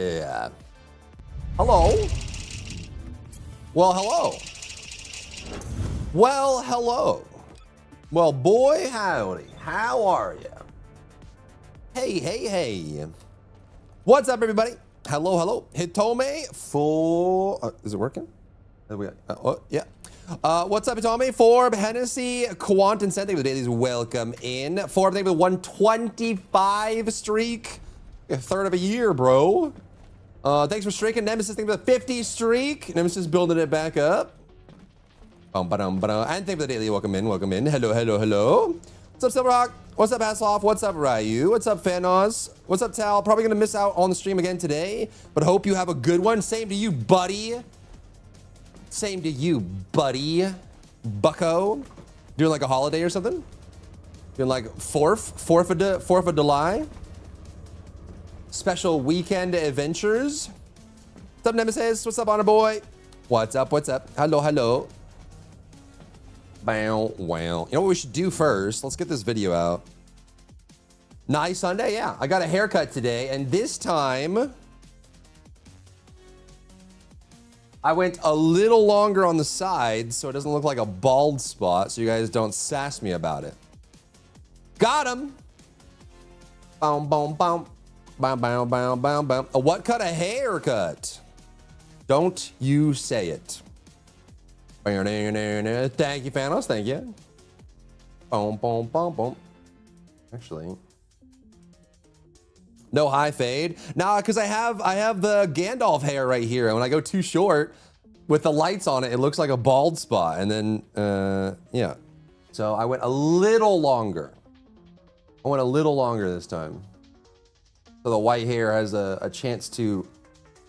Yeah. Hello. Well, hello. Well, hello. Well, boy, howdy. How are you? Hey, hey, hey. What's up, everybody? Hello, hello. Hitome for... is it working? Yeah. What's up, Hitome? Forb, Hennessy, Quant, and Sente with the dailies. Welcome in. Forb, thank you for 125 streak. A third of a year, bro. Thanks for streaking. Nemesis, thank you for the 50 streak. Nemesis building it back up. And thank you for the daily. Welcome in, welcome in. Hello, hello, hello. What's up, Silverhawk? What's up, Hasselhoff? What's up, Ryu? What's up, Fanos? What's up, Tal? Probably gonna miss out on the stream again today, but hope you have a good one. Same to you, buddy. Same to you, buddy. Bucko. Doing like a holiday or something? Doing like Fourth of July? Special weekend adventures? What's up, Nemesis? What's up, Honor Boy? What's up? What's up? Hello, hello. Bow, wow. You know what we should do first? Let's get this video out. Nice Sunday, yeah. I got a haircut today, and this time I went a little longer on the side so it doesn't look like a bald spot, so you guys don't sass me about it. Got him. Boom, boom, boom. Bow, bow, bow, bow, bow. A what cut? A haircut. Don't you say it. Thank you, Fanos. Thank you. Boom, boom, boom, boom. Actually, no high fade. Nah, because I have the Gandalf hair right here, and when I go too short with the lights on it, it looks like a bald spot. And then, yeah. So I went a little longer. I went a little longer this time, so the white hair has a chance to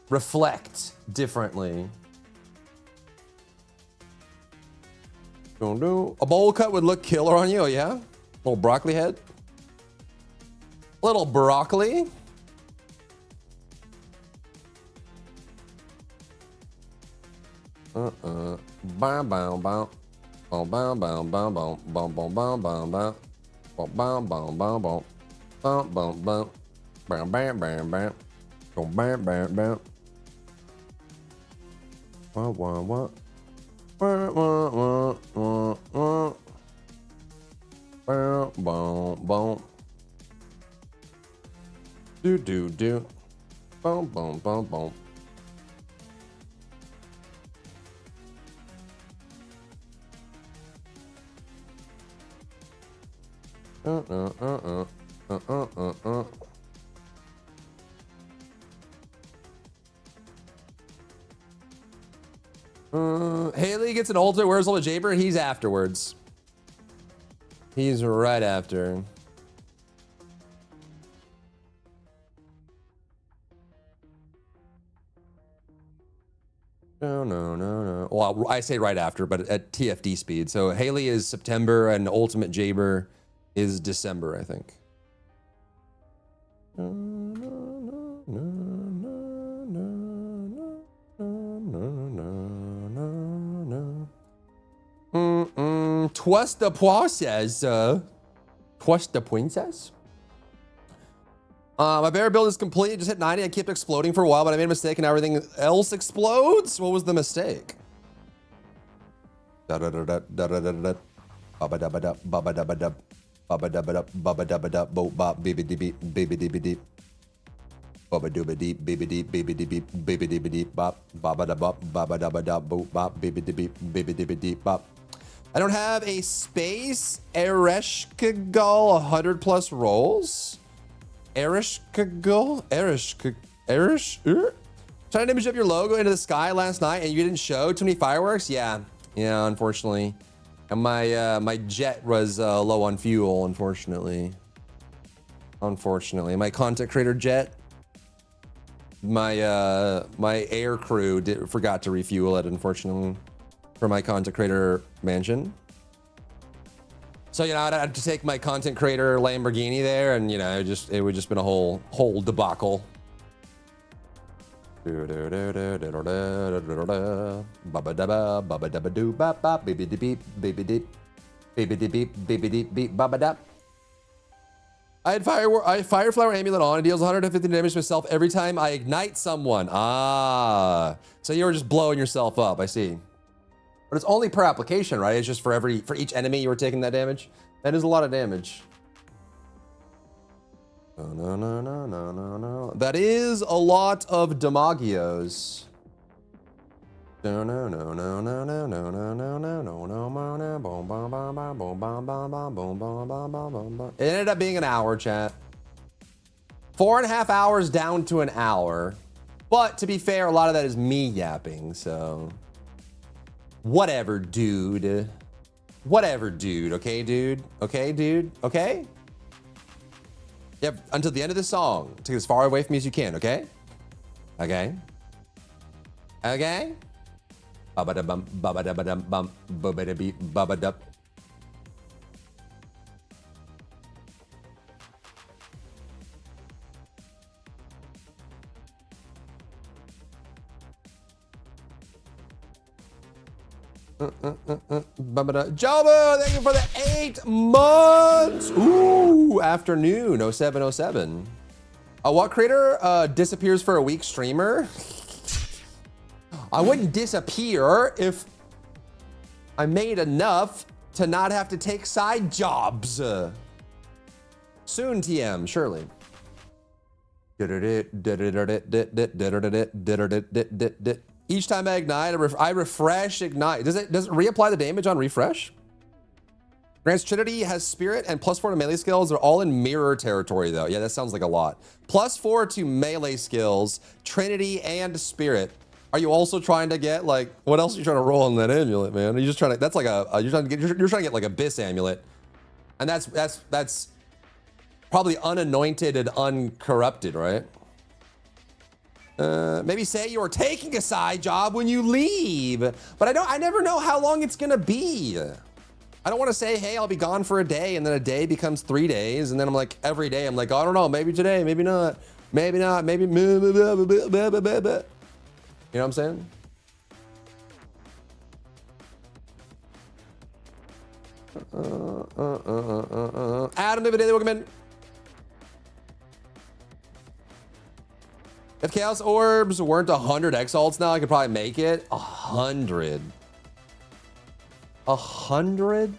reflect differently. A bowl cut would look killer on you, oh yeah? Little broccoli head. Little broccoli. Bow bow bow. Bow bow bow bow bow. Bow bow bow bow bow. Bow bow bow bow bow. Bow bow bow. Bam bam bam bam. Go bam bam bam. What? Boom. Do. Boom, boom, boom, boom. Haley gets an ultimate. Where's Ultimate Jaber? He's afterwards. He's right after. No. Well, I say right after, but at TFD speed. So Haley is September and Ultimate Jaber is December, I think. Twas the process. Twas the princess. My bear build is complete. Just hit 90. I kept exploding for a while, but I made a mistake and now everything else explodes. What was the mistake? Baba dooba deep, baby deep, baby deep, baby deep, deep bop, baba da bop, baba da ba da boop bop, baby deep bop. I don't have a space. Ereshkigal 100 plus rolls. Ereshkigal, Trying to image up your logo into the sky last night and you didn't show too many fireworks. Yeah, unfortunately. And my jet was low on fuel. Unfortunately, my content creator jet. My air crew forgot to refuel it, unfortunately, for my content creator mansion. So, I'd have to take my content creator Lamborghini there, and it would just been a whole debacle. I had fire flower amulet on. It deals 150 damage to myself every time I ignite someone. Ah, so you were just blowing yourself up. I see. But it's only per application, right? It's just for each enemy you were taking that damage. That is a lot of damage. No, no, no, no, no, no, no. That is a lot of damagios. No, no, no, no, no, no, no, no, no, no, no, no, no, boom, boom, boom, boom, boom, boom, boom, boom, boom, boom, boom, boom, boom. It ended up being an hour, chat. 4.5 hours down to an hour. But to be fair, a lot of that is me yapping, so. Whatever, dude. Whatever, dude. Okay, dude? Okay, dude? Okay? You have until the end of the song to get as far away from me as you can, okay? Okay? Okay? Ba-ba-da-bum, ba-ba-da-ba-dum-bum, ba-ba-da-beep, ba-ba-dup. Jobo, thank you for the 8 months. Ooh, afternoon, 0707. What creator disappears for a week? Streamer? I wouldn't disappear if I made enough to not have to take side jobs. Soon, TM, surely. Each time I ignite, I refresh ignite. Does it reapply the damage on refresh? Grant's Trinity has spirit and +4 to melee skills. They're all in mirror territory though. Yeah, that sounds like a lot. +4 to melee skills, Trinity and spirit. Are you also trying to get like, what else are you trying to roll on that amulet, man? Are you just trying to, that's like you're trying to get like a Abyss amulet. And that's probably unanointed and uncorrupted, right? Maybe say you're taking a side job when you leave, but I never know how long it's gonna be. I don't want to say, hey, I'll be gone for a day, and then a day becomes 3 days, and then I'm like, every day I'm like, I don't know, maybe today, maybe not, maybe not, maybe. You know what I'm saying? Adam, Daily, welcome in. If Chaos Orbs weren't 100 Exalts now, I could probably make it 100. 100?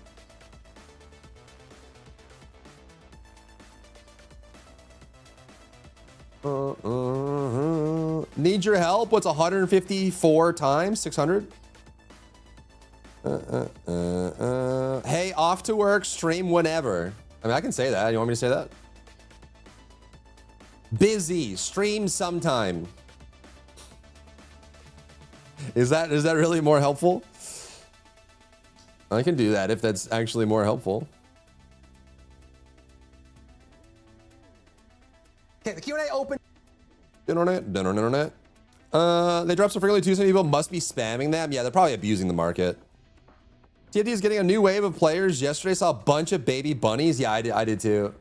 Need your help? What's 154 times 600? Hey, off to work, stream whenever. I mean, I can say that. You want me to say that? Busy, stream sometime. Is that really more helpful? I can do that if that's actually more helpful. Okay, the Q&A open. Internet. They drop so frequently too, some people must be spamming them. Yeah, they're probably abusing the market. TFT is getting a new wave of players. Yesterday saw a bunch of baby bunnies. Yeah, I did too.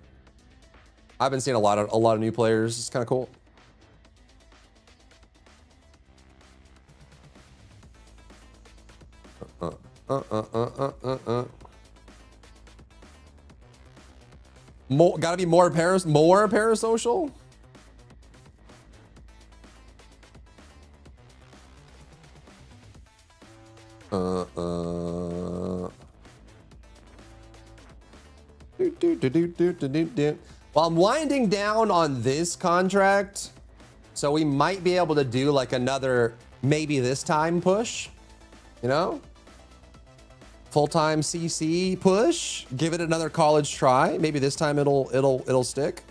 I've been seeing a lot of new players. It's kind of cool. Gotta be more parasocial. Well, I'm winding down on this contract, so we might be able to do like another maybe this time push, you know, full-time CC push. Give it another college try. Maybe this time it'll stick.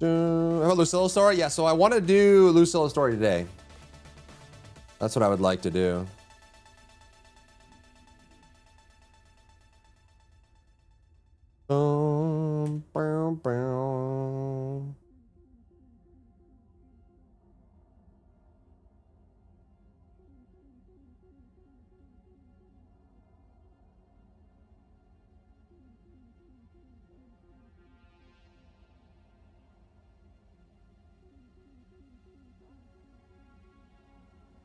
Have a Lucilla story? Yeah, so I want to do Lucilla story today. That's what I would like to do.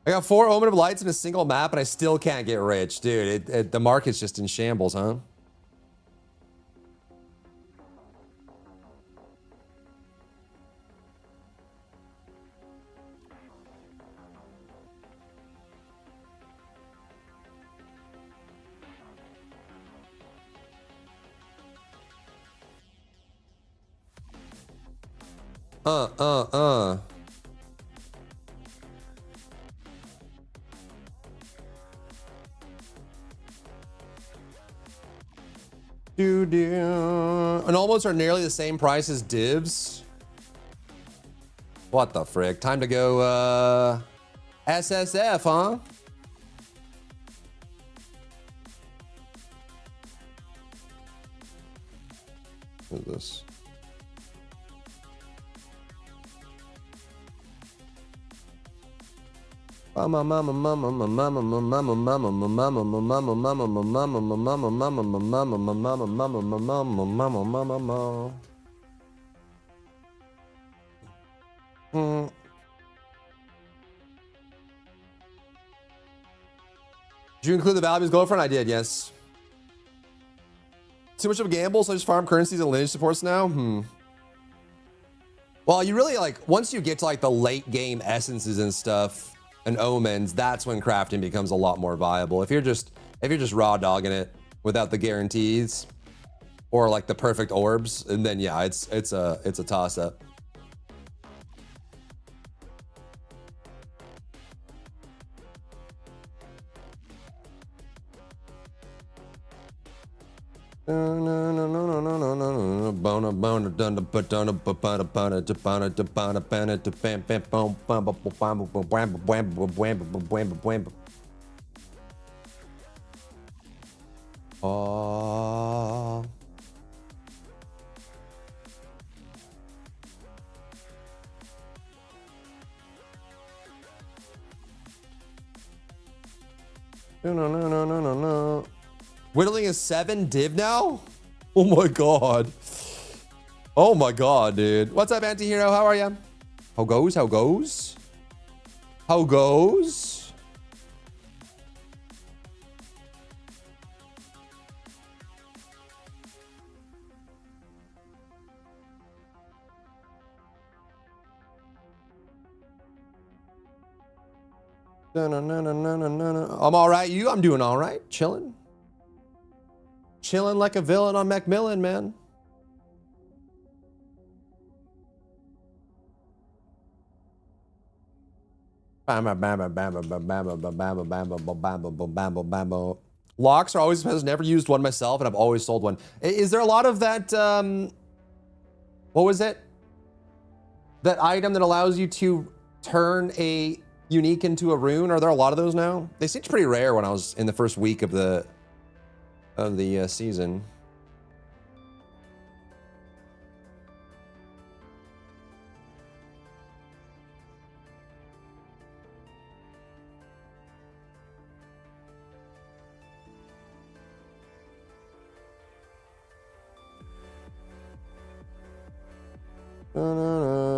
I got 4 Omen of Lights in a single map, and I still can't get rich. Dude, the market's just in shambles, huh? And almost are nearly the same price as divs. What the frick? Time to go SSF, huh? What is this? Mama, mama, mama, mama, mama, mama, mama, mama, mama, mama, mama, mama, mama, mama, mama, mama, mama, mama, mama, mama. Did you include the Valley's girlfriend? I did, yes. Too much of a gamble, so I just farm currencies and lineage supports now? Well, you really like, once you get to like the late game essences and stuff and omens, that's when crafting becomes a lot more viable. If you're just raw dogging it without the guarantees or like the perfect orbs, and then yeah, it's a toss up. No. Whittling is 7 div now? Oh my god. Oh my god, dude. What's up, anti-hero? How are you? How goes? How goes? How goes? I'm all right. You? I'm doing all right. Chilling. Chilling like a villain on Macmillan, man. Locks are always, has never used one myself, and I've always sold one. Is there a lot of that, what was it? That item that allows you to turn a unique into a rune? Are there a lot of those now? They seemed pretty rare when I was in the first week of the season.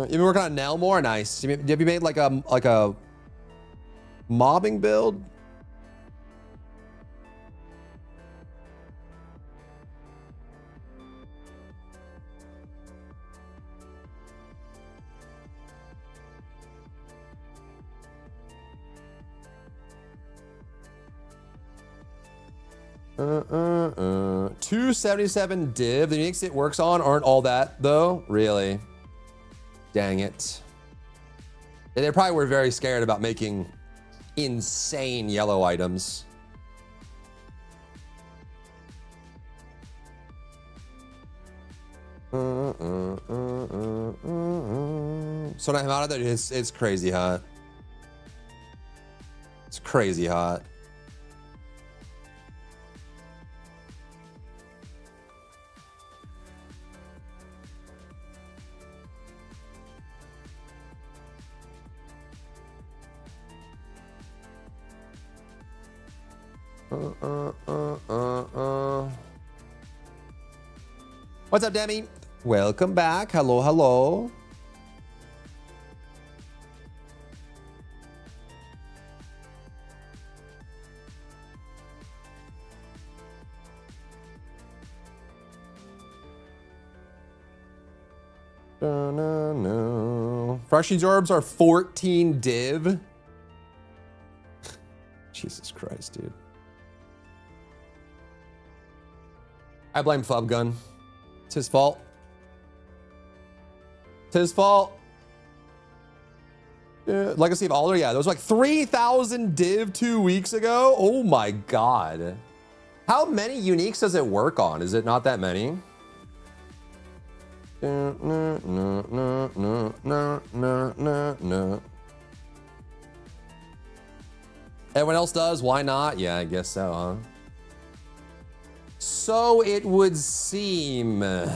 You've been working on Nell more? Nice. Have you made like a mobbing build? $277 div. The uniques it works on aren't all that though. Really? Dang it. And they probably were very scared about making insane yellow items. So now it's crazy hot. It's crazy hot. What's up, Demi? Welcome back. Hello, hello. No. Freshie's orbs are 14 div. Jesus Christ, dude. I blame Flubgun. It's his fault. It's his fault. Legacy of Alder, yeah, those were like 3,000 div 2 weeks ago. Oh my God. How many uniques does it work on? Is it not that many? Everyone else does? Why not? Yeah, I guess so, huh? So it would seem. No.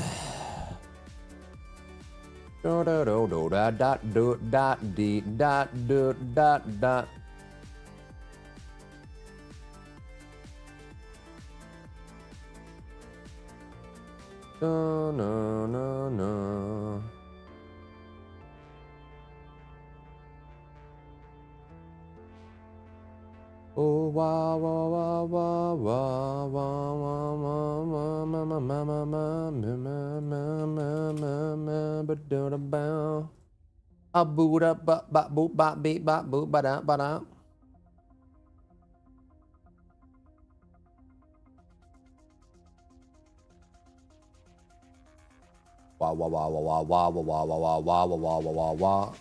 Oh, wow, wow, wow, wow, wow, wow, wow, a boot up, boop, bop, beep, bop, boop, ba da, ba da. Wow, wow, wow, wow, wow, wow, wow, wow, wow, wow, wow, wow, wow.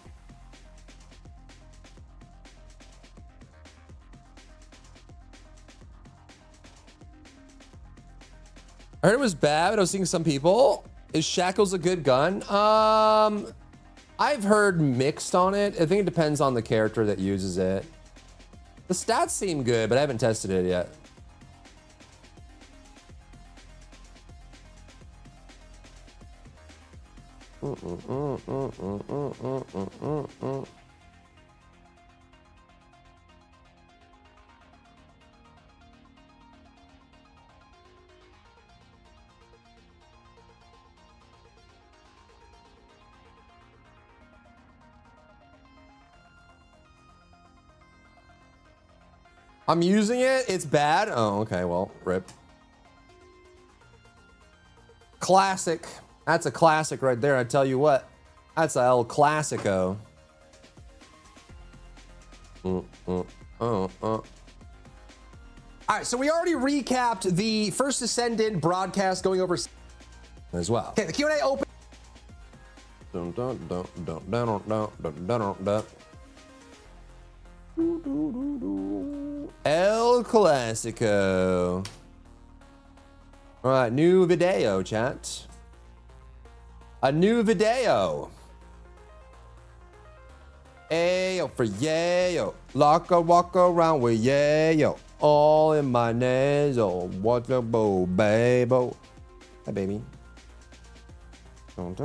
I heard it was bad, but I was seeing some people. Is Shackles a good gun? I've heard mixed on it. I think it depends on the character that uses it. The stats seem good, but I haven't tested it yet. I'm using it. It's bad. Oh, okay. Well, rip. Classic. That's a classic right there. I tell you what. That's a El Clasico. All right, so we already recapped the First Ascendant broadcast going over as well. Okay, the Q&A open. El Clasico. All right, new video, chat. A new video. Ayo for yayo. Walk around with yayo. All in my nasal. What's up, bo, babo? Hi, baby. Trying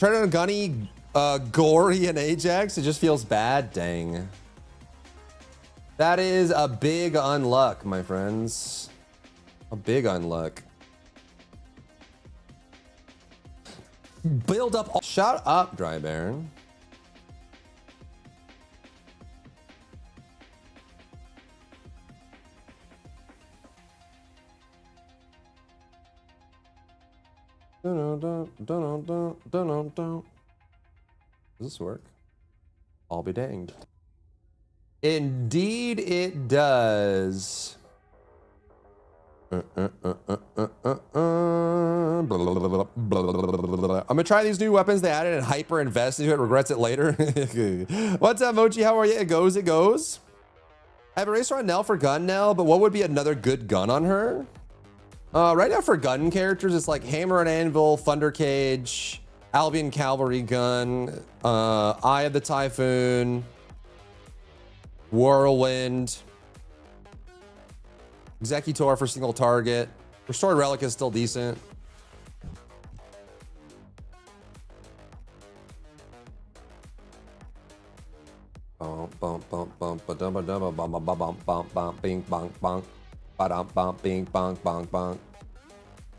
on a gunny, gory and Ajax. It just feels bad. Dang. That is a big unluck, my friends. A big unluck. Build up. Shut up, Dry Baron. Does this work? I'll be danged. Indeed it does. I'm gonna try these new weapons they added and hyper invest into it, regrets it later. What's up, Mochi? How are you? It goes, it goes. I have a racer on Nell for gun Nell, but what would be another good gun on her? Right now for gun characters, it's like Hammer and Anvil, Thunder Cage, Albion Cavalry Gun, Eye of the Typhoon, Whirlwind, Executor for single target. Restored Relic is still decent. Bing bong bong bong.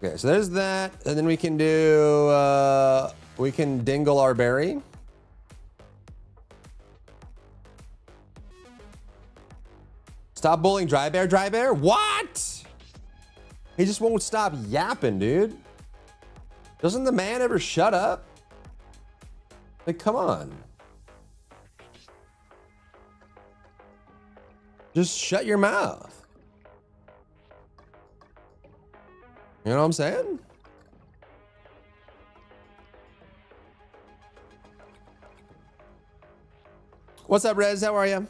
Okay, so there's that, and then we can do we can dingle our berry. Stop bullying Dry Bear, Dry Bear. What? He just won't stop yapping, dude. Doesn't the man ever shut up? Like, come on. Just shut your mouth. You know what I'm saying? What's up, Rez? How are you?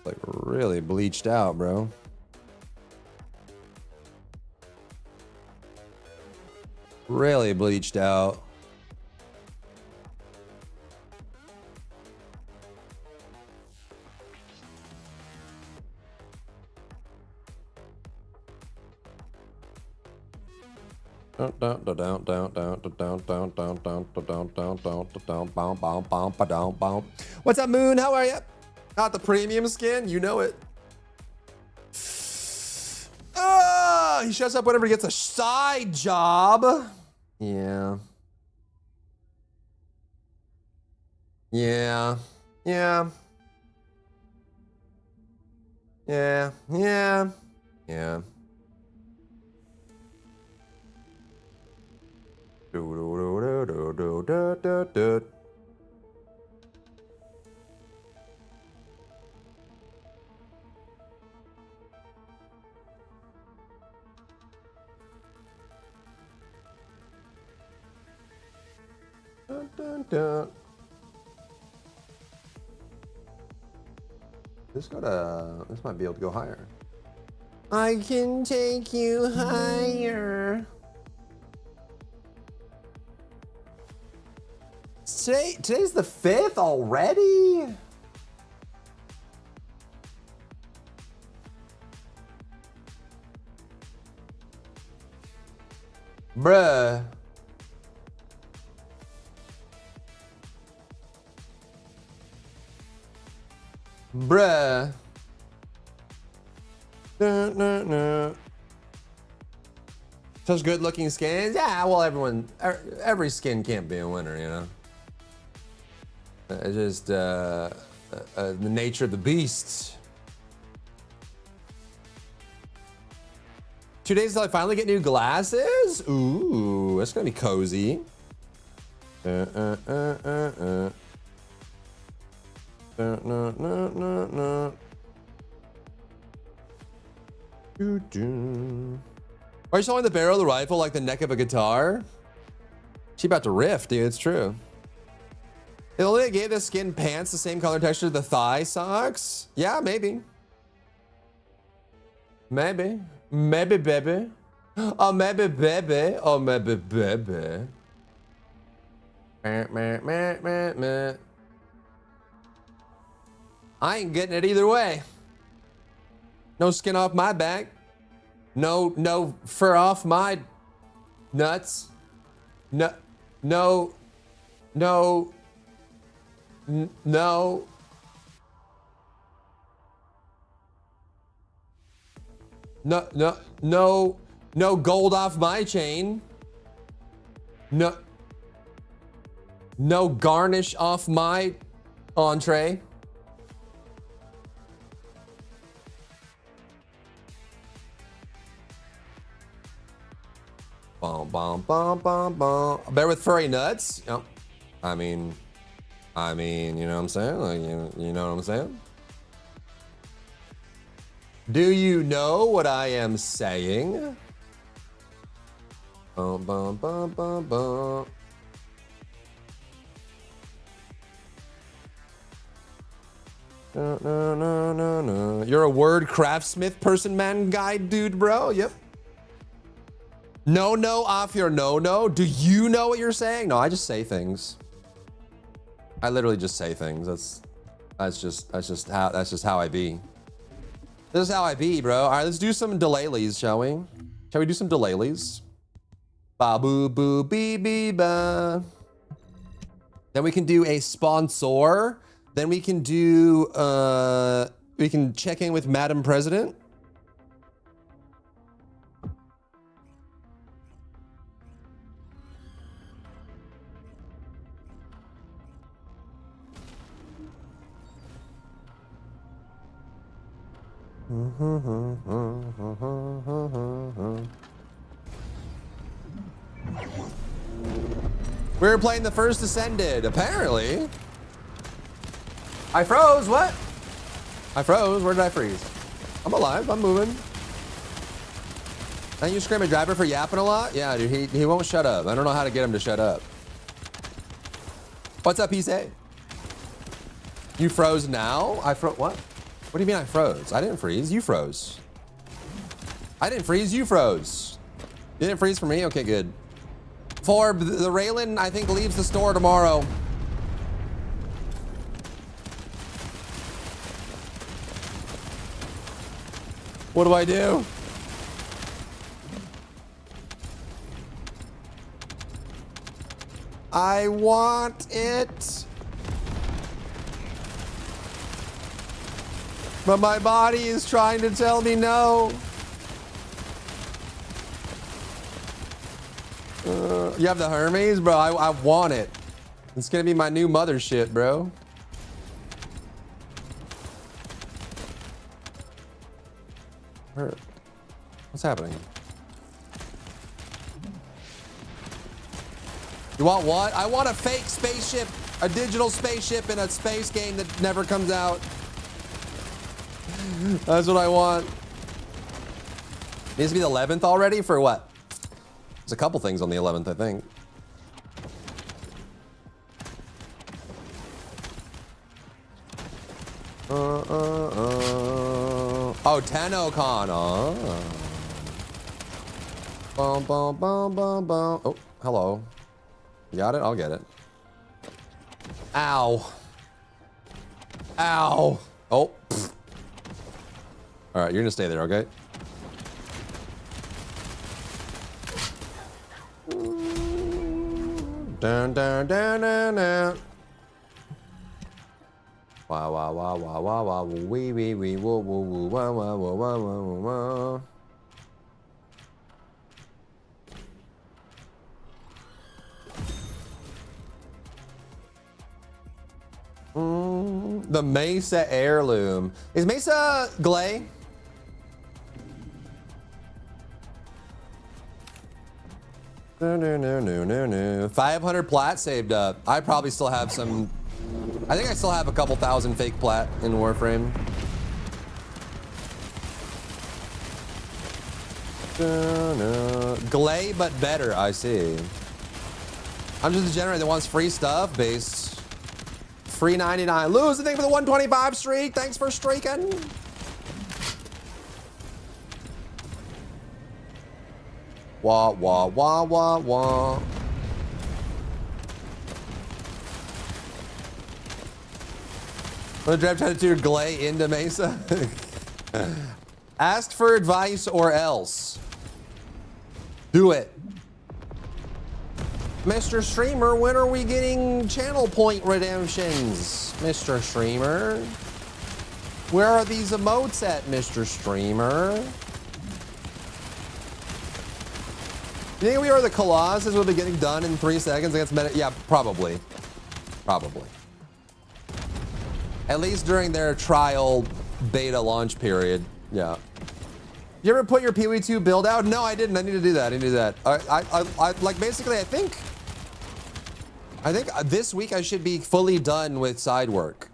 Like really bleached out, bro. Really bleached out. What's up, Moon? How are you? Not the premium skin, you know it. He shuts up whenever he gets a side job. Yeah. Yeah. Yeah. Yeah. Yeah. Yeah. This might be able to go higher. I can take you higher. Today's the 5th already? Bruh. Bruh. Such good looking skins? Yeah, well, every skin can't be a winner, you know? It's just the nature of the beast. 2 days till I finally get new glasses? Ooh, that's gonna be cozy. Are you showing the barrel of the rifle like the neck of a guitar? She about to riff, dude. It's true. They only gave the skin pants the same color texture as the thigh socks? Yeah, maybe. Maybe. Maybe, baby. Oh, maybe, baby. Oh, maybe, baby. I ain't getting it either way. No skin off my back. No fur off my nuts. No. No. No. No. No gold off my chain. No garnish off my entree. Bum, bum, bum, bum, bum. A bear with furry nuts? Oh, I mean, you know what I'm saying? Like, you know what I'm saying? Do you know what I am saying? Bum, bum, bum, bum, bum. No. You're a word craftsmith person, man, guy, dude, bro. Yep. No off your no. Do you know what you're saying? No, I just say things. I literally just say things. That's just how I be. This is how I be, bro. All right, let's do some delays, shall we? Shall we do some delays? Ba boo boo bee bee ba. Then we can do a sponsor. Then we can do we can check in with Madam President. We were playing the first Ascended, apparently. I froze, what? I froze, where did I freeze? I'm alive, I'm moving. And you scream at driver for yapping a lot? Yeah, dude, he won't shut up. I don't know how to get him to shut up. What's up, PC? You froze now? I froze, what? What do you mean I froze? I didn't freeze, you froze. I didn't freeze, you froze. You didn't freeze for me? Okay, good. Forb, the Raylan, I think, leaves the store tomorrow. What do I do? I want it. But my body is trying to tell me no. You have the Hermes, bro. I want it. It's gonna be my new mothership, bro. What's happening? You want what? I want a fake spaceship, a digital spaceship in a space game that never comes out. That's what I want. Needs to be the 11th already for what? There's a couple things on the 11th, I think. Oh, TennoCon. Oh. Bum, bum, bum, bum, bum. Oh, hello. You got it? I'll get it. Ow. Ow. Oh. Pfft. All right, you're gonna stay there, okay? Dun, dun, dun, dun, dun. Wow, wow, wow, wow, wow, wow, wee, wee, wee, woo, woo, woo, wow, wow, wow, wow, wow, wow. The Mesa heirloom. Is Mesa Glay? No. 500 plat saved up. I probably still have some. I think I still have a couple thousand fake plat in Warframe. Glay, but better. I see. I'm just a degenerate that wants free stuff. Base. Free 99. Lose the thing for the 125 streak. Thanks for streaking. Wah, wah, wah, wah, wah. I'm gonna drive trying to turn Glay into Mesa. Ask for advice or else. Do it. Mr. Streamer, when are we getting channel point redemptions? Mr. Streamer. Where are these emotes at, Mr. Streamer? You think we are the Colossus will be getting done in 3 seconds against Meta? Yeah, probably. Probably. At least during their trial beta launch period. Yeah. You ever put your PoE 2 build out? No, I didn't. I need to do that. I need to do that. I like basically I think this week I should be fully done with side work.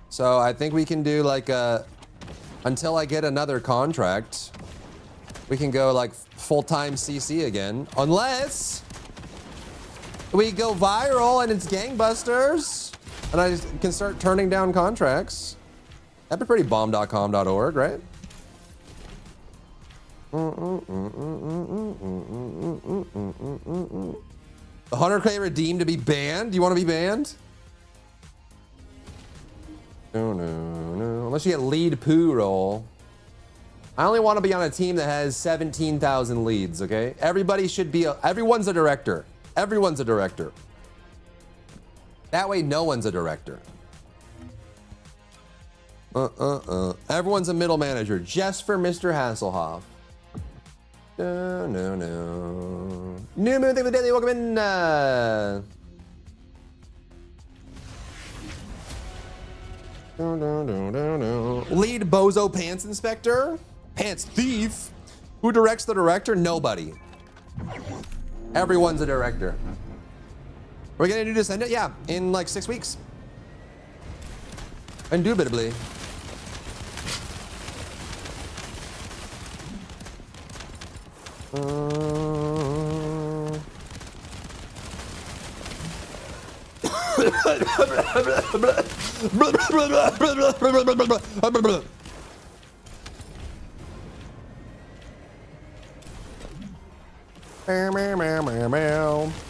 So I think we can do like until I get another contract. We can go like full-time CC again, unless we go viral and it's gangbusters and I can start turning down contracts. That'd be pretty bomb.com.org, right? The 100K redeemed to be banned? Do you want to be banned? No. Unless you get lead poo roll. I only want to be on a team that has 17,000 leads, okay? Everybody should be, everyone's a director. Everyone's a director. That way, no one's a director. Everyone's a middle manager, just for Mr. Hasselhoff. No. New moon, thank you for the daily, welcome in. Lead bozo pants inspector? Pants thief? Who directs the director? Nobody. Everyone's a director. We're gonna do Descendant? Yeah, in like 6 weeks. Indubitably.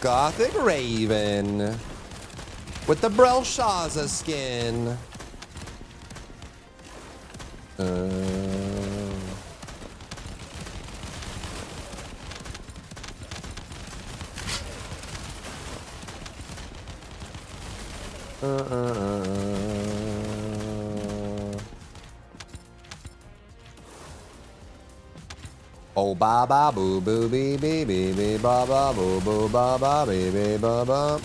Gothic Raven with the Belshazzar skin. Oh ba ba boo boo bee bee bee bee ba ba boo boo ba ba bee bee ba ba.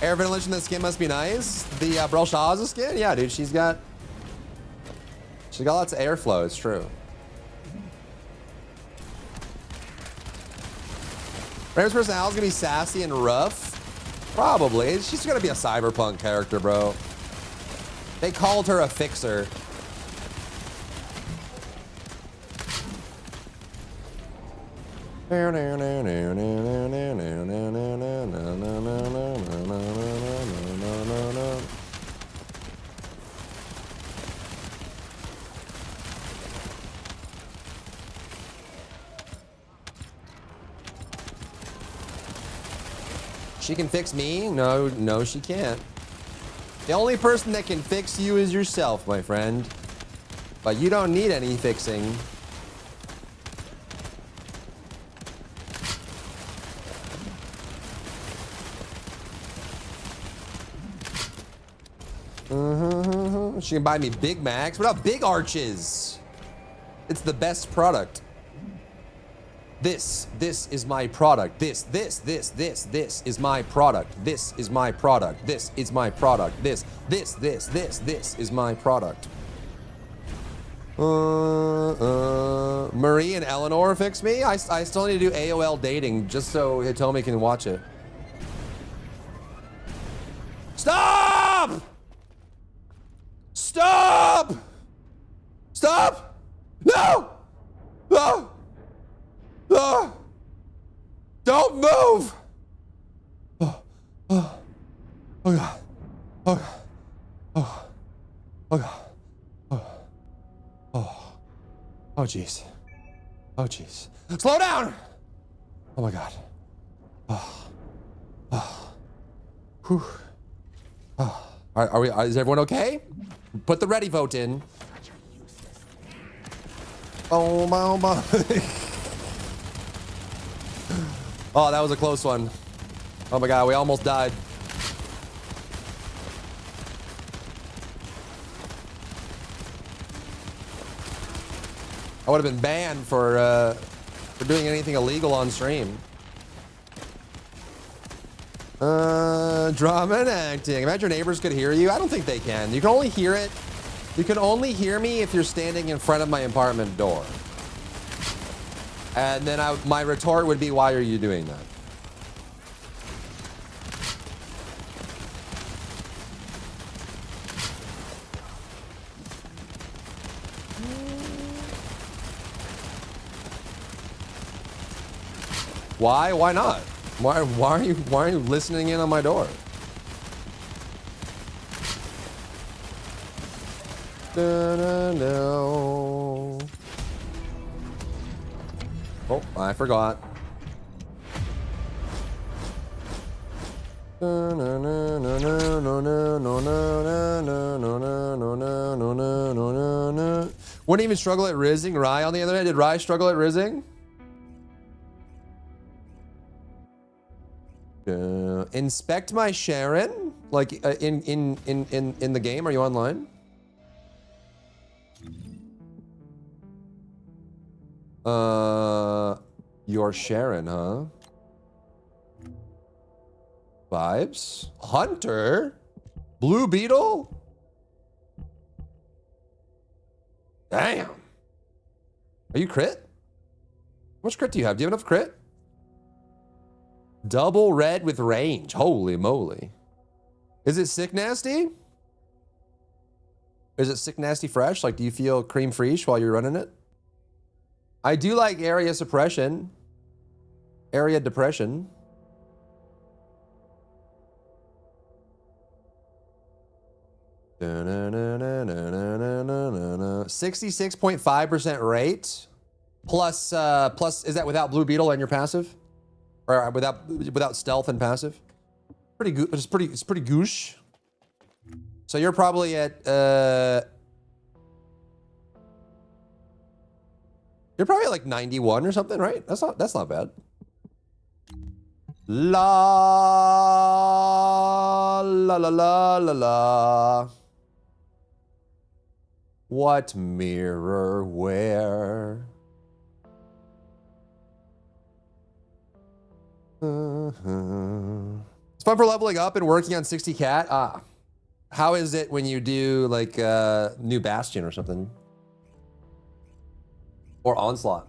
Air ventilation, the skin must be nice. The Belshazzar skin, yeah, dude, she's got lots of airflow. It's true. Raven's personality is gonna be sassy and rough. Probably. She's gonna be a cyberpunk character, bro. They called her a fixer. She can fix me? No, she can't. The only person that can fix you is yourself, my friend. But you don't need any fixing. She can buy me Big Macs. What about Big Arches? It's the best product. This is my product. This is my product. This is my product. This is my product. This is my product. Marie and Eleanor fix me? I still need to do AOL dating just so Hitomi can watch it. Stop! Stop! Stop! No! No! No! Don't move! Oh God. Oh God. Oh God. Oh jeez. Oh jeez. Slow down! Oh my God. Whew. Are we? Is everyone okay? Put the ready vote in. Oh my. Oh, that was a close one. Oh my God, we almost died. I would have been banned for doing anything illegal on stream. Drama and acting. Imagine your neighbors could hear you. I don't think they can. You can only hear it. You can only hear me if you're standing in front of my apartment door. And then my retort would be, why are you doing that? Why? Why not? Why are you listening in on my door? Oh, I forgot. Wouldn't even struggle at rizzing. Rye, on the other hand, did Rye struggle at rizzing? Inspect my Sharon, like in the game. Are you online? You're Sharon, huh? Vibes. Hunter? Blue Beetle? Damn. Are you crit? How much crit do you have? Do you have enough crit? Double red with range. Holy moly. Is it sick nasty? Is it sick nasty fresh? Like, do you feel cream fresh while you're running it? I do like area suppression. Area depression. $66.5% rate. Plus, is that without Blue Beetle and your passive? Or without stealth and passive? Pretty good. It's pretty goosh. So you're probably at you're probably like 91 or something, right? That's not bad. La la la la la la. What mirror where? It's fun for leveling up and working on 60 cat. How is it when you do like new Bastion or something? Or Onslaught?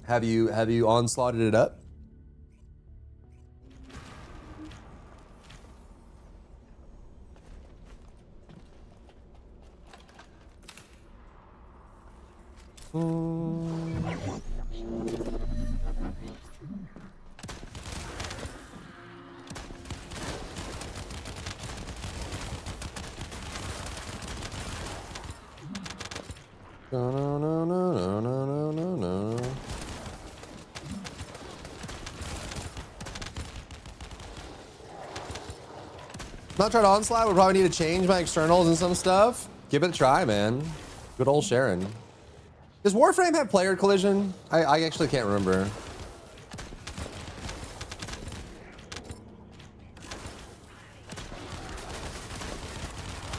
Have you onslaughted it up? No. Not tried Onslaught. Would probably need to change my externals and some stuff. Give it a try, man. Good old Sharon. Does Warframe have player collision? I actually can't remember.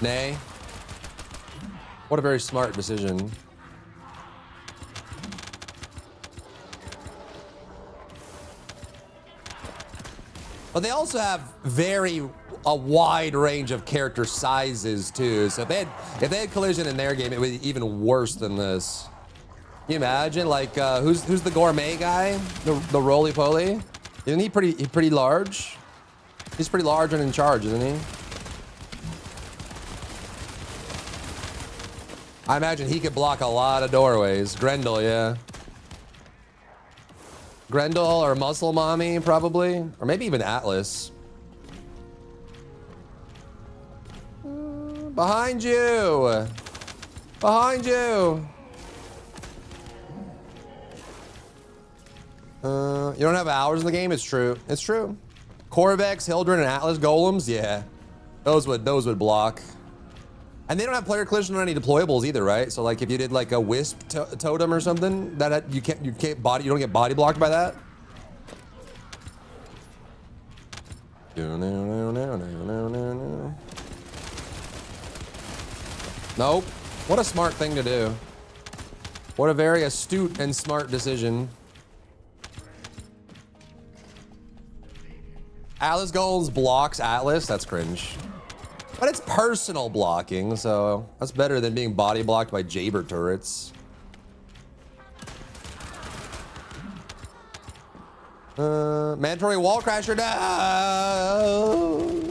Nay. What a very smart decision. But they also have a wide range of character sizes too. So if they had collision in their game, it would be even worse than this. Can you imagine? Like who's the gourmet guy? The roly poly? Isn't he pretty large? He's pretty large and in charge, isn't he? I imagine he could block a lot of doorways. Grendel, yeah. Grendel or Muscle Mommy, probably. Or maybe even Atlas. Behind you! Behind you! You don't have hours in the game? It's true. It's true. Corvex, Hildren, and Atlas Golems? Yeah. Those would block. And they don't have player collision on any deployables either, right? So like if you did like a Wisp totem or something, that you don't get body blocked by that. Nope. What a smart thing to do. What a very astute and smart decision. Atlas Golems blocks Atlas. That's cringe. But it's personal blocking, so that's better than being body blocked by Jaber turrets. Mandatory wall crasher no.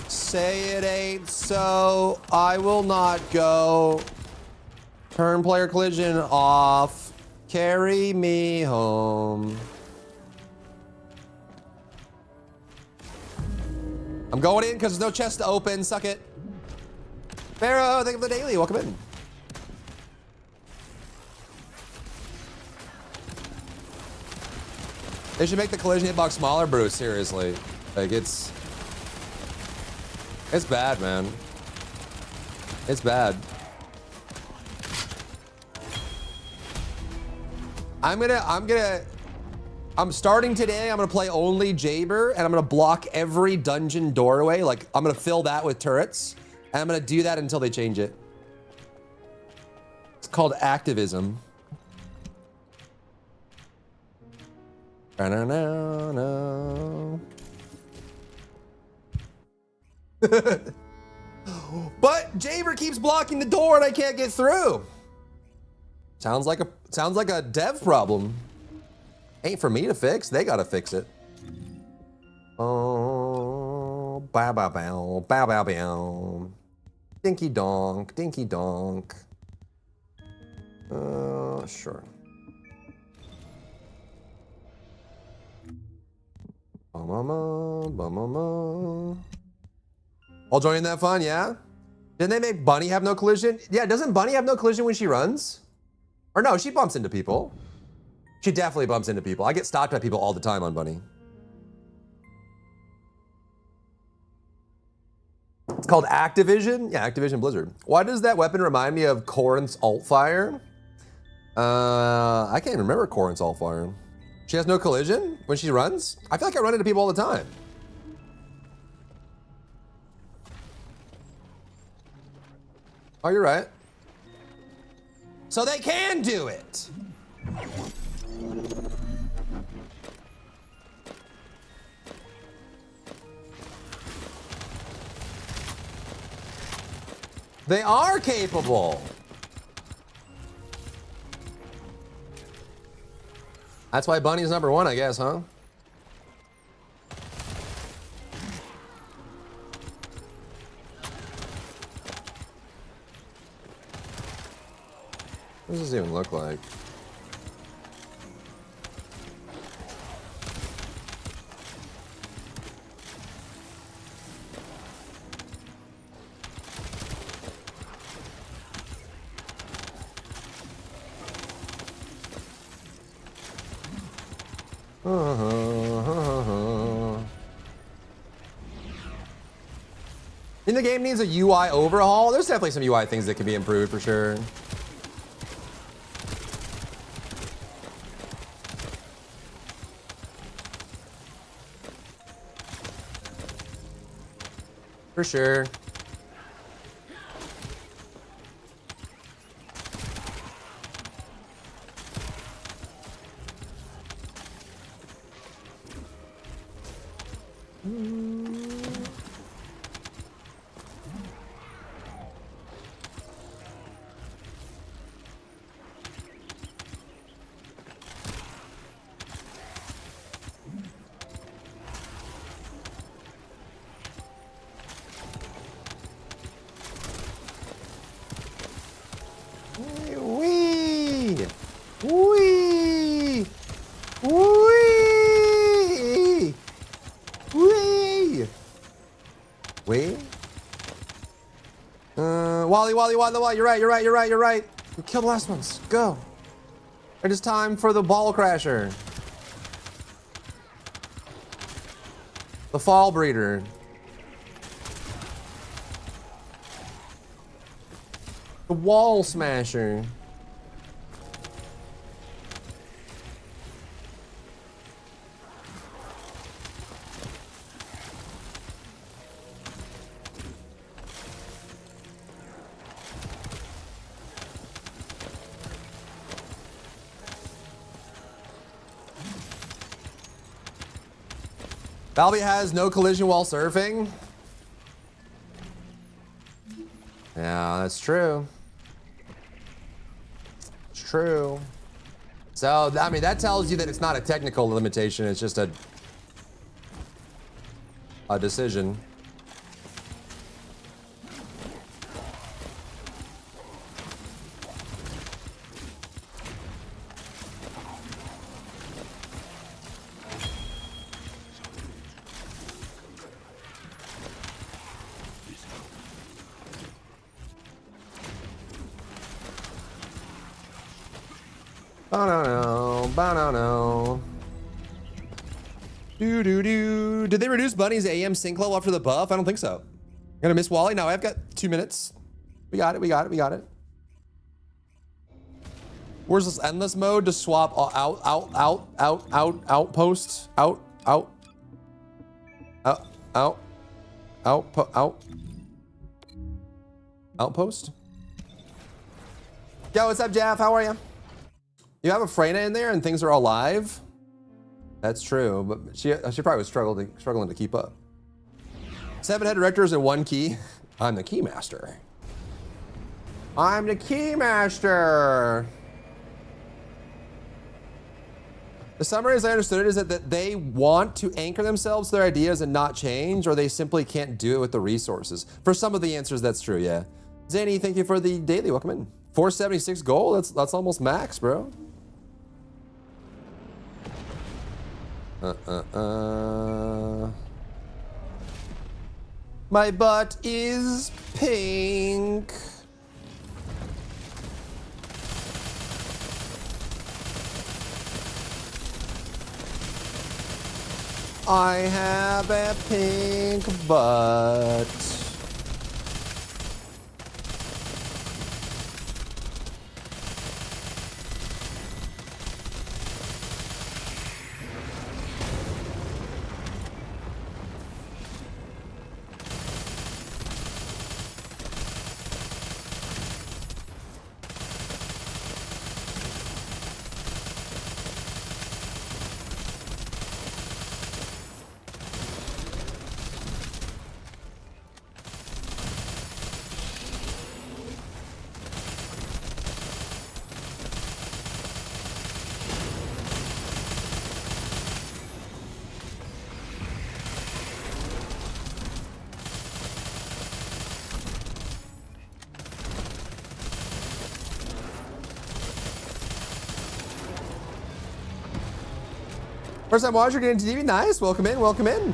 Say it ain't so. I will not go. Turn player collision off. Carry me home. I'm going in because there's no chest to open. Suck it. Pharaoh, thank you for the daily. Welcome in. They should make the collision hitbox smaller, Bruce. Seriously. Like, it's bad, man. It's bad. I'm starting today. I'm gonna play only Jaber, and I'm gonna block every dungeon doorway. Like, I'm gonna fill that with turrets, and I'm gonna do that until they change it. It's called activism. No. But Jaber keeps blocking the door, and I can't get through. Sounds like a dev problem. Ain't for me to fix. They gotta fix it. Oh, bow bow bow, bow bow bow. Dinky donk, dinky donk. Sure. I'll join in that fun, yeah? Didn't they make Bunny have no collision? Yeah, doesn't Bunny have no collision when she runs? Or no, she bumps into people. She definitely bumps into people. I get stopped by people all the time on Bunny. It's called Activision? Yeah, Activision Blizzard. Why does that weapon remind me of Corinth's alt fire? I can't even remember Corinth's alt fire. She has no collision when she runs? I feel like I run into people all the time. Oh, you're right. So they can do it. They are capable. That's why Bunny's number one, I guess, huh? What does this even look like? And the game needs a UI overhaul. There's definitely some UI things that can be improved for sure. For sure. Wally, you're right. We killed the last ones. Go. It is time for the ball crasher. The fall breeder. The wall smasher. Balby has no collision while surfing. Yeah, that's true. It's true. So, I mean, that tells you that it's not a technical limitation. It's just a decision. Ba-no-no, ba-no-no. Do-do-do. Did they reduce Bunny's AM sync level after the buff? I don't think so. Gonna miss Wally? No, I've got 2 minutes. We got it, we got it, we got it. Where's this endless mode to swap outpost? Outpost? Yo, what's up, Jeff? How are you? You have a Freyna in there and things are all live? That's true, but she probably was struggling to keep up. 7 head directors and 1 key. I'm the key master. I'm the key master. The summary, as I understood it, is that they want to anchor themselves to their ideas and not change, or they simply can't do it with the resources. For some of the answers, that's true, yeah. Zany, thank you for the daily. Welcome in. 476 gold. That's almost max, bro. My butt is pink. I have a pink butt. First time watcher getting to TV, nice. Welcome in, welcome in.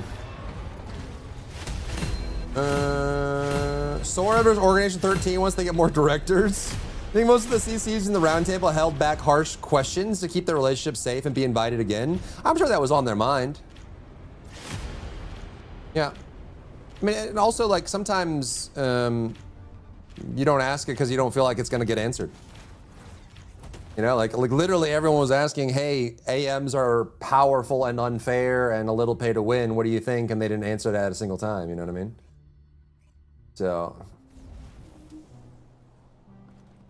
Soar Editors Organization 13 once they get more directors. I think most of the CCs in the roundtable held back harsh questions to keep their relationship safe and be invited again. I'm sure that was on their mind. Yeah. I mean, and also, like, sometimes you don't ask it because you don't feel like it's going to get answered. You know, like literally everyone was asking, hey, AMs are powerful and unfair and a little pay to win. What do you think? And they didn't answer that a single time. You know what I mean? So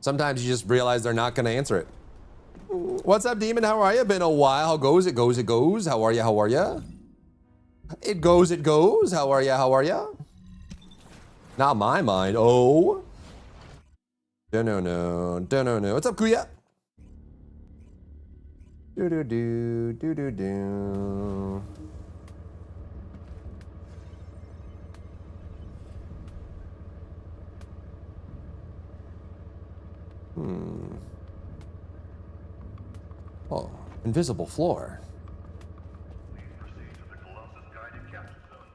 sometimes you just realize they're not going to answer it. What's up, Demon? How are you? Been a while. How goes? It goes, it goes. How are you? How are you? It goes, it goes. How are you? How are you? Not my mind. Oh. No. What's up, Kuya? Do. Oh, invisible floor.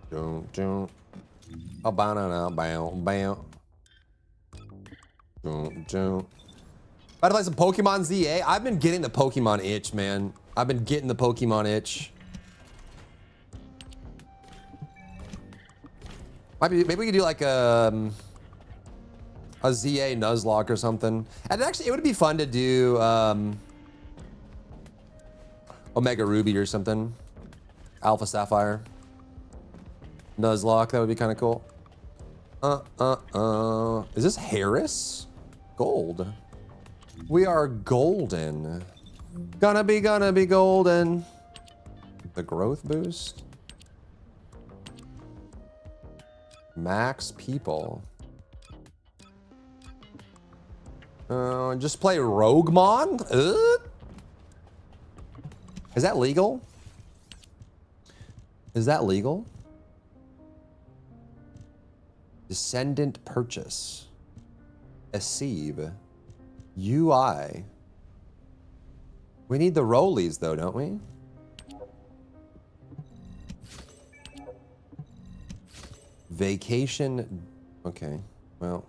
Don't. Oh, bow. Don't. About to play some Pokemon ZA. I've been getting the Pokemon itch, man. I've been getting the Pokemon itch. Maybe we could do like a ZA Nuzlocke or something. And actually, it would be fun to do Omega Ruby or something. Alpha Sapphire. Nuzlocke, that would be kind of cool. Is this Harris? Gold. We are golden. Gonna be golden. The growth boost. Max people. Just play Roguemon? Is that legal? Is that legal? Descendant purchase. Acceive. UI. We need the rollies though, don't we? Vacation. Okay, well.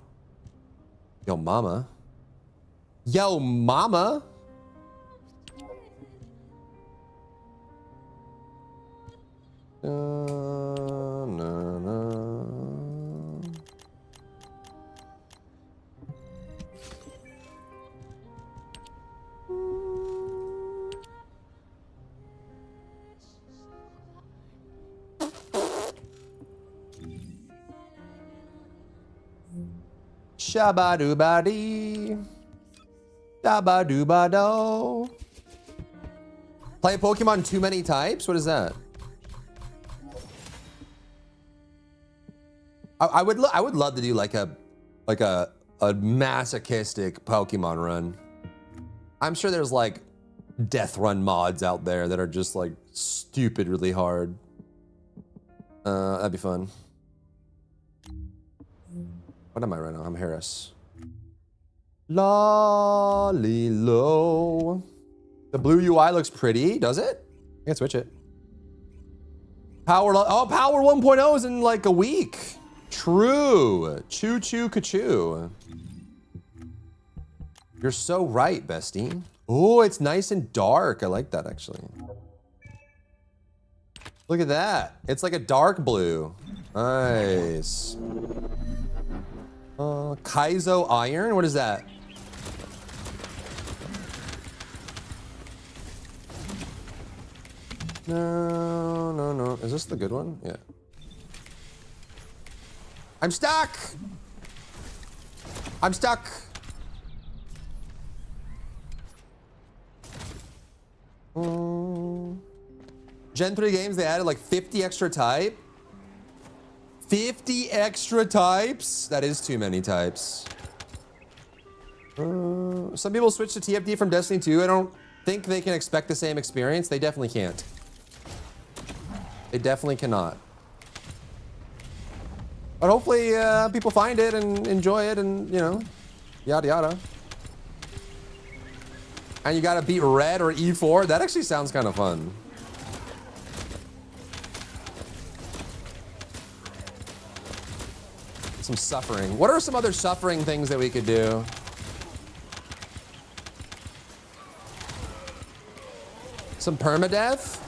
Yo, mama. Yo, mama. Na, na. Shabba-doo-ba-dee. Shabba-doo-ba-do. Play Pokemon too many types? What is that? I would love to do like a masochistic Pokemon run. I'm sure there's like death run mods out there that are just like stupid really hard. That'd be fun. What am I right now? I'm Harris. Lolly low. The blue UI looks pretty, does it? I can switch it. Power 1.0 is in like a week. True. Choo choo ka-choo. You're so right, bestie. Oh, it's nice and dark. I like that actually. Look at that. It's like a dark blue. Nice. Kaizo Iron? What is that? No, no, no. Is this the good one? Yeah. I'm stuck! I'm stuck! Gen 3 games, they added like 50 extra type. 50 extra types? That is too many types. Some people switch to TFD from Destiny 2. I don't think they can expect the same experience. They definitely can't. They definitely cannot. But hopefully people find it and enjoy it and, you know, yada yada. And you gotta beat red or E4. That actually sounds kind of fun. Some suffering. What are some other suffering things that we could do? Some permadeath?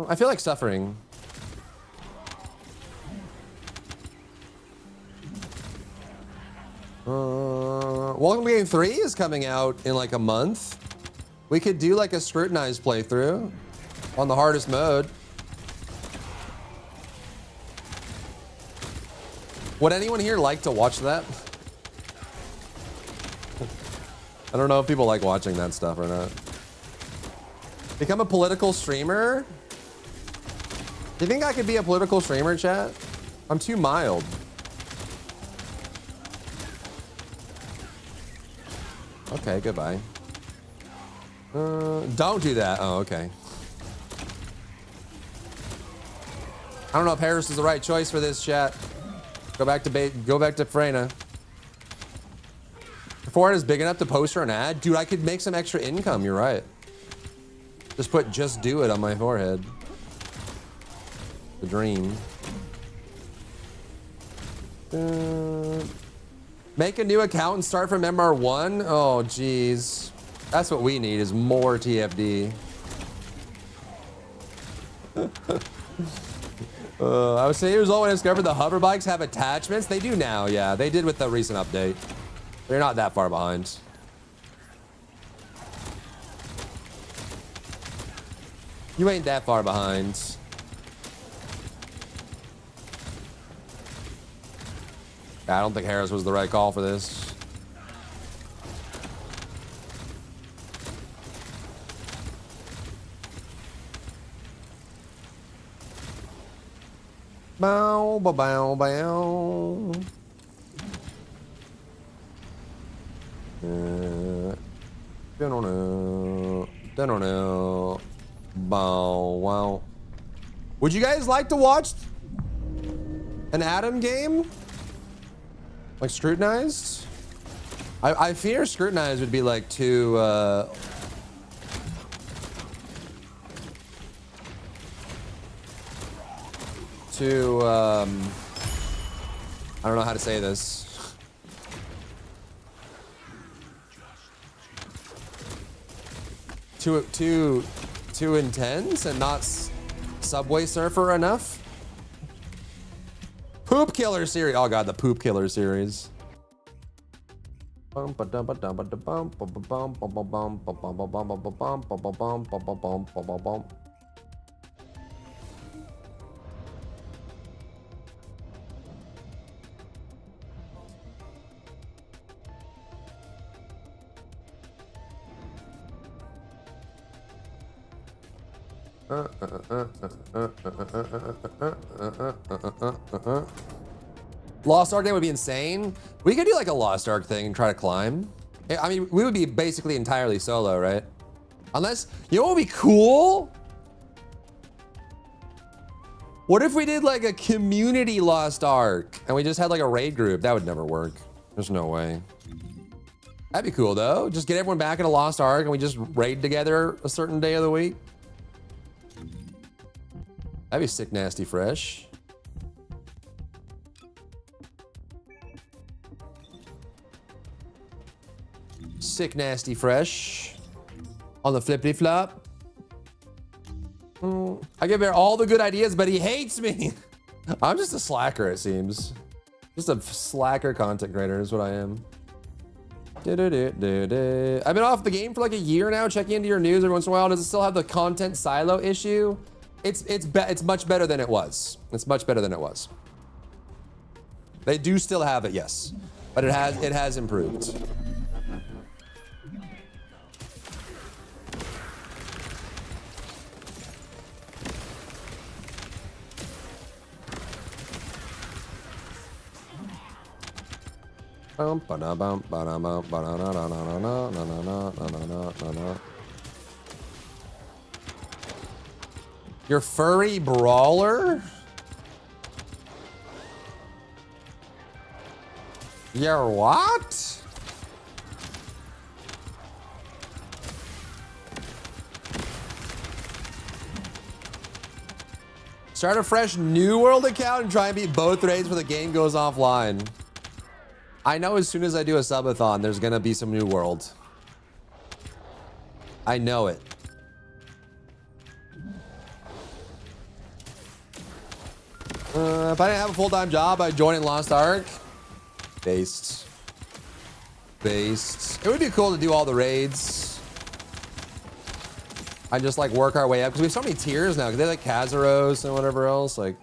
I feel like suffering. Welcome to Game 3 is coming out in like a month. We could do like a scrutinized playthrough on the hardest mode. Would anyone here like to watch that? I don't know if people like watching that stuff or not. Become a political streamer? Do you think I could be a political streamer, chat? I'm too mild. Okay, goodbye. Don't do that. Oh, okay. I don't know if Harris is the right choice for this, chat. Go back to Freyna. Your forehead is big enough to post for an ad? Dude, I could make some extra income, you're right. Just put "just do it" on my forehead. The dream. Make a new account and start from MR1? Oh, geez. That's what we need, is more TFD. I was 8 years old when I discovered the hover bikes have attachments. They do now, yeah. They did with the recent update. They're not that far behind. You ain't that far behind. I don't think Harris was the right call for this. Bow, bow, bow, bow. Don't know. Bow, wow. Would you guys like to watch an Adam game? Like scrutinized? I fear scrutinized would be like too I don't know how to say this. too intense and not Subway Surfer enough. Poop Killer series. Oh god, the Poop Killer series. Lost Ark day would be insane. We could do like a Lost Ark thing and try to climb. I mean, we would be basically entirely solo, right? Unless, you know what would be cool? What if we did like a community Lost Ark and we just had like a raid group? That would never work. There's no way. That'd be cool though. Just get everyone back in a Lost Ark and we just raid together a certain day of the week. That'd be sick, nasty, fresh. Sick, nasty, fresh. On the flippity flop. I give Bear all the good ideas, but he hates me. I'm just a slacker, it seems. Just a slacker content creator is what I am. I've been off the game for like a year now, checking into your news every once in a while. Does it still have the content silo issue? It's much better than it was. It's much better than it was. They do still have it, yes, but it has improved. Your furry brawler? Your what? Start a fresh New World account and try and beat both raids before the game goes offline. I know as soon as I do a subathon, there's gonna be some New World. I know it. If I didn't have a full-time job, I'd join in Lost Ark. Based. It would be cool to do all the raids. I just like work our way up because we have so many tiers now. Because they like Kazaros and whatever else. Like,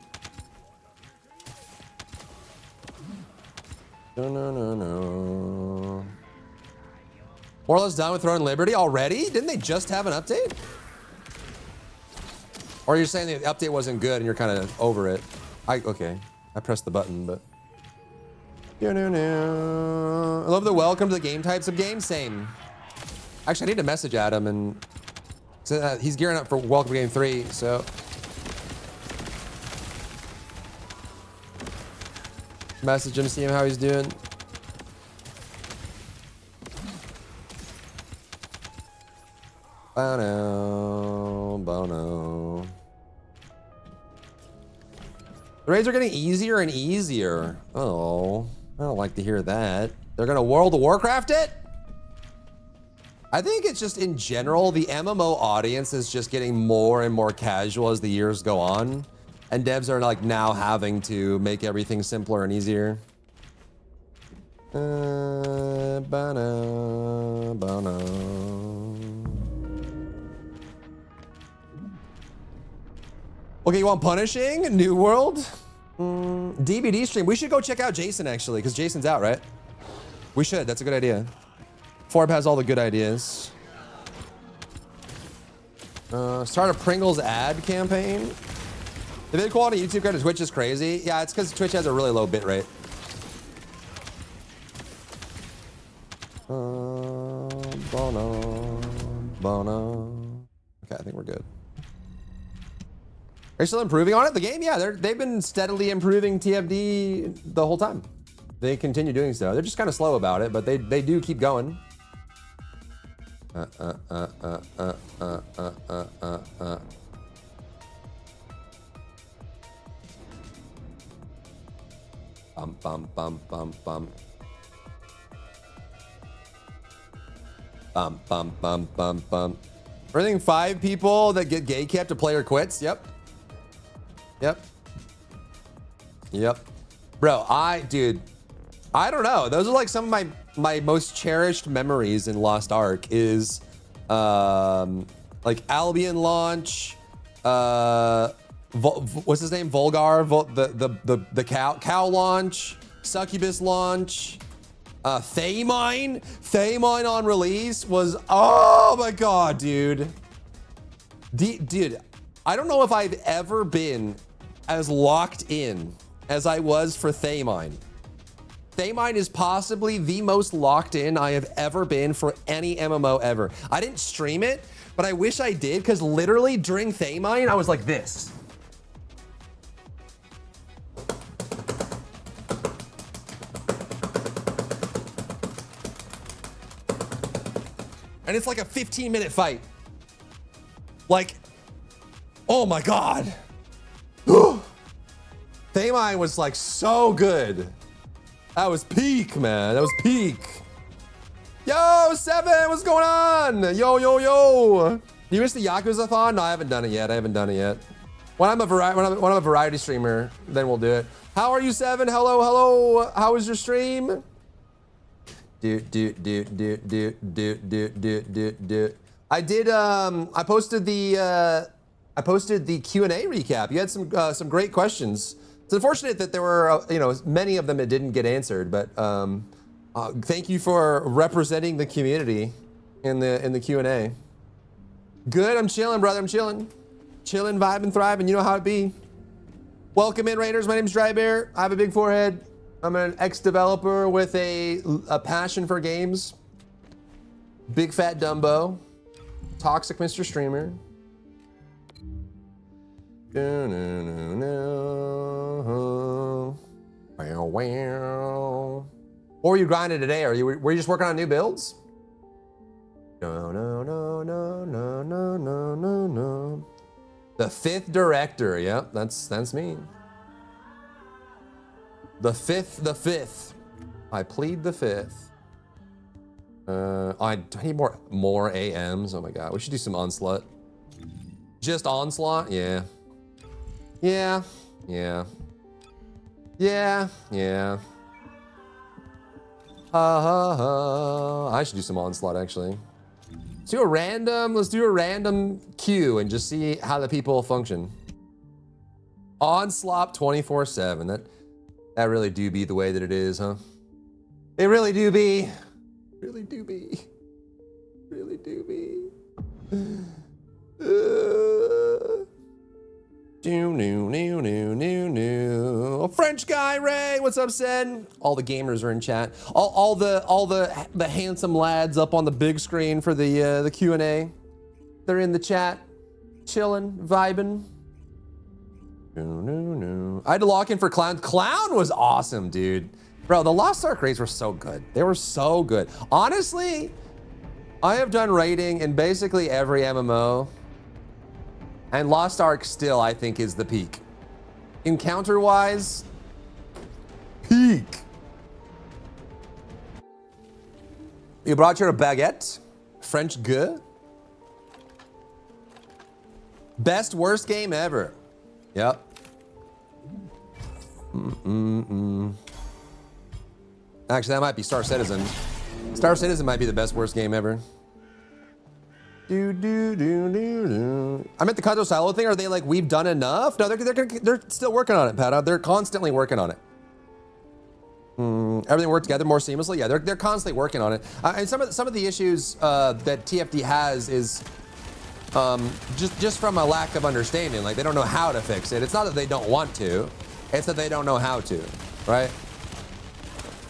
no. More or less done with Throne Liberty already? Didn't they just have an update? Or you're saying the update wasn't good and you're kind of over it? Okay, I pressed the button, but. I love the welcome to the game types of games. Same. Actually, I need to message Adam and he's gearing up for welcome to game 3, so. Message him, see him how he's doing. Bono. The raids are getting easier and easier. Oh, I don't like to hear that. They're gonna World of Warcraft it? I think it's just in general, the MMO audience is just getting more and more casual as the years go on. And devs are like now having to make everything simpler and easier. Okay, you want punishing? New World? DBD stream. We should go check out Jason actually, because Jason's out, right? We should. That's a good idea. Forb has all the good ideas. Start a Pringles ad campaign. The vid quality YouTube credit to Twitch is crazy. Yeah, it's because Twitch has a really low bit rate. Bono. Okay, I think we're good. Are you still improving on it? The game? Yeah, they've been steadily improving TFD the whole time. They continue doing so. They're just kind of slow about it, but they do keep going. Bum. Everything 5 people that get gay kept, a player quits. Yep. Yep. Yep. Bro, dude, I don't know. Those are like some of my most cherished memories in Lost Ark is like Albion launch, what's his name? Volgar, the cow launch, Succubus launch, Thamine on release was, oh my God, dude. Dude, I don't know if I've ever been as locked in as I was for Thamine. Thamine is possibly the most locked in I have ever been for any MMO ever. I didn't stream it, but I wish I did, because literally during Thamine, I was like this. And it's like a 15-minute fight. Like, oh my God. Thamine was like so good. That was peak, man. That was peak. Yo, Seven, what's going on? Yo. You missed the Yakuza-thon? No, I haven't done it yet. When I'm a variety streamer, then we'll do it. How are you, Seven? Hello. How was your stream? I did. I posted the Q&A recap. You had some great questions. It's unfortunate that there were, many of them that didn't get answered, but thank you for representing the community in the Q&A. Good, I'm chilling, brother, I'm chilling. Chilling, vibing, thriving, you know how it be. Welcome in, Raiders, my name's Dry Bear. I have a big forehead. I'm an ex-developer with a passion for games. Big fat Dumbo. Toxic Mr. Streamer. What were you grinding today? Were you just working on new builds? No. The 5th director. Yep, that's me. The fifth. I plead the 5th. I need more AMs. Oh my God, we should do some Onslaught. Just Onslaught? Yeah. I should do some Onslaught, actually. Let's do a random queue and just see how the people function. Onslaught 24/7. That really do be the way that it is, huh? It really do be. Really do be. French guy Ray, what's up, Sen? All the gamers are in chat. All the handsome lads up on the big screen for the Q&A. They're in the chat, chilling, vibing. I had to lock in for Clown. Clown was awesome, dude. Bro, the Lost Ark raids were so good. They were so good. Honestly, I have done raiding in basically every MMO. And Lost Ark still, I think, is the peak. Encounter-wise, peak. You brought your baguette? French gueux? Best, worst game ever. Yep. Actually, that might be Star Citizen. Star Citizen might be the best, worst game ever. I meant the Kanto Silo thing. Are they like, we've done enough? No, they're still working on it, Pat. They're constantly working on it. Everything worked together more seamlessly. Yeah, they're constantly working on it. And some of the issues that TFD has is just from a lack of understanding. Like, they don't know how to fix it. It's not that they don't want to. It's that they don't know how to, right?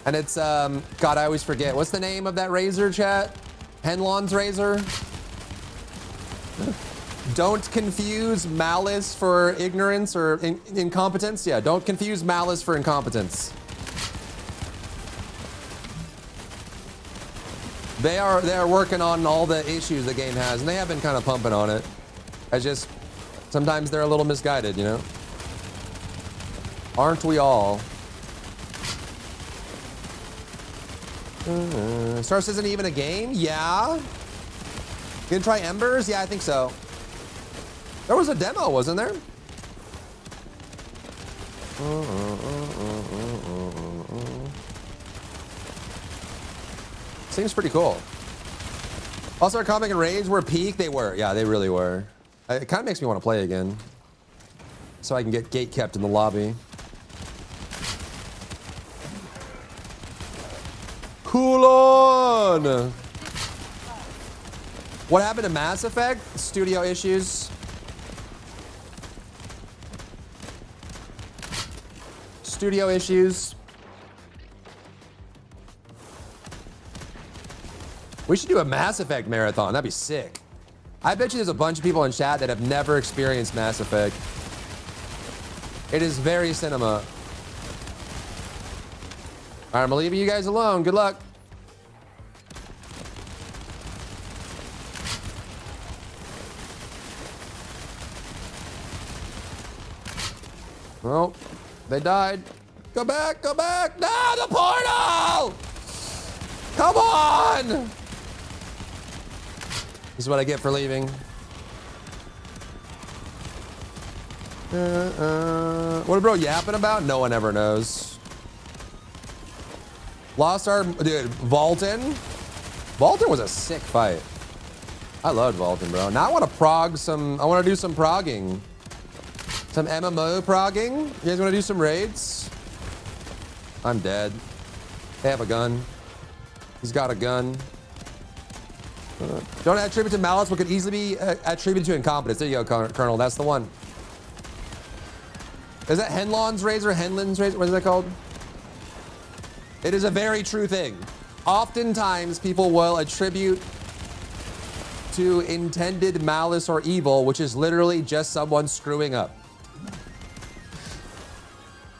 And it's God, I always forget. What's the name of that razor, chat? Henlon's razor. Don't confuse malice for ignorance or incompetence. Yeah, don't confuse malice for incompetence. They are working on all the issues the game has, and they have been kind of pumping on it. Sometimes they're a little misguided, you know? Aren't we all? Star Citizen isn't even a game? Yeah. Gonna try Embers? Yeah, I think so. There was a demo, wasn't there? Seems pretty cool. Also, our comic and raids were peak. They were. Yeah, they really were. It kind of makes me want to play again. So I can get gate kept in the lobby. Cool on! What happened to Mass Effect? Studio issues. Studio issues. We should do a Mass Effect marathon. That'd be sick. I bet you there's a bunch of people in chat that have never experienced Mass Effect. It is very cinema. All right, I'm leaving you guys alone. Good luck. Well, they died. Go back, go back. No, the portal! Come on! This is what I get for leaving. What are bro yapping about? No one ever knows. Lost our dude, Vaulton. Vaulton was a sick fight. I loved Vaulton, bro. Now I want to prog some. I want to do some progging. Some MMO progging. You guys want to do some raids? I'm dead. They have a gun. He's got a gun. Don't attribute to malice what could easily be attributed to incompetence. There you go, Colonel. That's the one. Is that Henlon's razor? Henlin's razor? What is that called? It is a very true thing. Oftentimes, people will attribute to intended malice or evil, which is literally just someone screwing up.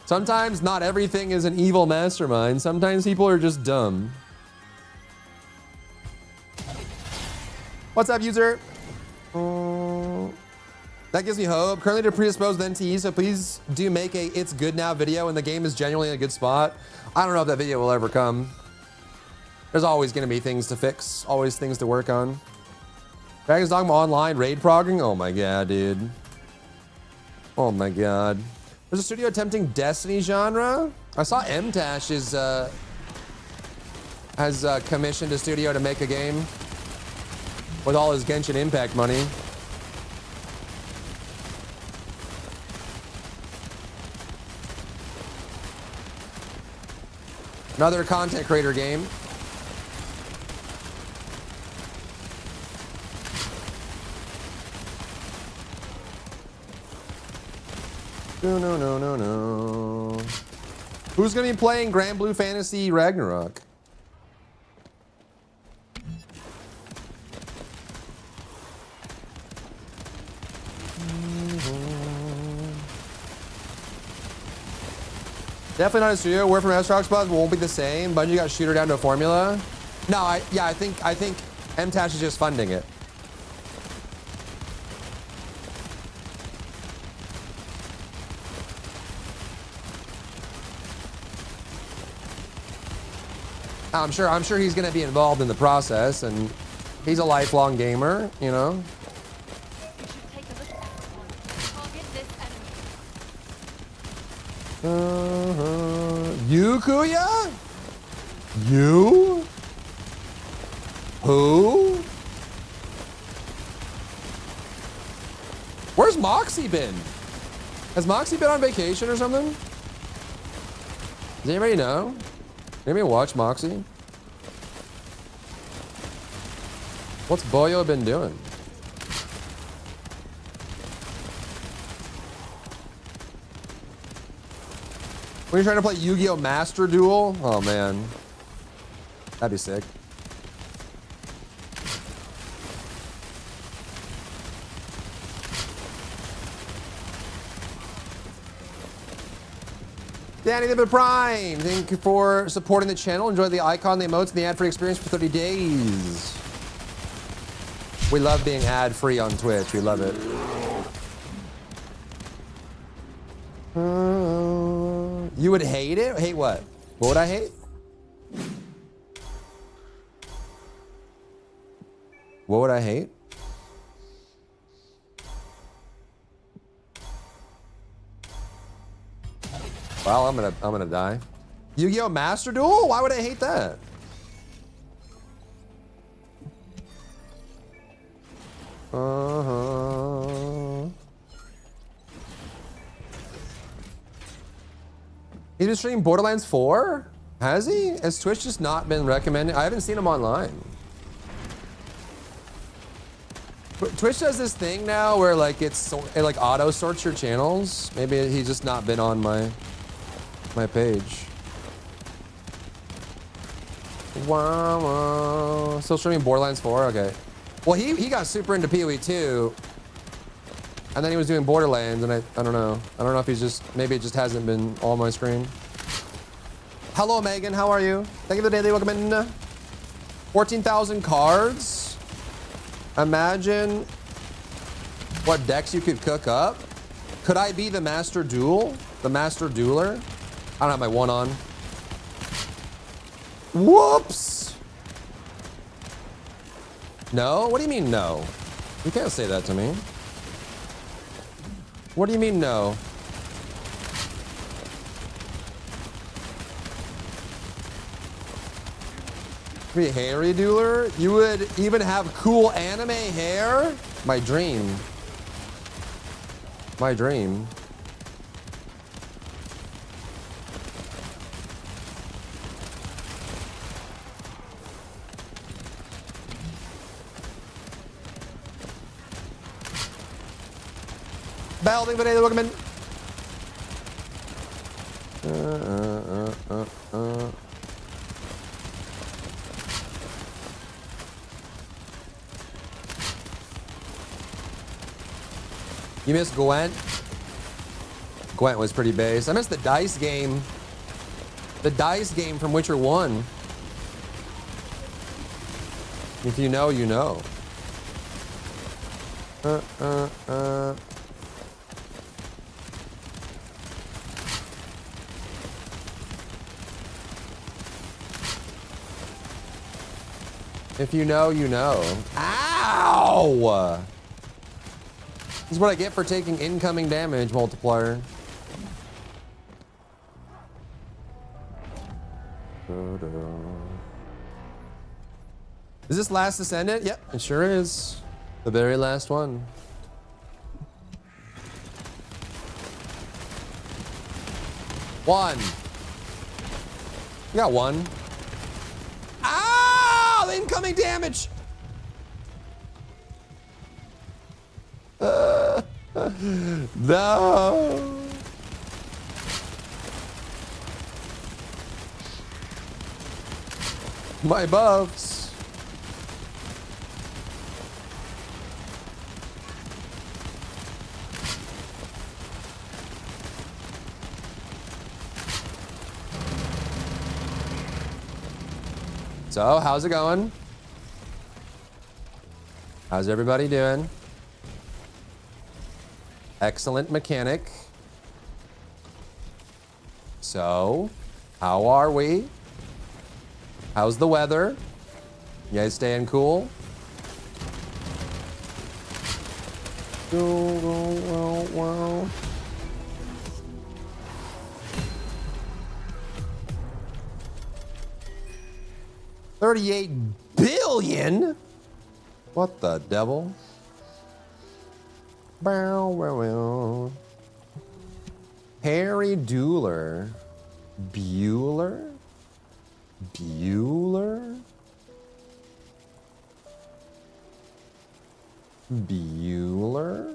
Sometimes not everything is an evil mastermind. Sometimes people are just dumb. What's up, user? That gives me hope. Currently to predisposed with NTE, so please do make a "it's good now" video when the game is genuinely in a good spot. I don't know if that video will ever come. There's always going to be things to fix, always things to work on. Dragon's Dogma Online raid progging. Oh my god, dude. Oh my god. There's a studio attempting Destiny genre. I saw MTash has commissioned a studio to make a game with all his Genshin Impact money. Another content creator game. No. Who's gonna be playing Grand Blue Fantasy Ragnarok? Definitely not a studio. Word from Astrox Buzz won't be the same. Bungie got Shooter down to a formula. No, I think MTash is just funding it. I'm sure he's going to be involved in the process, and he's a lifelong gamer, you know. You, Kuya? You? Who? Where's Moxie been? Has Moxie been on vacation or something? Does anybody know? Anybody watch Moxie? What's Boyo been doing? When you're trying to play Yu-Gi-Oh! Master Duel? Oh man. That'd be sick. Danny the Prime, thank you for supporting the channel. Enjoy the icon, the emotes, and the ad-free experience for 30 days. We love being ad-free on Twitch. We love it. You would hate it? Hate what? What would I hate? What would I hate? Well, I'm gonna die. Yu-Gi-Oh! Master Duel? Why would I hate that? He's been streaming Borderlands 4? Has he? Has Twitch just not been recommending? I haven't seen him online. Twitch does this thing now where like it like auto sorts your channels. Maybe he's just not been on my page. Wow. Still streaming Borderlands 4? Okay. Well, he got super into PoE 2. And then he was doing Borderlands, and I don't know. I don't know if he's just, maybe it just hasn't been on my screen. Hello, Megan. How are you? Thank you for the daily welcome in. 14,000 cards. Imagine what decks you could cook up. Could I be the Master Duel? The Master Dueler? I don't have my one on. Whoops! No? What do you mean no? You can't say that to me. What do you mean no? Be a hairy dueler? You would even have cool anime hair? My dream. My dream. Bell, thank you for the day, welcome in. You missed Gwent? Gwent was pretty base. I missed the dice game. The dice game from Witcher 1. If you know, you know. If you know, you know. Ow! This is what I get for taking incoming damage multiplier. Is this last Ascendant? Yep, it sure is. The very last one. One. You got one. Ah! The incoming damage! No! My buffs. So, how's it going? How's everybody doing? Excellent mechanic. So, how are we? How's the weather? You guys staying cool? Well. 38 billion? What the devil? Harry Dueler. Bueller? Bueller? Bueller?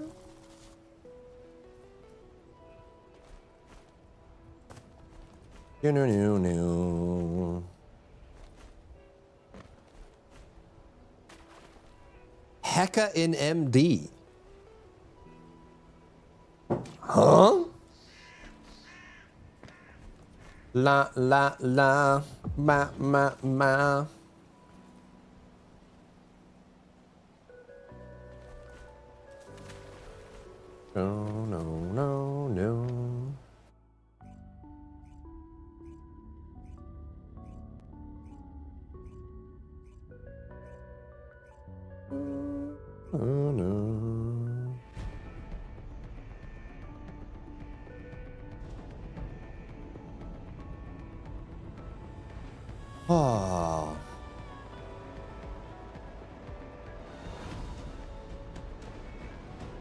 No. Hecka in MD. Huh? La, ma. No. Oh no. Oh.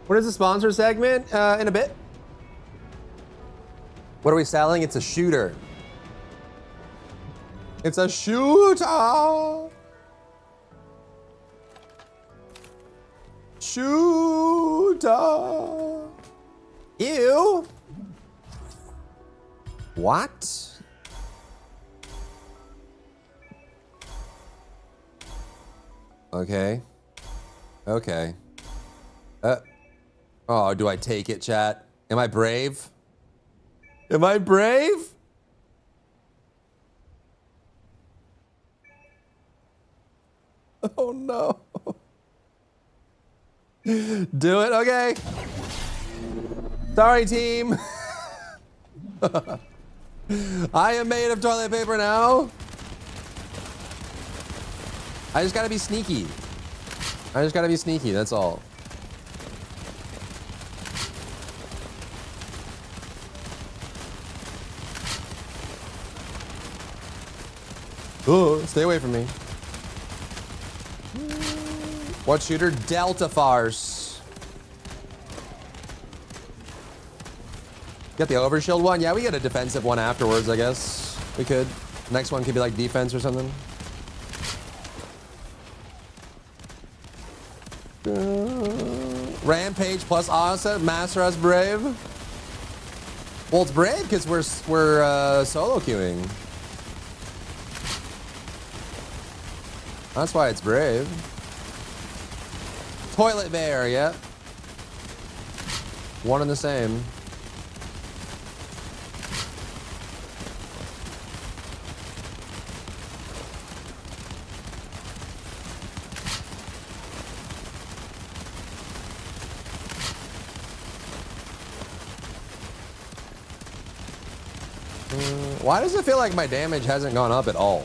What is the sponsor segment in a bit? What are we selling? It's a shooter. It's a shooter. Shooter. Ew. What? Okay. Okay. Oh, do I take it, chat? Am I brave? Am I brave? Oh no. Do it, okay. Sorry, team. I am made of toilet paper now. I just gotta be sneaky. I just gotta be sneaky, that's all. Oh, stay away from me. What shooter? Delta Farce. Get the overshield one? Yeah, we get a defensive one afterwards, I guess. We could. Next one could be like defense or something. Rampage plus Asa, Master us brave. Well, it's brave because we're solo queuing. That's why it's brave. Toilet bear, yeah. One and the same. Why does it feel like my damage hasn't gone up at all?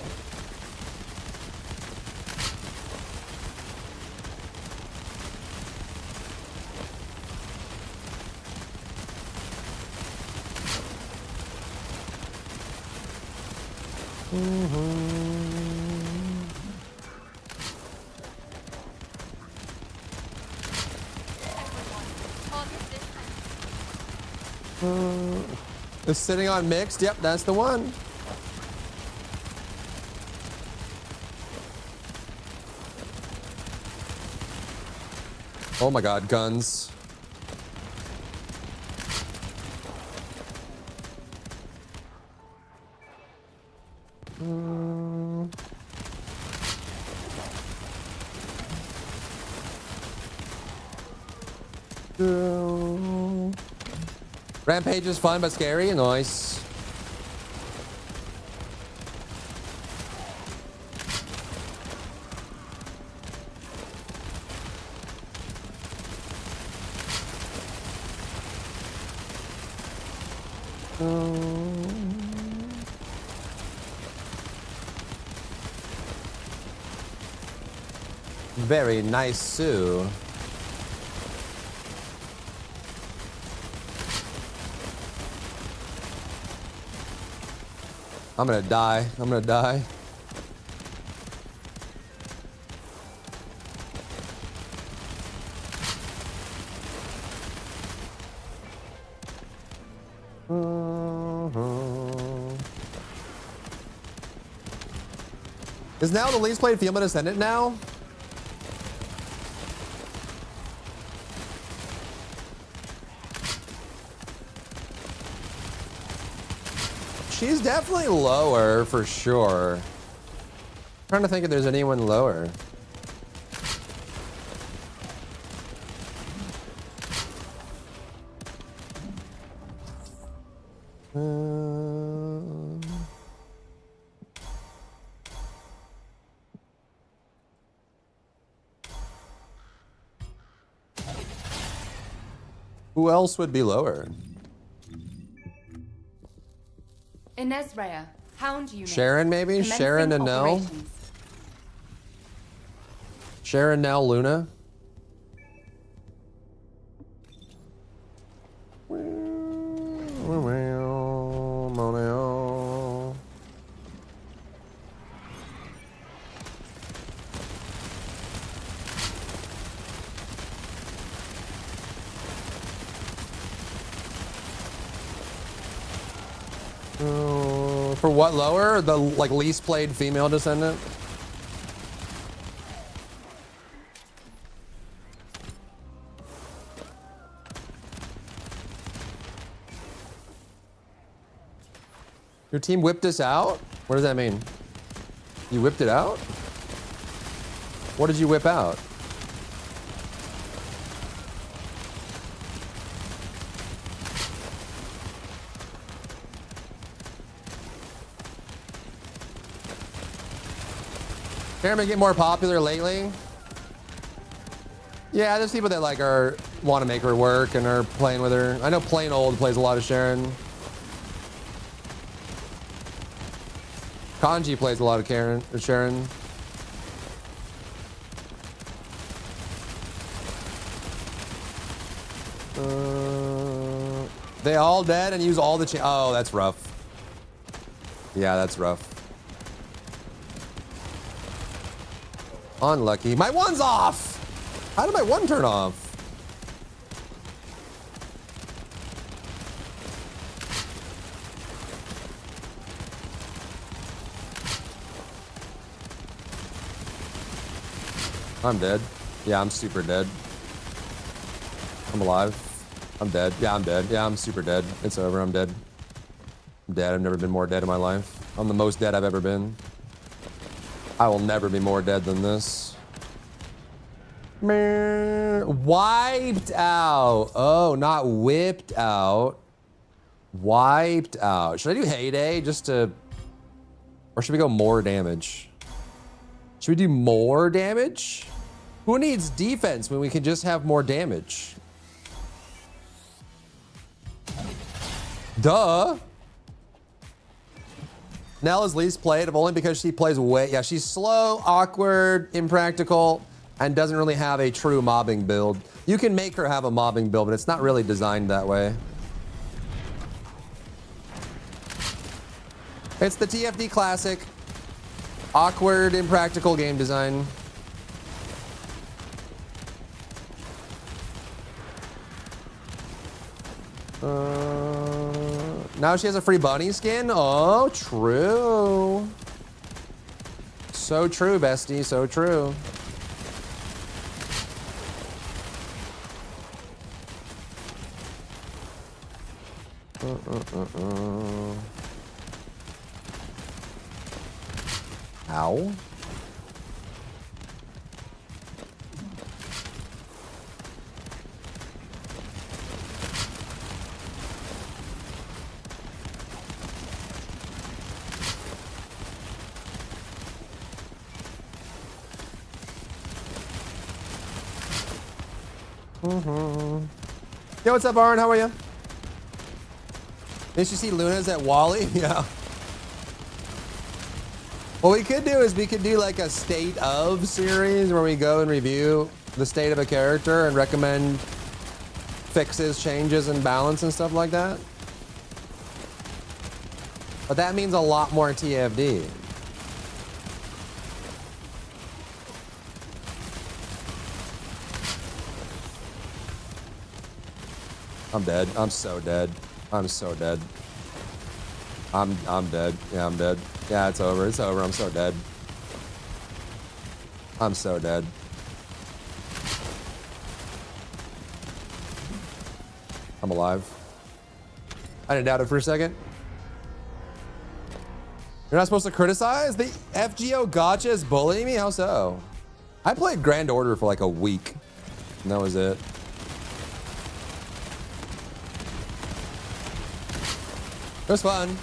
It's sitting on mixed. Yep, that's the one. Oh my god, guns. Rampage is fun but scary. Nice. Very nice, Sue. I'm gonna die. I'm gonna die. Is now the least played female descendant now? She's definitely lower for sure. I'm trying to think if there's anyone lower. Who else would be lower? Inez Rhea, Hound Unit. Sharon, maybe? Commencing Sharon and Nell? operations. Sharon, Nell, Luna? For what lower? The like least played female descendant? Your team whipped us out? What does that mean? You whipped it out? What did you whip out? Pyramid get more popular lately? Yeah, there's people that like want to make her work and are playing with her. I know Plain Old plays a lot of Sharon. Kanji plays a lot of Sharon. They all dead and use all the oh, that's rough. Yeah, that's rough. Unlucky. My one's off! How did my one turn off? I'm dead. Yeah, I'm super dead. I'm alive. I'm dead. Yeah, I'm dead. Yeah, I'm super dead. It's over. I'm dead. I'm dead. I've never been more dead in my life. I'm the most dead I've ever been. I will never be more dead than this. Wiped out. Oh, not whipped out. Wiped out. Should I do Heyday just to... Or should we go more damage? Should we do more damage? Who needs defense when we can just have more damage? Duh. Nell is least played, if only because she plays way... Yeah, she's slow, awkward, impractical, and doesn't really have a true mobbing build. You can make her have a mobbing build, but it's not really designed that way. It's the TFD classic. Awkward, impractical game design. Now she has a free bunny skin? Oh, true. So true, bestie, so true. Ow. Yo, what's up, Aaron? How are you? Did you see Luna's at Wally? Yeah. What we could do is we could do like a state of series where we go and review the state of a character and recommend fixes, changes, and balance and stuff like that. But that means a lot more TFD. I'm dead. I'm so dead. I'm so dead. I'm dead. Yeah, I'm dead. Yeah, it's over. It's over. I'm so dead. I'm so dead. I'm alive. I didn't doubt it for a second. You're not supposed to criticize? The FGO gotcha is bullying me? How so? I played Grand Order for like a week. And that was it. It was fun.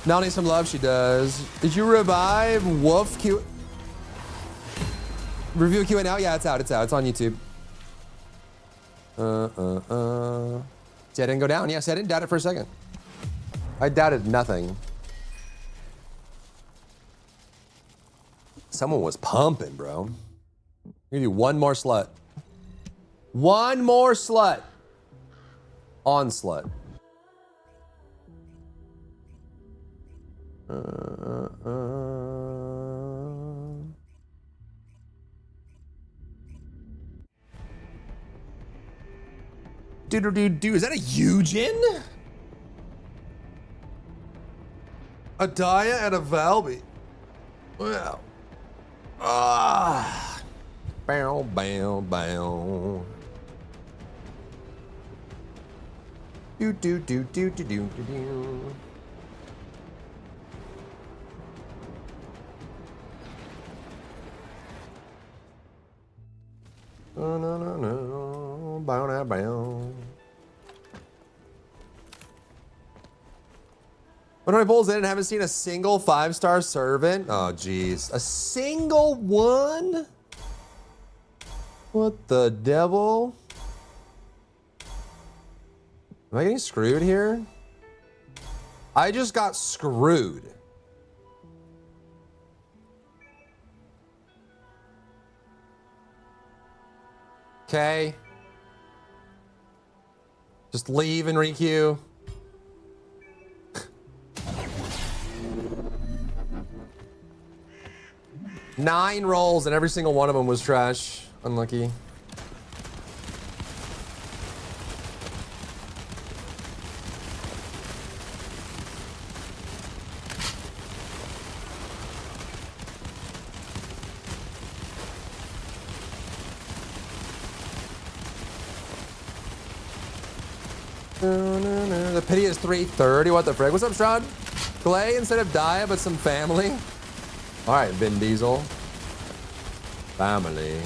Now needs some love, she does. Did you revive Wolf Q? Review Q&A now? Yeah, it's out, it's out. It's on YouTube. See, I didn't go down. Yes, I didn't doubt it for a second. I doubted nothing. Someone was pumping, bro. We're gonna do one more slut. One more slut. Onslaught. Do. Is that a Eugen? A Dia and a Valby. Wow. Ah. Bow, bow, bow. Do. No. Bow, now, bow. When I polls in and haven't seen a single 5-star servant. Oh, geez. A single one? What the devil? Am I getting screwed here? I just got screwed. Okay. Just leave and requeue. Nine rolls and every single one of them was trash. Unlucky. The pity is 330. What the frick? What's up, Strahd? Clay instead of Dia, but some family. All right, Vin Diesel. Family.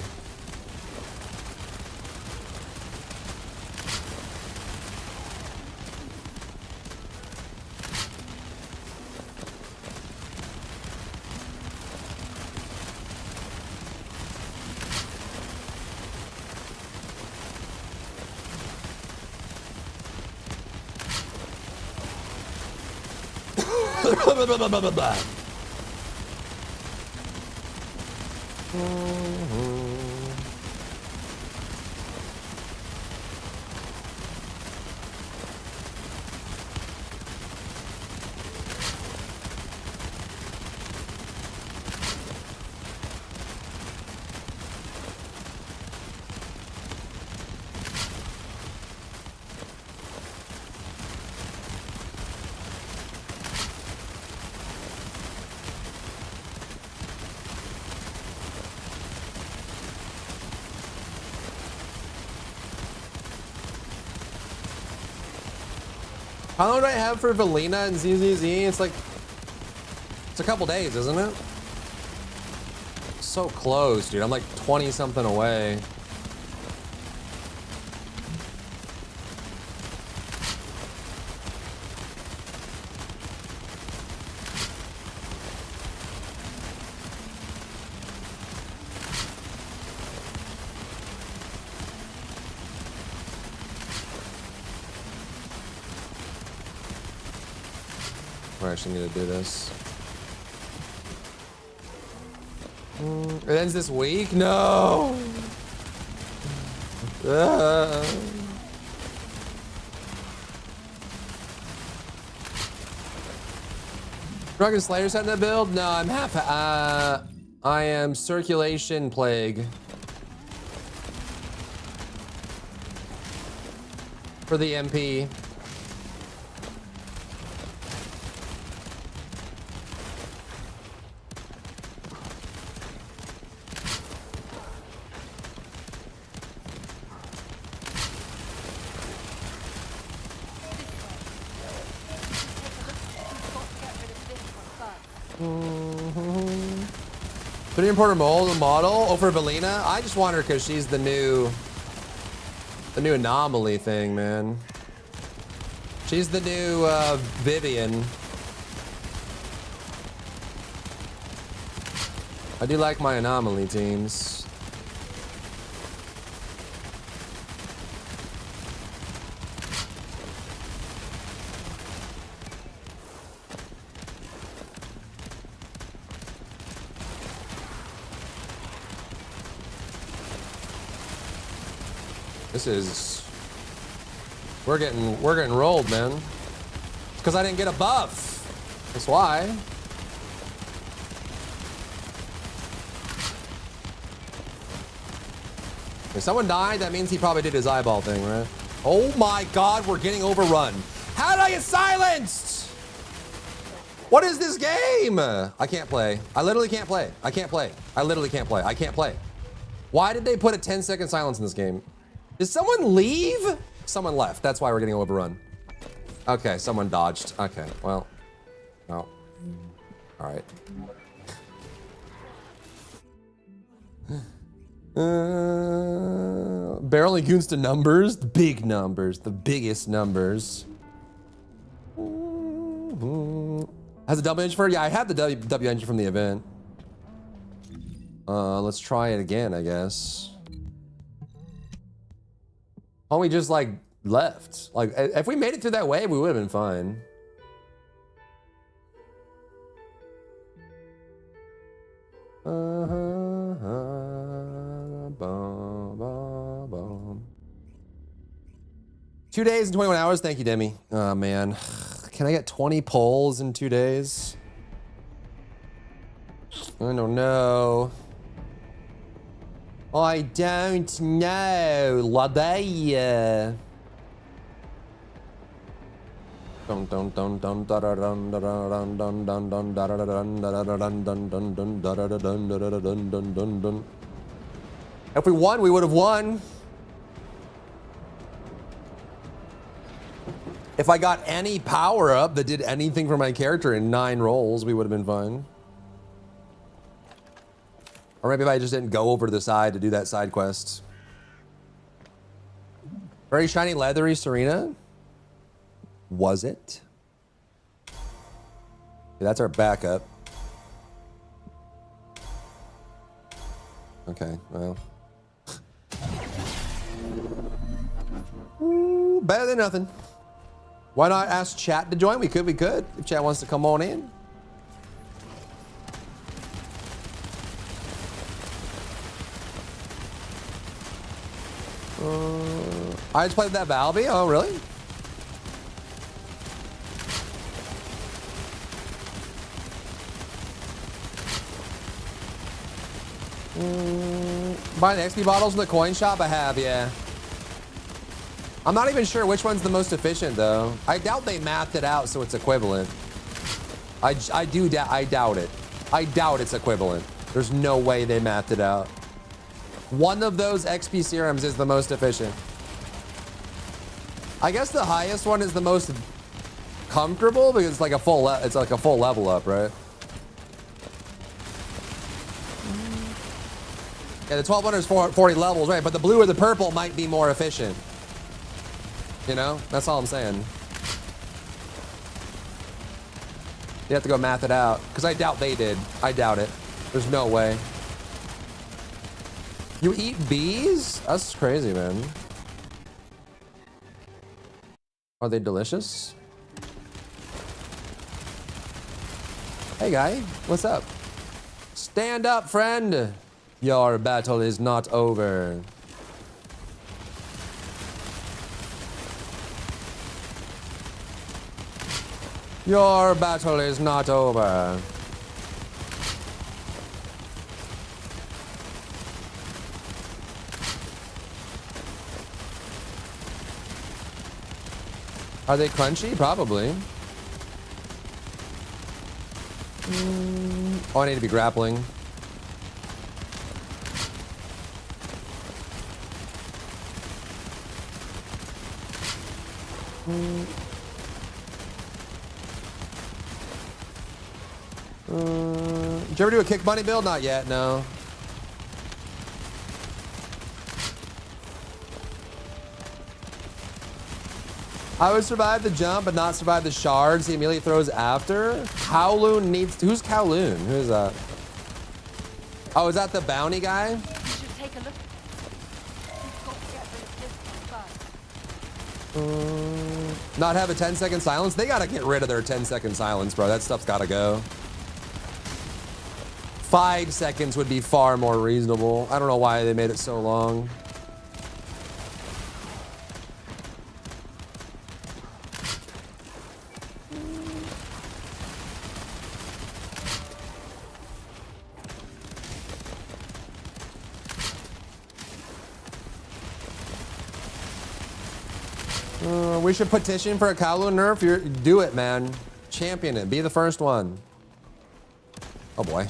How long do I have for Valina and ZZZ? It's like, it's a couple days, isn't it? So close, dude. I'm like 20 something away. I actually need to do this. It ends this week? No! Drunken Slayer setting that build? No, I'm half. I am Circulation Plague. For the MP. Pretty important model over Valina. I just want her because she's the new anomaly thing, man. She's the new Vivian. I do like my anomaly teams. This is, we're getting rolled, man. It's because I didn't get a buff. That's why. If someone died, that means he probably did his eyeball thing, right? Oh my God, we're getting overrun. How did I get silenced? What is this game? I can't play. I literally can't play. I can't play. I literally can't play. I can't play. Why did they put a 10-second silence in this game? Did someone leave? Someone left. That's why we're getting overrun. Okay, someone dodged. Okay, well. Oh. All right. Barrel goons to numbers. The big numbers. The biggest numbers. Has a W engine for it? Yeah, I have the W engine from the event. Let's try it again, I guess. Homie just like left. Like if we made it through that wave, we would have been fine. Bum. 2 days and 21 hours. Thank you, Demi. Oh man, can I get 20 polls in 2 days? I don't know. I don't know, Lady. If we won, we would have won. If I got any power up that did anything for my character in 9 rolls, we would have been fine. Or maybe if I just didn't go over to the side to do that side quest. Very shiny, leathery Serena. Was it? Okay, that's our backup. Okay, well. Ooh, better than nothing. Why not ask chat to join? We could. If chat wants to come on in. I just played that Valby. Oh, really? Buying the XP bottles in the coin shop? I have, yeah. I'm not even sure which one's the most efficient, though. I doubt they mathed it out so it's equivalent. I doubt it. I doubt it's equivalent. There's no way they mathed it out. One of those XP serums is the most efficient. I guess the highest one is the most comfortable because it's like a full level up, right? Yeah, the 1200 is 40 levels, right? But the blue or the purple might be more efficient. You know, that's all I'm saying. You have to go math it out because I doubt they did. I doubt it. There's no way. You eat bees? That's crazy, man. Are they delicious? Hey, guy. What's up? Stand up, friend. Your battle is not over. Your battle is not over. Are they crunchy? Probably. Oh, I need to be grappling. Did you ever do a kick bunny build? Not yet, no. I would survive the jump, but not survive the shards he immediately throws after. Kowloon needs to, who's Kowloon? Who is that? Oh, is that the bounty guy? You should take a look. You've got to get rid of this first. Not have a 10-second silence? They gotta get rid of their 10-second silence, bro. That stuff's gotta go. 5 seconds would be far more reasonable. I don't know why they made it so long. We should petition for a Kowloon nerf. Do it, man. Champion it. Be the first one. Oh boy.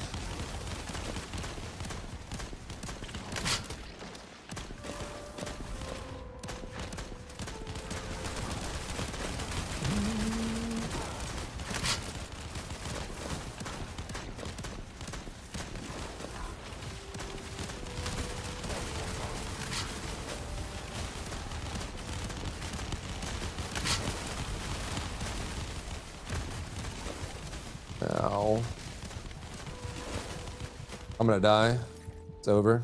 Ow. I'm gonna die. It's over.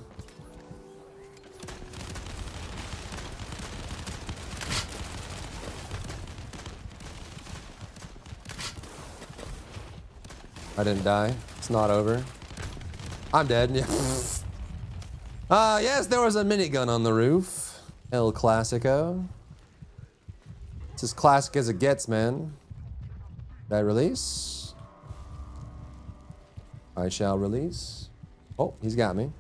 I didn't die. It's not over. I'm dead. Yeah. Yes, there was a minigun on the roof. El Clasico. It's as classic as it gets, man. Did I release? I shall release. Oh, he's got me.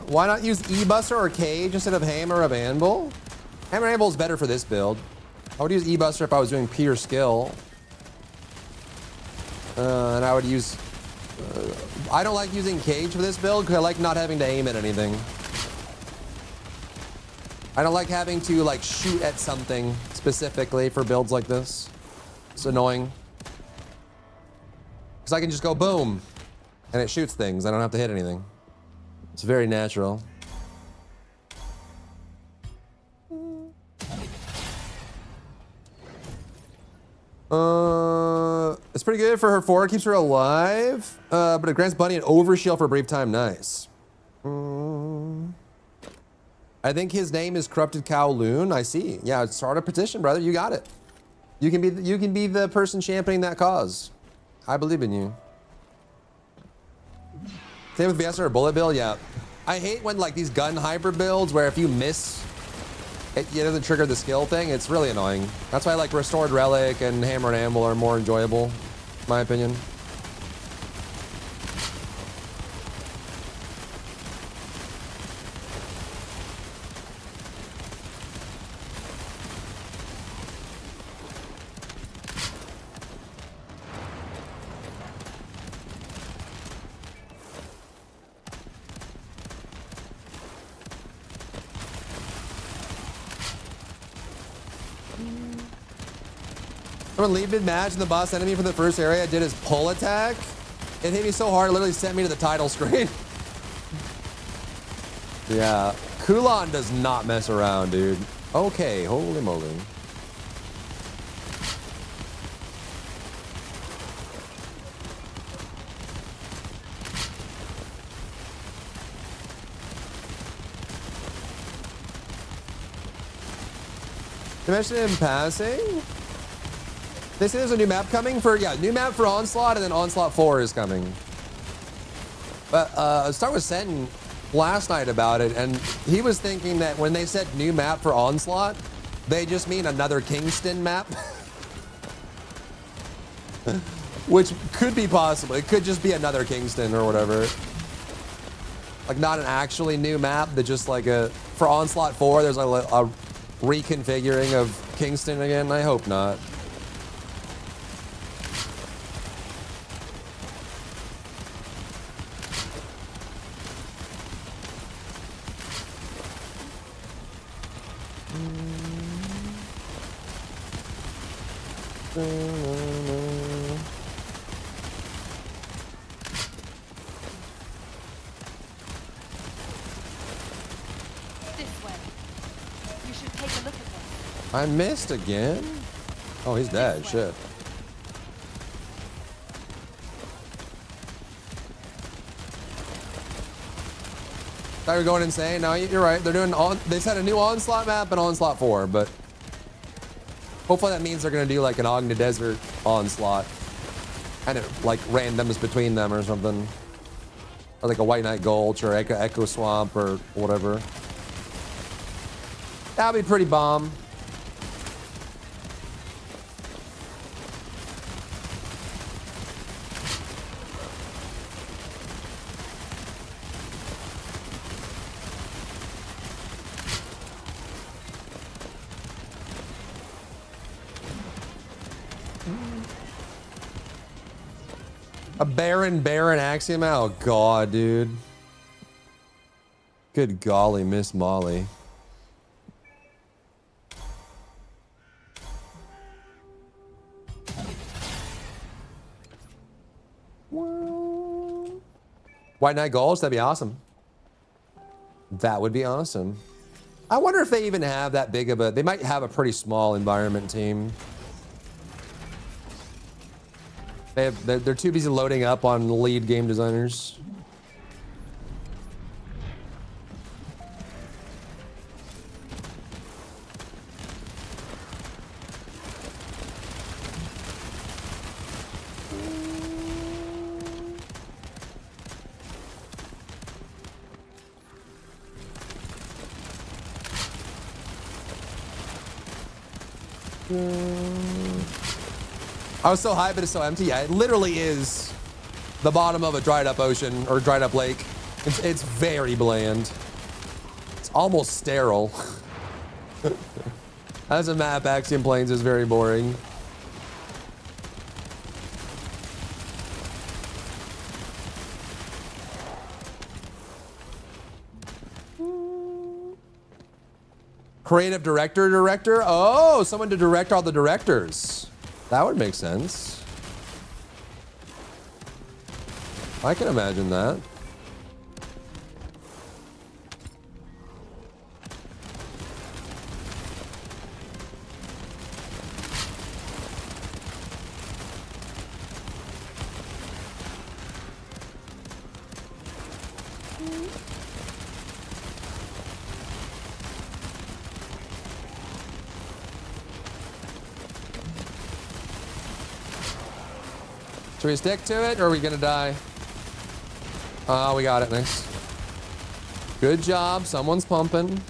Why not use E-Buster or Cage instead of Hammer of Anvil? Hammer of Anvil is better for this build. I would use E-Buster if I was doing pure skill. And I would use... I don't like using Cage for this build because I like not having to aim at anything. I don't like having to like shoot at something specifically for builds like this. It's annoying. Because I can just go boom and it shoots things. I don't have to hit anything. It's very natural. It's pretty good for her 4. Keeps her alive. But it grants Bunny an overshield for a brief time. Nice. I think his name is Corrupted Kowloon. I see. Yeah, start a petition, brother. You got it. You can be the person championing that cause. I believe in you. Same with VS or bullet build. Yeah. I hate when like these gun hybrid builds where if you miss, it doesn't trigger the skill thing. It's really annoying. That's why like Restored Relic and Hammer and Anvil are more enjoyable, in my opinion. When leave mid-match and the boss enemy for the first area did his pull attack, it hit me so hard it literally sent me to the title screen. Yeah, Kulon does not mess around, dude. Okay, holy moly. You mentioned it in passing? They say there's a new map coming for, yeah, new map for Onslaught, and then Onslaught 4 is coming. But I was talking with Senton last night about it, and he was thinking that when they said new map for Onslaught, they just mean another Kingston map. Which could be possible. It could just be another Kingston or whatever. Like not an actually new map, but just like a, for Onslaught 4, there's like a reconfiguring of Kingston again. I hope not. I missed again? Oh, he's dead. Shit. Thought you were going insane. No, you're right. They're doing they said a new Onslaught map and Onslaught 4, but hopefully that means they're gonna do like an Ogna Desert Onslaught, and it like randoms between them or something, or like a White Knight Gulch or Echo Swamp or whatever. That'd be pretty bomb. A Baron Axiom. Oh god, dude. Good golly, Miss Molly. White Knight Gulch, that'd be awesome. That would be awesome. I wonder if they even have that big of a... They might have a pretty small environment team. They're too busy loading up on lead game designers. I was so high, but it's so empty. Yeah, it literally is the bottom of a dried up ocean or dried up lake. It's very bland. It's almost sterile. As a map, Axiom Plains is very boring. Creative director? Oh, someone to direct all the directors. That would make sense. I can imagine that. Should we stick to it, or are we gonna die? Oh, we got it. Nice. Good job. Someone's pumping.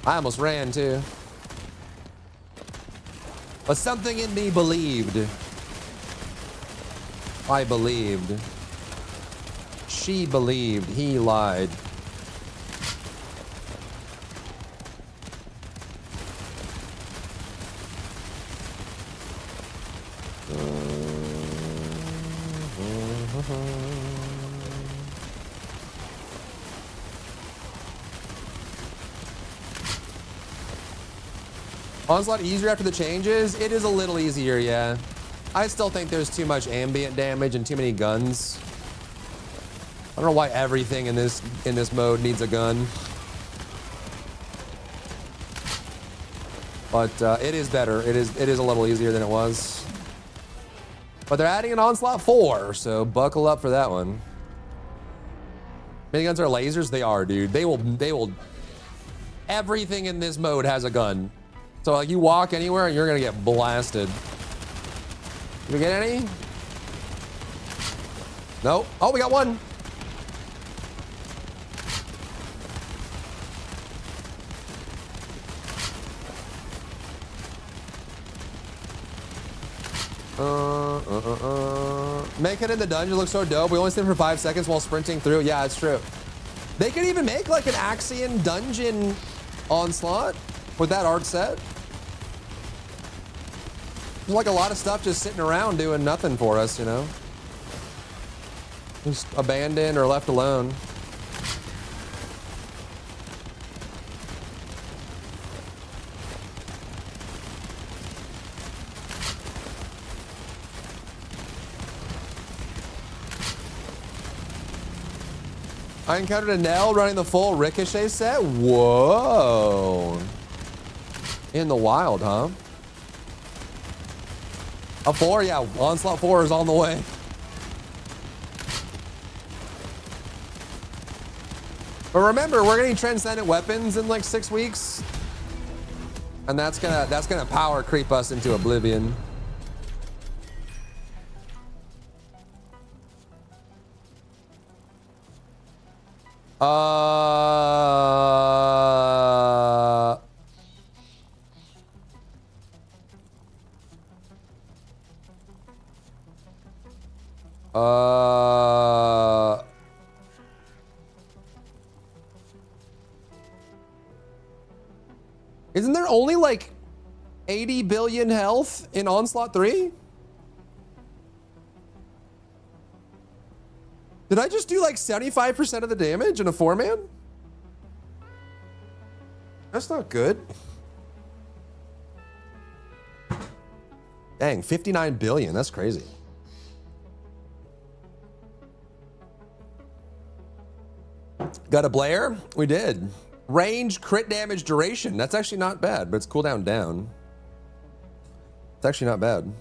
I almost ran, too. But something in me believed. I believed. She believed. He lied. Onslaught easier after the changes? It is a little easier, yeah. I still think there's too much ambient damage and too many guns. I don't know why everything in this mode needs a gun. But it is better. It is a little easier than it was. But they're adding an Onslaught 4, so buckle up for that one. Miniguns are lasers? They are, dude. They will. Everything in this mode has a gun. So like you walk anywhere and you're gonna get blasted. Did we get any? No. Oh, we got one. Make it in the dungeon looks so dope. We only stay for 5 seconds while sprinting through. Yeah, it's true. They could even make like an Axion dungeon Onslaught with that art set. There's like a lot of stuff just sitting around doing nothing for us, you know? Just abandoned or left alone. I encountered a Nell running the full Ricochet set. Whoa. In the wild, huh? A 4? Yeah, Onslaught 4 is on the way. But remember, we're getting transcendent weapons in like 6 weeks. And that's gonna power creep us into oblivion. Isn't there only like 80 billion health in Onslaught 3? Did I just do like 75% of the damage in a 4-man? That's not good. Dang, 59 billion. That's crazy. Got a Blair? We did. Range, crit damage, duration. That's actually not bad, but it's cooldown down. It's actually not bad.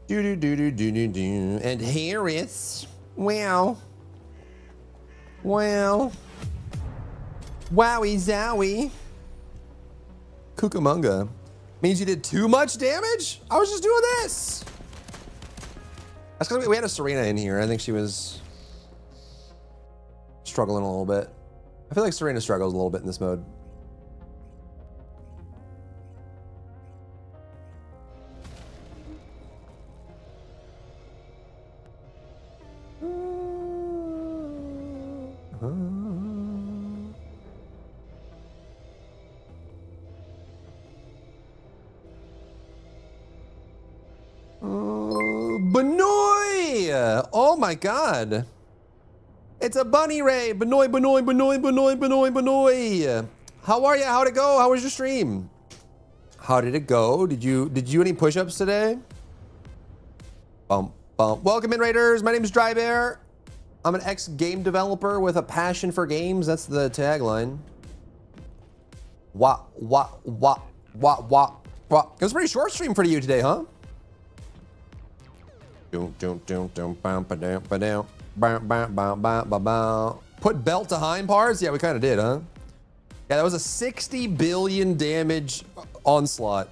Do do do do do do do. And here it's wow. Wow. Wowie zowie. Cucamonga. Means you did too much damage? I was just doing this. That's because we had a Serena in here. I think she was struggling a little bit. I feel like Serena struggles a little bit in this mode. Benoy! Oh my god. It's a bunny ray. Benoy, Benoy, Benoy, Benoy, Benoy, Benoy. How are you? How'd it go? How was your stream? How did it go? Did you do any push-ups today? Welcome in, Raiders. My name is Dry Bear. I'm an ex-game developer with a passion for games. That's the tagline. Wah, wah, wah, wah, wah, wah. It was a pretty short stream for you today, huh? Put belt to hind parts? Yeah, we kind of did, huh? Yeah, that was a 60 billion damage onslaught.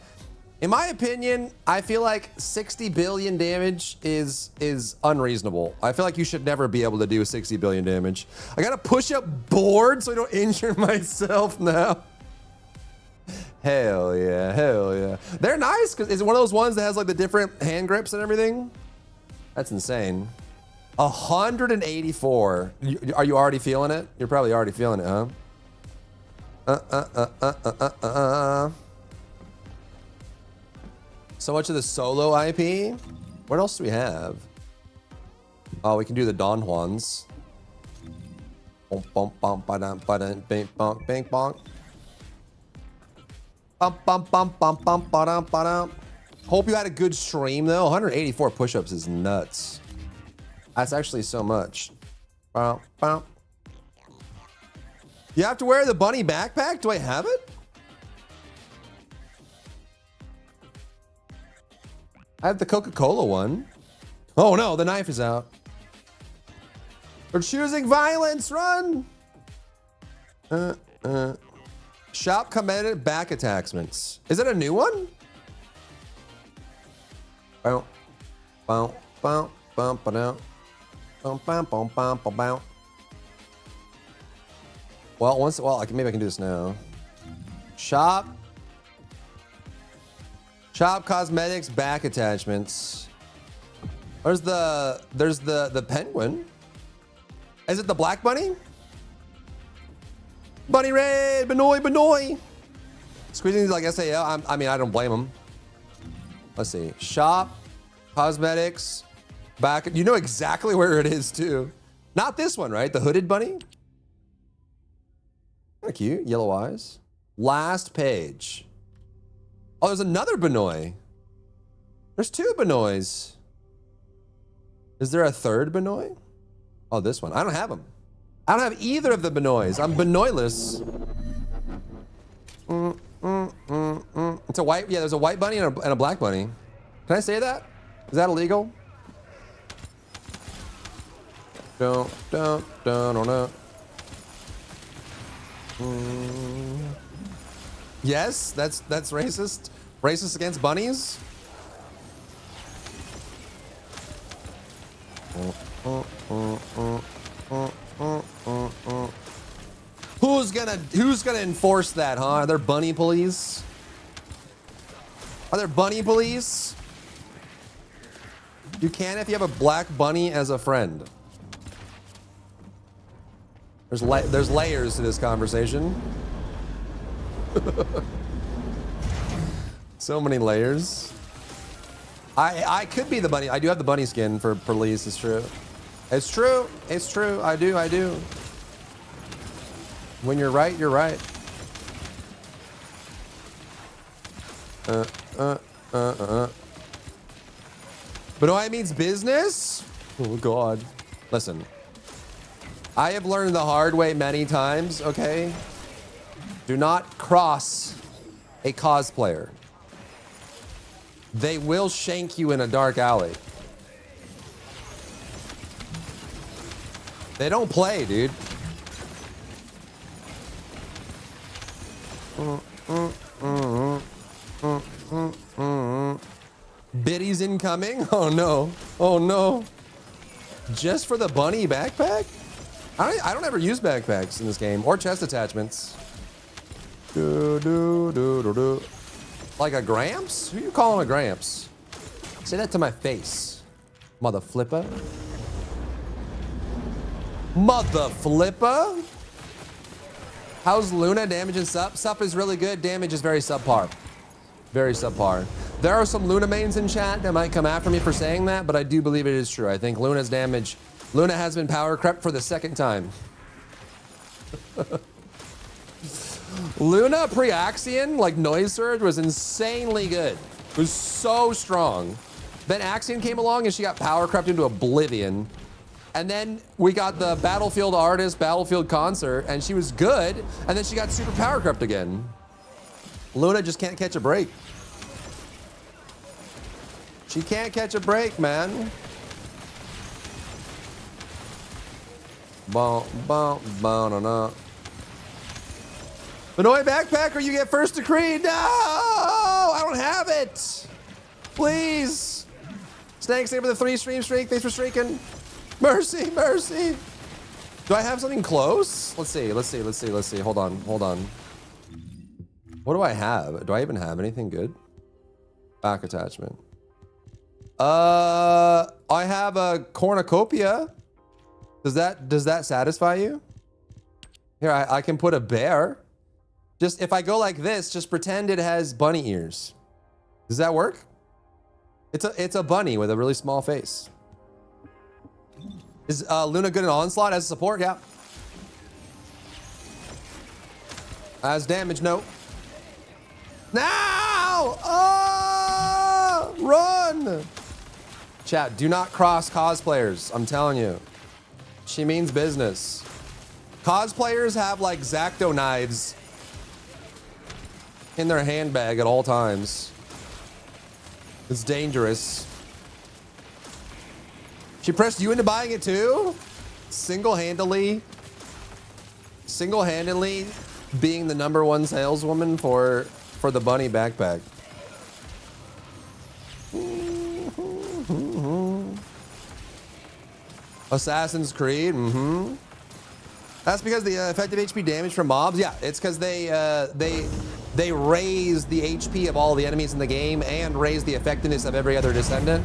In my opinion, I feel like 60 billion damage is unreasonable. I feel like you should never be able to do 60 billion damage. I gotta push up board so I don't injure myself now. Hell yeah, hell yeah. They're nice, because it's one of those ones that has like the different hand grips and everything. That's insane. 184. Are you already feeling it? You're probably already feeling it, huh? So much of the solo IP. What else do we have? Oh, we can do the Don Juans. Hope you had a good stream though. 184 push-ups is nuts. That's actually so much. You have to wear the bunny backpack? Do I have it? I have the Coca-Cola one. Oh no, the knife is out. We're choosing violence, run! Shop commented back attachments. Is it a new one? Well, maybe I can do this now. Shop cosmetics back attachments. There's the penguin. Is it the black bunny? Bunny red, Benoy, Benoy. Squeezing like SAL. I mean, I don't blame him. Let's see. Shop cosmetics back. You know exactly where it is too. Not this one, right? The hooded bunny. Kind of cute. Yellow eyes. Last page. Oh, there's another Benoy. There's two Benoys. Is there a third Benoy? Oh, this one. I don't have them. I don't have either of the Benoys. I'm Benoyless. It's a white. Yeah, there's a white bunny and a black bunny. Can I say that? Is that illegal? Don't. Yes, that's racist. Racist against bunnies. Who's gonna enforce that, huh? Are there bunny police? Are there bunny police? You can if you have a black bunny as a friend. There's layers to this conversation. So many layers. I could be the bunny. I do have the bunny skin for police. It's true. It's true. It's true. I do. I do. When you're right, you're right. Benoit means business? Oh, God. Listen. I have learned the hard way many times, okay? Do not cross a cosplayer. They will shank you in a dark alley. They don't play, dude. Biddies incoming? Oh no. Oh no. Just for the bunny backpack? I don't ever use backpacks in this game or chest attachments. Like a Gramps? Who you calling a Gramps? Say that to my face, mother flipper. Mother flipper. How's Luna? Damage and sup? Sup is really good. Damage is very subpar. Very subpar. There are some Luna mains in chat that might come after me for saying that, but I do believe it is true. I think Luna's damage. Luna has been power crept for the second time. Luna pre-Axion, like Noise Surge, was insanely good. It was so strong. Then Axion came along and she got power crept into oblivion. And then we got the Battlefield Artist, Battlefield Concert, and she was good. And then she got super power crept again. Luna just can't catch a break. She can't catch a break, man. Bum, bum, bum, no, no. Benoit backpack or you get first decree. No, I don't have it. Please. Snakes, thank you for the 3 stream streak. Thanks for streaking. Mercy, mercy. Do I have something close? Let's see, let's see, let's see, let's see. Hold on, hold on. What do I have? Do I even have anything good? Back attachment. I have a cornucopia. Does that satisfy you? Here, I can put a bear. Just if I go like this, just pretend it has bunny ears. Does that work? It's a bunny with a really small face. Is Luna good in Onslaught as a support? Yeah. As damage, no. Now! Oh! Run! Chat, do not cross cosplayers. I'm telling you. She means business. Cosplayers have like Zacto knives in their handbag at all times. It's dangerous. She pressed you into buying it too? Single-handedly being the #1 saleswoman for the bunny backpack. Assassin's Creed, That's because the effective HP damage from mobs, yeah, it's because they raise the HP of all the enemies in the game and raise the effectiveness of every other descendant.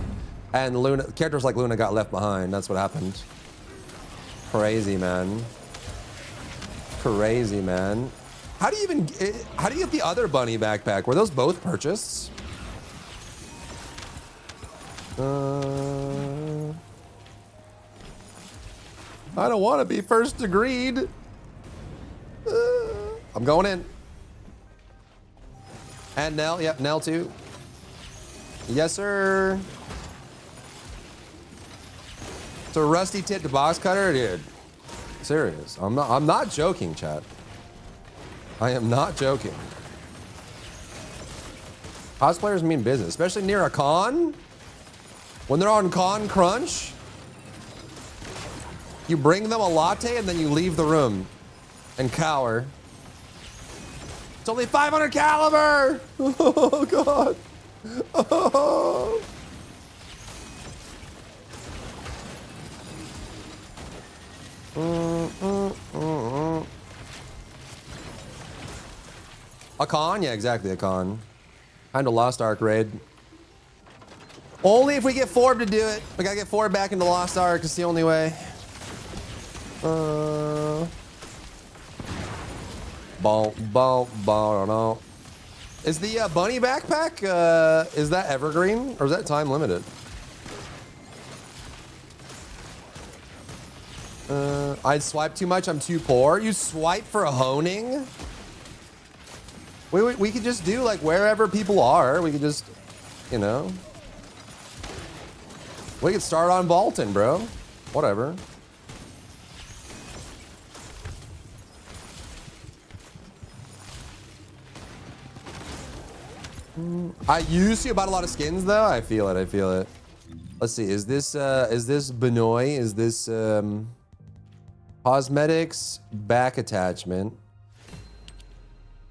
And Luna, characters like Luna got left behind. That's what happened. Crazy, man. Crazy, man. How do you get the other bunny backpack? Were those both purchased? I don't want to be first agreed. I'm going in. And Nell, yep, Nell too. Yes, sir. It's a rusty tipped box cutter, dude. Serious. I'm not joking, chat. I am not joking. Cosplayers mean business, especially near a con. When they're on con crunch, you bring them a latte and then you leave the room and cower. It's only 500 caliber. Oh God. Oh. A con? Yeah, exactly, a con. Kind of Lost Ark raid. Only if we get Forb to do it. We gotta get Forb back into Lost Ark. It's the only way. No. Is the bunny backpack, is that evergreen or is that time limited? I swipe too much, I'm too poor. You swipe for a honing? We could just do like wherever people are. We could just, you know. We could start on Bolton, bro. Whatever. I used to bought a lot of skins though. I feel it. I feel it. Let's see. Is this Benoit? Is this cosmetics back attachment?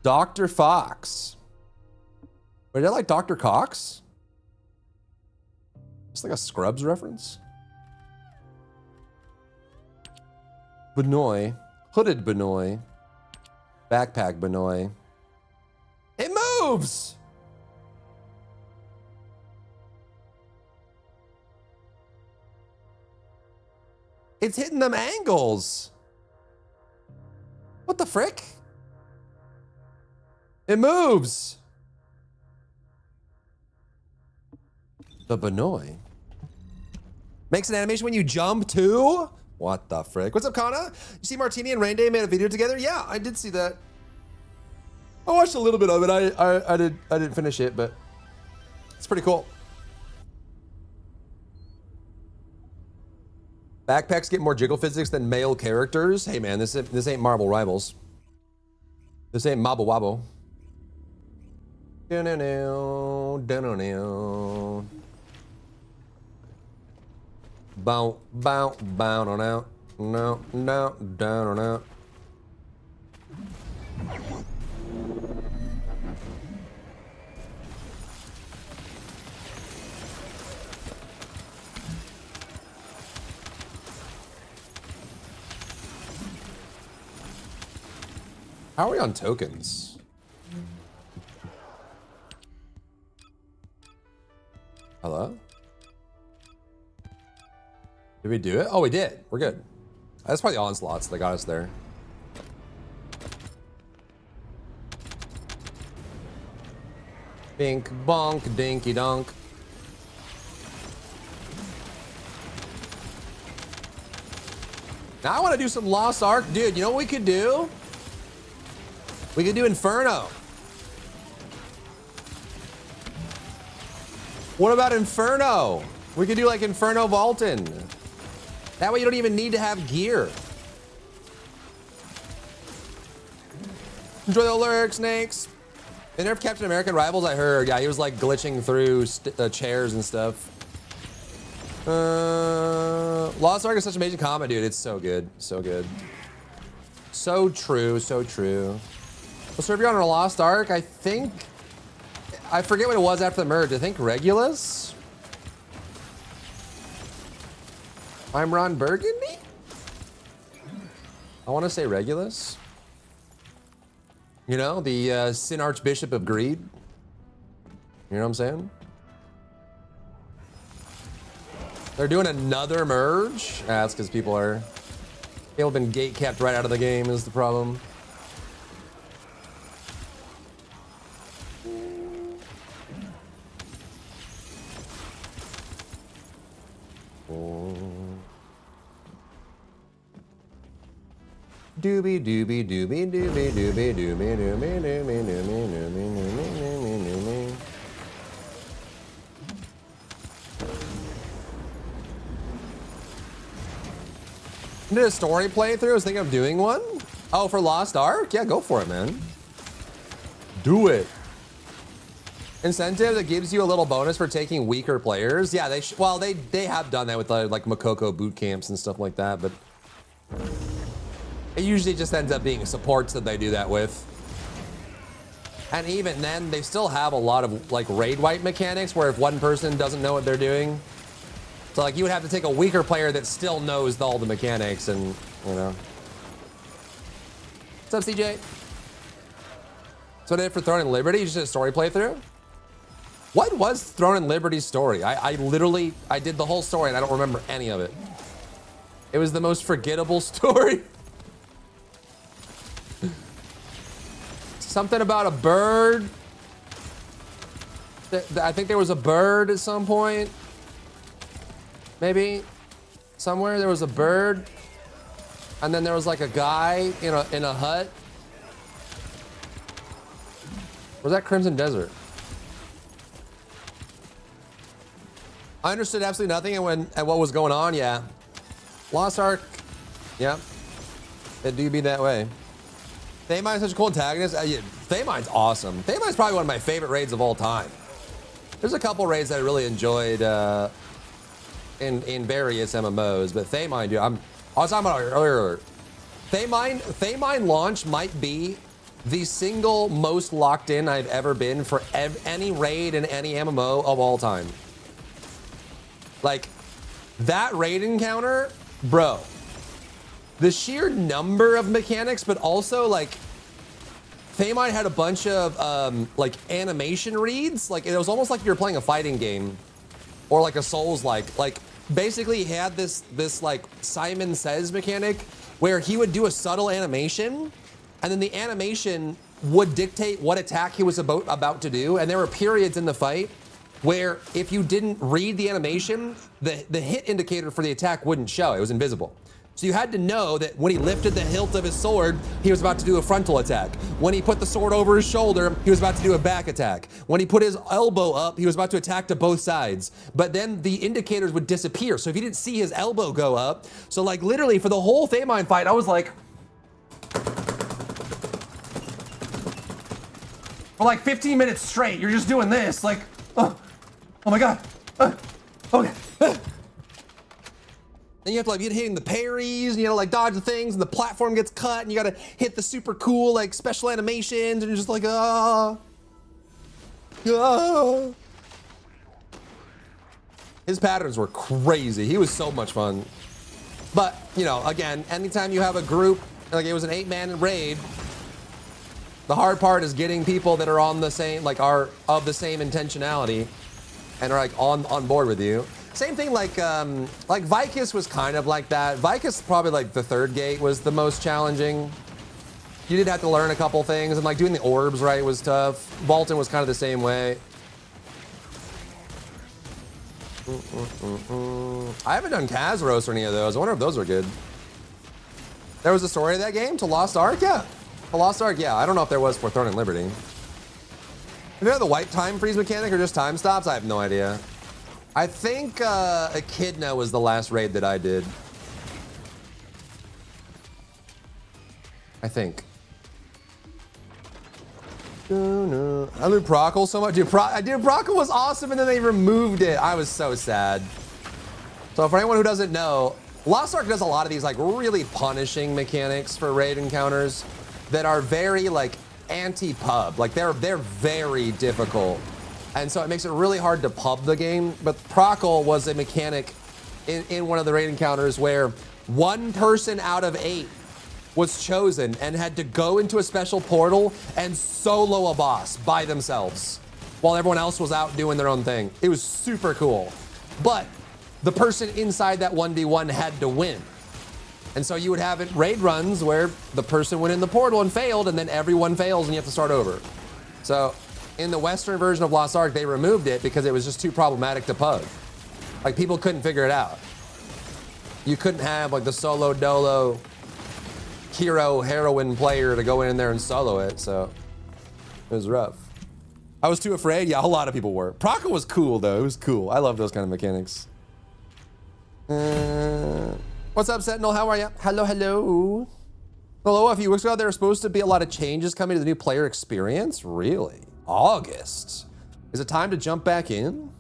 Dr. Fox. Wait, did I like Dr. Cox? It's like a Scrubs reference. Benoit. Hooded Benoit. Backpack Benoit. It moves! It's hitting them angles. What the frick? It moves. The Benoit. Makes an animation when you jump too? What the frick? What's up, Kana? You see Martini and Rain Day made a video together? Yeah, I did see that. I watched a little bit of it. I didn't finish it, but it's pretty cool. Backpacks get more jiggle physics than male characters. Hey man, this ain't Marble Rivals. This ain't Mabble Wobble. Bow, bow, bow on out. No, no, down on out. How are we on tokens? Hello? Did we do it? Oh, we did. We're good. That's probably the onslaughts that got us there. Bink, bonk, dinky donk. Now I want to do some Lost Ark. Dude, you know what we could do? We could do Inferno. What about Inferno? We could do like Inferno Vaulton. That way you don't even need to have gear. Enjoy the lurk, snakes. They nerfed Captain America Rivals, I heard. Yeah, he was like glitching through chairs and stuff. Lost Ark is such amazing combat, dude. It's so good. So good. So true. So true. Well, so if you're on a Lost Ark, I think... I forget what it was after the merge. I think Regulus? I'm Ron Burgundy? I want to say Regulus. You know, the Sin Archbishop of Greed. You know what I'm saying? They're doing another merge? Ah, that's because people have been gate kept right out of the game is the problem. Doobie doobie doobie doobie doobie doobie doobie doobie doobie. Did a story playthrough? I was thinking of doing one. Oh, for Lost Ark? Yeah, go for it, man. Do it. Incentive that gives you a little bonus for taking weaker players. Yeah, they have done that with like Makoko boot camps and stuff like that, but it usually just ends up being supports that they do that with. And even then, they still have a lot of like raid wipe mechanics where if one person doesn't know what they're doing, so like you would have to take a weaker player that still knows all the mechanics and, you know. What's up, CJ? So what I did for Throne and Liberty, you just did a story playthrough? What was Throne and Liberty's story? I literally did the whole story and I don't remember any of it. It was the most forgettable story. Something about a bird I think there was a bird at some point. Maybe somewhere there was a bird, and then there was like a guy in a hut. Was that Crimson Desert? I understood absolutely nothing and what was going on. Yeah, Lost Ark. Yeah, it do be that way. Thamine's such a cool antagonist. Yeah, Thamine's awesome. Thamine's probably one of my favorite raids of all time. There's a couple raids that I really enjoyed in various MMOs, but Thamine, dude, I was talking about it earlier. Thamine launch might be the single most locked in I've ever been for any raid in any MMO of all time. Like, that raid encounter, bro. The sheer number of mechanics, but also like, Thamine had a bunch of like animation reads. Like, it was almost like you were playing a fighting game, or like a Souls-like. Like, basically, he had this like Simon Says mechanic where he would do a subtle animation, and then the animation would dictate what attack he was about to do. And there were periods in the fight where if you didn't read the animation, the hit indicator for the attack wouldn't show. It was invisible. So you had to know that when he lifted the hilt of his sword, he was about to do a frontal attack. When he put the sword over his shoulder, he was about to do a back attack. When he put his elbow up, he was about to attack to both sides. But then the indicators would disappear. So if you didn't see his elbow go up, so like literally for the whole Thamine fight, I was like, for like 15 minutes straight, you're just doing this, like, oh my God, okay. And you have to like be hitting the parries, and you know, like dodge the things, and the platform gets cut, and you gotta hit the super cool like special animations, and you're just like, His patterns were crazy. He was so much fun. But you know, again, anytime you have a group, like it was an 8-man raid, the hard part is getting people that are on the same, like are of the same intentionality, and are like on board with you. Same thing like Vicus was kind of like that. Vicus probably like the third gate was the most challenging. You did have to learn a couple things, and like doing the orbs right was tough. Bolton was kind of the same way. I haven't done Kazros or any of those. I wonder if those are good. There was a story of that game to Lost Ark? Yeah. To Lost Ark, yeah. I don't know if there was for Throne and Liberty. Have you had the white time freeze mechanic or just time stops? I have no idea. I think Echidna was the last raid that I did. I think. I love Prockle so much. Dude, Prockle was awesome, and then they removed it. I was so sad. So for anyone who doesn't know, Lost Ark does a lot of these like really punishing mechanics for raid encounters that are very like anti-pub. Like they're very difficult. And so it makes it really hard to pub the game. But Prockle was a mechanic in one of the raid encounters where 1 person out of 8 was chosen and had to go into a special portal and solo a boss by themselves while everyone else was out doing their own thing. It was super cool. But the person inside that 1v1 had to win. And so you would have it raid runs where the person went in the portal and failed, and then everyone fails and you have to start over. So in the Western version of Lost Ark, they removed it because it was just too problematic to pub. Like people couldn't figure it out. You couldn't have like the solo dolo hero heroine player to go in there and solo it, so it was rough. I was too afraid. Yeah, a lot of people were. Prockle was cool though. It was cool. I love those kind of mechanics. What's up, Sentinel? How are you? Hello, hello. Hello. A few weeks ago, there were supposed to be a lot of changes coming to the new player experience. Really? August. Is it time to jump back in?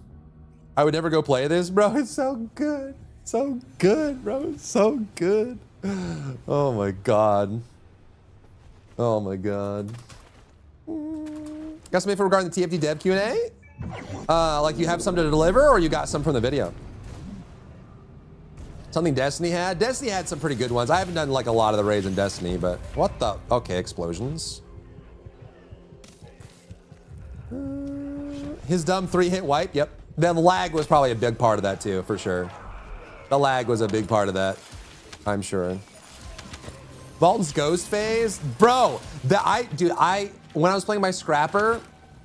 I would never go play this, bro. It's so good. So good, bro. It's so good. Oh my God. Oh my God. Got some info regarding the TFT dev Q&A? Like you have something to deliver or you got some from the video? Something Destiny had? Destiny had some pretty good ones. I haven't done like a lot of the raids in Destiny, but what the? Okay, explosions. His dumb 3-hit wipe, yep. The lag was probably a big part of that too, for sure. The lag was a big part of that, I'm sure. Bolton's ghost phase? Bro, when I was playing my Scrapper,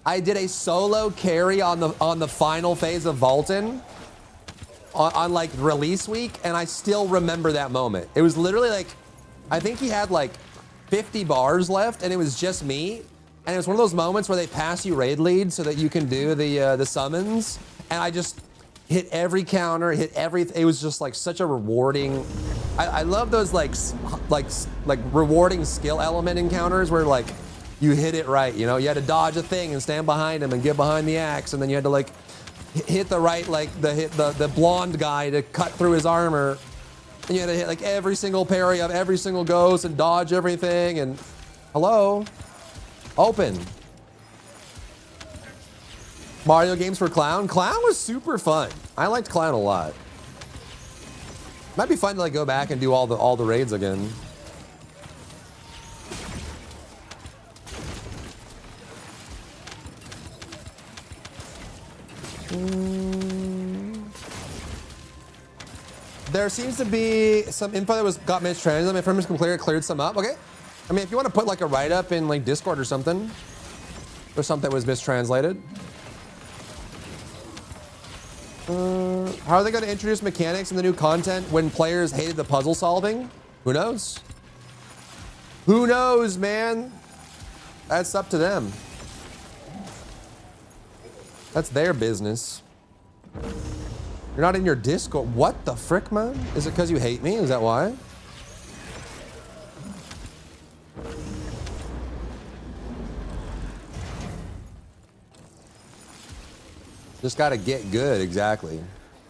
I did a solo carry on the final phase of Vaulton on like release week, and I still remember that moment. It was literally like, I think he had like 50 bars left, and it was just me. And it was one of those moments where they pass you raid lead so that you can do the summons. And I just hit every counter, hit everything. It was just like such a rewarding. I love those like rewarding skill element encounters where like you hit it right. You know, you had to dodge a thing and stand behind him and get behind the axe, and then you had to like hit the right, like the blonde guy to cut through his armor. And you had to hit like every single parry of every single ghost and dodge everything. And hello. Open. Mario games for Clown. Clown was super fun. I liked Clown a lot. Might be fun to like go back and do all the raids again. There seems to be some info that got mistranslated. My friend cleared some up. Okay. I mean, if you want to put like a write-up in like Discord or something was mistranslated. How are they going to introduce mechanics in the new content when players hated the puzzle solving? Who knows? Who knows, man? That's up to them. That's their business. You're not in your Discord. What the frick, man? Is it because you hate me? Is that why? Just gotta get good, exactly.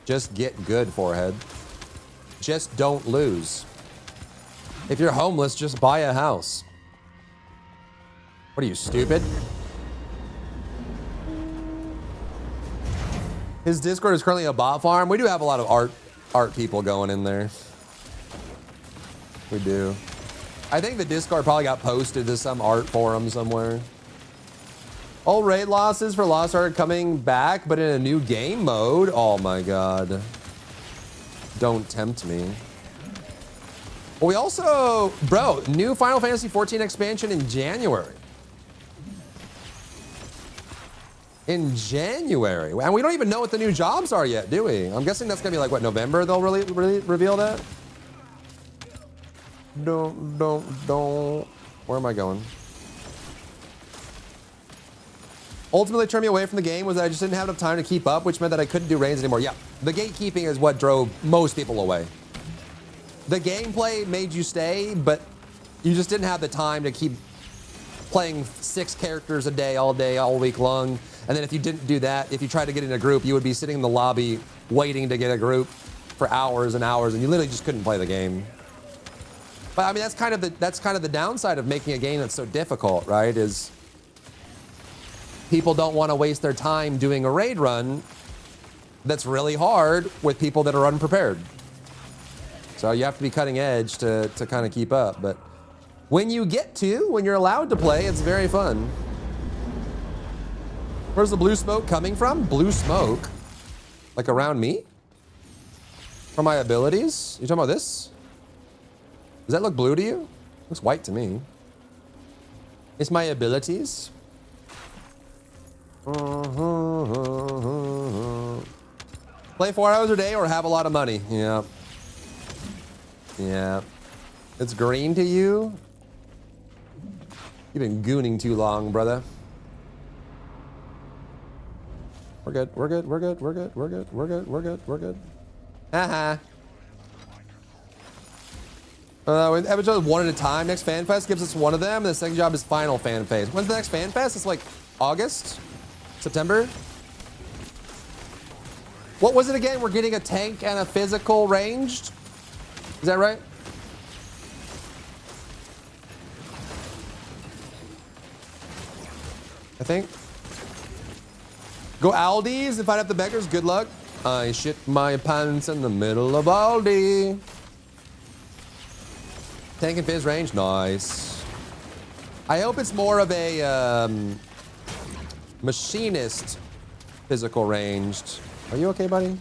Just get good, forehead. Just don't lose. If you're homeless, just buy a house. What are you, stupid? His Discord is currently a bot farm. We do have a lot of art people going in there. We do. I think the Discord probably got posted to some art forum somewhere. Old raid losses for Lost Ark coming back, but in a new game mode. Oh my god. Don't tempt me. Well, we also, bro, new Final Fantasy 14 expansion in January. In January. And we don't even know what the new jobs are yet, do we? I'm guessing that's gonna be like, what, November they'll really reveal that? Don't. Where am I going? Ultimately turned me away from the game was that I just didn't have enough time to keep up, which meant that I couldn't do raids anymore. Yeah, the gatekeeping is what drove most people away. The gameplay made you stay, but you just didn't have the time to keep playing 6 characters a day, all week long. And then if you didn't do that, if you tried to get in a group, you would be sitting in the lobby waiting to get a group for hours and hours, and you literally just couldn't play the game. But I mean, that's kind of the downside of making a game that's so difficult, right? Is people don't want to waste their time doing a raid run that's really hard with people that are unprepared. So you have to be cutting edge to kind of keep up. But when you're allowed to play, it's very fun. Where's the blue smoke coming from? Blue smoke? Like around me? From my abilities? You talking about this? Does that look blue to you? Looks white to me. It's my abilities. Play 4 hours a day or have a lot of money. Yeah. Yeah. It's green to you? You've been gooning too long, brother. We're good. We're good. We're good. We're good. We're good. We're good. We're good. We're good. Haha. Every job one at a time. Next fan fest gives us one of them. And the second job is final fan phase. When's the next fan fest? It's like August? September? What was it again? We're getting a tank and a physical ranged? Is that right? I think. Go Aldi's and find out the beggars. Good luck. I shit my pants in the middle of Aldi. Tank and fizz range. Nice. I hope it's more of a machinist physical ranged. Are you okay, buddy?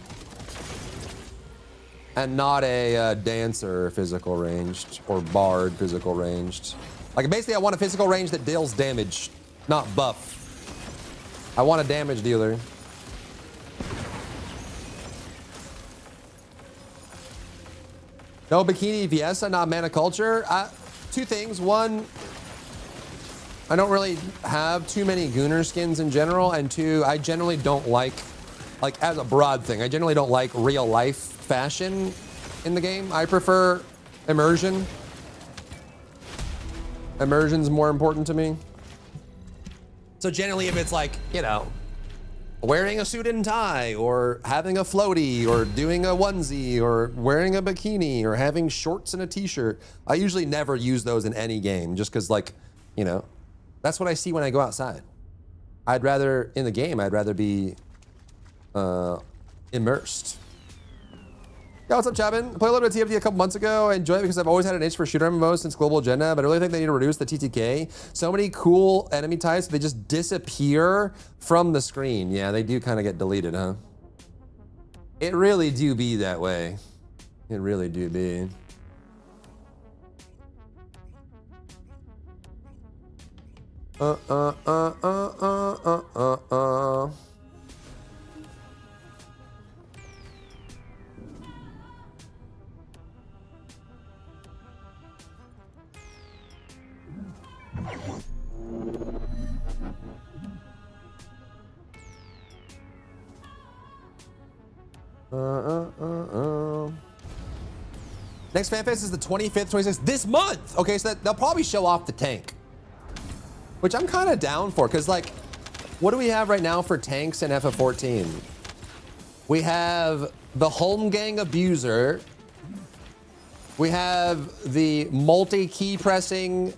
And not a dancer physical ranged or bard physical ranged. Like basically I want a physical range that deals damage, not buff. I want a damage dealer. No bikini Fiesta, not mana culture. Two things. One, I don't really have too many Gooner skins in general. And two, I generally don't like as a broad thing, I generally don't like real life fashion in the game. I prefer immersion. Immersion's more important to me. So generally if it's like, you know, wearing a suit and tie or having a floaty or doing a onesie or wearing a bikini or having shorts and a t-shirt, I usually never use those in any game just because, like, you know, that's what I see when I go outside. I'd rather, in the game, I'd rather be immersed. Yo, what's up, Chabin? I played a little bit of TFT a couple months ago. I enjoy it because I've always had an itch for shooter MMOs since Global Agenda, but I really think they need to reduce the TTK. So many cool enemy types, they just disappear from the screen. Yeah, they do kind of get deleted, huh? It really do be that way. It really do be. Next FanFest is the 25th, 26th, this month. Okay, so they'll probably show off the tank, which I'm kind of down for, because, like, what do we have right now for tanks in FF14? We have the Holmgang Abuser. We have the multi-key pressing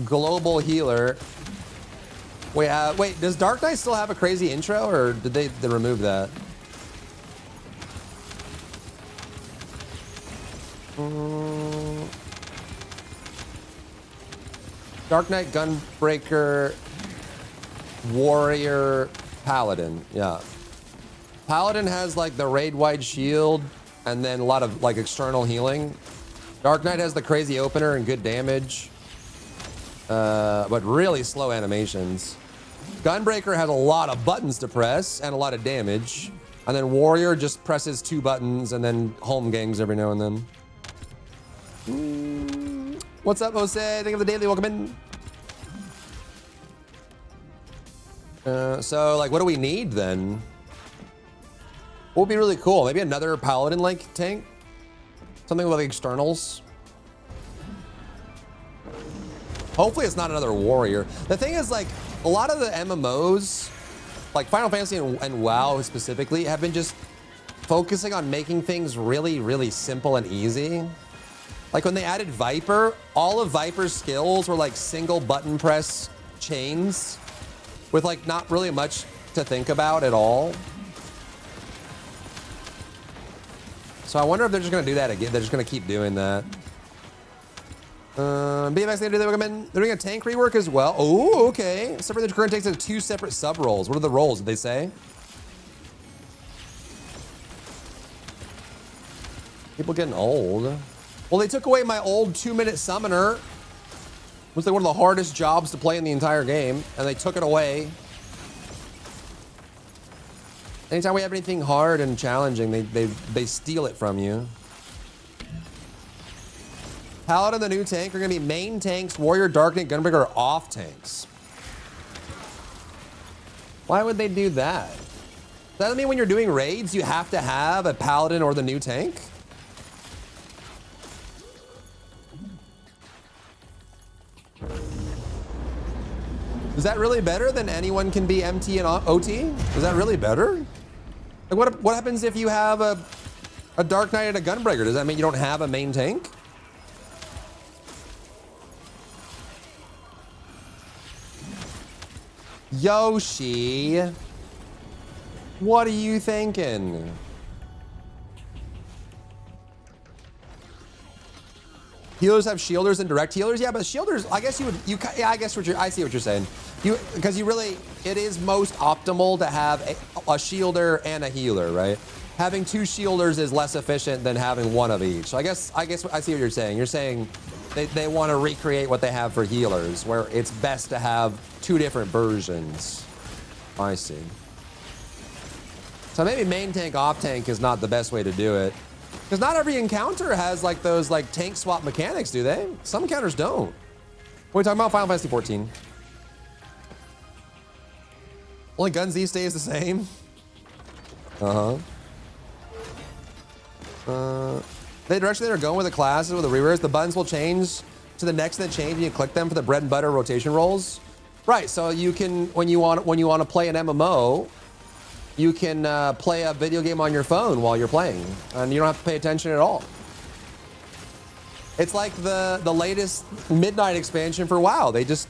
global healer. We have, wait, does Dark Knight still have a crazy intro, or did they remove that? Dark Knight, Gunbreaker, Warrior, Paladin. Yeah. Paladin has like the raid-wide shield and then a lot of like external healing. Dark Knight has the crazy opener and good damage, but really slow animations. Gunbreaker has a lot of buttons to press and a lot of damage. And then Warrior just presses 2 buttons and then home gangs every now and then. What's up, Jose? Think of the daily, welcome in. So, like, what do we need then? What would be really cool? Maybe another Paladin-like tank? Something with like externals? Hopefully it's not another Warrior. The thing is, like, a lot of the MMOs, like Final Fantasy and WoW specifically, have been just focusing on making things really, really simple and easy. Like when they added Viper, all of Viper's skills were like single button press chains with like not really much to think about at all. So I wonder if they're just gonna do that again. They're just gonna keep doing that. BMX, they recommend they're doing a tank rework as well. Oh, okay. Separate the current tanks into 2 separate sub roles. What are the roles? Did they say? People getting old. Well, they took away my old 2-minute summoner. It was like one of the hardest jobs to play in the entire game, and they took it away. Anytime we have anything hard and challenging, they steal it from you. Paladin, the new tank, are gonna be main tanks. Warrior, Dark Knight, Gunbreaker are off tanks. Why would they do that? Does that mean when you're doing raids, you have to have a Paladin or the new tank? Is that really better than anyone can be MT and OT? Is that really better? Like what happens if you have a Dark Knight and a Gunbreaker? Does that mean you don't have a main tank? Yoshi, what are you thinking? Healers have shielders and direct healers. Yeah, but shielders, I guess yeah, I guess I see what you're saying. Because you really, it is most optimal to have a shielder and a healer, right? Having 2 shielders is less efficient than having 1 of each. So I guess I see what you're saying. You're saying They want to recreate what they have for healers, where it's best to have 2 different versions. I see. So maybe main tank, off tank is not the best way to do it. Because not every encounter has like those like tank swap mechanics, do they? Some encounters don't. What are we talking about? Final Fantasy 14. Only guns these days the same. The direction they're going with the classes, with the rewares, the buttons will change to the next that change and you click them for the bread and butter rotation rolls. Right, so you can, when you want to play an MMO, you can play a video game on your phone while you're playing, and you don't have to pay attention at all. It's like the latest Midnight expansion for WoW. They just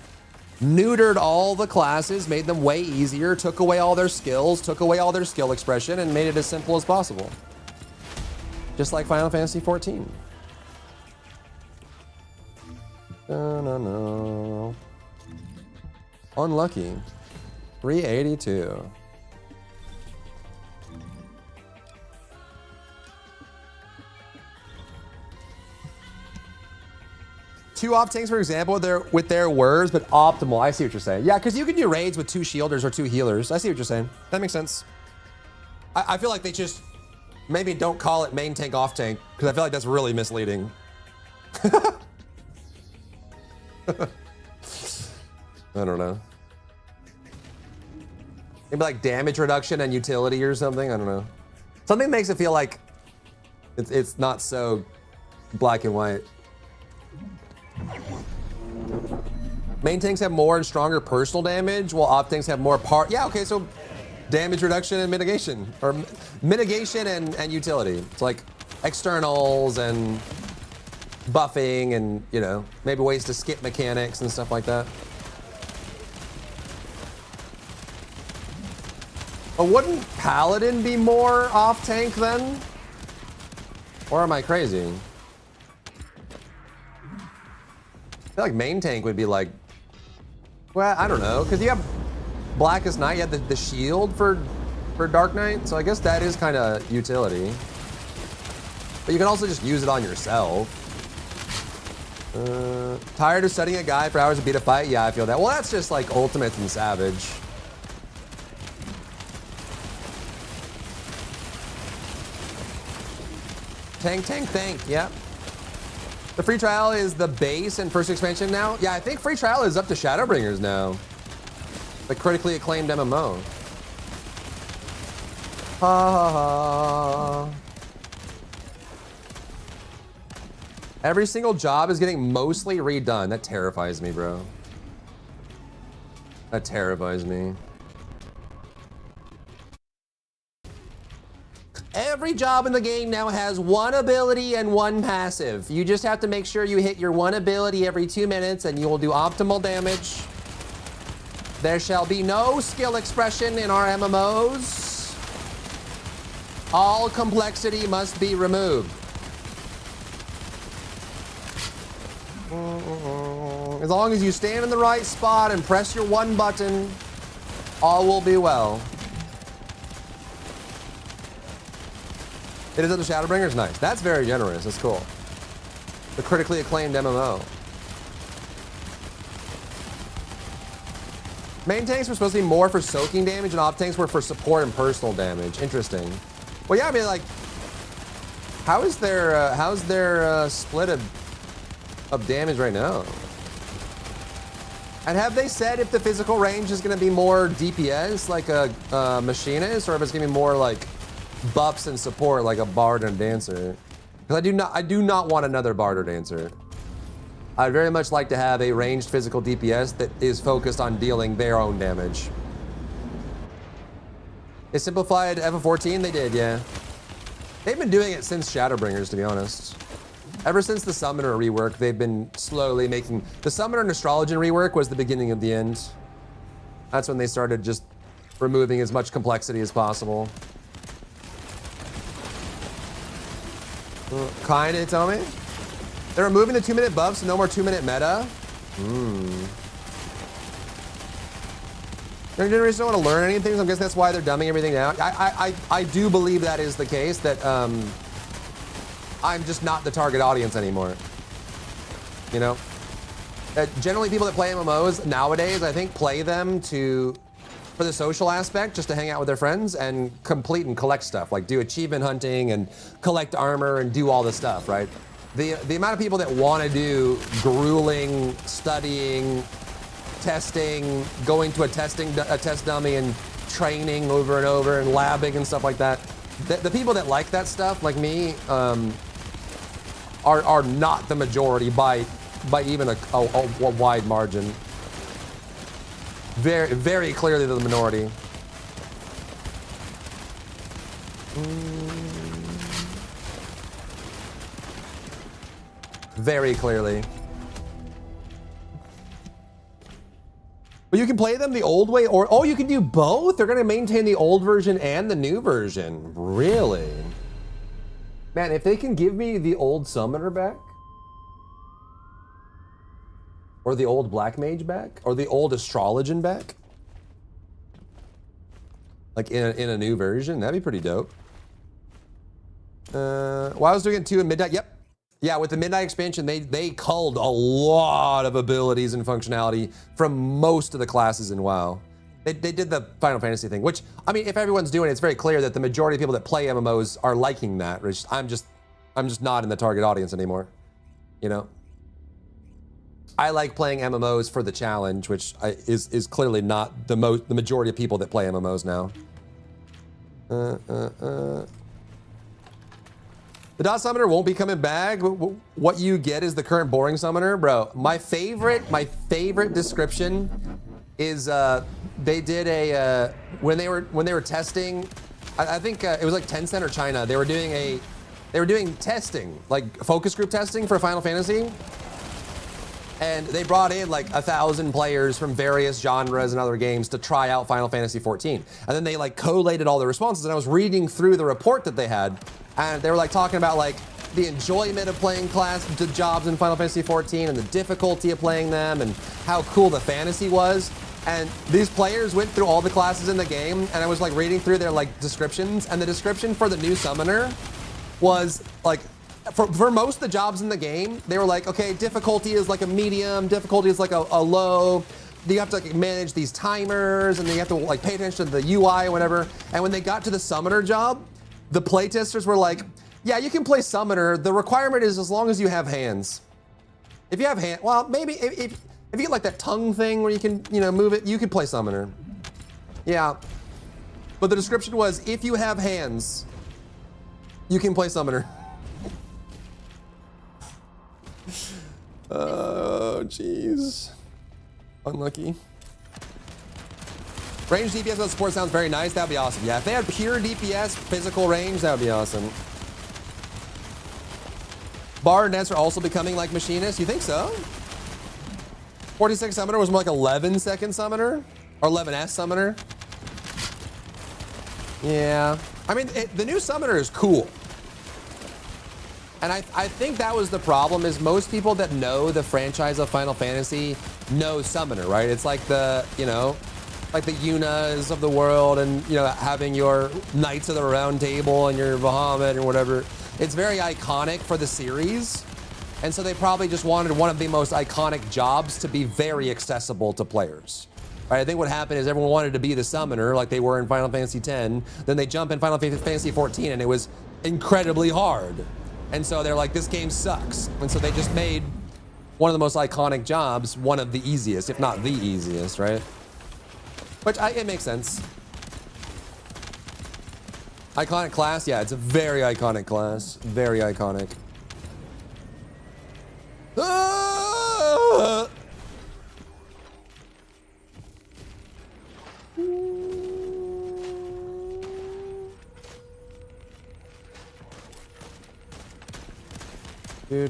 neutered all the classes, made them way easier, took away all their skills, took away all their skill expression, and made it as simple as possible. Just like Final Fantasy 14. No. Unlucky. 382. Two off tanks, for example, with their words, but optimal. I see what you're saying. Yeah, because you can do raids with 2 shielders or 2 healers. I see what you're saying. That makes sense. I feel like they just maybe don't call it main tank, off tank, because I feel like that's really misleading. I don't know. Maybe like damage reduction and utility or something. I don't know. Something makes it feel like it's not so black and white. Main tanks have more and stronger personal damage, while off tanks have more yeah, okay, so damage reduction and mitigation, or mitigation and utility. It's like externals and buffing and, you know, maybe ways to skip mechanics and stuff like that. But wouldn't Paladin be more off tank then? Or am I crazy? I feel like main tank would be like, well, I don't know, because you have Blackest Night, you have the shield for Dark Knight, so I guess that is kind of utility. But you can also just use it on yourself. Tired of studying a guy for hours to beat a fight? Yeah, I feel that. Well, that's just like Ultimates and Savage. Tank, yeah. The free trial is the base and first expansion now? Yeah, I think free trial is up to Shadowbringers now. The critically acclaimed MMO. Ha ha ha. Every single job is getting mostly redone. That terrifies me, bro. That terrifies me. Every job in the game now has 1 ability and 1 passive. You just have to make sure you hit your 1 ability every 2 minutes and you will do optimal damage. There shall be no skill expression in our MMOs. All complexity must be removed. As long as you stand in the right spot and press your 1 button, all will be well. It is up to Shadowbringers? Nice. That's very generous. That's cool. The critically acclaimed MMO. Main tanks were supposed to be more for soaking damage, and off tanks were for support and personal damage. Interesting. Well, yeah, I mean, like, how's their split of damage right now? And have they said if the physical range is going to be more DPS, like a machinist, or if it's going to be more like buffs and support, like a bard and a dancer? Because I do not want another bard or dancer. I'd very much like to have a ranged physical DPS that is focused on dealing their own damage. They simplified FF14? They did, yeah. They've been doing it since Shadowbringers, to be honest. Ever since the Summoner rework, they've been slowly making... The Summoner and Astrologian rework was the beginning of the end. That's when they started just removing as much complexity as possible. Kinda, tell me? They're removing the 2-minute buffs, so no more 2-minute meta? Their generation don't want to learn anything, so I'm guessing that's why they're dumbing everything down. I do believe that is the case, that I'm just not the target audience anymore. you know? Generally, people that play MMOs nowadays, I think, play them for the social aspect, just to hang out with their friends and complete and collect stuff, like do achievement hunting and collect armor and do all this stuff, right? The amount of people that want to do grueling studying, testing, going to a test dummy and training over and over and labbing and stuff like that. The people that like that stuff, like me, are not the majority by even a wide margin. Very, very clearly the minority. Very clearly. But you can play them the old way, or oh, you can do both? They're gonna maintain the old version and the new version. Really? Man, if they can give me the old summoner back, or the old black mage back, or the old astrologian back, like in a new version, that'd be pretty dope. Well, I was doing it 2 in midnight. Yep. Yeah, with the midnight expansion, they culled a lot of abilities and functionality from most of the classes in WoW. They did the Final Fantasy thing, which, I mean, if everyone's doing it, it's very clear that the majority of people that play MMOs are liking that. I'm just not in the target audience anymore, you know? I like playing MMOs for the challenge, which is clearly not the majority of people that play MMOs now. The dot summoner won't be coming back. What you get is the current boring summoner, bro. My favorite description is they did a when they were testing. I think it was like Tencent or China. They were doing testing, like focus group testing for Final Fantasy. And they brought in like 1,000 players from various genres and other games to try out Final Fantasy 14. And then they like collated all the responses, and I was reading through the report that they had, and they were like talking about like the enjoyment of playing the jobs in Final Fantasy 14 and the difficulty of playing them and how cool the fantasy was. And these players went through all the classes in the game, and I was like reading through their like descriptions, and the description for the new summoner was like, for most of the jobs in the game, they were like, okay, difficulty is like a medium, difficulty is like a low. You have to like manage these timers, and then you have to like pay attention to the UI or whatever. And when they got to the summoner job, the playtesters were like, yeah, you can play summoner. The requirement is as long as you have hands. If you have hands, well, maybe if you get like that tongue thing where you can, you know, move it, you can play summoner. Yeah. But the description was, if you have hands, you can play summoner. Oh, jeez. Unlucky. Range DPS without support sounds very nice. That'd be awesome. Yeah, if they had pure DPS, physical range, that would be awesome. Bar and nets are also becoming like machinists. You think so? 46 summoner was more like 11-second summoner? Or 11S summoner? Yeah. I mean, the new summoner is cool. And I think that was the problem, is most people that know the franchise of Final Fantasy know Summoner, right? It's like the, you know, like the Yunas of the world, and, you know, having your Knights of the Round Table and your Bahamut and whatever. It's very iconic for the series. And so they probably just wanted one of the most iconic jobs to be very accessible to players. Right? I think what happened is everyone wanted to be the Summoner like they were in Final Fantasy X. Then they jump in Final Fantasy 14 and it was incredibly hard. And so they're like, this game sucks. And so they just made one of the most iconic jobs one of the easiest, if not the easiest, right? Which it makes sense. Iconic class? Yeah, it's a very iconic class. Very iconic. Ah! Do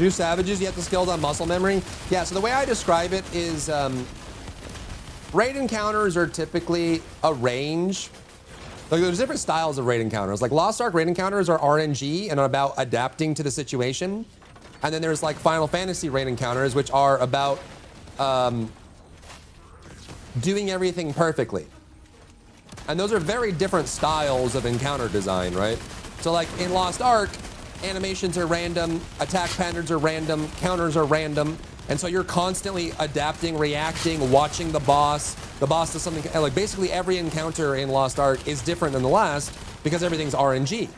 savages, you have the skills on muscle memory? Yeah, so the way I describe it is raid encounters are typically a range. Like, there's different styles of raid encounters. Like Lost Ark raid encounters are RNG and are about adapting to the situation. And then there's like Final Fantasy raid encounters, which are about doing everything perfectly. And those are very different styles of encounter design, right? So like in Lost Ark, animations are random, attack patterns are random, counters are random, and so you're constantly adapting, reacting, watching the boss. The boss does something, like basically every encounter in Lost Ark is different than the last because everything's RNG.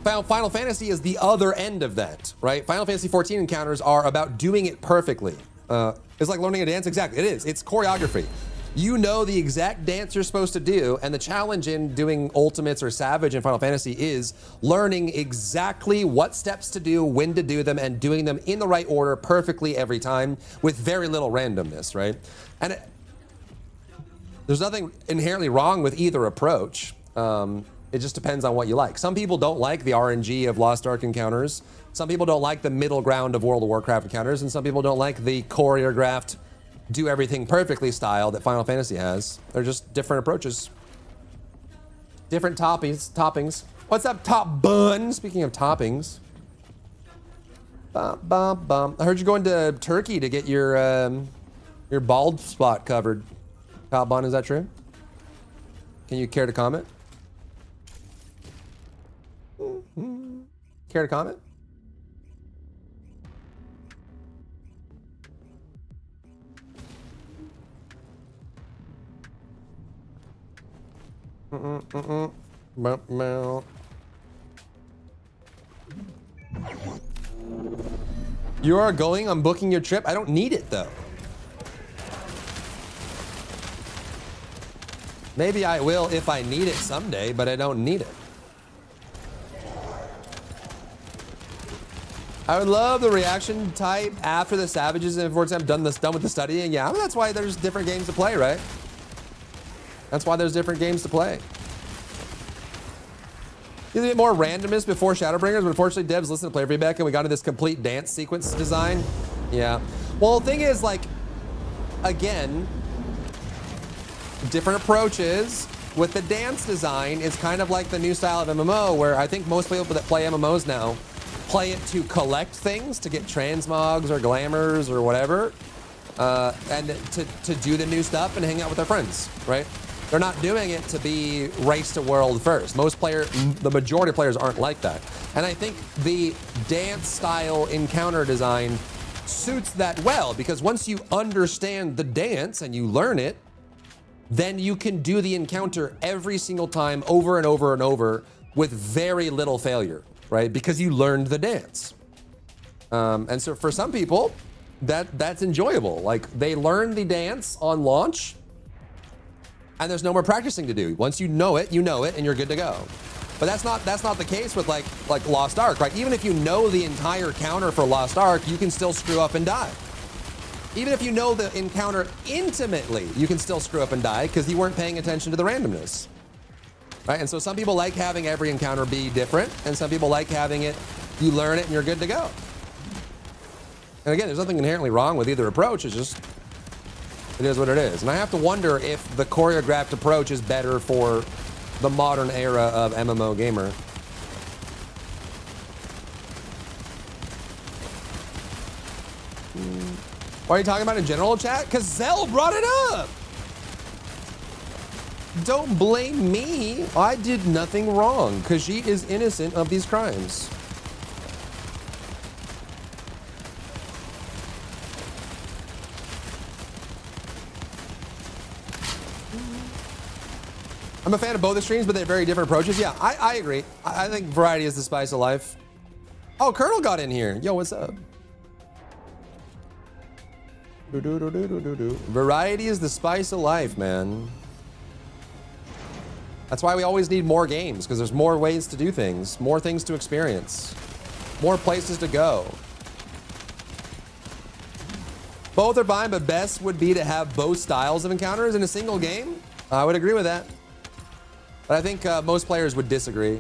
Final Fantasy is the other end of that, right? Final Fantasy 14 encounters are about doing it perfectly. It's like learning a dance. Exactly, it is. It's choreography. You know the exact dance you're supposed to do, and the challenge in doing Ultimates or Savage in Final Fantasy is learning exactly what steps to do, when to do them, and doing them in the right order perfectly every time with very little randomness, right? And there's nothing inherently wrong with either approach. It just depends on what you like. Some people don't like the RNG of Lost Ark encounters. Some people don't like the middle ground of World of Warcraft encounters, and some people don't like the choreographed, do everything perfectly style that Final Fantasy has. They're just different approaches. Different toppings. What's up, Top Bun? Speaking of toppings. Bum, bum, bum. I heard you going to Turkey to get your bald spot covered. Top Bun, is that true? Can you care to comment? Care to comment? You are going? I'm booking your trip. I don't need it though. Maybe I will if I need it someday, but I don't need it. I would love the reaction type after the Savages and for example done with the studying. Yeah, that's why there's different games to play, right? That's why there's different games to play. There's a bit more randomness before Shadowbringers, but unfortunately devs listened to player feedback and we got into this complete dance sequence design. Yeah. Well, the thing is, like, again, different approaches. With the dance design, it's kind of like the new style of MMO, where I think most people that play MMOs now play it to collect things, to get transmogs or glamours or whatever, and to do the new stuff and hang out with their friends, right? They're not doing it to be race to world first. The majority of players aren't like that. And I think the dance style encounter design suits that well, because once you understand the dance and you learn it, then you can do the encounter every single time over and over and over with very little failure, right? Because you learned the dance. And so for some people, that's enjoyable. Like, they learn the dance on launch and there's no more practicing to do. Once you know it, and you're good to go. But that's not the case with like Lost Ark, right? Even if you know the entire counter for Lost Ark, you can still screw up and die. Even if you know the encounter intimately, you can still screw up and die because you weren't paying attention to the randomness. Right? And so some people like having every encounter be different, and some people like having it, you learn it and you're good to go. And again, there's nothing inherently wrong with either approach. It's just, it is what it is. And I have to wonder if the choreographed approach is better for the modern era of MMO gamer. Why are you talking about it in general chat? Because Zell brought it up. Don't blame me. I did nothing wrong. Khajiit is innocent of these crimes. I'm a fan of both the streams, but they're very different approaches. Yeah, I agree. I think variety is the spice of life. Oh, Colonel got in here. Yo, what's up? Variety is the spice of life, man. That's why we always need more games, because there's more ways to do things, more things to experience, more places to go. Both are fine, but best would be to have both styles of encounters in a single game. I would agree with that. But I think most players would disagree.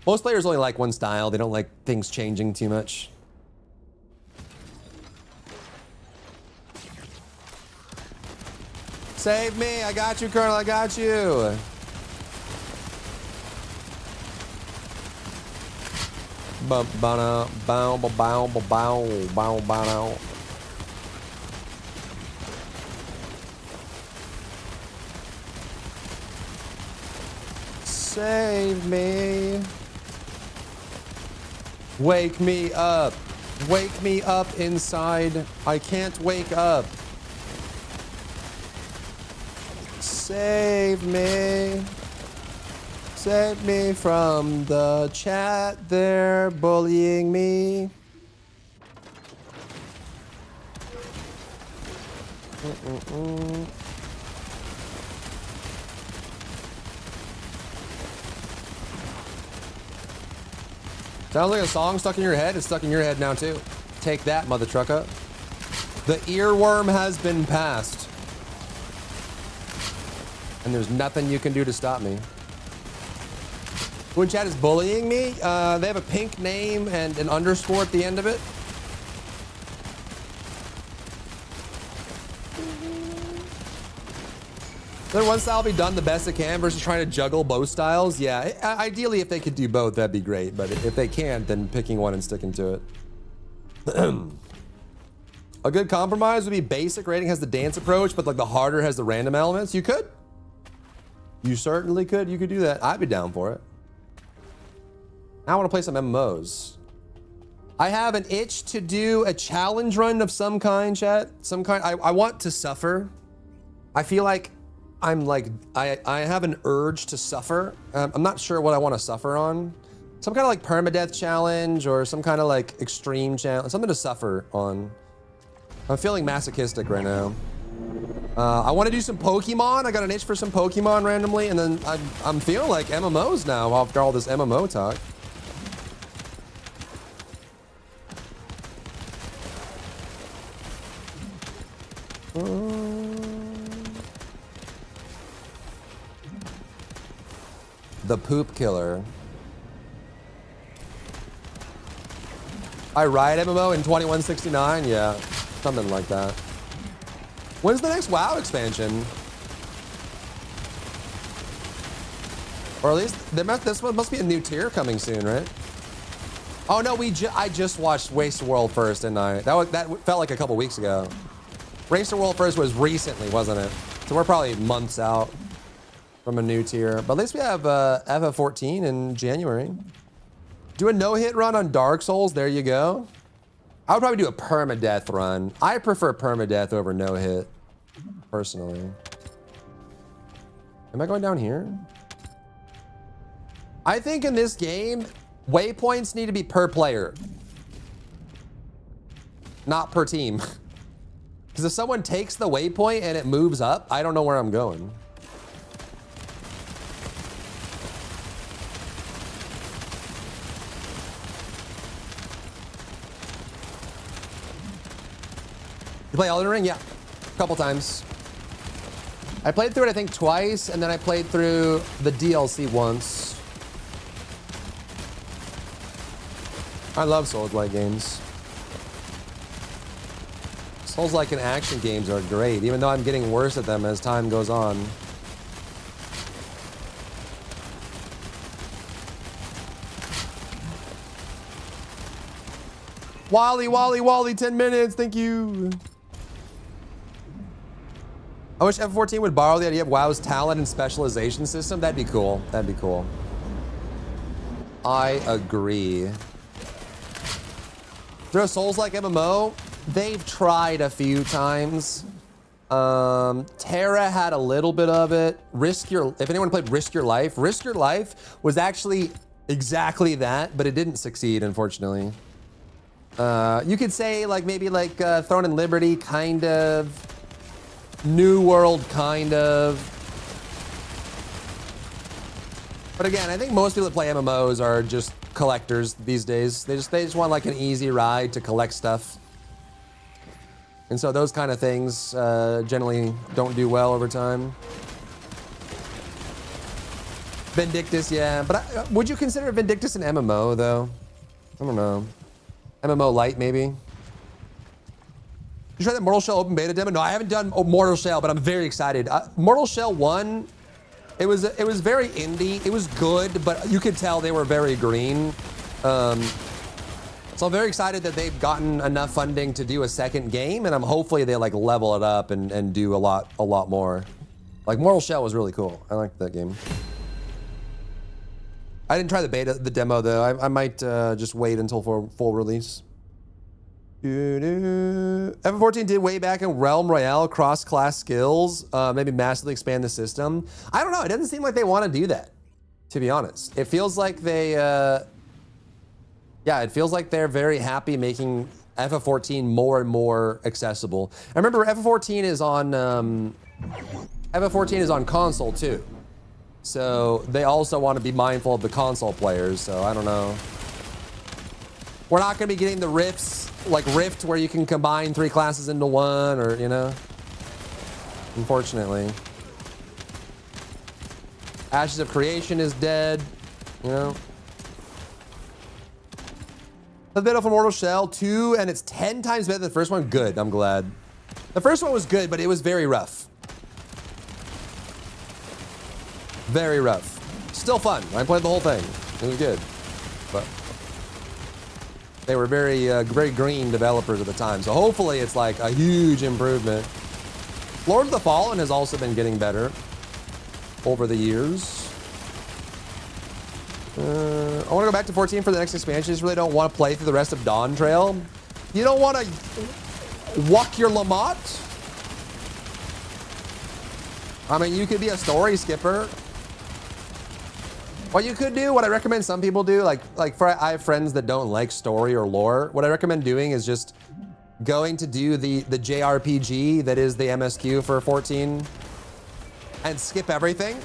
Most players only like one style. They don't like things changing too much. Save me. I got you, Colonel. I got you. Save me. Wake me up. Wake me up inside. I can't wake up. Save me. Save me from the chat. They're bullying me. Sounds like a song stuck in your head. It's stuck in your head now too. Take that, mother trucker. The earworm has been passed. And there's nothing you can do to stop me. Who in chat is bullying me? They have a pink name and an underscore at the end of it. Then one style be done the best it can versus trying to juggle both styles. Yeah, ideally if they could do both, that'd be great. But if they can't, then picking one and sticking to it. A good compromise would be basic rating has the dance approach, but like the harder has the random elements. You could. You certainly could. You could do that. I'd be down for it. Now I want to play some MMOs. I have an itch to do a challenge run of some kind, chat. Some kind. I want to suffer. I feel like I'm like, I have an urge to suffer. I'm not sure what I want to suffer on. Some kind of like permadeath challenge or some kind of like extreme challenge, something to suffer on. I'm feeling masochistic right now. I want to do some Pokemon. I got an itch for some Pokemon randomly, and then I'm feeling like MMOs now after all this MMO talk. The poop killer. I ride MMO in 2169? Yeah, something like that. When's the next WoW expansion? Or at least, this one must be a new tier coming soon, right? Oh no, I just watched Waste World first, didn't I? That felt like a couple weeks ago. Waste World first was recently, wasn't it? So we're probably months out from a new tier. But at least we have FF14 in January. Do a no-hit run on Dark Souls, there you go. I would probably do a permadeath run. I prefer permadeath over no-hit, personally. Am I going down here? I think in this game, waypoints need to be per player. Not per team. Because if someone takes the waypoint and it moves up, I don't know where I'm going. You play Elden Ring? Yeah, a couple times. I played through it, I think, twice, and then I played through the DLC once. I love Souls-like games. Souls-like and action games are great, even though I'm getting worse at them as time goes on. Wally, 10 minutes, thank you. I wish F14 would borrow the idea of WoW's talent and specialization system. That'd be cool. That'd be cool. I agree. Through a Souls-like MMO, they've tried a few times. Terra had a little bit of it. If anyone played Risk Your Life was actually exactly that, but it didn't succeed, unfortunately. You could say like maybe like Throne and Liberty, kind of. New World, kind of. But again, I think most people that play MMOs are just collectors these days. They just want like an easy ride to collect stuff. And so those kind of things generally don't do well over time. Vindictus, yeah. But would you consider Vindictus an MMO though? I don't know. MMO light maybe. You tried that Mortal Shell open beta demo? No, I haven't done Mortal Shell, but I'm very excited. Mortal Shell 1, it was very indie. It was good, but you could tell they were very green. So I'm very excited that they've gotten enough funding to do a second game, and hopefully they like level it up and do a lot more. Like Mortal Shell was really cool. I liked that game. I didn't try the demo though. I might just wait until for full release. F14 did way back in Realm Royale cross-class skills, maybe massively expand the system. I don't know. It doesn't seem like they want to do that, to be honest. It feels like they, yeah, it feels like they're very happy making FF14 more and more accessible. I remember FF14 is on console too. So they also want to be mindful of the console players, so I don't know. We're not going to be getting the rifts, like Rift, where you can combine 3 classes into one, or, you know. Unfortunately. Ashes of Creation is dead, you know. A bit of Immortal Shell 2, and it's 10 times better than the first one. Good, I'm glad. The first one was good, but it was very rough. Very rough. Still fun. I played the whole thing. It was good. But they were very, very green developers at the time. So hopefully it's like a huge improvement. Lord of the Fallen has also been getting better over the years. I want to go back to 14 for the next expansion. I just really don't want to play through the rest of Dawn Trail. You don't want to walk your Lamont? I mean, you could be a story skipper. What you could do, what I recommend some people do, I have friends that don't like story or lore. What I recommend doing is just going to do the JRPG that is the MSQ for 14 and skip everything.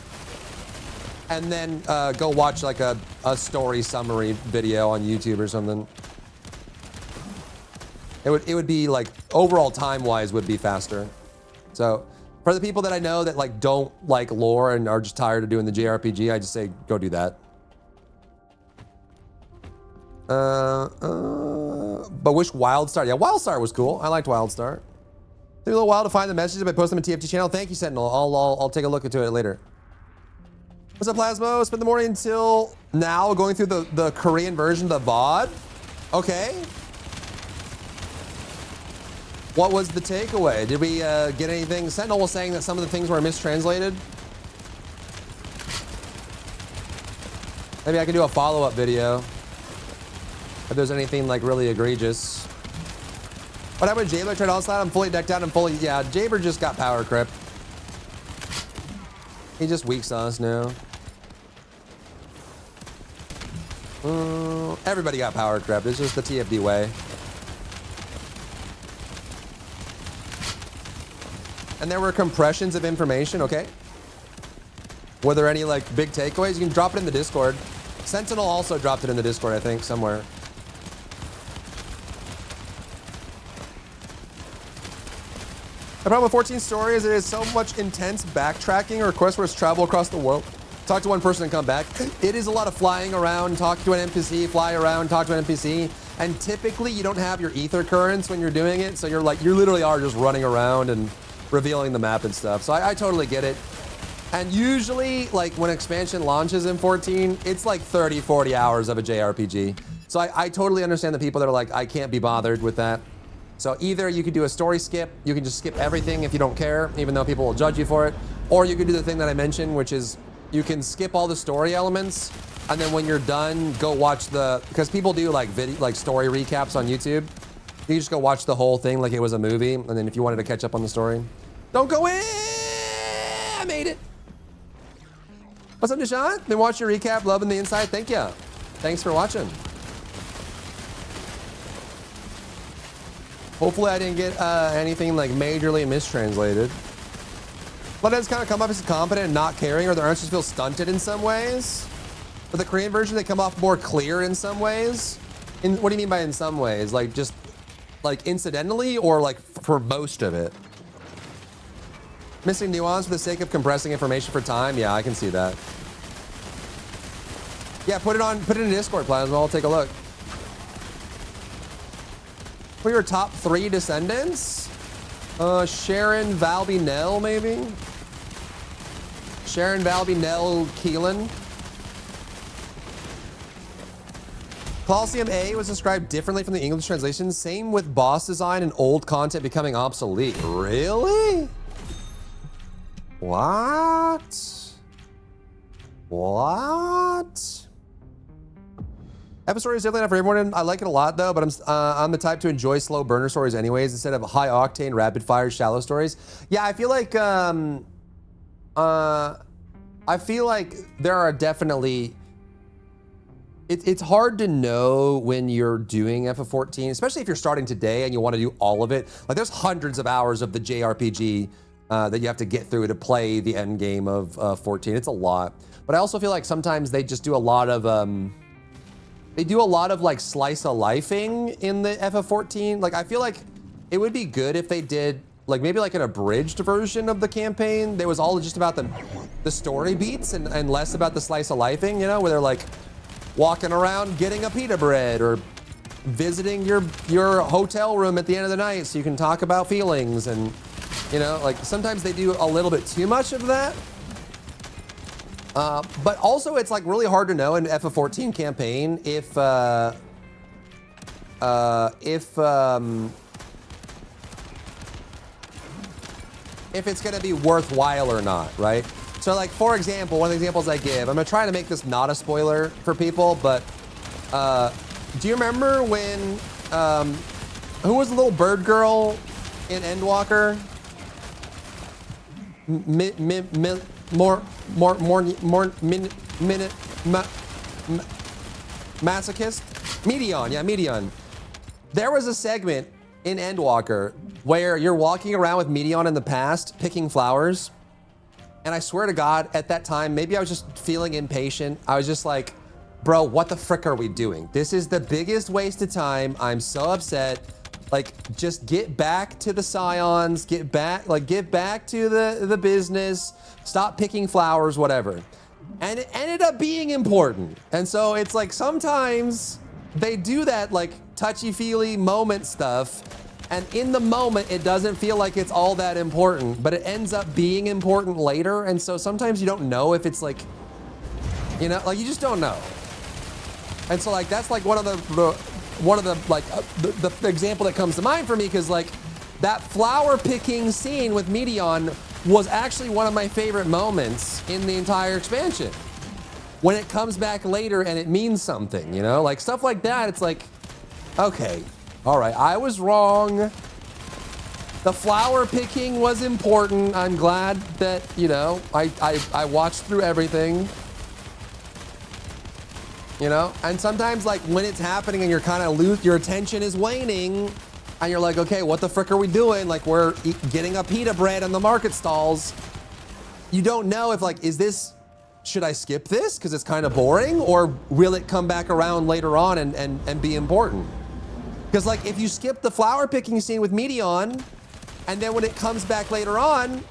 And then go watch like a story summary video on YouTube or something. It would be like, overall time-wise would be faster. So for the people that I know that like don't like lore and are just tired of doing the JRPG, I just say go do that. But wish Wildstar. Yeah, Wildstar was cool. I liked Wildstar. Took a little while to find the messages, but post them in TFT channel. Thank you, Sentinel. I'll take a look into it later. What's up, Plasmo? Spent the morning until now going through the Korean version of the VOD. Okay. What was the takeaway? Did we get anything? Sentinel was saying that some of the things were mistranslated. Maybe I could do a follow-up video if there's anything like really egregious. What happened with Jaber? Tried all slide. I'm fully decked out. I'm fully, yeah. Jaber just got power crept. He just weak sauce now. Everybody got power crept. It's just the TFD way. And there were compressions of information, okay? Were there any like big takeaways? You can drop it in the Discord. Sentinel also dropped it in the Discord, I think, somewhere. The problem with 14 story is it is so much intense backtracking or quests where it's travel across the world. Talk to one person and come back. It is a lot of flying around, talk to an NPC, fly around, talk to an NPC. And typically you don't have your ether currents when you're doing it. So you're like, you literally are just running around and revealing the map and stuff. So I totally get it. And usually like when expansion launches in 14, it's like 30, 40 hours of a JRPG. So I totally understand the people that are like, I can't be bothered with that. So either you could do a story skip, you can just skip everything if you don't care, even though people will judge you for it. Or you could do the thing that I mentioned, which is you can skip all the story elements, and then when you're done, go watch because people do like story recaps on YouTube. You just go watch the whole thing like it was a movie, and then if you wanted to catch up on the story, don't go in. I made it. What's up, Deshaun? Been watching your recap, loving the insight. Thank you. Thanks for watching. Hopefully I didn't get anything like majorly mistranslated. Bloodheads kind of come off as competent and not caring, or their answers feel stunted in some ways. For the Korean version, they come off more clear in some ways. What do you mean by in some ways? Like just like incidentally, or like for most of it? Missing nuance for the sake of compressing information for time? Yeah, I can see that. Yeah, put it in Discord, Plasma. I'll take a look. For your top 3 descendants? Sharon, Valby, Nell, maybe? Sharon, Valby, Nell, Keelan. Colosseum A was described differently from the English translation. Same with boss design and old content becoming obsolete. Really? What? What? Epic story is definitely not for everyone. I like it a lot though, but I'm the type to enjoy slow burner stories anyways instead of high octane, rapid fire, shallow stories. Yeah, I feel like there are definitely. It's hard to know when you're doing FF14, especially if you're starting today and you want to do all of it. Like there's hundreds of hours of the JRPG that you have to get through to play the end game of 14. It's a lot, but I also feel like sometimes they just do a lot of like slice of lifing in the FF14. Like I feel like it would be good if they did like maybe like an abridged version of the campaign that was all just about the story beats and less about the slice of lifing, you know, where they're like walking around getting a pita bread or visiting your hotel room at the end of the night so you can talk about feelings. And you know, like sometimes they do a little bit too much of that. But also it's like really hard to know in FF14 campaign if it's gonna be worthwhile or not, right? So like, for example, one of the examples I give, I'm gonna try to make this not a spoiler for people, but do you remember when, who was the little bird girl in Endwalker? Masochist? Medion, yeah, Medion. There was a segment in Endwalker where you're walking around with Medion in the past, picking flowers. And I swear to God, at that time, maybe I was just feeling impatient. I was just like, bro, what the frick are we doing? This is the biggest waste of time. I'm so upset. Like, just get back to the Scions, get back to the business, stop picking flowers, whatever. And it ended up being important. And so it's like sometimes they do that like touchy-feely moment stuff. And in the moment, it doesn't feel like it's all that important, but it ends up being important later. And so sometimes you don't know if it's like, you know, like you just don't know. And so like, that's like one of the example that comes to mind for me, because like that flower picking scene with Medion was actually one of my favorite moments in the entire expansion. When it comes back later and it means something, you know, like stuff like that. It's like, okay. All right, I was wrong. The flower picking was important. I'm glad that, you know, I watched through everything. You know, and sometimes like when it's happening and you're kind of your attention is waning and you're like, okay, what the frick are we doing? Like we're getting a pita bread in the market stalls. You don't know if like, should I skip this because it's kind of boring, or will it come back around later on and be important? Because like if you skip the flower picking scene with Medion, and then when it comes back later on,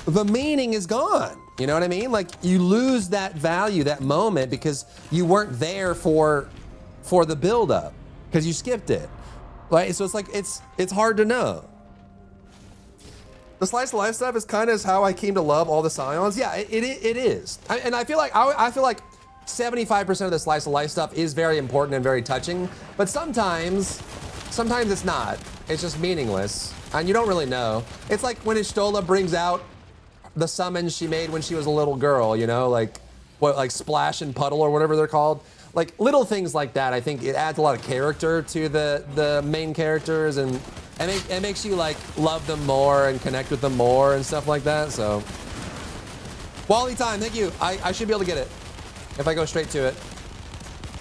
the meaning is gone. You know what I mean? Like you lose that value, that moment, because you weren't there for the build-up, because you skipped it. Right? So it's like it's hard to know. The slice of life stuff is kind of how I came to love all the Scions. Yeah, it is. And I feel like 75% of the slice of life stuff is very important and very touching, but sometimes it's not. It's just meaningless, and you don't really know. It's like when Ishtola brings out the summons she made when she was a little girl, you know, like Splash and Puddle or whatever they're called. Like little things like that, I think it adds a lot of character to the main characters, and it makes you like love them more and connect with them more and stuff like that. So, Wally time, thank you. I should be able to get it if I go straight to it.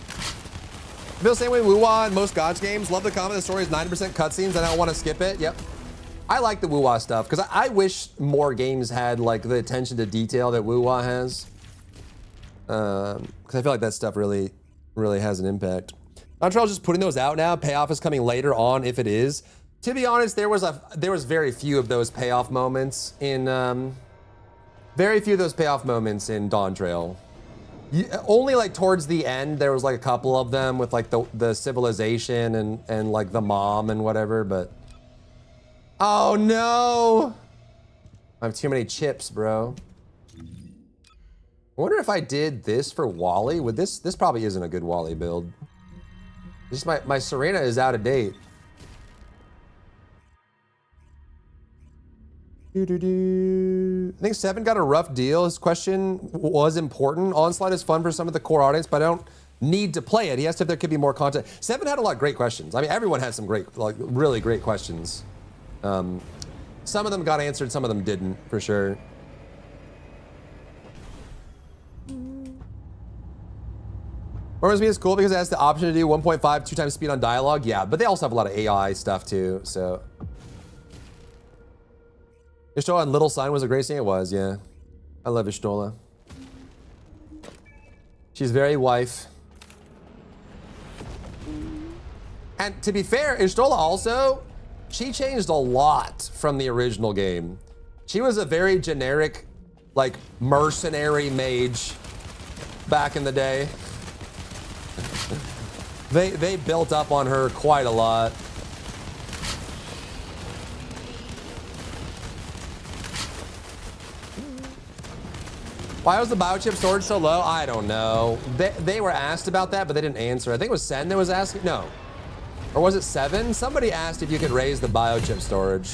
I feel the same way with Wuwa and most Gods games. Love the comment, the story is 90% cutscenes and I don't want to skip it. Yep. I like the Wuwa stuff because I wish more games had like the attention to detail that Wuwa has. Because I feel like that stuff really has an impact. Montreal's just putting those out now. Payoff is coming later on if it is. To be honest, there was very few of those payoff moments in Dawn Trail. Only like towards the end there was like a couple of them with like the civilization and like the mom and whatever, but oh no, I have too many chips, bro. I wonder if I did this for Wally. Would this probably isn't a good Wally build. Just my Serena is out of date. I think Seven got a rough deal. His question was important. Onslaught is fun for some of the core audience, but I don't need to play it. He asked if there could be more content. Seven had a lot of great questions. I mean, everyone had some great, like really great questions. Some of them got answered, some of them didn't, for sure. Whereas me is cool because it has the option to do 1.5, 2 times speed on dialogue. Yeah, but they also have a lot of AI stuff too, so. Ishtola and Little Sign was a great scene. It was, yeah. I love Ishtola. She's very wife. And to be fair, Ishtola also, she changed a lot from the original game. She was a very generic, like, mercenary mage back in the day. They built up on her quite a lot. Why was the biochip storage so low? I don't know. They were asked about that, but they didn't answer. I think it was Sen that was asking. No. Or was it Seven? Somebody asked if you could raise the biochip storage.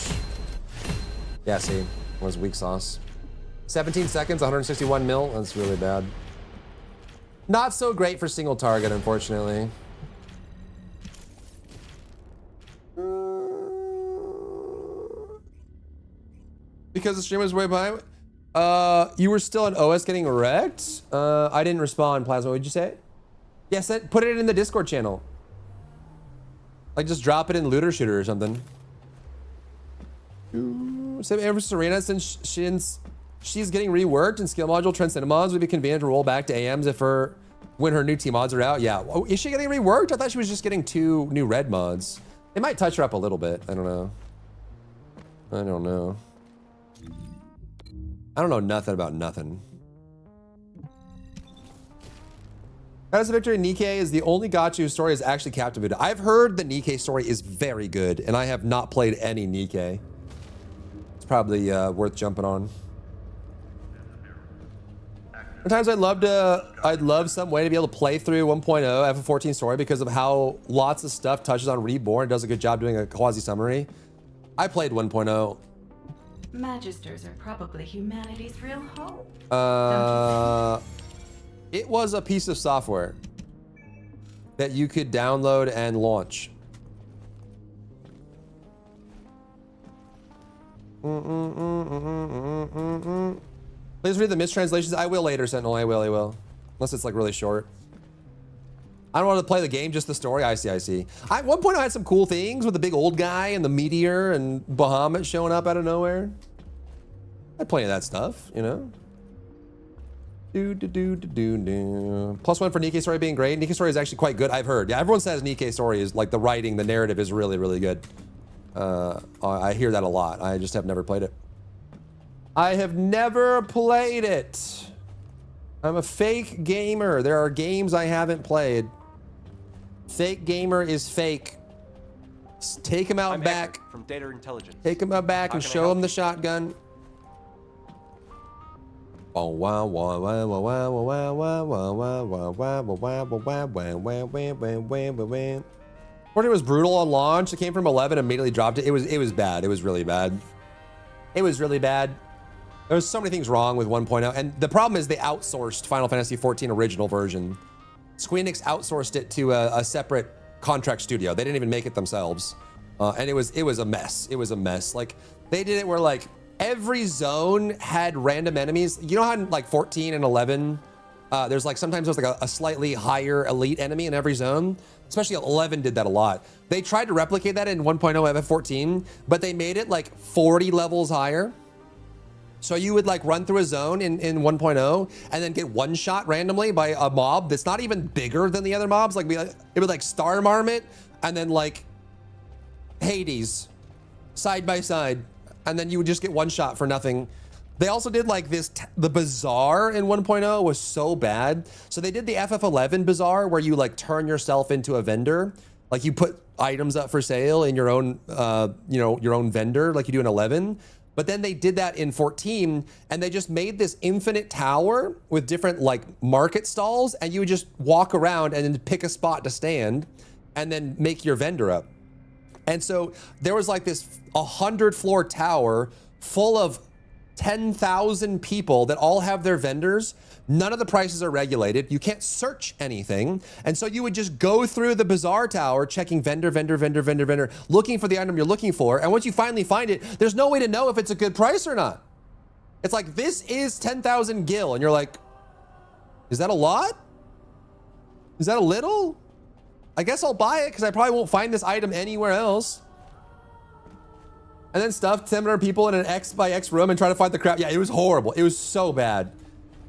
Yeah, see, it was weak sauce. 17 seconds, 161 mil. That's really bad. Not so great for single target, unfortunately. Because the stream was way behind. You were still in OS getting wrecked? I didn't respond, Plasma. What'd you say? Yes, put it in the Discord channel. Like, just drop it in Looter Shooter or something. Same ever Serena, since she's getting reworked and skill module Transcendent mods would be convenient to roll back to AMs when her new T mods are out. Yeah. Oh, is she getting reworked? I thought she was just getting 2 new red mods. They might touch her up a little bit. I don't know. I don't know. I don't know nothing about nothing. As a Victory, Nikkei is the only gacha whose story is actually captivated. I've heard the Nikkei story is very good, and I have not played any Nikkei. It's probably worth jumping on. Sometimes I'd love some way to be able to play through 1.0 FF14 story because of how lots of stuff touches on Reborn, does a good job doing a quasi summary. I played 1.0. Magisters are probably humanity's real hope. It was a piece of software that you could download and launch. Please read the mistranslations. I will later, Sentinel. I will. Unless it's like really short. I don't want to play the game, just the story. I see. 1.0 had some cool things with the big old guy and the meteor and Bahamut showing up out of nowhere. I had plenty of that stuff, you know? +1 for Nikkei story being great. Nikkei story is actually quite good, I've heard. Yeah, everyone says Nikkei story is like the writing, the narrative is really, really good. I hear that a lot. I just have never played it. I have never played it. I'm a fake gamer. There are games I haven't played. Fake gamer is fake. Take him out back. From Data Intelligence. Take him out back and show him the shotgun. Oh wow wow wow wow wow wow wow wow wow wow. 14 was brutal on launch. It came from 11, immediately dropped it. It was bad. It was really bad. It was really bad. There was so many things wrong with 1.0, and the problem is they outsourced Final Fantasy XIV original version. Square Enix outsourced it to a separate contract studio. They didn't even make it themselves, and it was a mess. It was a mess. Like they did it where like every zone had random enemies. You know how in like 14 and 11, there's like sometimes there's like a slightly higher elite enemy in every zone. Especially 11 did that a lot. They tried to replicate that in 1.0 FF14, but they made it like 40 levels higher. So you would like run through a zone in 1.0 and then get one shot randomly by a mob that's not even bigger than the other mobs. Like it would like Star Marmot and then like Hades side by side. And then you would just get one shot for nothing. They also did like this, the bazaar in 1.0 was so bad. So they did the FF11 bazaar where you like turn yourself into a vendor. Like you put items up for sale in your own, your own vendor like you do in 11. But then they did that in 14 and they just made this infinite tower with different like market stalls and you would just walk around and then pick a spot to stand and then make your vendor up. And so there was like this 100-floor tower full of 10,000 people that all have their vendors. None of the prices are regulated. You can't search anything. And so you would just go through the bazaar tower, checking vendor, looking for the item you're looking for. And once you finally find it, there's no way to know if it's a good price or not. It's like, this is 10,000 gil. And you're like, is that a lot? Is that a little? I guess I'll buy it because I probably won't find this item anywhere else. And then stuff 700 people in an X by X room and try to find the crap. Yeah, it was horrible. It was so bad.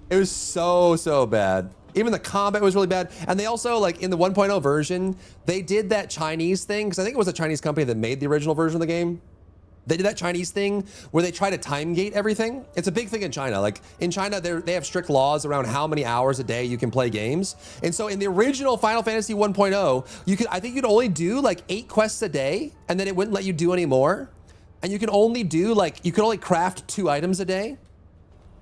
It was so bad. Even the combat was really bad. And they also, like, in the 1.0 version, they did that Chinese thing, because I think it was a Chinese company that made the original version of the game. They did that Chinese thing where they try to time gate everything. It's a big thing in China. Like, in China, they have strict laws around how many hours a day you can play games. And so in the original Final Fantasy 1.0, I think you'd only do like 8 quests a day, and then it wouldn't let you do any more. And you can only do, like, you could only craft 2 items a day.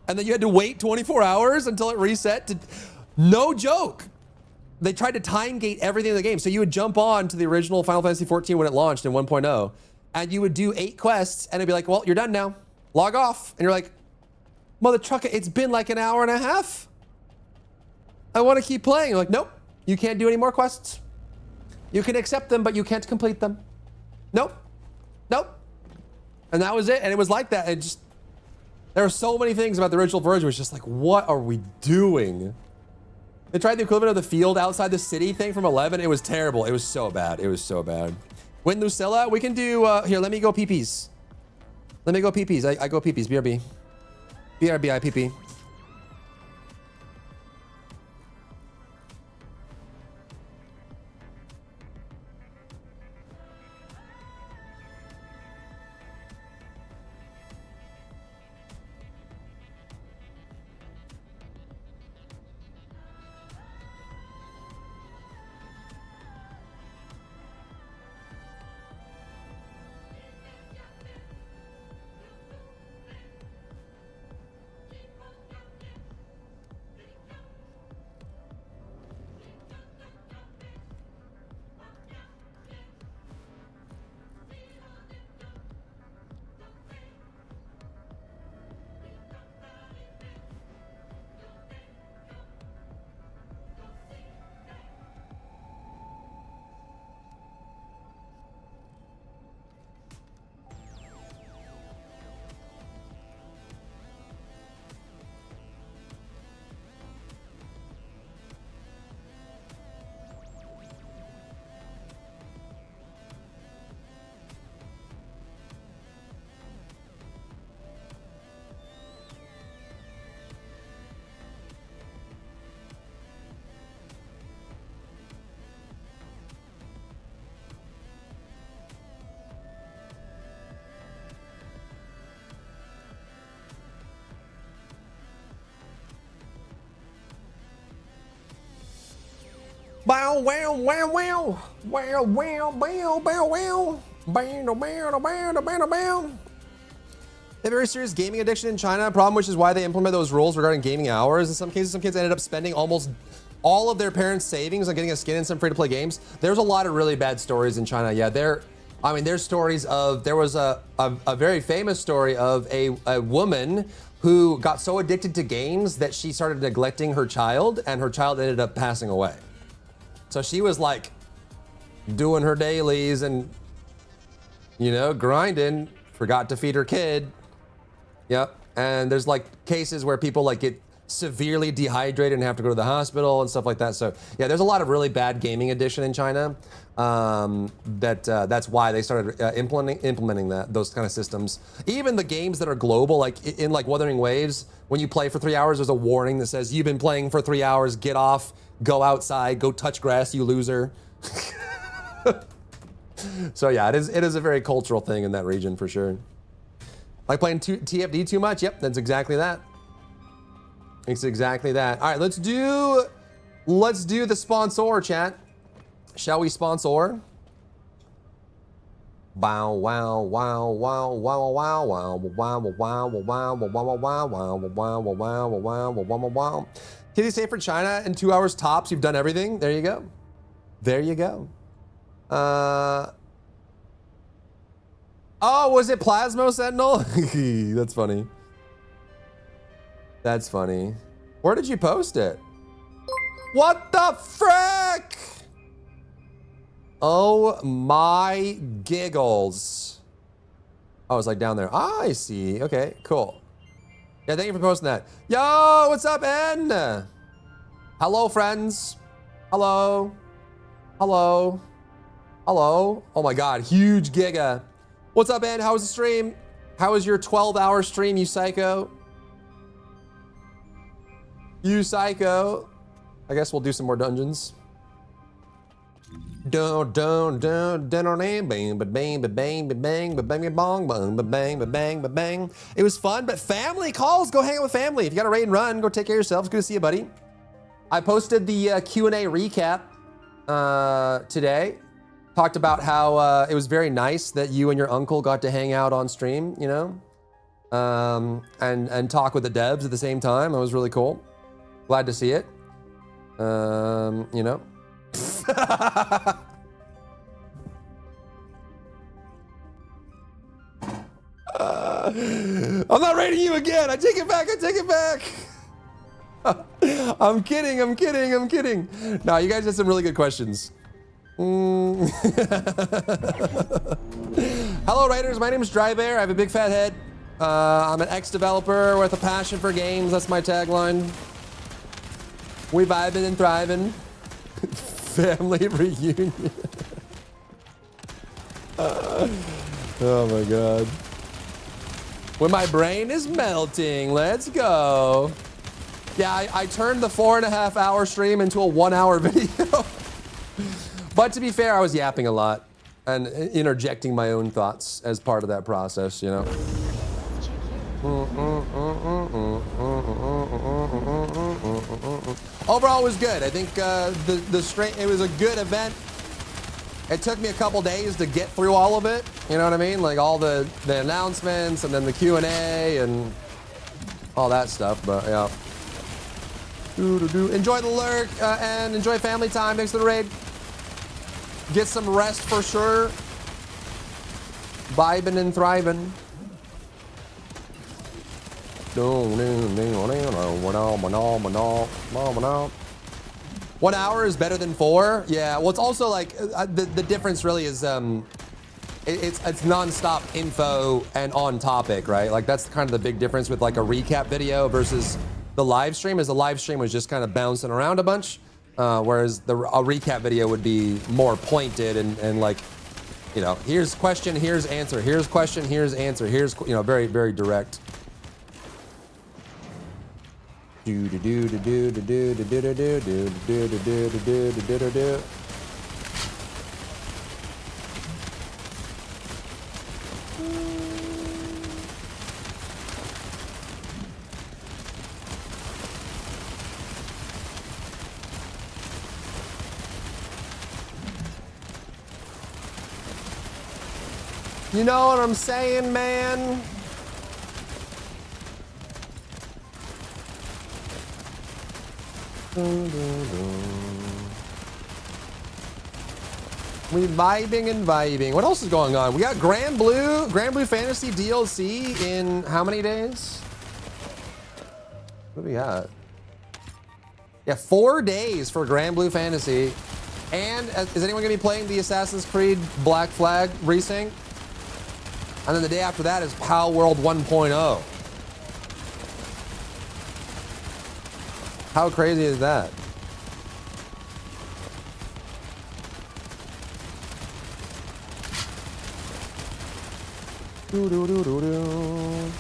And then you had to wait 24 hours until it reset to, no joke. They tried to time gate everything in the game. So you would jump on to the original Final Fantasy 14 when it launched in 1.0, and you would do 8 quests, and it'd be like, well, you're done now. Log off. And you're like, mother trucker, it's been like an hour and a half. I want to keep playing. You're like, nope, you can't do any more quests. You can accept them, but you can't complete them. Nope. And that was it. And it was like that. It just, there were so many things about the original version. It was just like, what are we doing? They tried the equivalent of the field outside the city thing from 11. It was terrible. It was so bad. It was so bad. Win Lucilla, we can do, here, let me go PPs. Let me go PPs. I go PPs, BRB. BRB, I PP. Bow wow wow wow wow wow bow bow wow bow bow bow bow bow. They have a very serious gaming addiction in China, problem which is why they implement those rules regarding gaming hours. In some cases, some kids ended up spending almost all of their parents' savings on getting a skin in some free-to-play games. There's a lot of really bad stories in China. Yeah, there's stories of, there was a very famous story of a woman who got so addicted to games that she started neglecting her child, and her child ended up passing away. So she was like doing her dailies and, you know, grinding, forgot to feed her kid. Yep. And there's like cases where people like get severely dehydrated and have to go to the hospital and stuff like that. So yeah, there's a lot of really bad gaming addiction in China. That's why they started implementing those kind of systems. Even the games that are global, like in like Wuthering Waves, when you play for 3 hours, there's a warning that says you've been playing for 3 hours, get off, go outside, go touch grass, you loser. So yeah, it is a very cultural thing in that region for sure. Like playing TFD too much? Yep, that's exactly that. It's exactly that. All right, let's do the sponsor, chat. Shall we sponsor? Wow wow wow wow wow wow wow wow wow wow wow wow wow wow wow wow. Can you say for China in 2 hours tops? You've done everything. There you go. There you go. Oh, was it Plasmo Sentinel? That's funny. That's funny. Where did you post it? What the frick? Oh my giggles. Oh, it's like down there. Ah, I see. Okay, cool. Yeah, thank you for posting that. Yo, what's up, En? Hello, friends. Hello. Hello. Hello. Oh my God, huge giga. What's up, En? How was the stream? How was your 12-hour stream, you psycho? You psycho. I guess we'll do some more dungeons. Bang, bang, bang, bang, bang, bang, bang, bang, bang. It was fun, but family calls. Go hang out with family. If you got a raid and run, go take care of yourselves. Good to see you, buddy. I posted the Q&A recap today. Talked about how it was very nice that you and your uncle got to hang out on stream, you know, and talk with the devs at the same time. It was really cool. Glad to see it. You know. I'm not rating you again. I take it back. I take it back. I'm kidding. I'm kidding. I'm kidding. No, you guys had some really good questions. Hello, writers. My name is Dry Bear. I have a big fat head. I'm an ex-developer with a passion for games. That's my tagline. We vibing and thriving. Family reunion. Oh my God. When my brain is melting, let's go. Yeah, I turned the 4.5 hour stream into a 1 hour video. But to be fair, I was yapping a lot and interjecting my own thoughts as part of that process, you know. Overall, it was good. I think it was a good event. It took me a couple days to get through all of it. You know what I mean? Like all the announcements and then the Q&A and all that stuff. But yeah. Enjoy the lurk and enjoy family time. Thanks for the raid. Get some rest for sure. Vibing and thriving. 1 hour is better than 4. Yeah. Well, it's also like the difference really is it's non-stop info and on topic, right? Like that's kind of the big difference with like a recap video versus the live stream. Is the live stream was just kind of bouncing around a bunch, whereas a recap video would be more pointed and like, you know, here's question, here's answer, here's question, here's answer, here's, you know, very, very direct. Do do do do do do do do do do do do do do do do do do. You know what I'm saying, man? We vibing and vibing. What else is going on? We got Grand Blue Fantasy DLC in how many days? What do we got? Yeah, 4 days for Grand Blue Fantasy. And is anyone gonna be playing the Assassin's Creed Black Flag resync? And then the day after that is PAL World 1.0. How crazy is that? Do do do do do.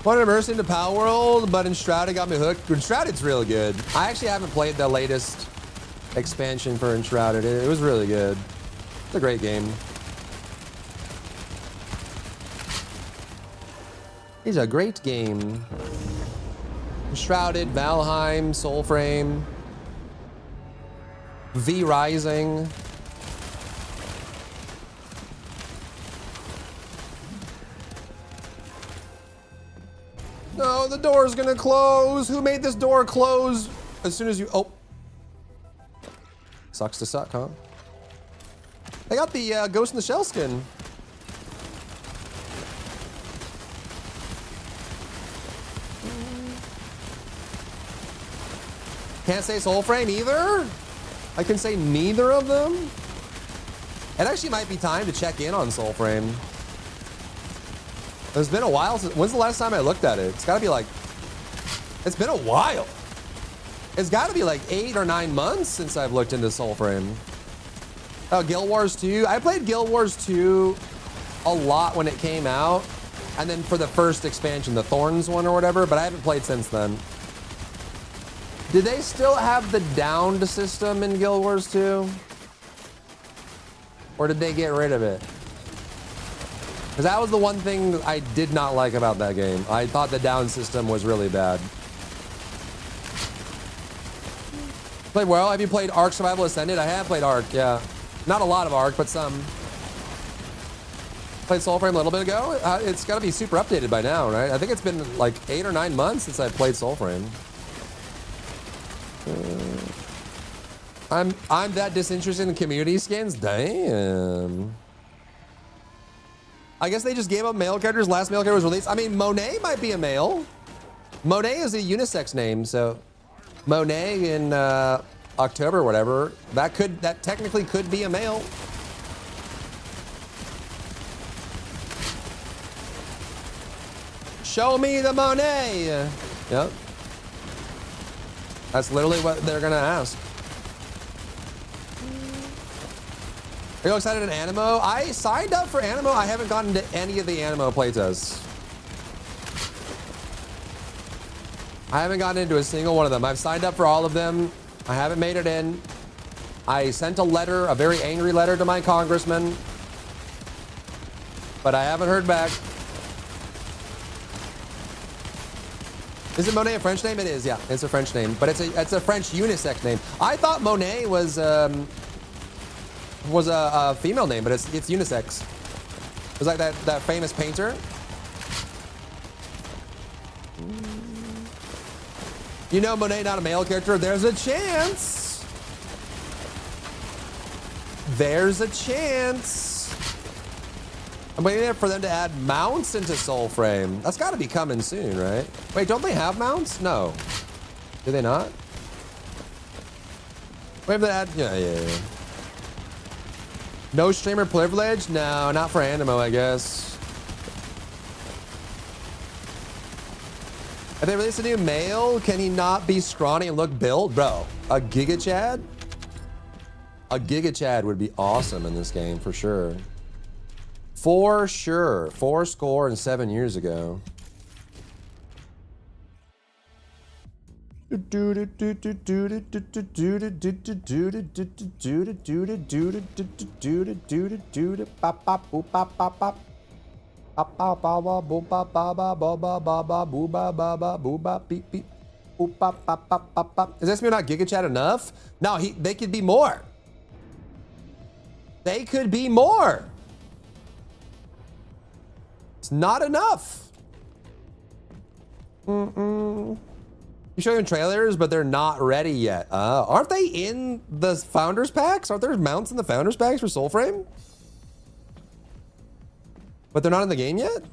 Wanted to immerse into PAL World, but Enshrouded got me hooked. Enshrouded's real good. I actually haven't played the latest expansion for Enshrouded. It was really good. It's a great game. It's a great game. Enshrouded, Valheim, Soulframe, V Rising. No, the door's gonna close. Who made this door close as soon as you... Oh. Sucks to suck, huh? I got the Ghost in the Shell skin. Can't say Soul Frame either. I can say neither of them. It actually might be time to check in on Soul Frame. It's been a while since, when's the last time I looked at it? It's gotta be like, it's been a while. It's gotta be like 8 or 9 months since I've looked into Soul Frame. Oh, Guild Wars 2. I played Guild Wars 2 a lot when it came out. And then for the first expansion, the Thorns one or whatever, but I haven't played since then. Do they still have the downed system in Guild Wars 2? Or did they get rid of it? Because that was the one thing I did not like about that game. I thought the down system was really bad. Played well. Have you played Ark Survival Ascended? I have played Ark, yeah. Not a lot of Ark, but some. Played Soul Frame a little bit ago. It's got to be super updated by now, right? I think it's been like 8 or 9 months since I played Soul Frame. I'm that disinterested in community skins? Damn. I guess they just gave up male characters. Last male character was released. I mean, Monet might be a male. Monet is a unisex name, so Monet in October or whatever. That technically could be a male. Show me the Monet. Yep. That's literally what they're gonna ask. Are you excited in Animo? I signed up for Animo. I haven't gotten to any of the Animo playtests. I haven't gotten into a single one of them. I've signed up for all of them. I haven't made it in. I sent a letter, a very angry letter to my congressman, but I haven't heard back. Is it Monet a French name? It is, yeah. It's a French name, but it's a French unisex name. I thought Monet was a female name, but it's unisex. It was like that famous painter. You know Monet not a male character? There's a chance. There's a chance. I'm waiting for them to add mounts into Soul Frame. That's got to be coming soon, right? Wait, don't they have mounts? No. Do they not? Wait, have they add? Yeah. No streamer privilege? No, not for Animo, I guess. If they release a new male, can he not be scrawny and look built? Bro, a Giga Chad? A Giga Chad would be awesome in this game, for sure. For sure. 4 years ago. Is this not Giga Chat enough? No, they could be more. They could be more. It's not enough. You show them trailers, but they're not ready yet. Aren't they in the Founders Packs? Aren't there mounts in the Founders Packs for Soul Frame? But they're not in the game yet?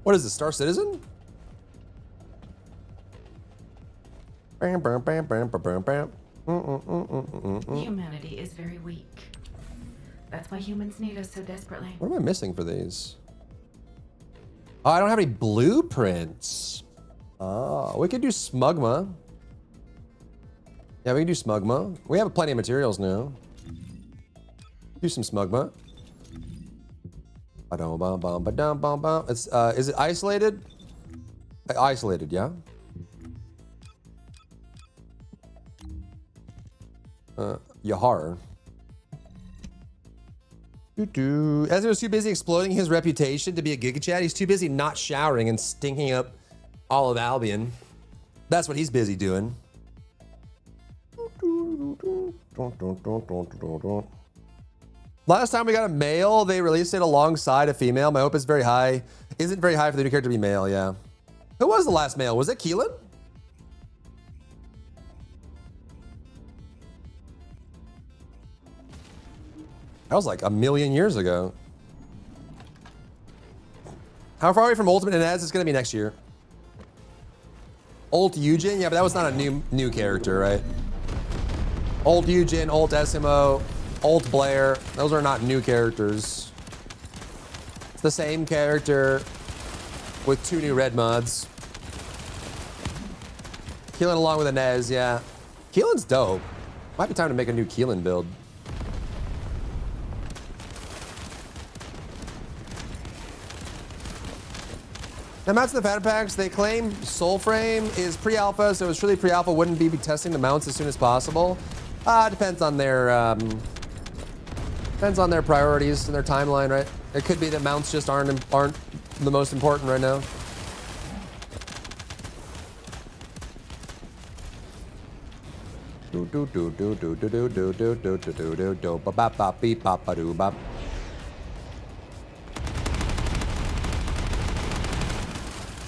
What is this, Star Citizen? Humanity is very weak. That's why humans need us so desperately. What am I missing for these? Oh, I don't have any blueprints. Oh, we could do Smugma. Yeah, we can do Smugma. We have plenty of materials now. Do some Smugma. It's, is it isolated? Isolated, yeah. Yahar. Ezra was too busy exploding his reputation to be a Giga Chad. He's too busy not showering and stinking up all of Albion. That's what he's busy doing. Last time we got a male, they released it alongside a female. My hope is very high. Isn't very high for the new character to be male, yeah. Who was the last male? Was it Keelan? That was like a million years ago. How far away from Ultimate and As it's gonna be next year? Ult Eugen? Yeah, but that was not a new character, right? Ult Eugen, Ult Esimo, Ult Blair. Those are not new characters. It's the same character with 2 new red mods. Keelan along with Inez, yeah. Keelan's dope. Might be time to make a new Keelan build. Now, mounts in the fan packs, they claim Soulframe is pre-alpha, so it's really pre-alpha. Wouldn't be testing the mounts as soon as possible. Depends on their priorities and their timeline, right? It could be that mounts just aren't the most important right now.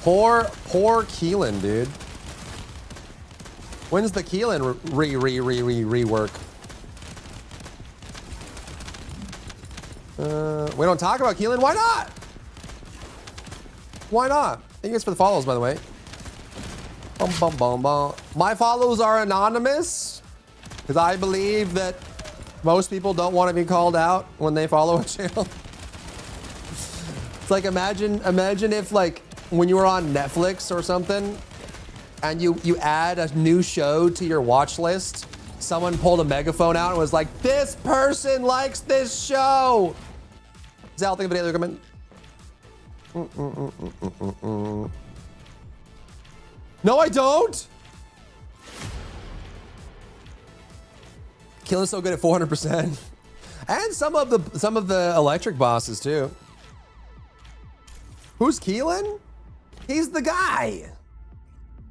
Poor Keelan, dude. When's the Keelan rework? We don't talk about Keelan. Why not? Why not? Thank you guys for the follows, by the way. Bum, bum, bum, bum. My follows are anonymous because I believe that most people don't want to be called out when they follow a channel. It's like imagine if like when you were on Netflix or something and you add a new show to your watch list, someone pulled a megaphone out and was like, this person likes this show. Zal, think of any other comment? No, I don't. Keelan's so good at 400%. And some of the electric bosses too. Who's Keelan? He's the guy.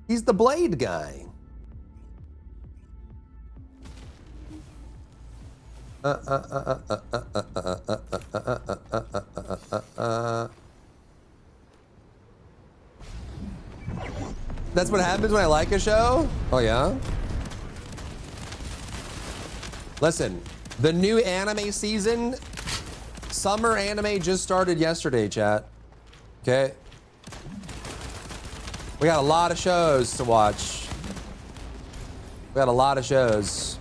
He's the blade guy. That's what happens when I like a show? Oh yeah? Listen, the new anime season, summer anime just started yesterday, chat. Okay? We got a lot of shows to watch. We got a lot of shows.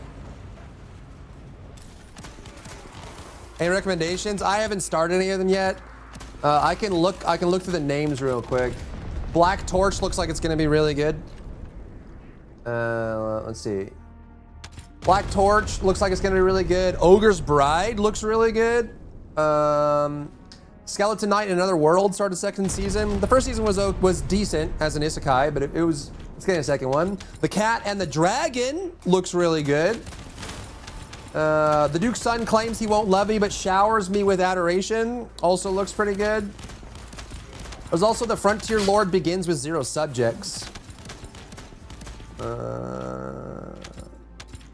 Any recommendations? I haven't started any of them yet. I can look through the names real quick. Black Torch looks like it's gonna be really good. Let's see. Black Torch looks like it's gonna be really good. Ogre's Bride looks really good. Skeleton Knight in Another World started second season. The first season was decent as an isekai, but it's getting a second one. The Cat and the Dragon looks really good. The Duke's son claims he won't love me, but showers me with adoration. Also looks pretty good. There's also The Frontier Lord Begins with 0 subjects.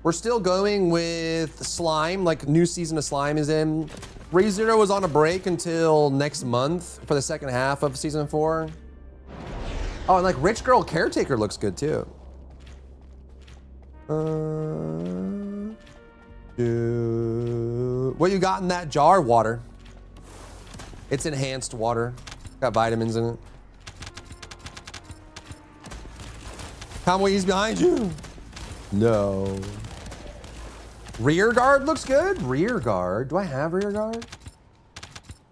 We're still going with Slime, like new season of Slime is in. ReZero is on a break until next month for the second half of season 4. Oh, and like Rich Girl Caretaker looks good too. What you got in that jar? Water. It's enhanced water. Got vitamins in it. Kamui's behind you. No. Rear guard looks good. Rear guard. Do I have rear guard?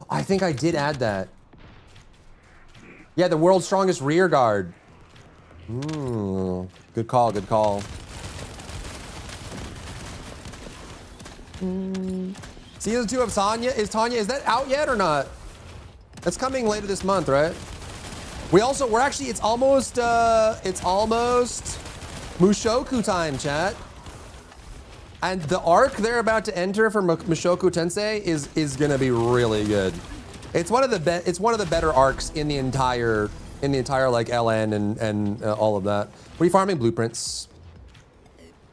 I think I did add that. Yeah, the world's strongest rear guard. Good call, good call. Season 2 of Tanya, is that out yet or not? It's coming later this month, right? We're actually, it's almost Mushoku time, chat. And the arc they're about to enter for Mushoku Tensei is gonna be really good. It's one of the better arcs in the entire like LN and all of that. What are you farming? Blueprints.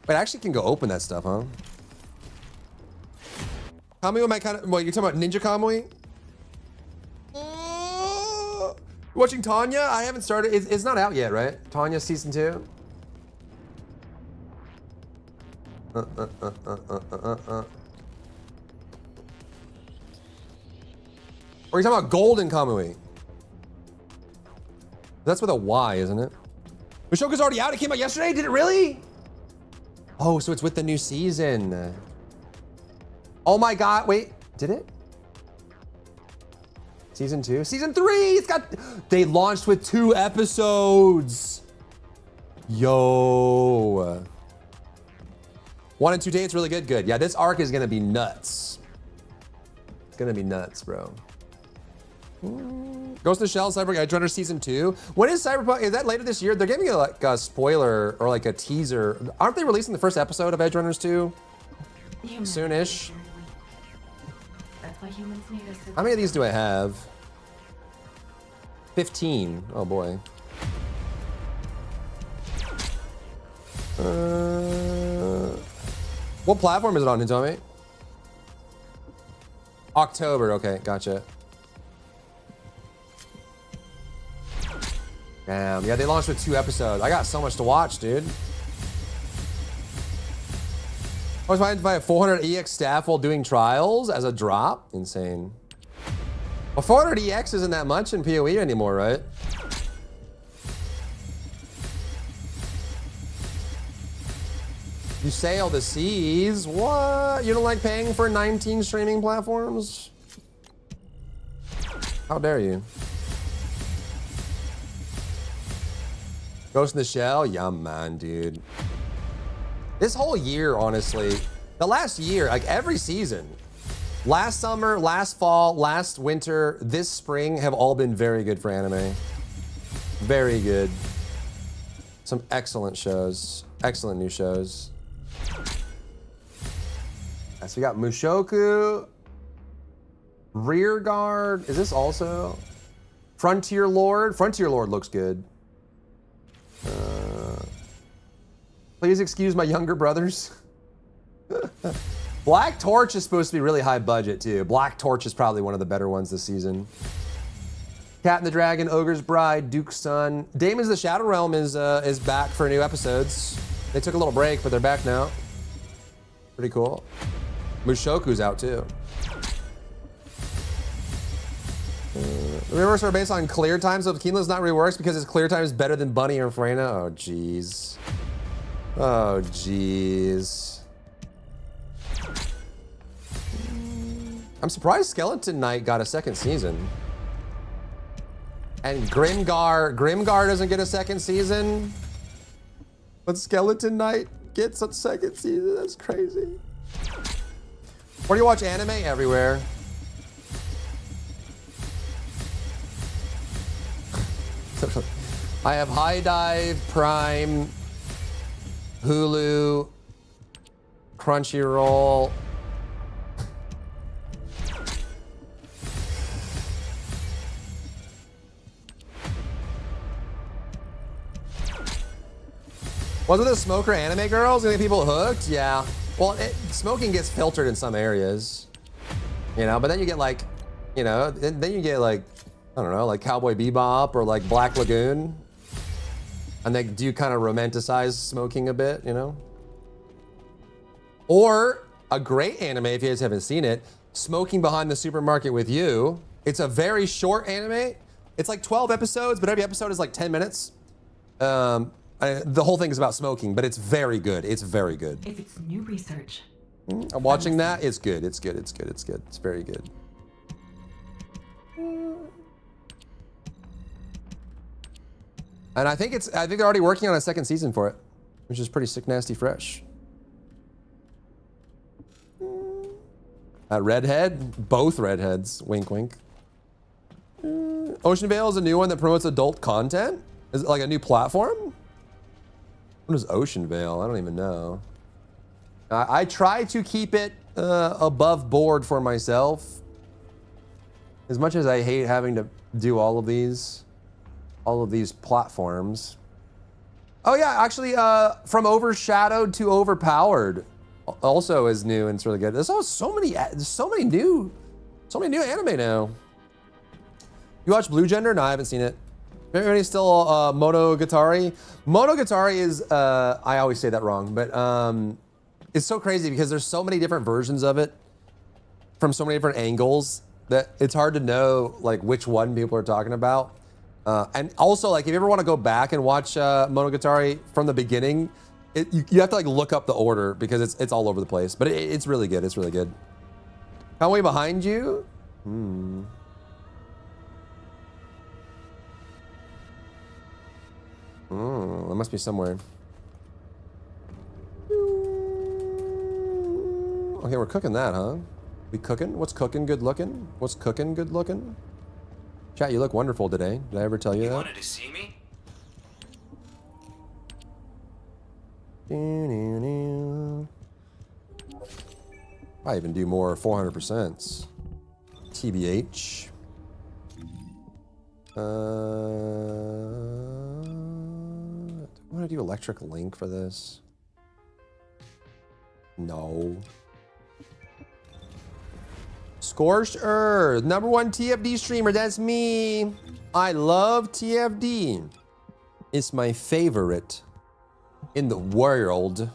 Wait, I actually can go open that stuff, huh? Kamui might kind of, what, you're talking about Ninja Kamui? You watching Tanya? I haven't started. It's not out yet, right? Tanya season 2. Or are you talking about Golden Kamui? That's with a Y, isn't it? Mushoku's already out. It came out yesterday. Did it really? Oh, so it's with the new season. Oh my God! Wait, did it? Season 2, season 3. It's got. They launched with 2 episodes. Yo. 1 and 2 days, really good. Good. Yeah, this arc is gonna be nuts. It's gonna be nuts, bro. Ghost in the Shell, Cyberpunk Edge Runner season 2. When is Cyberpunk? Is that later this year? They're giving like a spoiler or like a teaser. Aren't they releasing the first episode of Edge Runners 2? Soonish. That's why humans need us. How many of these do I have? 15. Oh boy. What platform is it on, Hintomi? October. Okay, gotcha. Damn, yeah, they launched with 2 episodes. I got so much to watch, dude. I was trying to buy a 400 EX staff while doing trials as a drop. Insane. Well, 400 EX isn't that much in PoE anymore, right? You sail the seas? What? You don't like paying for 19 streaming platforms? How dare you? Ghost in the Shell? Yeah, man, dude. This whole year, honestly, the last year, like every season, last summer, last fall, last winter, this spring have all been very good for anime. Very good. Some excellent shows. Excellent new shows. So we got Mushoku, Rearguard. Is this also Frontier Lord? Frontier Lord looks good. Please excuse my younger brothers. Black Torch is supposed to be really high budget too. Black Torch is probably one of the better ones this season. Cat and the Dragon, Ogre's Bride, Duke's Son. Damon's the Shadow Realm is back for new episodes. They took a little break, but they're back now. Pretty cool. Mushoku's out too. The reworks are based on clear time, so if Keenla's not reworks because his clear time is better than Bunny or Freyna. Oh, jeez. Oh, jeez. I'm surprised Skeleton Knight got a 2nd season. And Grimgar doesn't get a 2nd season. But Skeleton Knight gets a 2nd season. That's crazy. Where do you watch anime? Everywhere. I have High Dive, Prime, Hulu, Crunchyroll. Wasn't the smoker anime girls gonna get people hooked? Yeah. Well, smoking gets filtered in some areas, you know, but then you get like, you know, then you get like, I don't know, like Cowboy Bebop or like Black Lagoon. And they do kind of romanticize smoking a bit, you know? Or a great anime, if you guys haven't seen it, Smoking Behind the Supermarket with You. It's a very short anime. It's like 12 episodes, but every episode is like 10 minutes. The whole thing is about smoking, but it's very good. It's very good. If it's new research. I'm watching that. It's good. It's good. It's good. It's good. It's very good. And I think they're already working on a 2nd season for it, which is pretty sick, nasty, fresh. Redhead, both redheads. Wink, wink. Ocean Vale is a new one that promotes adult content. Is it like a new platform? What is Ocean Vale? I don't even know. I try to keep it above board for myself. As much as I hate having to do all of these platforms. Oh yeah, actually, from overshadowed to overpowered also is new and it's really good. There's so many new anime now. You watch Blue Gender? No, I haven't seen it. Everybody still Monogatari? Monogatari is, I always say that wrong, but it's so crazy because there's so many different versions of it from so many different angles that it's hard to know like which one people are talking about. And also, like, if you ever want to go back and watch Monogatari from the beginning, you have to like look up the order because it's all over the place. But it's really good. It's really good. How way behind you? It must be somewhere. Okay, we're cooking that, huh? We cooking? What's cooking? Good looking? What's cooking? Good looking? Chat, you look wonderful today. Did I ever tell you that? You wanted to see me? I even do more 400%. TBH. Do I want to do electric link for this? No. Scorcher, #1 TFD streamer, that's me. I love TFD. It's my favorite in the world.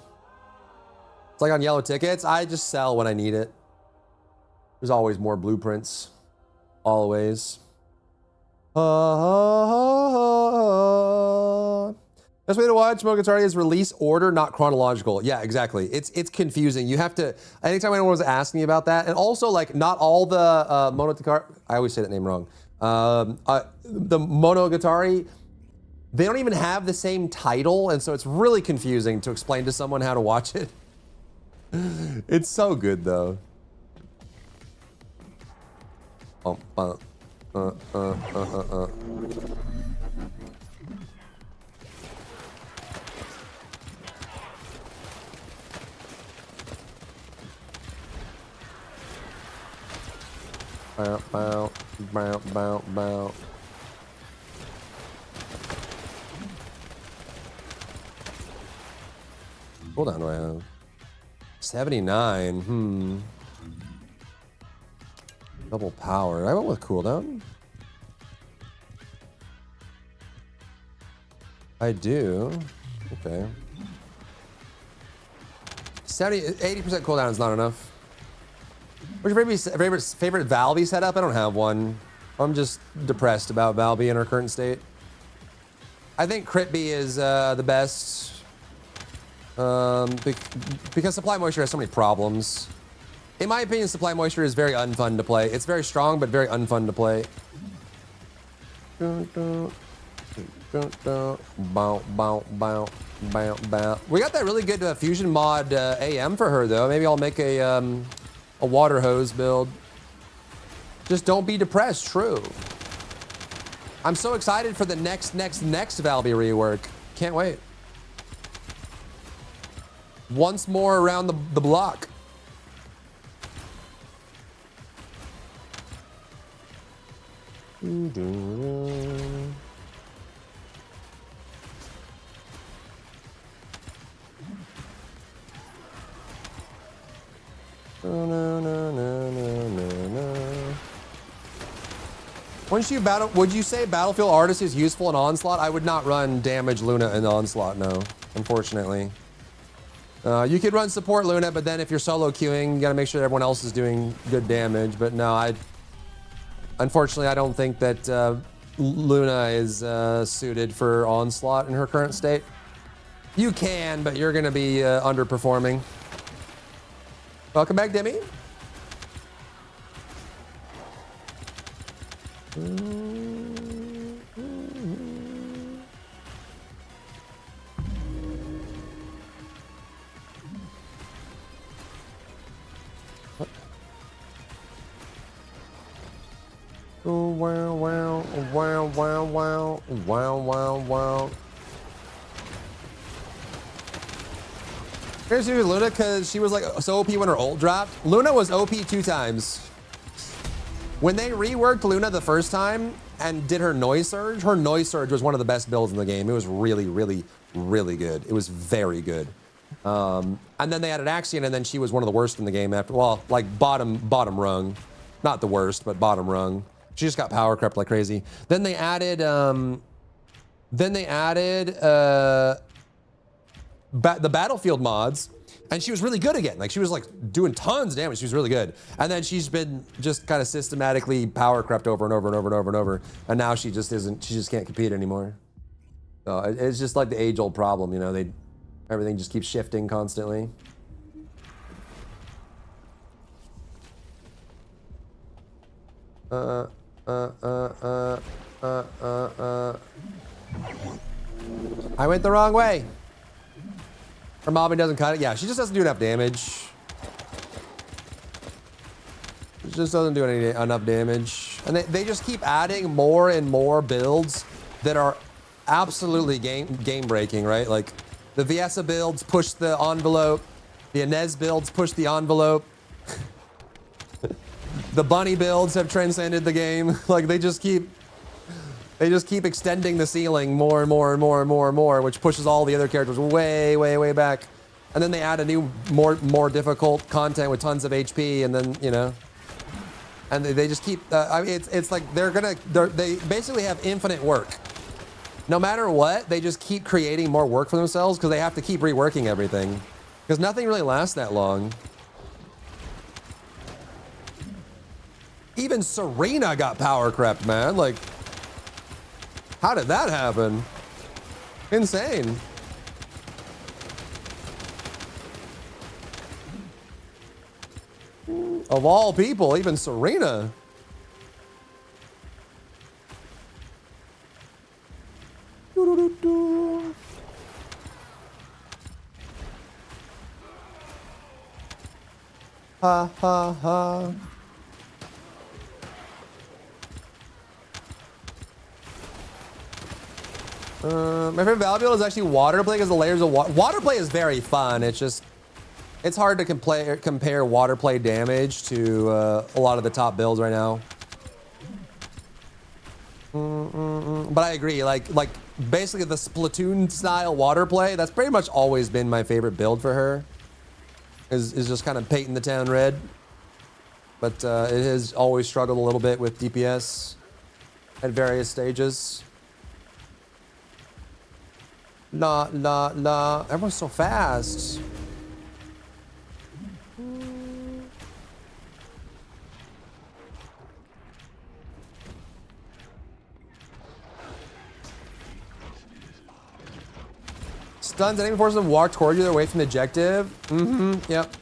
It's like on yellow tickets, I just sell when I need it. There's always more blueprints. Always. Best way to watch Monogatari is release order, not chronological. Yeah, exactly. It's confusing. You have to, anytime anyone was asking me about that, and also like not all the Monogatari, I always say that name wrong. The Monogatari, they don't even have the same title, and so it's really confusing to explain to someone how to watch it. It's so good though. Bow, bow, bow, bow, bow. Cooldown do I have? 79. Double power. I went with cooldown. I do. Okay. 80% cooldown is not enough. What's your favorite Valby setup? I don't have one. I'm just depressed about Valby in her current state. I think Critby is the best because Supply Moisture has so many problems. In my opinion, Supply Moisture is very unfun to play. It's very strong, but very unfun to play. We got that really good fusion mod AM for her though. Maybe I'll make a water hose build. Just don't be depressed, true. I'm so excited for the next Valby rework. Can't wait. Once more around the block. Would you say Battlefield Artist is useful in Onslaught? I would not run Damage Luna in Onslaught, no, unfortunately. You could run Support Luna, but then if you're solo queuing, you gotta make sure everyone else is doing good damage. But no, unfortunately, I don't think that Luna is suited for Onslaught in her current state. You can, but you're gonna be underperforming. Welcome back, Demi. Oh, wow, wow, wow, wow, wow, wow, wow, wow. Here's you, Luna, because she was like so OP when her ult dropped. Luna was OP 2 times. When they reworked Luna the first time and did her Noise Surge was one of the best builds in the game. It was really, really, really good. It was very good. And then they added Axion, and then she was one of the worst in the game after, well, like bottom rung. Not the worst, but bottom rung. She just got power crept like crazy. Then they added Then they added the battlefield mods, and she was really good again. Like she was like doing tons of damage. She was really good. And then she's been just kind of systematically power crept over and over and over and over and over. And now she just isn't. She just can't compete anymore. So it's just like the age-old problem, you know. Everything just keeps shifting constantly. I went the wrong way. Her mobbing doesn't cut it. Yeah, she just doesn't do enough damage. She just doesn't do enough damage. And they just keep adding more and more builds that are absolutely game breaking, right? Like the Viessa builds push the envelope. The Inez builds push the envelope. The bunny builds have transcended the game. Like they just keep extending the ceiling more and more and more and more and more, which pushes all the other characters way, way, way back. And then they add a new, more difficult content with tons of HP, and then, you know, and they just keep. I mean, it's like they basically have infinite work. No matter what, they just keep creating more work for themselves because they have to keep reworking everything, because nothing really lasts that long. Even Serena got power crept, man. Like, how did that happen? Insane. Of all people, even Serena. Ha ha ha. My favorite Valve build is actually water play because the layers of water play is very fun. It's just, it's hard to compare water play damage to a lot of the top builds right now. But I agree, like basically the Splatoon style water play, that's pretty much always been my favorite build for her. Is just kind of painting the town red. But it has always struggled a little bit with DPS at various stages. La la la. Everyone's so fast. Stuns enemy forces them walk toward you, they're away from the objective. Yep.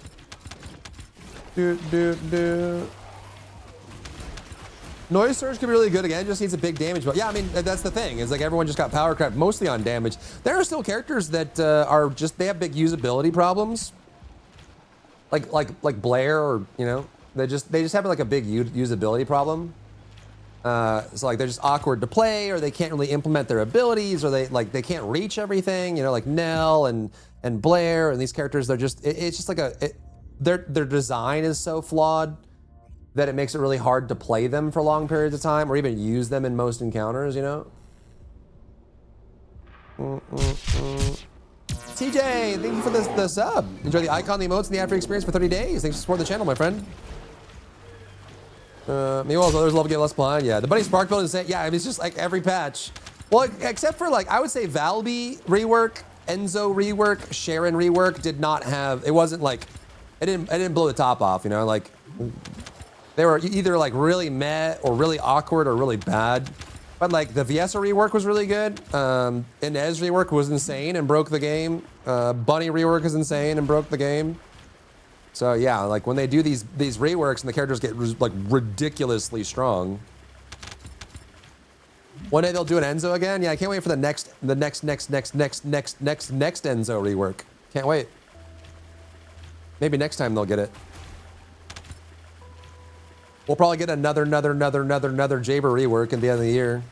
Noise surge could be really good again, just needs a big damage. But yeah, I mean, that's the thing, is like everyone just got power crept mostly on damage. There are still characters that are just, they have big usability problems. Like Blair, or, you know, they just have like a big usability problem. So like they're just awkward to play, or they can't really implement their abilities, or they can't reach everything, you know, like Nell and Blair and these characters. They're just, it's just like their design is so flawed that it makes it really hard to play them for long periods of time, or even use them in most encounters, you know? TJ, thank you for the sub. Enjoy the icon, the emotes, and the after experience for 30 days. Thanks for supporting the channel, my friend. Meanwhile, others love to get less blind. Yeah, the Bunny Spark build is, yeah, I mean, it's just like every patch. Well, except for like, I would say Valby rework, Enzo rework, Sharon rework did not have, it wasn't like, it didn't blow the top off, you know, like, they were either like really meh or really awkward or really bad. But like the Viessa rework was really good. Inez rework was insane and broke the game. Bunny rework is insane and broke the game. So yeah, like when they do these reworks and the characters get like ridiculously strong. One day they'll do an Enzo again. Yeah, I can't wait for the next Enzo rework. Can't wait. Maybe next time they'll get it. We'll probably get another Jaber rework at the end of the year.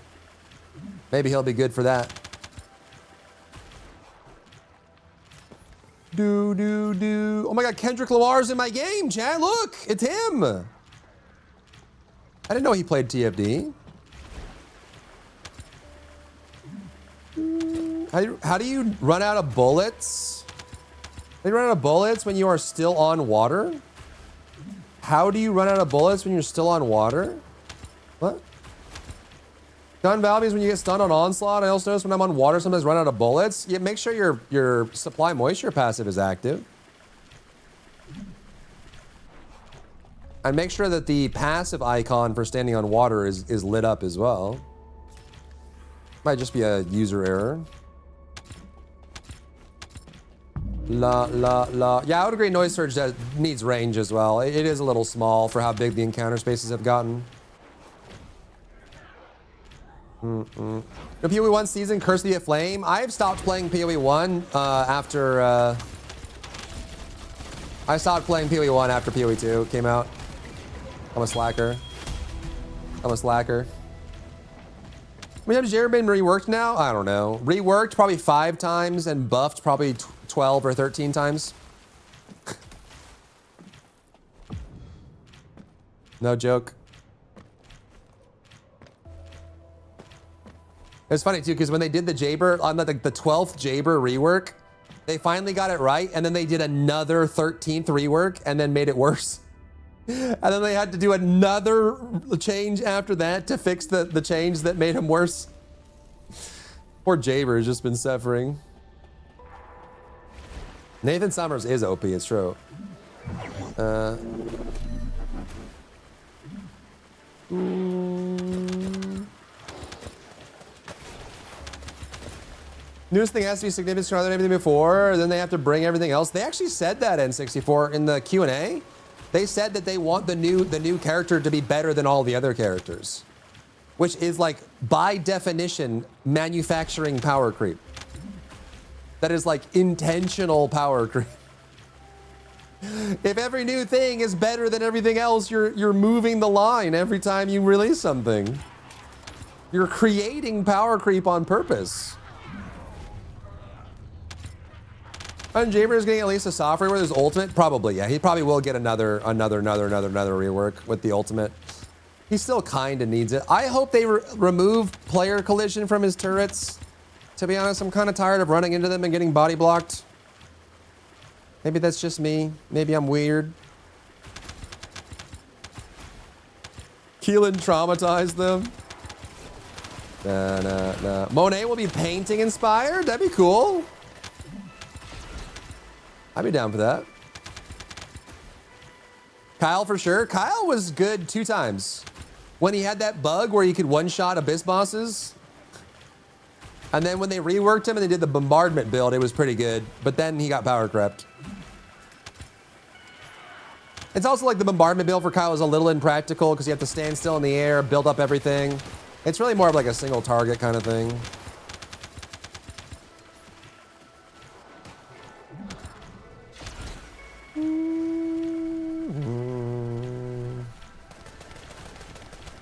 Maybe he'll be good for that. Oh my God, Kendrick Lamar's in my game, chat. Look, it's him. I didn't know he played TFD. How do you run out of bullets? How do you run out of bullets when you are still on water? How do you run out of bullets when you're still on water? What? Stun value is when you get stunned on onslaught. I also notice when I'm on water, sometimes run out of bullets. Yeah, make sure your supply moisture passive is active. And make sure that the passive icon for standing on water is lit up as well. Might just be a user error. Yeah, I would agree Noise Surge needs range as well. It is a little small for how big the encounter spaces have gotten. The PoE 1 season, Curse the Flame. I've stopped playing PoE 1 after... I stopped playing PoE 1 after PoE 2 came out. I'm a slacker. I'm a slacker. How many times has Jared been reworked now? I don't know. Reworked probably 5 times and buffed probably 12 or 13 times. No joke. It's funny too, because when they did the Jaber, on the 12th Jaber rework, they finally got it right, and then they did another 13th rework and then made it worse. And then they had to do another change after that to fix the change that made him worse. Poor Jaber has just been suffering. Nathan Summers is OP, it's true. Newest thing has to be significantly stronger than everything before, then they have to bring everything else. They actually said that N64 in the Q&A. They said that they want the new character to be better than all the other characters, which is like by definition manufacturing power creep. That is like intentional power creep. If every new thing is better than everything else, you're moving the line every time you release something. You're creating power creep on purpose. And Jaber is getting at least a software with his ultimate? Probably, yeah. He probably will get another rework with the ultimate. He still kind of needs it. I hope they remove player collision from his turrets. To be honest, I'm kind of tired of running into them and getting body blocked. Maybe that's just me. Maybe I'm weird. Keelan traumatized them. Nah. Monet will be painting inspired? That'd be cool. I'd be down for that. Kyle for sure. Kyle was good 2 times. When he had that bug where he could one-shot Abyss bosses. And then when they reworked him and they did the bombardment build, it was pretty good. But then he got power crept. It's also like the bombardment build for Kyle is a little impractical because you have to stand still in the air, build up everything. It's really more of like a single target kind of thing.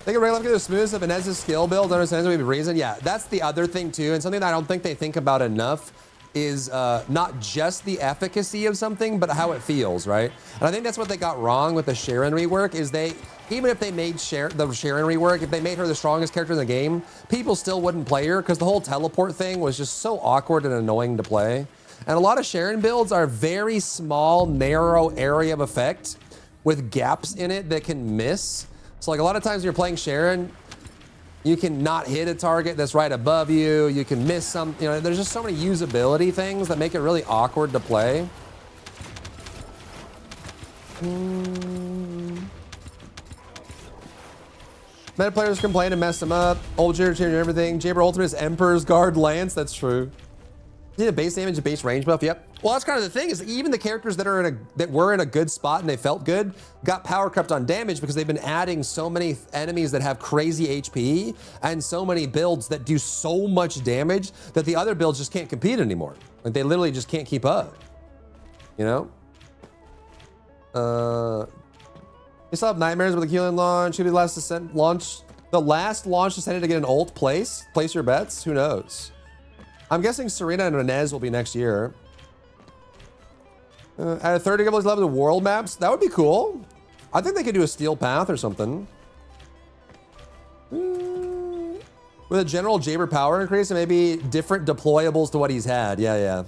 They can regularly the smooth of Inez's skill build, understands the reason. Yeah, that's the other thing too, and something that I don't think they think about enough is not just the efficacy of something, but how it feels, right? And I think that's what they got wrong with the Sharon rework, is even if they made the Sharon rework, if they made her the strongest character in the game, people still wouldn't play her because the whole teleport thing was just so awkward and annoying to play. And a lot of Sharon builds are very small, narrow area of effect with gaps in it that can miss. So like a lot of times when you're playing Sharon, you can not hit a target that's right above you. You can miss some, there's just so many usability things that make it really awkward to play. Meta players complain and mess them up. Old Jaber changing everything. Jaber Ultimate is Emperor's Guard Lance. That's true. Yeah, base damage and base range buff. Yep. Well, that's kind of the thing is even the characters that were in a good spot and they felt good got power crept on damage because they've been adding so many enemies that have crazy HP and so many builds that do so much damage that the other builds just can't compete anymore. Like they literally just can't keep up. You know? You still have nightmares with the Keelan launch. Who did the last descent launch? The last launch descended to get an ult place? Place your bets? Who knows? I'm guessing Serena and Inez will be next year. At a 30 level of the world maps, that would be cool. I think they could do a steel path or something. With a general Jaber power increase and maybe different deployables to what he's had. Yeah.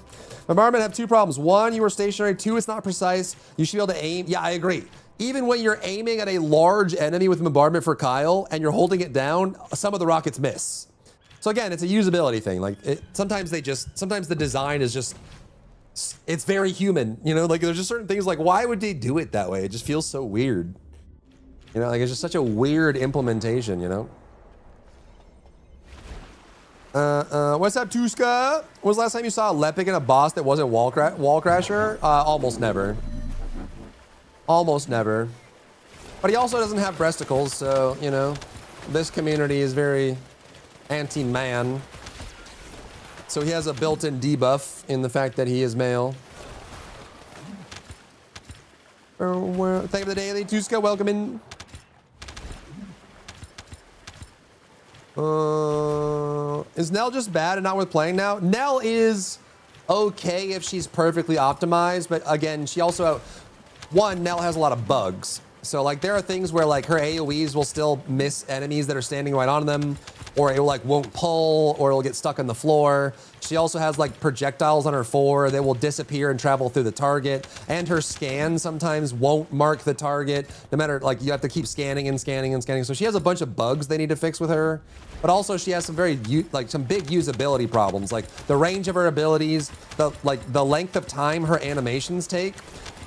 Bombardment have 2 problems. 1, you were stationary. 2, it's not precise. You should be able to aim. Yeah, I agree. even when you're aiming at a large enemy with bombardment for Kyle and you're holding it down, some of the rockets miss. So again, it's a usability thing. Like sometimes the design is just, it's very human, you know, like there's just certain things like, why would they do it that way? It just feels so weird. You know, like it's just such a weird implementation, you know? What's up, Tuska? When was the last time you saw a Lepic in a boss that wasn't Wall Crasher? Almost never. Almost never. But he also doesn't have breasticles, so, you know, this community is very anti-man. So he has a built-in debuff in the fact that he is male. Thank you for the daily, Tuska. Welcome in. Is Nell just bad and not worth playing now? Nell is okay if she's perfectly optimized, but again, she also, one, Nell has a lot of bugs. So like there are things where like her AoEs will still miss enemies that are standing right on them, or it like won't pull, or it'll get stuck on the floor. She also has like projectiles on her 4 that will disappear and travel through the target, and her scan sometimes won't mark the target, no matter, like you have to keep scanning and scanning and scanning. So she has a bunch of bugs they need to fix with her, but also she has some some big usability problems, like the range of her abilities, the length of time her animations take.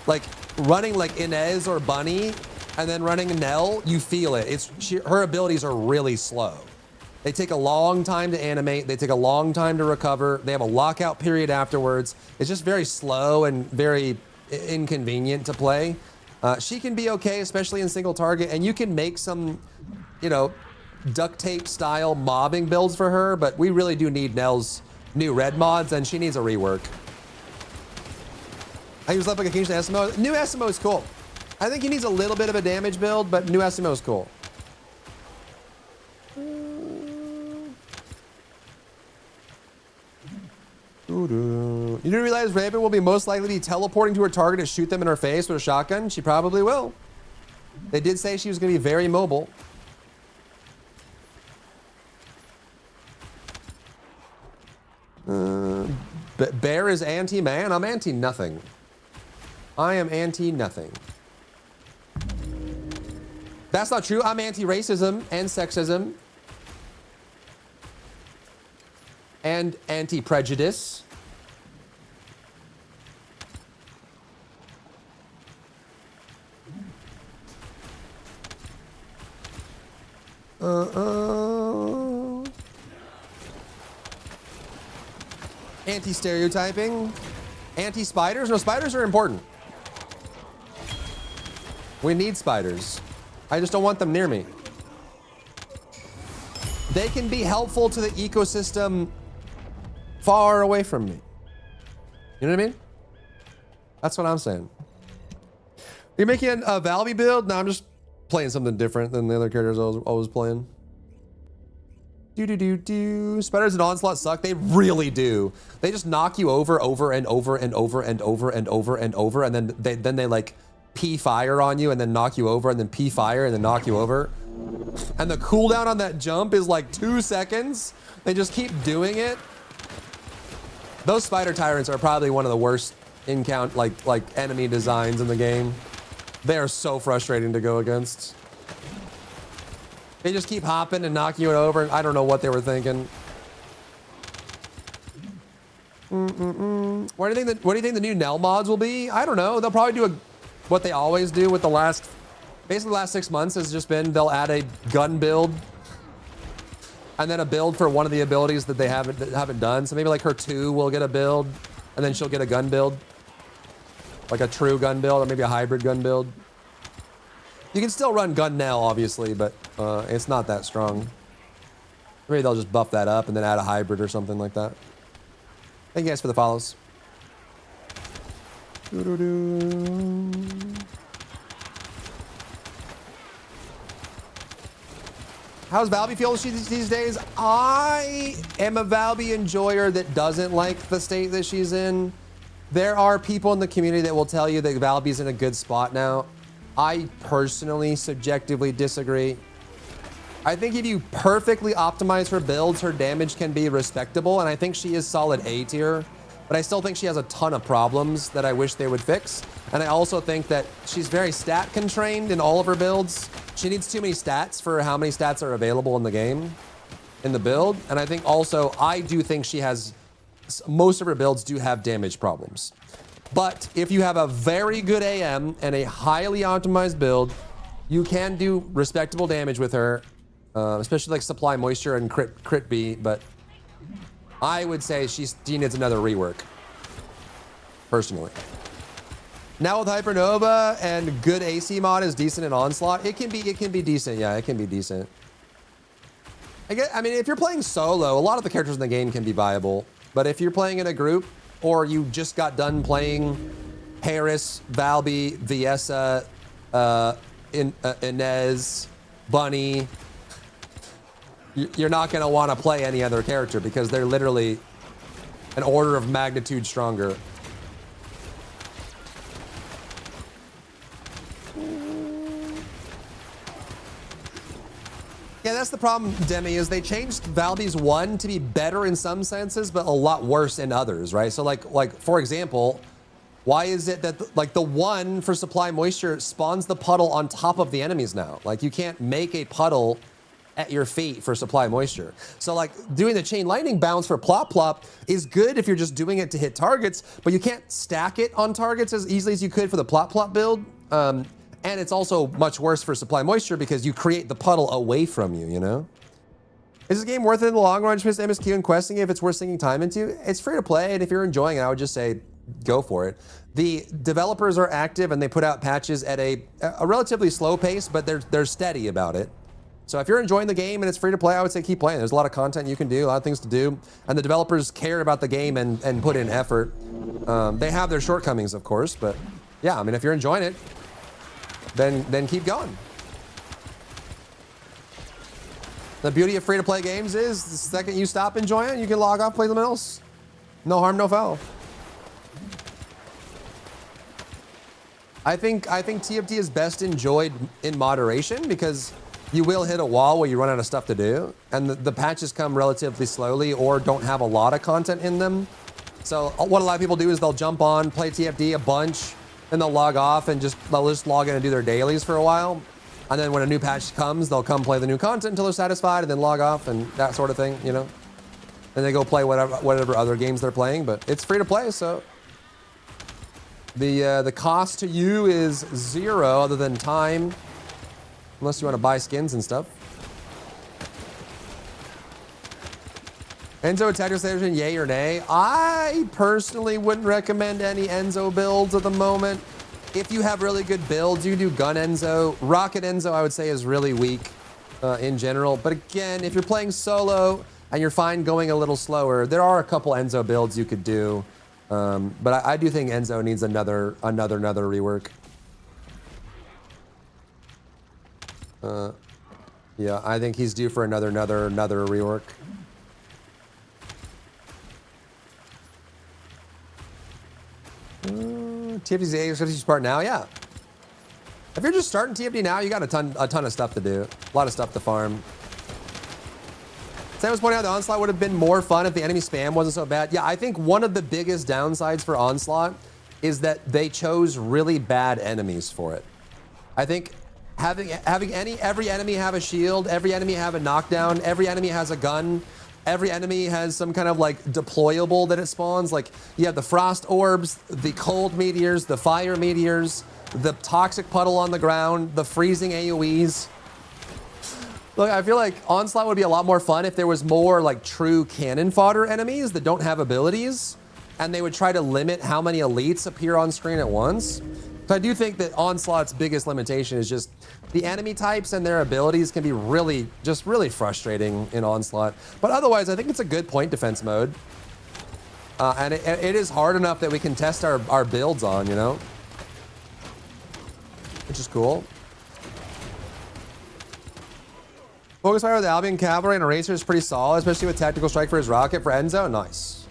Like running like Inez or Bunny and then running Nell, you feel it. Her abilities are really slow. They take a long time to animate. They take a long time to recover. They have a lockout period afterwards. It's just very slow and very inconvenient to play. She can be okay, especially in single target, and you can make some, you know, duct tape style mobbing builds for her, but we really do need Nell's new red mods, and she needs a rework. I use Lepic occasionally SMO. New SMO is cool. I think he needs a little bit of a damage build, but new SMO is cool. You didn't realize Raven will be most likely to be teleporting to her target to shoot them in her face with a shotgun? She probably will. They did say she was going to be very mobile. Bear is anti-man? I'm anti-nothing. I am anti-nothing. That's not true. I'm anti-racism and sexism. And anti-prejudice. Anti-stereotyping. Anti-spiders? No, spiders are important. We need spiders. I just don't want them near me. They can be helpful to the ecosystem far away from me. You know what I mean? That's what I'm saying. You're making a Valby build? No, I'm just playing something different than the other characters I was always playing. Spiders and Onslaught suck. They really do. They just knock you over and over and over and over and over and over, and then they like pee fire on you and then knock you over and then pee fire and then knock you over. And the cooldown on that jump is like 2 seconds. They just keep doing it. Those spider tyrants are probably one of the worst like enemy designs in the game. They are so frustrating to go against. They just keep hopping and knocking you over, and I don't know what they were thinking. What do you think the new Nell mods will be? I don't know. They'll probably do what they always do with basically the last 6 months has just been they'll add a gun build and then a build for one of the abilities that they haven't done. So maybe like her 2 will get a build and then she'll get a gun build. Like a true gun build or maybe a hybrid gun build. You can still run gun Nell, obviously, but it's not that strong. Maybe they'll just buff that up and then add a hybrid or something like that. Thank you guys for the follows. How's Valby feel these days? I am a Valby enjoyer that doesn't like the state that she's in. There are people in the community that will tell you that Valby's in a good spot now. I personally, subjectively disagree. I think if you perfectly optimize her builds, her damage can be respectable, and I think she is solid A tier. But I still think she has a ton of problems that I wish they would fix. And I also think that she's very stat constrained in all of her builds. She needs too many stats for how many stats are available in the game, in the build. And I think also, I do think she has, most of her builds do have damage problems. But if you have a very good AM and a highly optimized build, you can do respectable damage with her, especially like supply moisture and crit B. But I would say she needs another rework, personally. Now with Hypernova and good AC mod is decent in Onslaught, it can be decent. Yeah, it can be decent. I mean, if you're playing solo, a lot of the characters in the game can be viable. But if you're playing in a group, or you just got done playing Paris, Valby, Viessa, Inez, Bunny, you're not going to want to play any other character because they're literally an order of magnitude stronger. Yeah, that's the problem, Demi, is they changed Valby's 1 to be better in some senses, but a lot worse in others, right? So like for example, why is it that the 1 for supply moisture spawns the puddle on top of the enemies now? Like you can't make a puddle at your feet for supply moisture. So like doing the chain lightning bounce for plop plop is good if you're just doing it to hit targets, but you can't stack it on targets as easily as you could for the plop plop build. And it's also much worse for supply moisture because you create the puddle away from you, you know? Is this game worth it in the long run, just MSQ and questing if it's worth sinking time into? It's free to play, and if you're enjoying it, I would just say go for it. The developers are active and they put out patches at a relatively slow pace, but they're steady about it. So if you're enjoying the game and it's free to play, I would say keep playing. There's a lot of content you can do, a lot of things to do, and the developers care about the game and put in effort. They have their shortcomings, of course, but yeah, I mean, if you're enjoying it, then keep going. The beauty of free-to-play games is the second you stop enjoying it, you can log off, play something else. No harm, no foul. I think TFT is best enjoyed in moderation because you will hit a wall where you run out of stuff to do, and the patches come relatively slowly or don't have a lot of content in them. So what a lot of people do is they'll jump on, play TFT a bunch, and they'll log off and they'll just log in and do their dailies for a while. And then when a new patch comes, they'll come play the new content until they're satisfied and then log off and that sort of thing, you know? And they go play whatever other games they're playing, but it's free to play, so. The cost to you is 0 other than time, unless you want to buy skins and stuff. Enzo attacker station, yay or nay? I personally wouldn't recommend any Enzo builds at the moment. If you have really good builds, you do gun Enzo. Rocket Enzo, I would say, is really weak in general. But again, if you're playing solo and you're fine going a little slower, there are a couple Enzo builds you could do. But I do think Enzo needs another rework. Yeah, I think he's due for another rework. TFT's the part now, yeah. If you're just starting TFT now, you got a ton of stuff to do, a lot of stuff to farm. Sam was pointing out the Onslaught would have been more fun if the enemy spam wasn't so bad. Yeah, I think one of the biggest downsides for Onslaught is that they chose really bad enemies for it. I think having every enemy have a shield, every enemy have a knockdown, every enemy has a gun, every enemy has some kind of like deployable that it spawns. Like you have the frost orbs, the cold meteors, the fire meteors, the toxic puddle on the ground, the freezing AoEs. Look, I feel like Onslaught would be a lot more fun if there was more like true cannon fodder enemies that don't have abilities, and they would try to limit how many elites appear on screen at once. So I do think that Onslaught's biggest limitation is just the enemy types and their abilities can be really frustrating in Onslaught. But otherwise, I think it's a good point defense mode. And it is hard enough that we can test our builds on, you know? Which is cool. Focus fire with Albion Cavalry and Eraser is pretty solid, especially with Tactical Strike for his rocket for Enzo. Nice.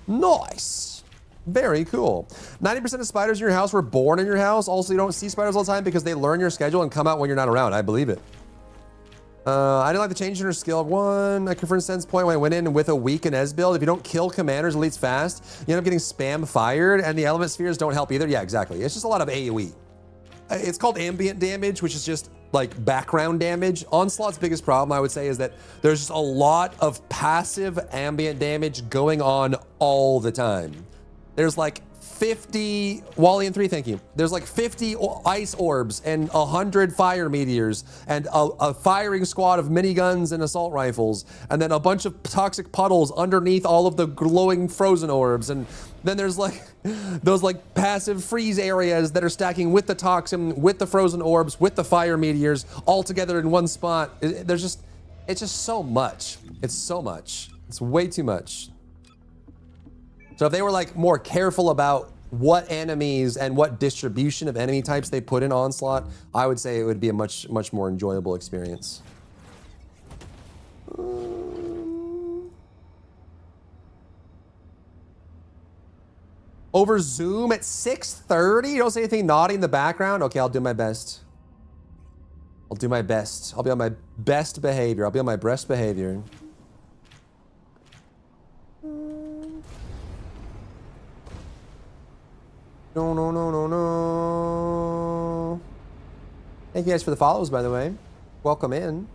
Nice. Very cool. 90% of spiders in your house were born in your house. Also, you don't see spiders all the time because they learn your schedule and come out when you're not around. I believe it. I didn't like the change in her skill. 1, I confirmed sense point when I went in with a weak Inez build. If you don't kill commanders elites fast, you end up getting spam fired, and the element spheres don't help either. Yeah, exactly. It's just a lot of AoE. It's called ambient damage, which is just like background damage. Onslaught's biggest problem, I would say, is that there's just a lot of passive ambient damage going on all the time. There's like 50, Wally and 3, thank you. There's like 50 ice orbs and 100 fire meteors and a firing squad of miniguns and assault rifles, and then a bunch of toxic puddles underneath all of the glowing frozen orbs. And then there's like those like passive freeze areas that are stacking with the toxin, with the frozen orbs, with the fire meteors, all together in one spot. It's just so much. It's so much. It's way too much. So if they were like more careful about what enemies and what distribution of enemy types they put in Onslaught, I would say it would be a much more enjoyable experience. Over Zoom at 6:30? You don't say anything naughty in the background? Okay, I'll do my best. I'll do my best. I'll be on my best behavior. I'll be on my best behavior. No. Thank you guys for the follows, by the way. Welcome in.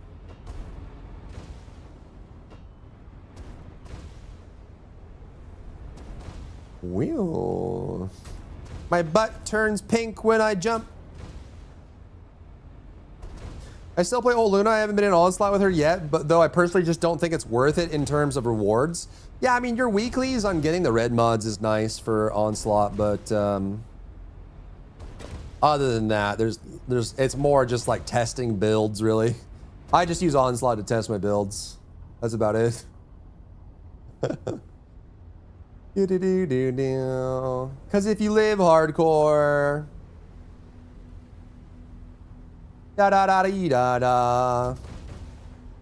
Wheel. My butt turns pink when I jump. I still play old Luna. I haven't been in Onslaught with her yet, but though I personally just don't think it's worth it in terms of rewards. Yeah, I mean, your weeklies on getting the red mods is nice for Onslaught, but other than that, it's more just like testing builds, really. I just use Onslaught to test my builds. That's about it. Because if you live hardcore. Da da da da da da.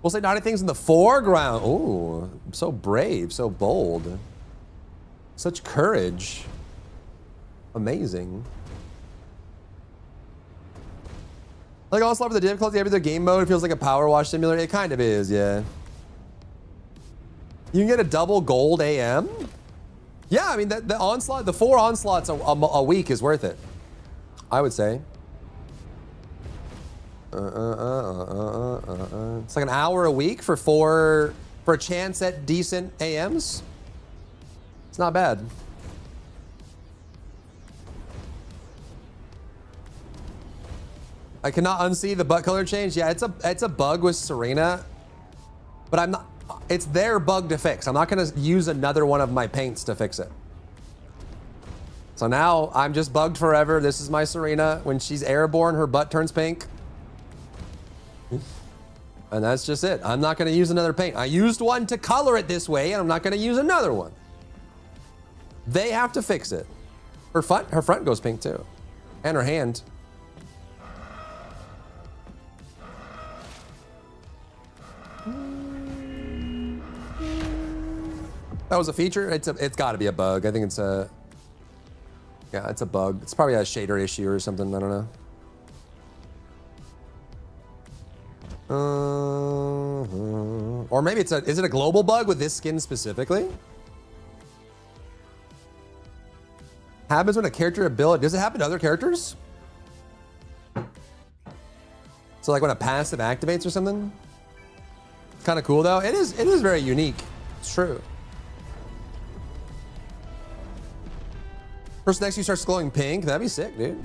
We'll say naughty things in the foreground. Oh, so brave, so bold. Such courage. Amazing. Like Onslaught for the difficulty, every other game mode, it feels like a power wash simulator. It kind of is, yeah. You can get a double gold AM. Yeah, I mean, the Onslaught, the 4 Onslaughts a week is worth it, I would say. It's like an hour a week for a chance at decent AMs. It's not bad. I cannot unsee the butt color change. Yeah, it's a bug with Serena, but I'm not. It's their bug to fix. I'm not gonna use another one of my paints to fix it. So now I'm just bugged forever. This is my Serena. When she's airborne, her butt turns pink. And that's just it. I'm not gonna use another paint. I used one to color it this way, and I'm not gonna use another one. They have to fix it. Her front goes pink too. And her hand. That was a feature? It's gotta be a bug. I think it's a... Yeah, it's a bug. It's probably a shader issue or something, I don't know. Or maybe is it a global bug with this skin specifically? Happens when a character ability, does it happen to other characters? So like when a passive activates or something? It's kind of cool though. It is very unique. It's true. Person next to you starts glowing pink. That'd be sick, dude.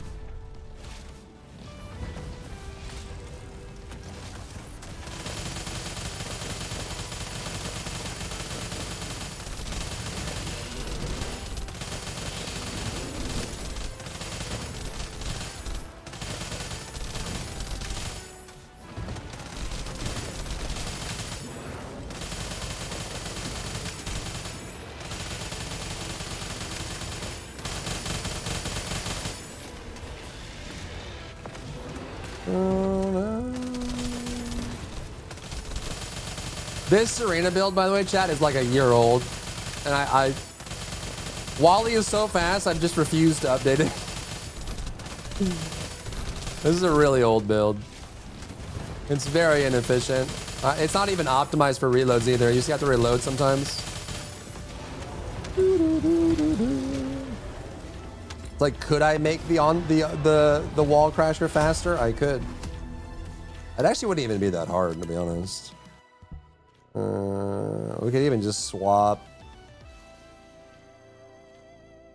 This Serena build, by the way, chat, is like a year old. And Wally is so fast, I've just refused to update it. This is a really old build. It's very inefficient. It's not even optimized for reloads either. You just have to reload sometimes. It's like, could I make the wall crasher faster? I could. It actually wouldn't even be that hard, to be honest. We could even just swap.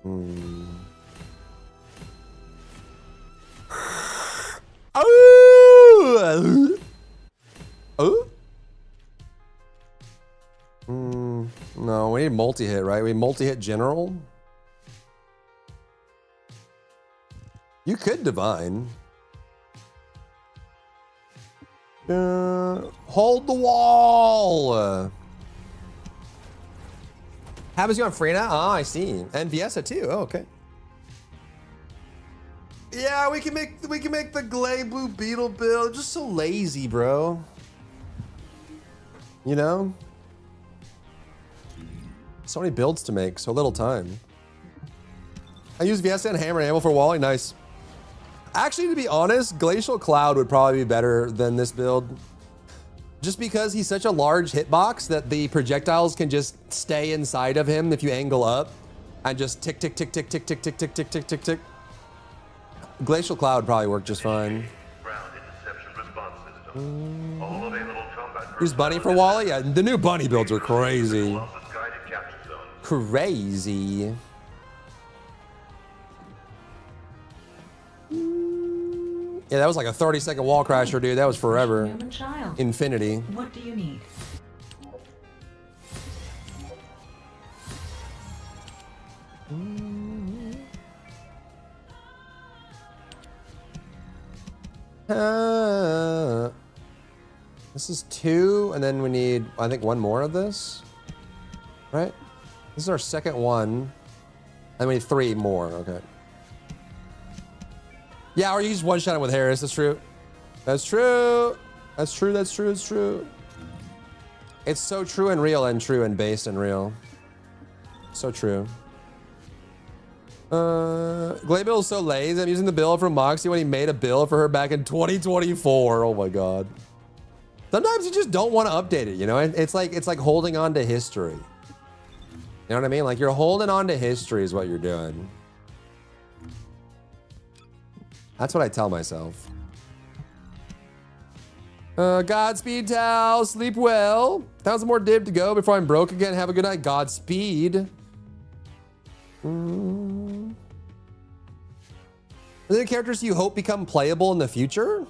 Oh! Oh? No, we need multi-hit, right? We multi-hit general. You could divine. Hold the wall. Happens you on free now? Oh, I see. And Viesa too. Oh, okay. Yeah, we can make the Glay Blue Beetle build. Just so lazy, bro. You know? So many builds to make, so little time. I use Viesa and Hammer and Ammo for Wally. Nice. Actually, to be honest, Glacial Cloud would probably be better than this build. Just because he's such a large hitbox that the projectiles can just stay inside of him if you angle up and just tick, tick, tick, tick, tick, tick, tick, tick, tick, tick, tick, tick. Glacial Cloud would probably work just fine. Use Bunny for Wally? Yeah, the new Bunny builds are crazy. Crazy. Yeah, that was like a 30-second wall crasher, dude. That was forever. Infinity. What do you need? This is 2, and then we need, I think, 1 more of this. Right? This is our second one. And we need 3 more. Okay. Yeah, or you just one-shot him with Harris. That's true. That's true. That's true. That's true. That's true. It's so true and real and true and based and real. So true. Glaybill is so lazy. I'm using the build from Moxie when he made a build for her back in 2024. Oh my god. Sometimes you just don't want to update it, you know? It's like holding on to history. You know what I mean? Like you're holding on to history is what you're doing. That's what I tell myself. Godspeed, Tal. Sleep well. 1,000 more div to go before I'm broke again. Have a good night. Godspeed. Are there characters you hope become playable in the future?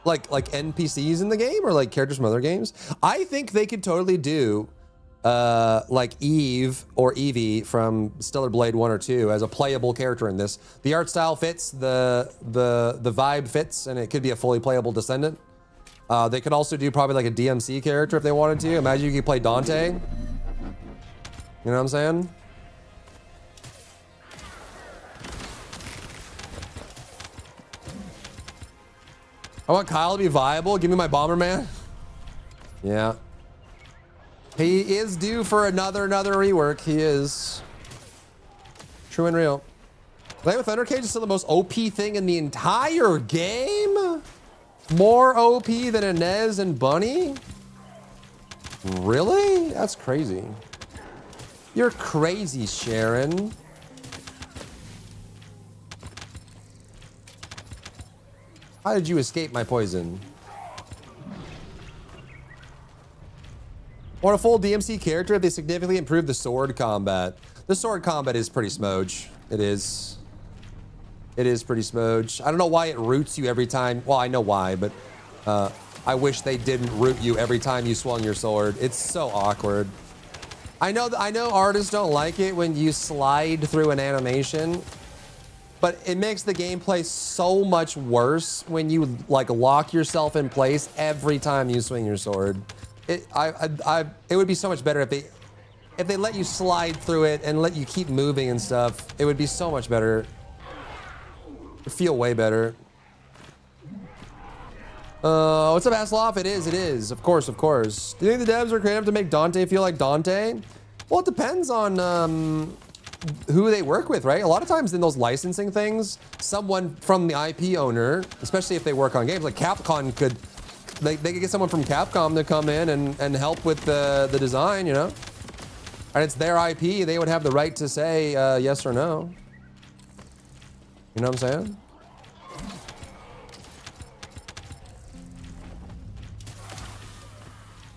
Like NPCs in the game or like characters from other games? I think they could totally do like Eve or Evie from Stellar Blade 1 or 2 as a playable character in this. The art style fits, the vibe fits, and it could be a fully playable Descendant. They could also do probably like a DMC character if they wanted to. Imagine you could play Dante. You know what I'm saying? I want Kyle to be viable. Give me my Bomberman. Yeah. He is due for another rework. He is. True and real. Play with Thunder Cage is still the most OP thing in the entire game? More OP than Inez and Bunny? Really? That's crazy. You're crazy, Sharon. How did you escape my poison? Want a full DMC character if they significantly improve the sword combat. The sword combat is pretty smooge. It is. It is pretty smooge. I don't know why it roots you every time. Well, I know why, but I wish they didn't root you every time you swung your sword. It's so awkward. I know artists don't like it when you slide through an animation, but it makes the gameplay so much worse when you like lock yourself in place every time you swing your sword. It would be so much better if they let you slide through it and let you keep moving and stuff. It would be so much better. It'd feel way better. What's up, Asloff? It is. Of course. Do you think the devs are creative to make Dante feel like Dante? Well, it depends on who they work with, right? A lot of times in those licensing things, someone from the IP owner, especially if they work on games, like Capcom could, they could get someone from Capcom to come in and help with the design, you know? And it's their IP, they would have the right to say yes or no. You know what I'm saying?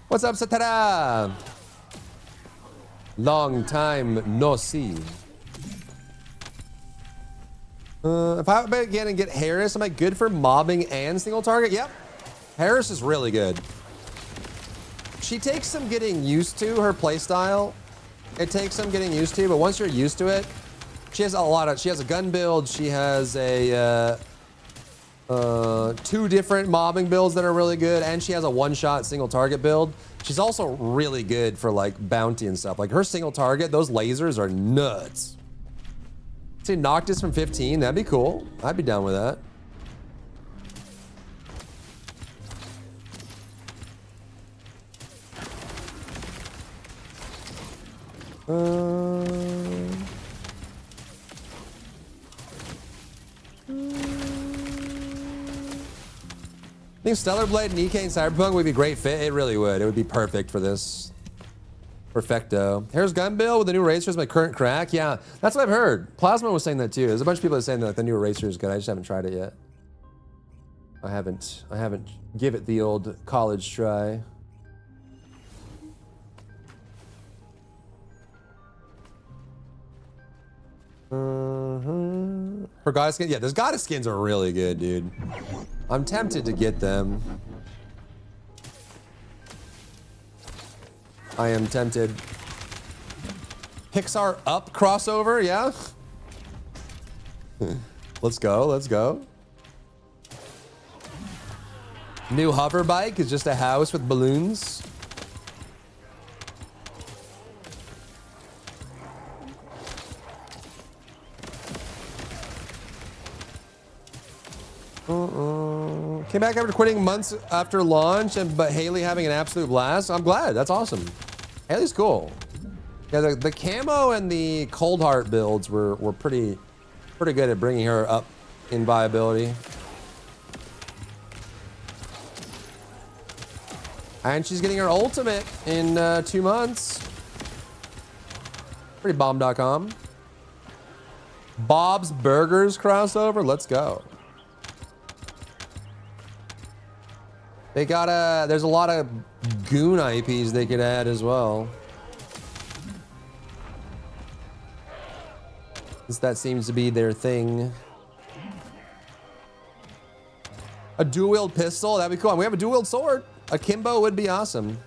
What's up, Satara? Long time no see. If I again and get Harris, am I good for mobbing and single target? Yep. Harris is really good. She takes some getting used to her playstyle. It takes some getting used to, but once you're used to it, she has a gun build. She has a 2 different mobbing builds that are really good, and she has a one-shot single target build. She's also really good for like bounty and stuff. Like her single target, those lasers are nuts. See, Noctis from 15, that'd be cool. I'd be down with that. I think Stellar Blade and EK and Cyberpunk would be a great fit. It really would. It would be perfect for this. Perfecto. Here's Gun Bill with the new Eraser is my current crack. Yeah, that's what I've heard. Plasma was saying that too. There's a bunch of people that are saying that the new Eraser is good. I just haven't tried it yet. I haven't give it the old college try. Her goddess skin, yeah, those goddess skins are really good, dude. I'm tempted to get them. I am tempted. Pixar Up crossover, yeah? Let's go, let's go. New hover bike is just a house with balloons. Came back after quitting months after launch, but Haley having an absolute blast. I'm glad. That's awesome. Haley's cool. Yeah, the camo and the Cold Heart builds were pretty good at bringing her up in viability. And she's getting her ultimate in 2 months. Pretty bomb.com. Bob's Burgers crossover. Let's go. They got there's a lot of goon IPs they could add as well. Since that seems to be their thing. A dual-wield pistol, that'd be cool. And we have a dual-wield sword. Akimbo would be awesome.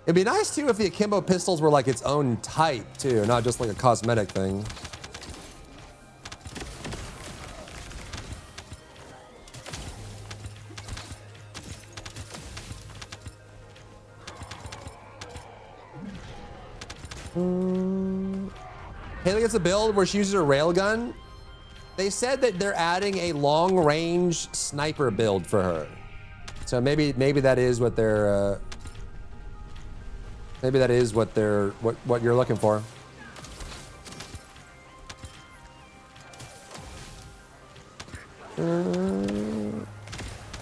It'd be nice too if the Akimbo pistols were like its own type too, not just like a cosmetic thing. Haley gets a build where she uses a railgun. They said that they're adding a long-range sniper build for her. So maybe that is what they're what you're looking for.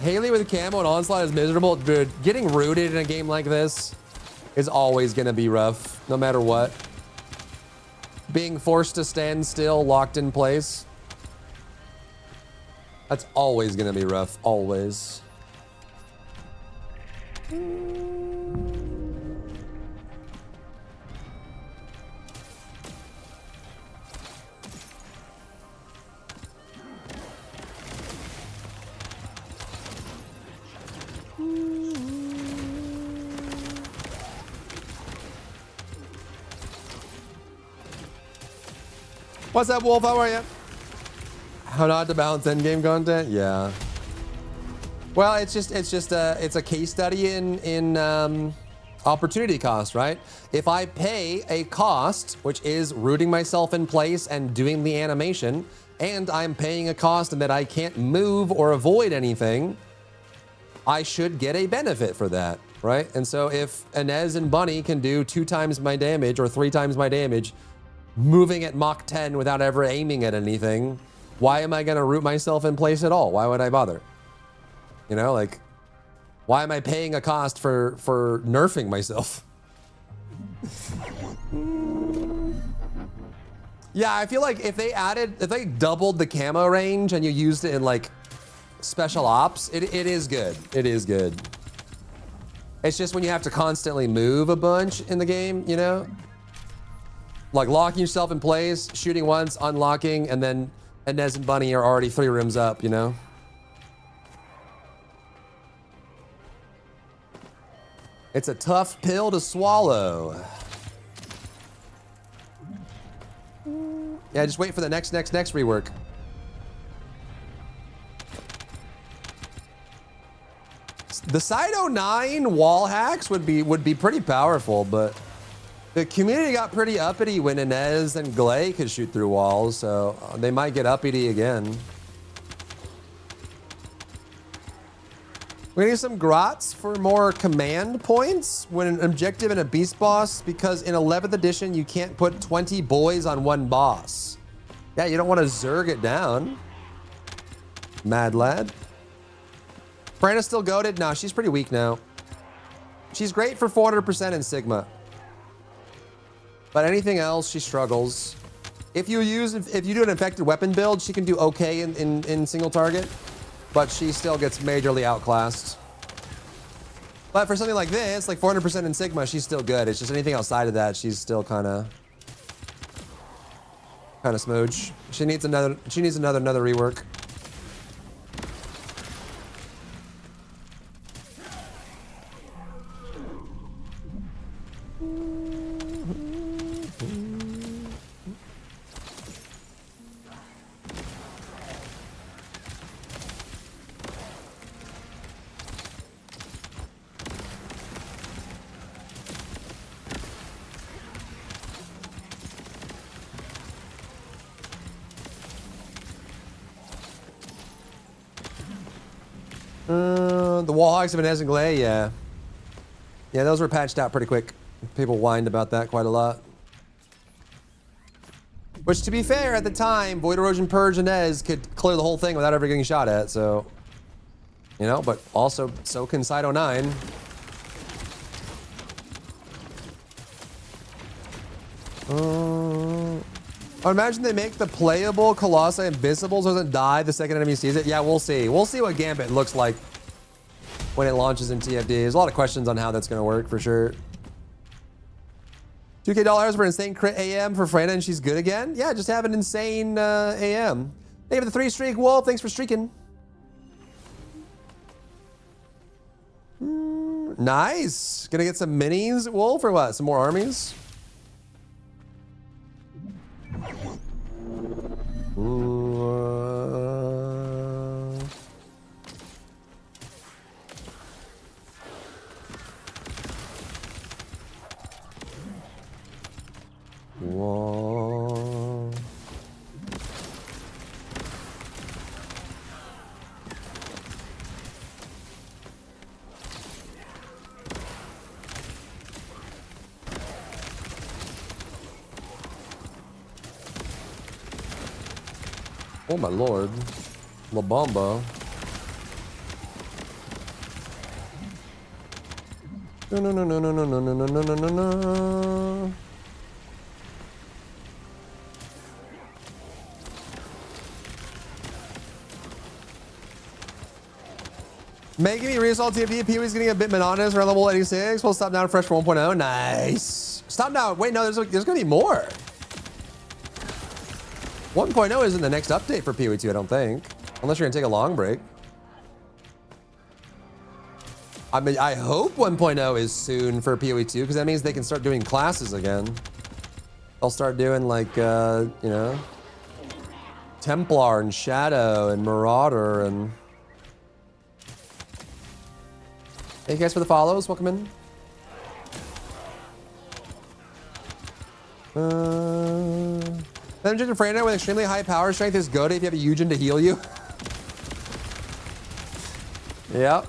Haley with camo and onslaught is miserable, dude. Getting rooted in a game like this is always gonna be rough, no matter what. Being forced to stand still, locked in place. That's always gonna be rough, always. What's up, Wolf? How are you? How not to balance endgame content? Yeah. Well, it's a case study in opportunity cost, right? If I pay a cost, which is rooting myself in place and doing the animation, and I'm paying a cost and that I can't move or avoid anything, I should get a benefit for that, right? And so if Inez and Bunny can do 2 times my damage or 3 times my damage moving at Mach 10 without ever aiming at anything, why am I gonna root myself in place at all? Why would I bother? You know, like, why am I paying a cost for nerfing myself? Yeah, I feel like if they doubled the camo range and you used it in like special ops, it is good. It is good. It's just when you have to constantly move a bunch in the game, you know? Like locking yourself in place, shooting once, unlocking, and then Inez and Bunny are already 3 rooms up, you know? It's a tough pill to swallow. Yeah, just wait for the next rework. The Side 09 wall hacks would be pretty powerful, but the community got pretty uppity when Inez and Glay could shoot through walls, so they might get uppity again. We need some grots for more command points when an objective in a beast boss, because in 11th edition you can't put 20 boys on one boss. Yeah, you don't want to zerg it down. Mad lad. Brandon's still goated? No, she's pretty weak now. She's great for 400% in Sigma. But anything else, she struggles. If you do an infected weapon build, she can do okay in single target, but she still gets majorly outclassed. But for something like this, like 400% in Sigma, she's still good. It's just anything outside of that, she's still kind of smooch. She needs another rework. The wall hogs of Inez and Glay, yeah. Yeah, those were patched out pretty quick. People whined about that quite a lot. Which, to be fair, at the time, Void Erosion Purge Inez could clear the whole thing without ever getting shot at, so... You know, but also, so can Side 09. I imagine they make the playable Colossi invisible so it doesn't die the second enemy sees it. Yeah, we'll see. We'll see what Gambit looks like when it launches in TFD. There's a lot of questions on how that's going to work for sure. $2K for insane crit AM for Freda and she's good again? Yeah, just have an insane AM. Thank you for the 3 streak, Wolf. Thanks for streaking. Nice. Gonna get some minis, Wolf, or what? Some more armies? Whoa. Oh my lord. La Bamba. No no no no no no no no no no no no. Making me reinstall TFD. Pee-wee's getting a bit monotonous around level 86. We'll stop down fresh for 1.0. Nice. Stop now. Wait, no, there's gonna be more. 1.0 isn't the next update for PoE 2, I don't think. Unless you're gonna take a long break. I mean, I hope 1.0 is soon for PoE 2, because that means they can start doing classes again. They'll start doing like, you know, Templar and Shadow and Marauder and... Thank you guys for the follows. Welcome in. Then just Freda with extremely high power strength is good if you have a Eugen to heal you. Yep.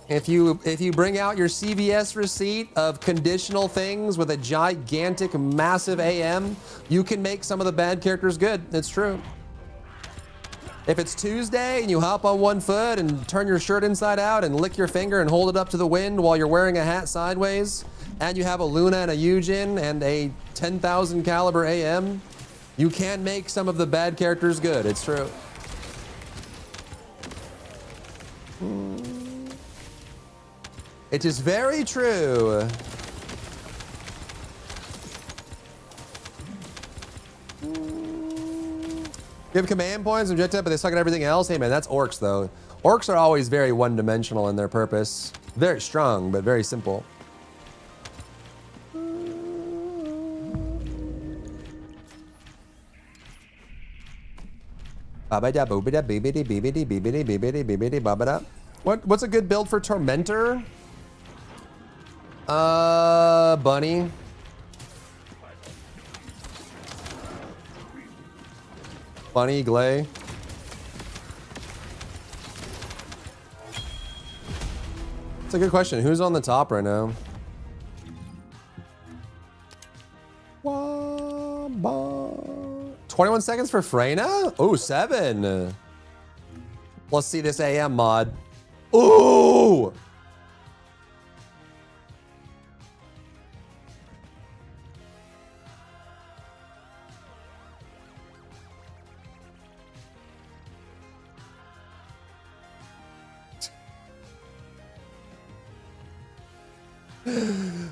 If you bring out your CVS receipt of conditional things with a gigantic, massive AM, you can make some of the bad characters good. It's true. If it's Tuesday and you hop on one foot and turn your shirt inside out and lick your finger and hold it up to the wind while you're wearing a hat sideways, and you have a Luna and a Yujin and a 10,000 caliber AM, you can make some of the bad characters good. It's true. It is very true. You have command points and jet set, but they suck at everything else. Hey man, that's orcs though. Orcs are always very one-dimensional in their purpose. Very strong, but very simple. What's a good build for Tormentor? Bunny. Bunny, Glay. That's a good question. Who's on the top right now? 21 seconds for Freyna? Oh, 7. Let's see this AM mod. Ooh!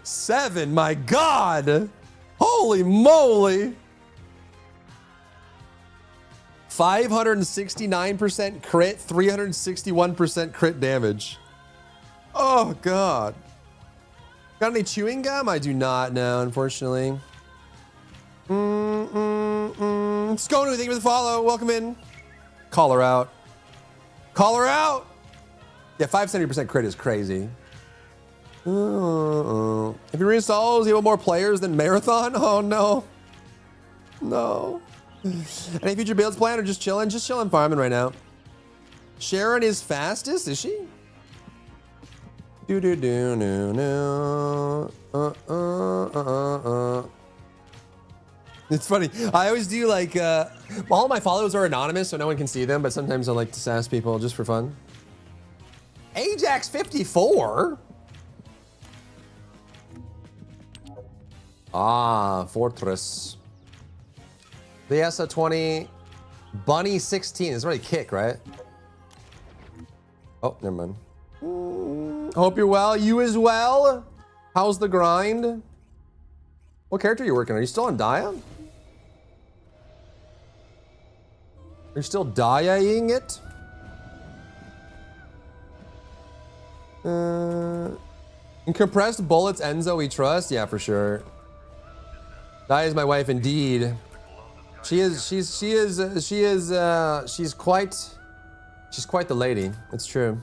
Seven, my God! Holy moly! 569% crit, 361% crit damage. Oh God. Got any chewing gum? I do not know, unfortunately. Skonu, thank you for the follow. Welcome in. Call her out. Call her out! Yeah, 570% crit is crazy. If he reinstalls, he will more players than Marathon? Oh no. No. Any future builds planned or just chilling? Just chilling farming right now. Sharon is fastest, is she? It's funny. I always do like, all my follows are anonymous so no one can see them, but sometimes I like to sass people just for fun. Ajax 54? Ah, Fortress. The ESA 20. Bunny 16. It's already kick, right? Oh, never mind. Hope you're well. You as well? How's the grind? What character are you working on? Are you still on Dia? You're still Dia-ing it? In compressed bullets, Enzo, we trust? Yeah, for sure. Dia is my wife indeed. She's quite the lady. It's true.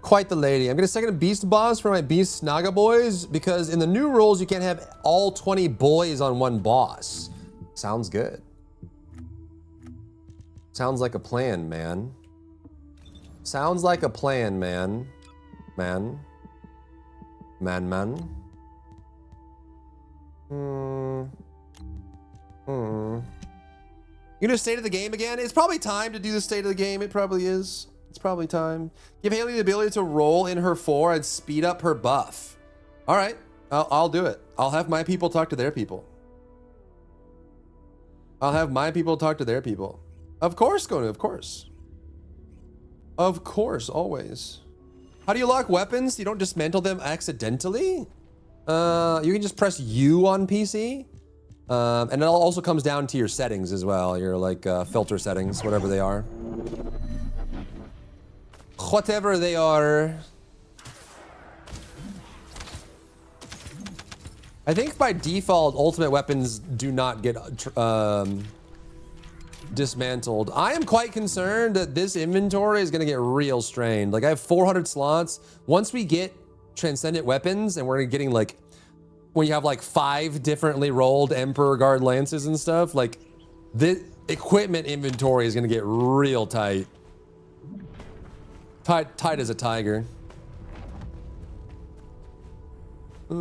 Quite the lady. I'm gonna second a beast boss for my beast Naga boys because in the new rules you can't have all 20 boys on one boss. Sounds good. Sounds like a plan, man. Sounds like a plan, man. Man. You gonna state of the game again? It's probably time to do the state of the game. It probably is. It's probably time. Give Haley the ability to roll in her 4 and speed up her buff. All right, I'll do it. I'll have my people talk to their people. I'll have my people talk to their people. Of course, Gonu, of course. Of course, always. How do you lock weapons? You don't dismantle them accidentally? You can just press U on PC. And it also comes down to your settings as well. Your like filter settings, whatever they are. Whatever they are. I think by default, ultimate weapons do not get dismantled. I am quite concerned that this inventory is gonna get real strained. Like I have 400 slots. Once we get transcendent weapons and we're getting like, when you have like 5 differently rolled Emperor Guard lances and stuff, like the equipment inventory is gonna get real tight. Tight as a tiger. You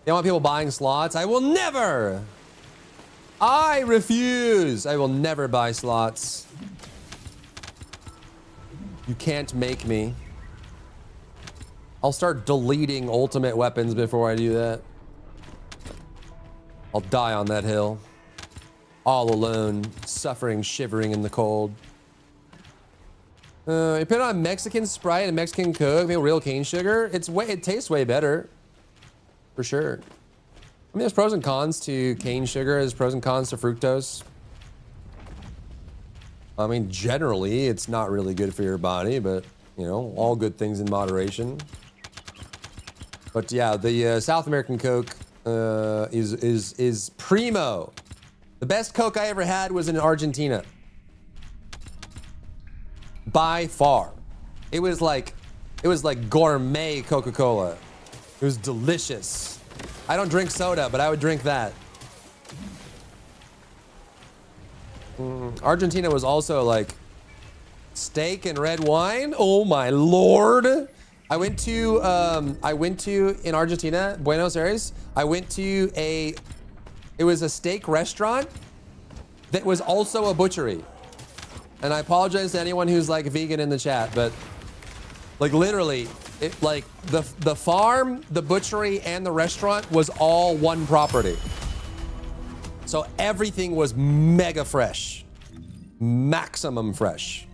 want people buying slots? I will never. I refuse. I will never buy slots. You can't make me. I'll start deleting ultimate weapons before I do that. I'll die on that hill. All alone, suffering, shivering in the cold. You put it on Mexican Sprite and Mexican Coke, maybe real cane sugar. It tastes way better. For sure. I mean, there's pros and cons to cane sugar. There's pros and cons to fructose. I mean, generally, it's not really good for your body, but, you know, all good things in moderation. But yeah, the South American Coke is primo. The best Coke I ever had was in Argentina. By far. It was like gourmet Coca-Cola. It was delicious. I don't drink soda, but I would drink that. Argentina was also like steak and red wine. Oh my Lord. I went to in Argentina, Buenos Aires. I went to it was a steak restaurant that was also a butchery. And I apologize to anyone who's like vegan in the chat, but like literally, like the farm, the butchery, and the restaurant was all one property. So everything was mega fresh, maximum fresh.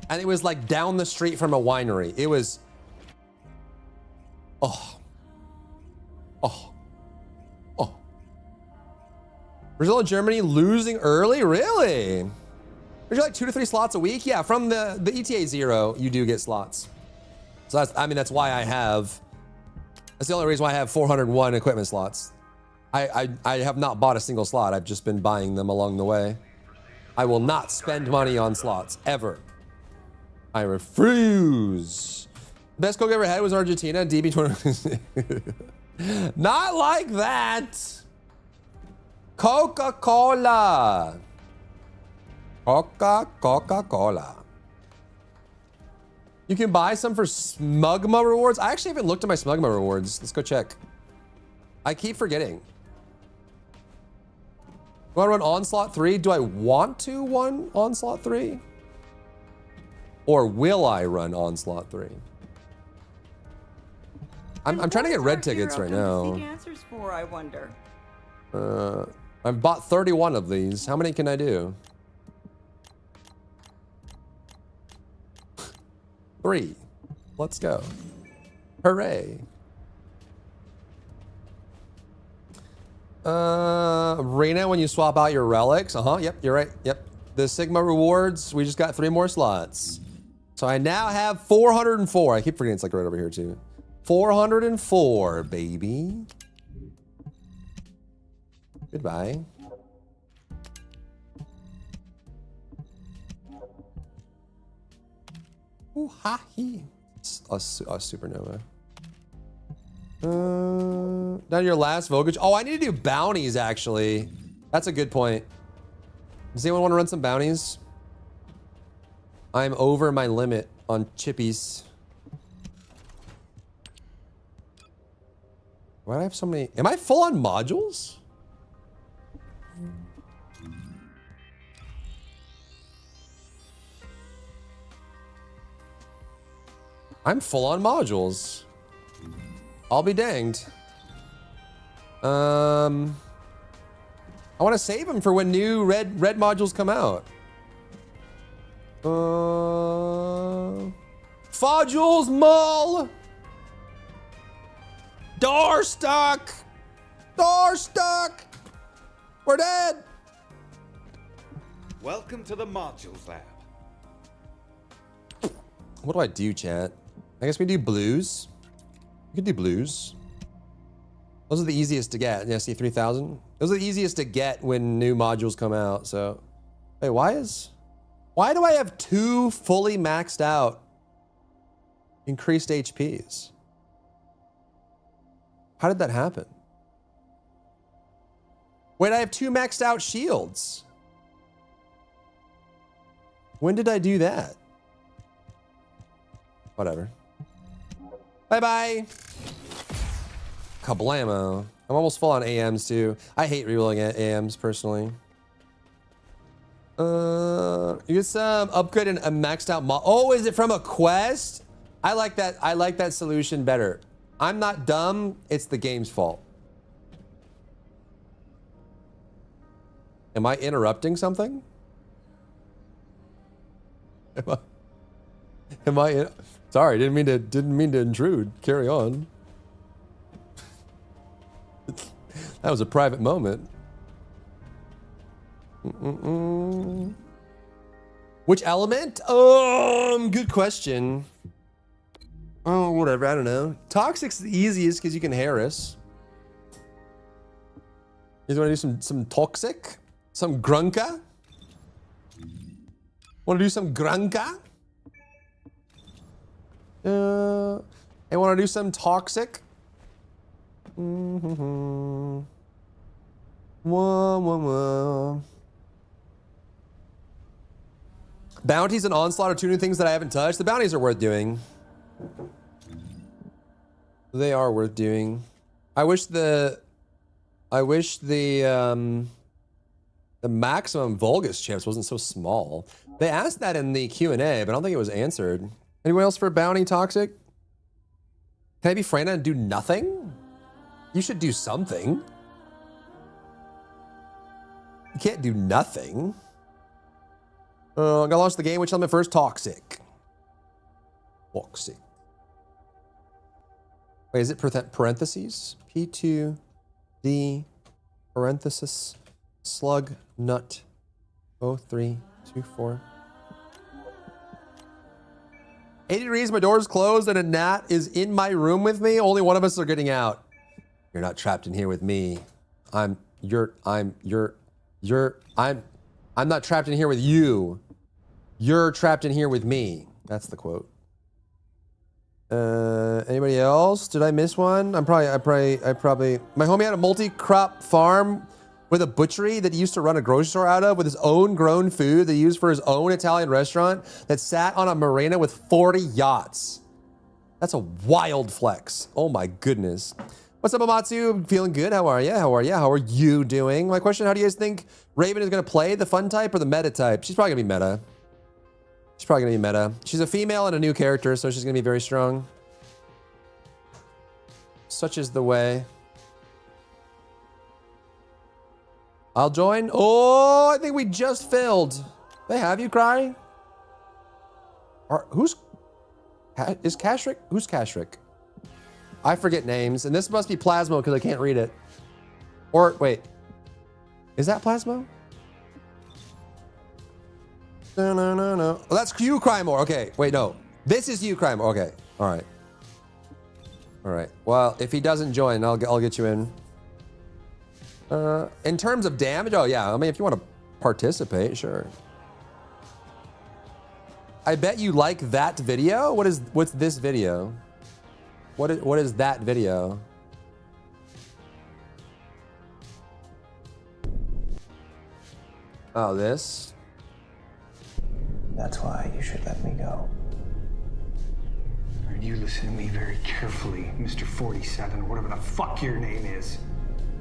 And it was like down the street from a winery. It was, oh. Brazil and Germany losing early? Really? Would you like 2 to 3 slots a week? Yeah, from the ETA 0, you do get slots. So that's why that's the only reason why I have 401 equipment slots. I have not bought a single slot. I've just been buying them along the way. I will not spend money on slots, ever. I refuse. Best Coke I ever had was Argentina, DB20. Not like that. Coca-Cola. Coca-Cola. You can buy some for Smugma rewards. I actually haven't looked at my Smugma rewards. Let's go check. I keep forgetting. Do I run Onslaught 3? Do I want to run Onslaught 3? Or will I run Onslaught 3? I'm trying to get red tickets right now. Answers for, I wonder. I've bought 31 of these. How many can I do? 3. Let's go. Hooray. Reina, when you swap out your relics. Yep, you're right. Yep. The Sigma rewards, we just got 3 more slots. So I now have 404. I keep forgetting it's like right over here too. 404, baby. Goodbye. Ooh, ha, he. It's a supernova. Down your last Vogage. Oh, I need to do bounties, actually. That's a good point. Does anyone want to run some bounties? I'm over my limit on chippies. Why do I have so many? Am I full on modules? I'm full on modules. I'll be danged. I want to save them for when new red modules come out. Fodules Mull. Door stuck. Door stuck. We're dead. Welcome to the Modules Lab. What do I do, chat? I guess we do blues. We could do blues. Those are the easiest to get. Yeah, see 3,000. Those are the easiest to get when new modules come out. So, wait, why do I have 2 fully maxed out increased HPs? How did that happen? Wait, I have 2 maxed out shields. When did I do that? Whatever. Bye-bye. Kablamo. I'm almost full on AMs too. I hate rerolling AMs personally. You get some upgrade and a maxed out mod. Oh, is it from a quest? I like that. I like that solution better. I'm not dumb. It's the game's fault. Am I interrupting something? Am I sorry, didn't mean to intrude. Carry on. That was a private moment. Which element? Good question. Oh, whatever, I don't know. Toxic's the easiest because you can harass. You want to do some toxic? Some grunka? Want to do some grunka? I want to do some toxic? Whoa. Bounties and onslaught are 2 new things that I haven't touched. The bounties are worth doing. They are worth doing. I wish the maximum Vulgus chips wasn't so small. They asked that in the Q&A, but I don't think it was answered. Anyone else for bounty toxic? Can I be Frana and do nothing? You should do something. You can't do nothing. I'm gonna launch the game. Which element first? Toxic. Toxic. Wait, is it parentheses? P2D parenthesis slug nut 0324. 80 degrees, my door's closed and a gnat is in my room with me. Only one of us are getting out. You're not trapped in here with me. I'm not trapped in here with you. You're trapped in here with me. That's the quote. Anybody else? Did I miss one? I probably, my homie had a multi-crop farm with a butchery that he used to run a grocery store out of with his own grown food that he used for his own Italian restaurant that sat on a marina with 40 yachts. That's a wild flex. Oh my goodness. What's up, Amatsu? Feeling good? How are you? How are you doing? My question, how do you guys think Raven is gonna play, the fun type or the meta type? She's probably gonna be meta. She's a female and a new character, so she's gonna be very strong. Such is the way. I'll join. Oh, I think we just filled. They have you, Cry? Is Kashrik? Who's Kashrik? I forget names, and this must be Plasmo because I can't read it. Or wait, is that Plasmo? No. Oh, that's you, Crymore. Okay, wait, no. This is you, Crymore. Okay, all right. Well, if he doesn't join, I'll get you in. In terms of damage, oh yeah. I mean, if you want to participate, sure. I bet you like that video. What's this video? What is that video? Oh, this. That's why you should let me go. All right, you listen to me very carefully, Mr. 47, or whatever the fuck your name is.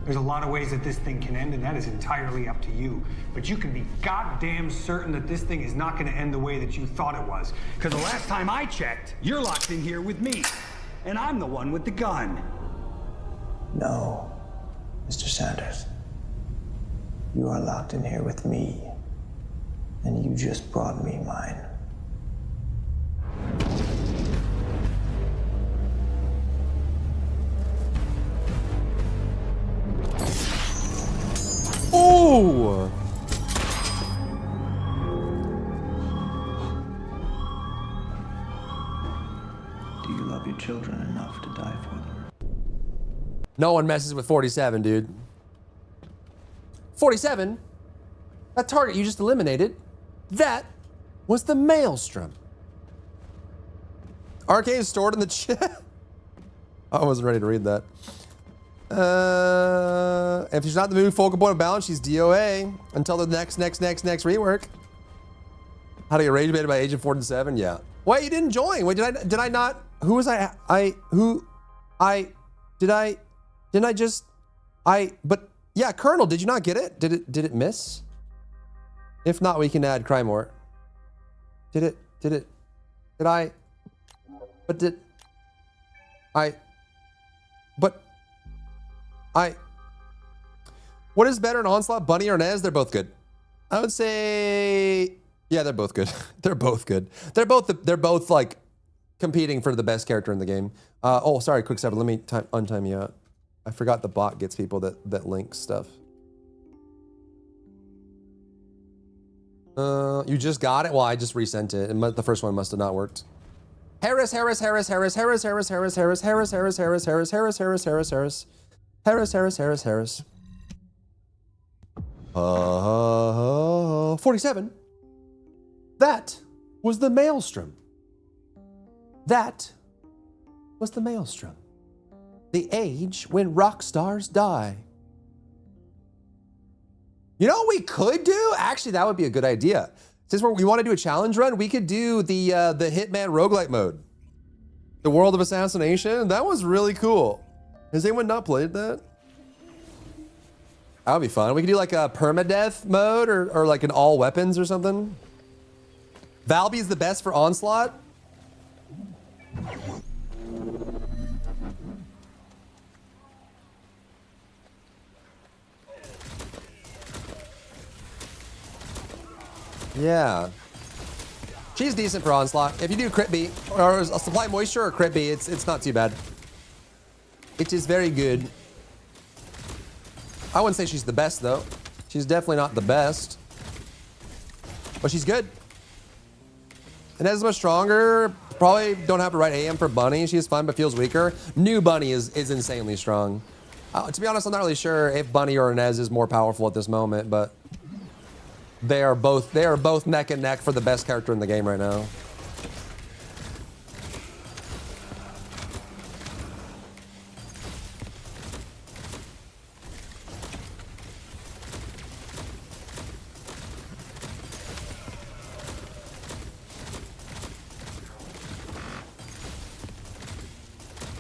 There's a lot of ways that this thing can end, and that is entirely up to you. But you can be goddamn certain that this thing is not going to end the way that you thought it was. Because the last time I checked, you're locked in here with me. And I'm the one with the gun. No, Mr. Sanders. You are locked in here with me. And you just brought me mine. Oh! Do you love your children enough to die for them? No one messes with 47, dude. 47? That target you just eliminated, that was the Maelstrom. Arcade is stored in the chat. I wasn't ready to read that. If she's not in the mood, focal point of balance, she's DOA until the next rework. How to get rage baited by Agent 47? Yeah. Wait, you didn't join. Wait, did I not? Who was I? But yeah, Colonel, did you not get it? Did it miss? If not, we can add Crymore. Did I? What is better, an Onslaught, Bunny, or Nez? They're both good. I would say, yeah, they're both good. They're both good. They're both like competing for the best character in the game. Oh, sorry, quick step. Let me untime you out. I forgot the bot gets people that link stuff. You just got it? Well, I just resent it. The first one must have not worked. Harris. Harris. 47. That was the Maelstrom. That was the Maelstrom. The age when rock stars die. You know what we could do? Actually, that would be a good idea. Since we want to do a challenge run, we could do the Hitman roguelite mode. The World of Assassination. That was really cool. Has anyone not played that? That would be fun. We could do like a permadeath mode or like an all weapons or something. Valby is the best for Onslaught. Yeah. She's decent for Onslaught. If you do crit B or a supply moisture or crit B, it's not too bad. It is very good. I wouldn't say she's the best though. She's definitely not the best. But she's good. And as much stronger, probably don't have to write AM for Bunny. She's fun but feels weaker. New Bunny is insanely strong. To be honest, I'm not really sure if Bunny or Inez is more powerful at this moment, but they are both neck and neck for the best character in the game right now.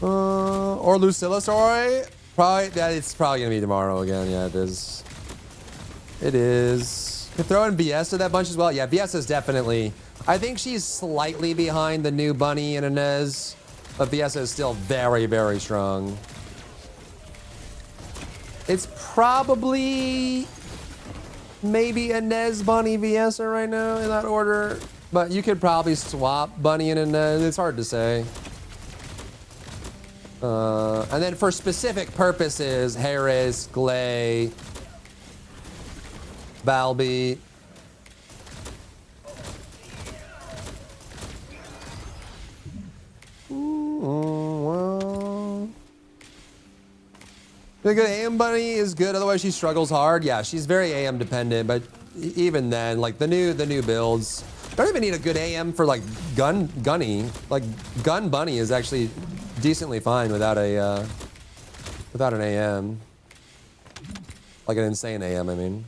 Or Lucilla story. It's probably gonna be tomorrow again. Yeah, it is. It is. Could throw in BS to that bunch as well. Yeah, BS is definitely. I think she's slightly behind the new Bunny and Inez, but BS is still very, very strong. It's probably maybe Inez, Bunny, VS right now in that order, but you could probably swap Bunny and Inez. It's hard to say. And then for specific purposes, Harris, Glay, Valby. Well. The good AM Bunny is good, otherwise she struggles hard. Yeah, she's very AM dependent, but even then, like the new builds, don't even need a good AM for like gunny. Like Gun Bunny is actually decently fine without an AM. Like an insane AM, I mean.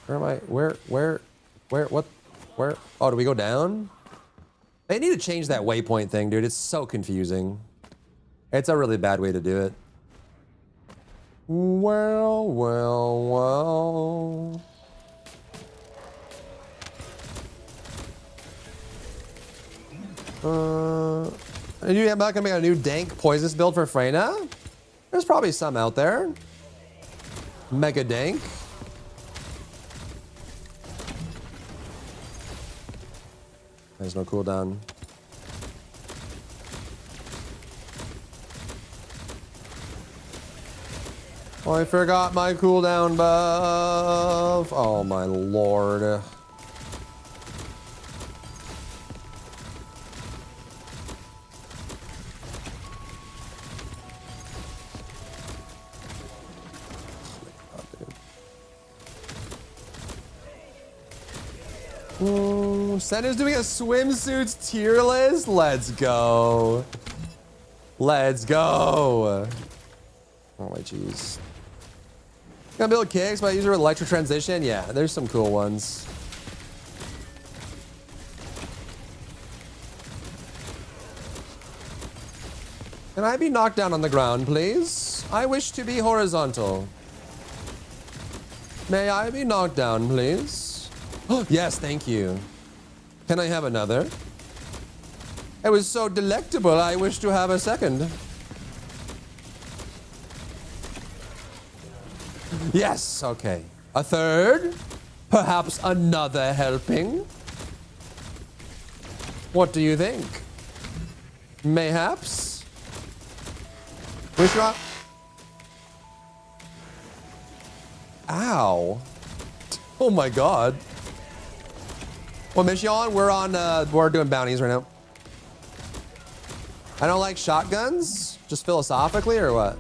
Where am I? What? Oh, do we go down? They need to change that waypoint thing, dude. It's so confusing. It's a really bad way to do it. Well. Are you not gonna make a new dank poisonous build for Freyna? There's probably some out there. Mega dank. There's no cooldown. Oh, I forgot my cooldown buff. Oh my lord. Senna's doing a swimsuits tier list. Let's go. Let's go. Oh my jeez. Gonna build kicks, but I use her with electro transition. Yeah, there's some cool ones. Can I be knocked down on the ground, please? I wish to be horizontal. May I be knocked down, please? Oh, yes, thank you. Can I have another? It was so delectable, I wish to have a second. Yes, okay. A third? Perhaps another helping? What do you think? Mayhaps? Wish rock? Ow. Oh my god. What mission you on? We're doing bounties right now. I don't like shotguns? Just philosophically or what?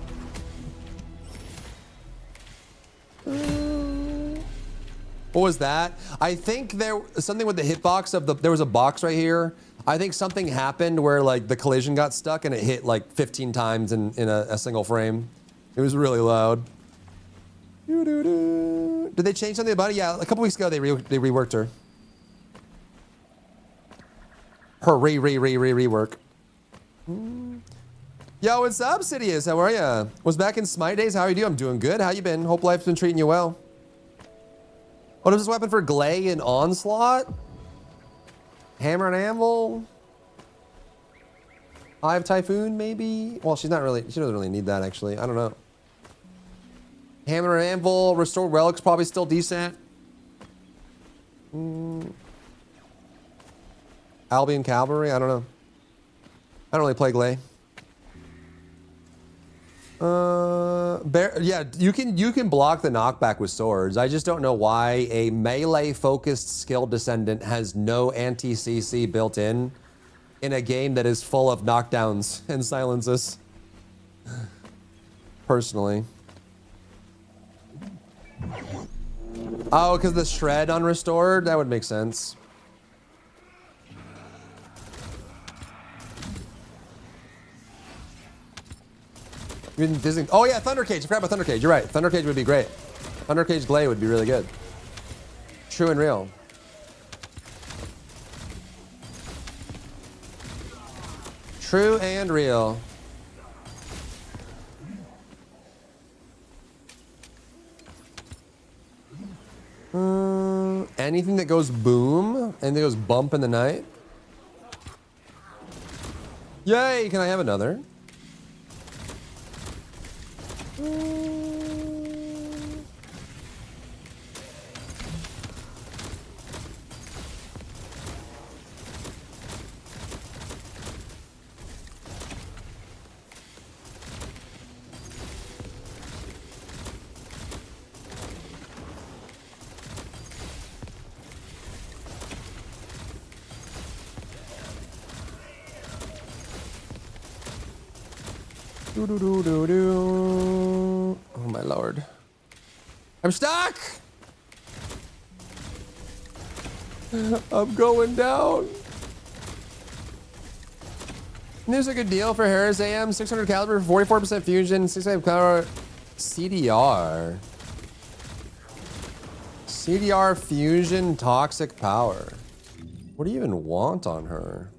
What was that? I think there something with the hitbox of there was a box right here. I think something happened where like the collision got stuck and it hit like 15 times in a single frame. It was really loud. Did they change something about it? Yeah, a couple weeks ago they reworked her. Her rework. Yo, what's up, Sidious? How are ya? Was back in Smite days. How are you doing? I'm doing good. How you been? Hope life's been treating you well. What is this weapon for Glay and Onslaught? Hammer and Anvil? Eye of Typhoon, maybe? Well, she doesn't really need that, actually. I don't know. Hammer and Anvil, Restored Relic's probably still decent. Albion Cavalry, I don't know. I don't really play Glay. Yeah, you can block the knockback with swords. I just don't know why a melee-focused skill descendant has no anti-CC built in a game that is full of knockdowns and silences. Personally. Oh, because the shred on restored? That would make sense. Oh yeah, Thunder Cage. I forgot about Thunder Cage. You're right. Thunder Cage would be great. Thunder Cage Glay would be really good. True and real. True and real. Anything that goes boom, anything that goes bump in the night. Yay, can I have another? Oh my lord. I'm stuck! I'm going down. There's a good deal for Harris AM, 600 caliber, 44% fusion, 600 caliber CDR. CDR fusion toxic power. What do you even want on her?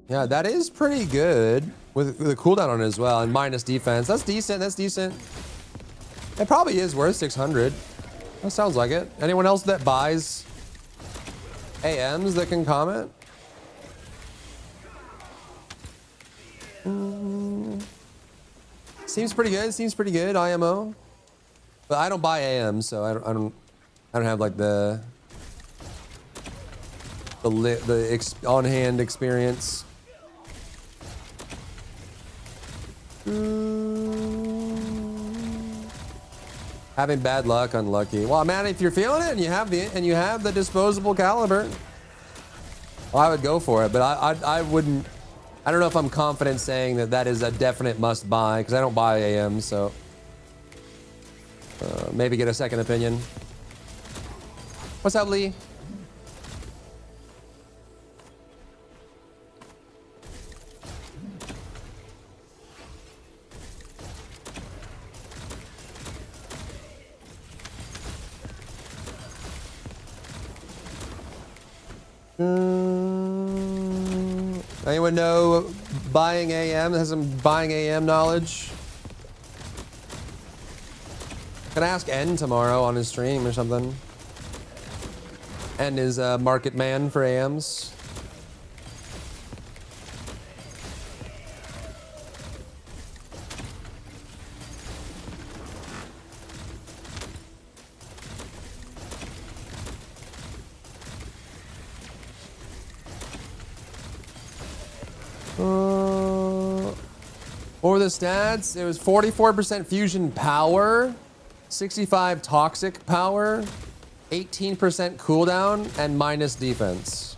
Yeah, that is pretty good with the cooldown on it as well, and minus defense. That's decent. That's decent. It probably is worth 600. That sounds like it. Anyone else that buys AMs that can comment? Seems pretty good. Seems pretty good. IMO, but I don't buy AMs, so I don't have like the on-hand experience. Having bad luck, unlucky. Well, man, if you're feeling it and you have the disposable caliber, well, I would go for it. But I wouldn't. I don't know if I'm confident saying that is a definite must buy because I don't buy AM. So maybe get a second opinion. What's up, Lee? Anyone know buying AM? Has some buying AM knowledge? Can I ask N tomorrow on his stream or something? N is a market man for AMs. What were the stats? It was 44% fusion power, 65 toxic power, 18% cooldown, and minus defense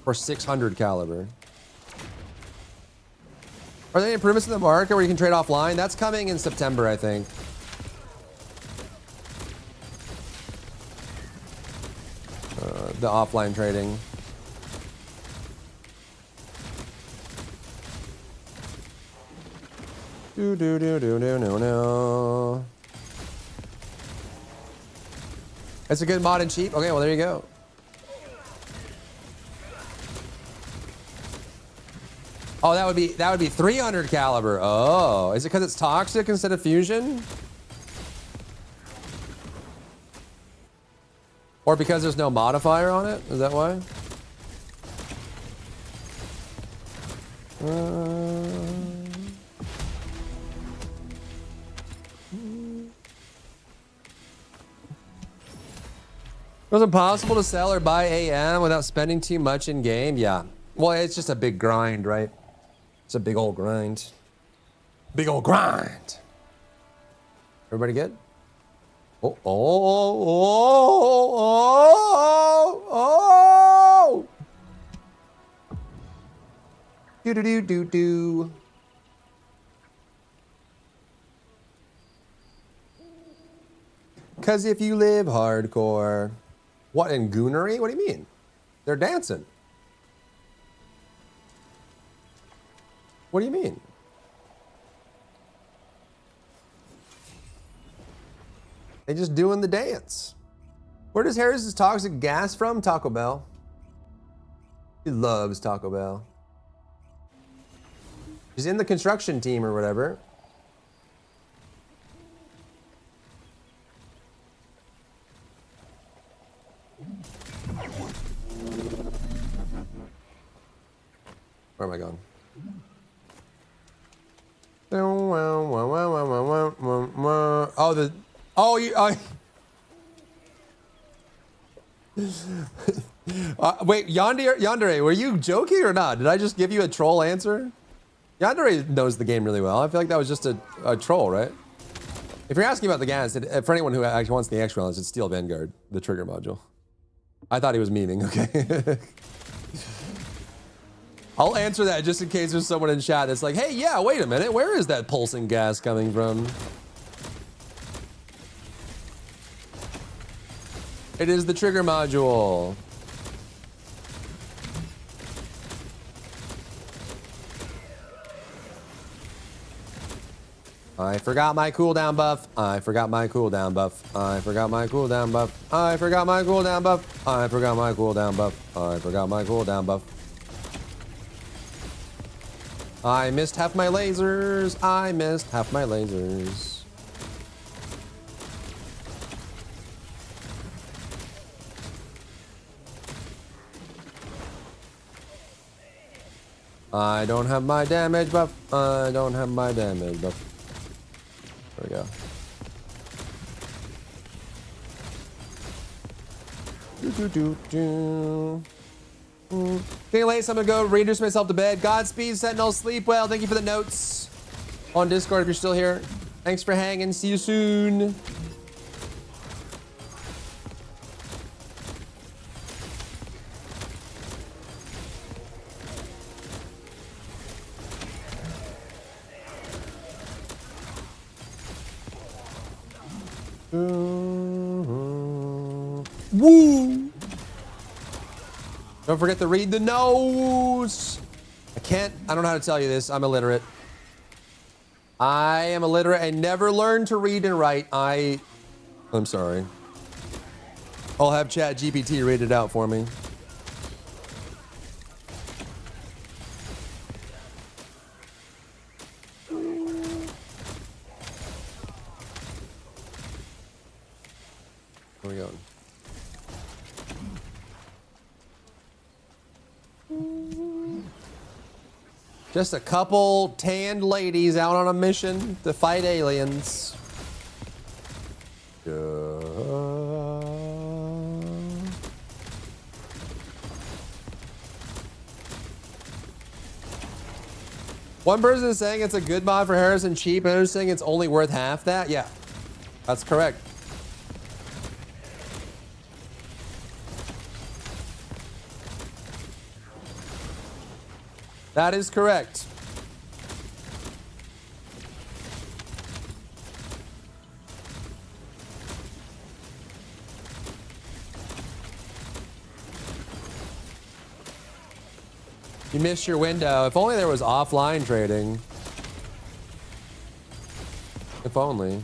for 600 caliber. Are there any improvements in the market where you can trade offline? That's coming in September, I think. The offline trading. No. It's a good mod and cheap. Okay, well there you go. Oh, that would be 300 caliber. Oh, is it because it's toxic instead of fusion? Or because there's no modifier on it? Is that why? Was it possible to sell or buy AM without spending too much in game? Yeah. Well, it's just a big grind, right? It's a big old grind. Big old grind. Everybody good? Oh, oh, oh, oh, oh. Do, do, do, do, do. Cause if you live hardcore. What, in Goonery? What do you mean? They're dancing. What do you mean? They just doing the dance. Where does Harris's toxic gas from? Taco Bell. He loves Taco Bell. He's in the construction team or whatever. Where am I going? Wait, Yandere, were you joking or not? Did I just give you a troll answer? Yandere knows the game really well. I feel like that was just a troll, right? If you're asking about the gas, for anyone who actually wants the extra, it's Steel Vanguard, the trigger module. I thought he was memeing, okay? I'll answer that just in case there's someone in chat that's like, hey, yeah, wait a minute, where is that pulsing gas coming from? It is the trigger module. I forgot my cooldown buff. I forgot my cooldown buff. I forgot my cooldown buff. I forgot my cooldown buff. I forgot my cooldown buff. I forgot my cooldown buff. I missed half my lasers. I missed half my lasers. I don't have my damage buff. I don't have my damage buff. There we go. Getting late, so I'm gonna go reintroduce myself to bed. Godspeed, Sentinel, sleep well. Thank you for the notes on Discord if you're still here. Thanks for hanging. See you soon. Woo! Don't forget to read the notes. I don't know how to tell you this. I'm illiterate. I am illiterate. I never learned to read and write. I'm sorry. I'll have Chat GPT read it out for me. going? Just a couple tanned ladies out on a mission to fight aliens. One person is saying it's a good mod for Harrison cheap, and another saying it's only worth half that. Yeah, that's correct. That is correct. You missed your window. If only there was offline trading. If only.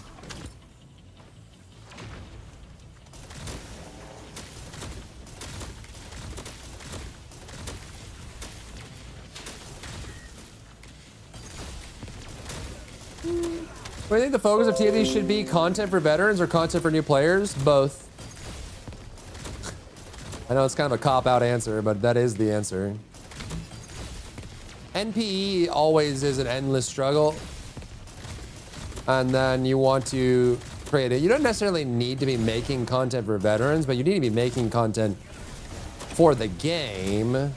Do you think the focus of TFT should be content for veterans or content for new players? Both. I know it's kind of a cop-out answer, but that is the answer. NPE always is an endless struggle. And then you want to create it. You don't necessarily need to be making content for veterans, but you need to be making content for the game. And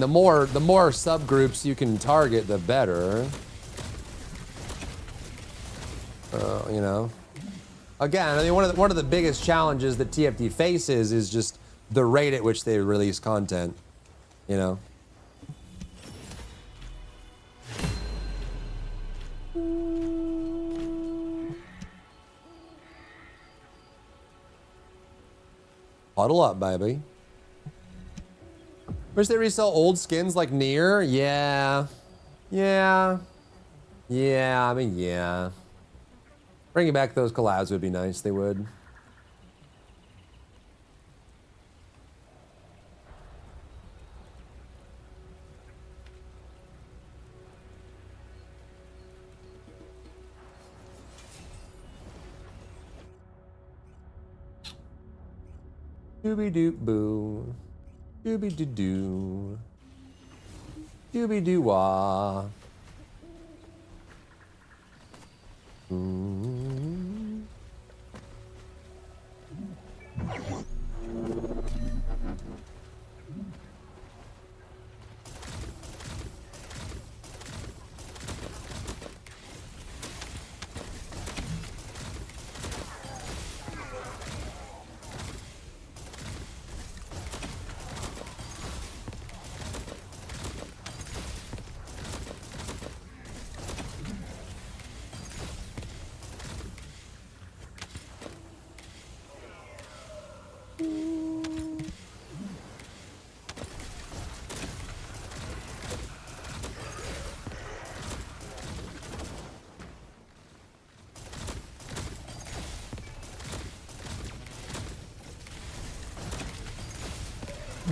the more subgroups you can target, the better. You know, again, I mean, one of the biggest challenges that TFT faces is just the rate at which they release content. You know. Huddle up, baby. Wish they resell old skins like Nier. Yeah. I mean, yeah. Bringing back those collabs would be nice. They would. Dooby-doo boo. Dooby-doo-doo. Dooby-doo-wah.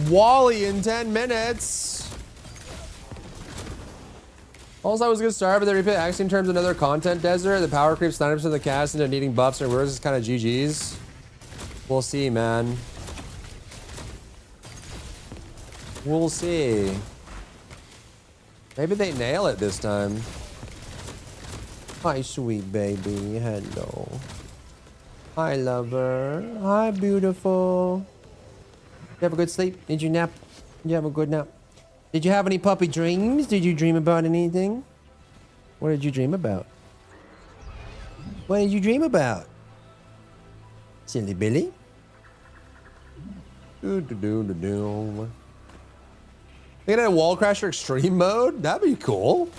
Wally in 10 minutes. Also, I was gonna start, but they repeat axiom terms another content desert. The power creeps 90% of the cast into needing buffs and rewards is kind of GG's. We'll see, man. We'll see. Maybe they nail it this time. Hi, sweet baby. Hello. Hi, lover. Hi, beautiful. Did you have a good sleep? Did you nap? Did you have a good nap? Did you have any puppy dreams? Did you dream about anything? What did you dream about? What did you dream about? Silly Billy? Do-do-do-do-do. They got a Wall Crasher Extreme mode? That'd be cool.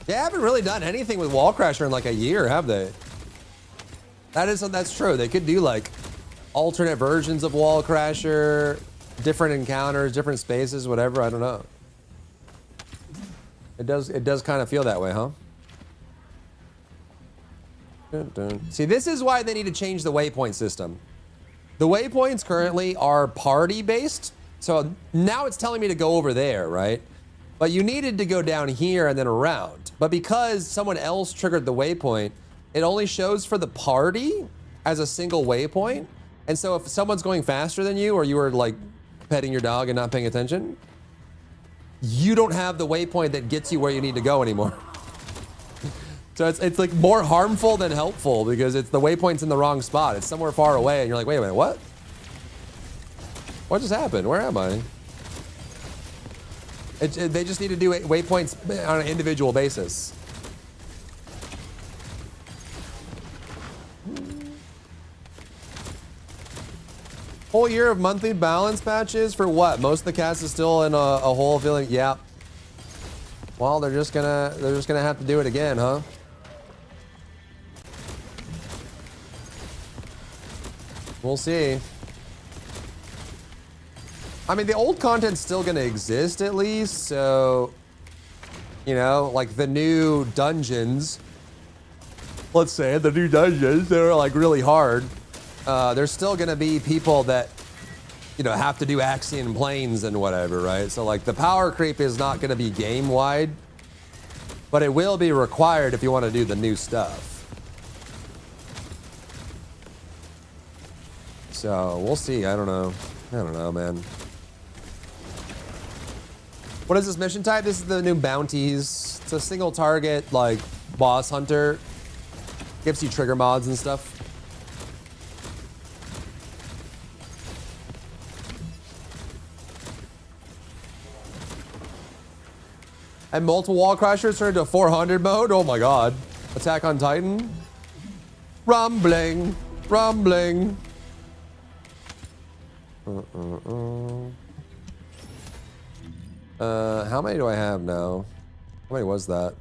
They haven't really done anything with Wall Crasher in like a year, have they? That's true. They could do like alternate versions of Wall Crasher, different encounters, different spaces, whatever. I don't know. It does kind of feel that way, huh? Dun, dun. See, this is why they need to change the waypoint system. The waypoints currently are party based, so now it's telling me to go over there, right? But you needed to go down here and then around. But because someone else triggered the waypoint, it only shows for the party as a single waypoint. And so if someone's going faster than you, or you were like petting your dog and not paying attention, you don't have the waypoint that gets you where you need to go anymore. So it's like more harmful than helpful because it's the waypoint's in the wrong spot. It's somewhere far away and you're like, wait a minute, what? What just happened? Where am I? They just need to do waypoints on an individual basis. Whole year of monthly balance patches for what? Most of the cast is still in a hole feeling, yeah. Well, they're just gonna have to do it again, huh? We'll see. I mean, the old content's still gonna exist at least, so, you know, like the new dungeons, let's say, the new dungeons, they're like really hard. There's still gonna be people that, you know, have to do Axion planes and whatever, right? So like the power creep is not gonna be game-wide, but it will be required if you want to do the new stuff. So we'll see. I don't know, man. What is this mission type? This is the new bounties. It's a single target, like, boss hunter. Gives you trigger mods and stuff. And multiple wall crashers turned to 400 mode? Oh my god. Attack on Titan? Rumbling. Rumbling. How many do I have now? How many was that?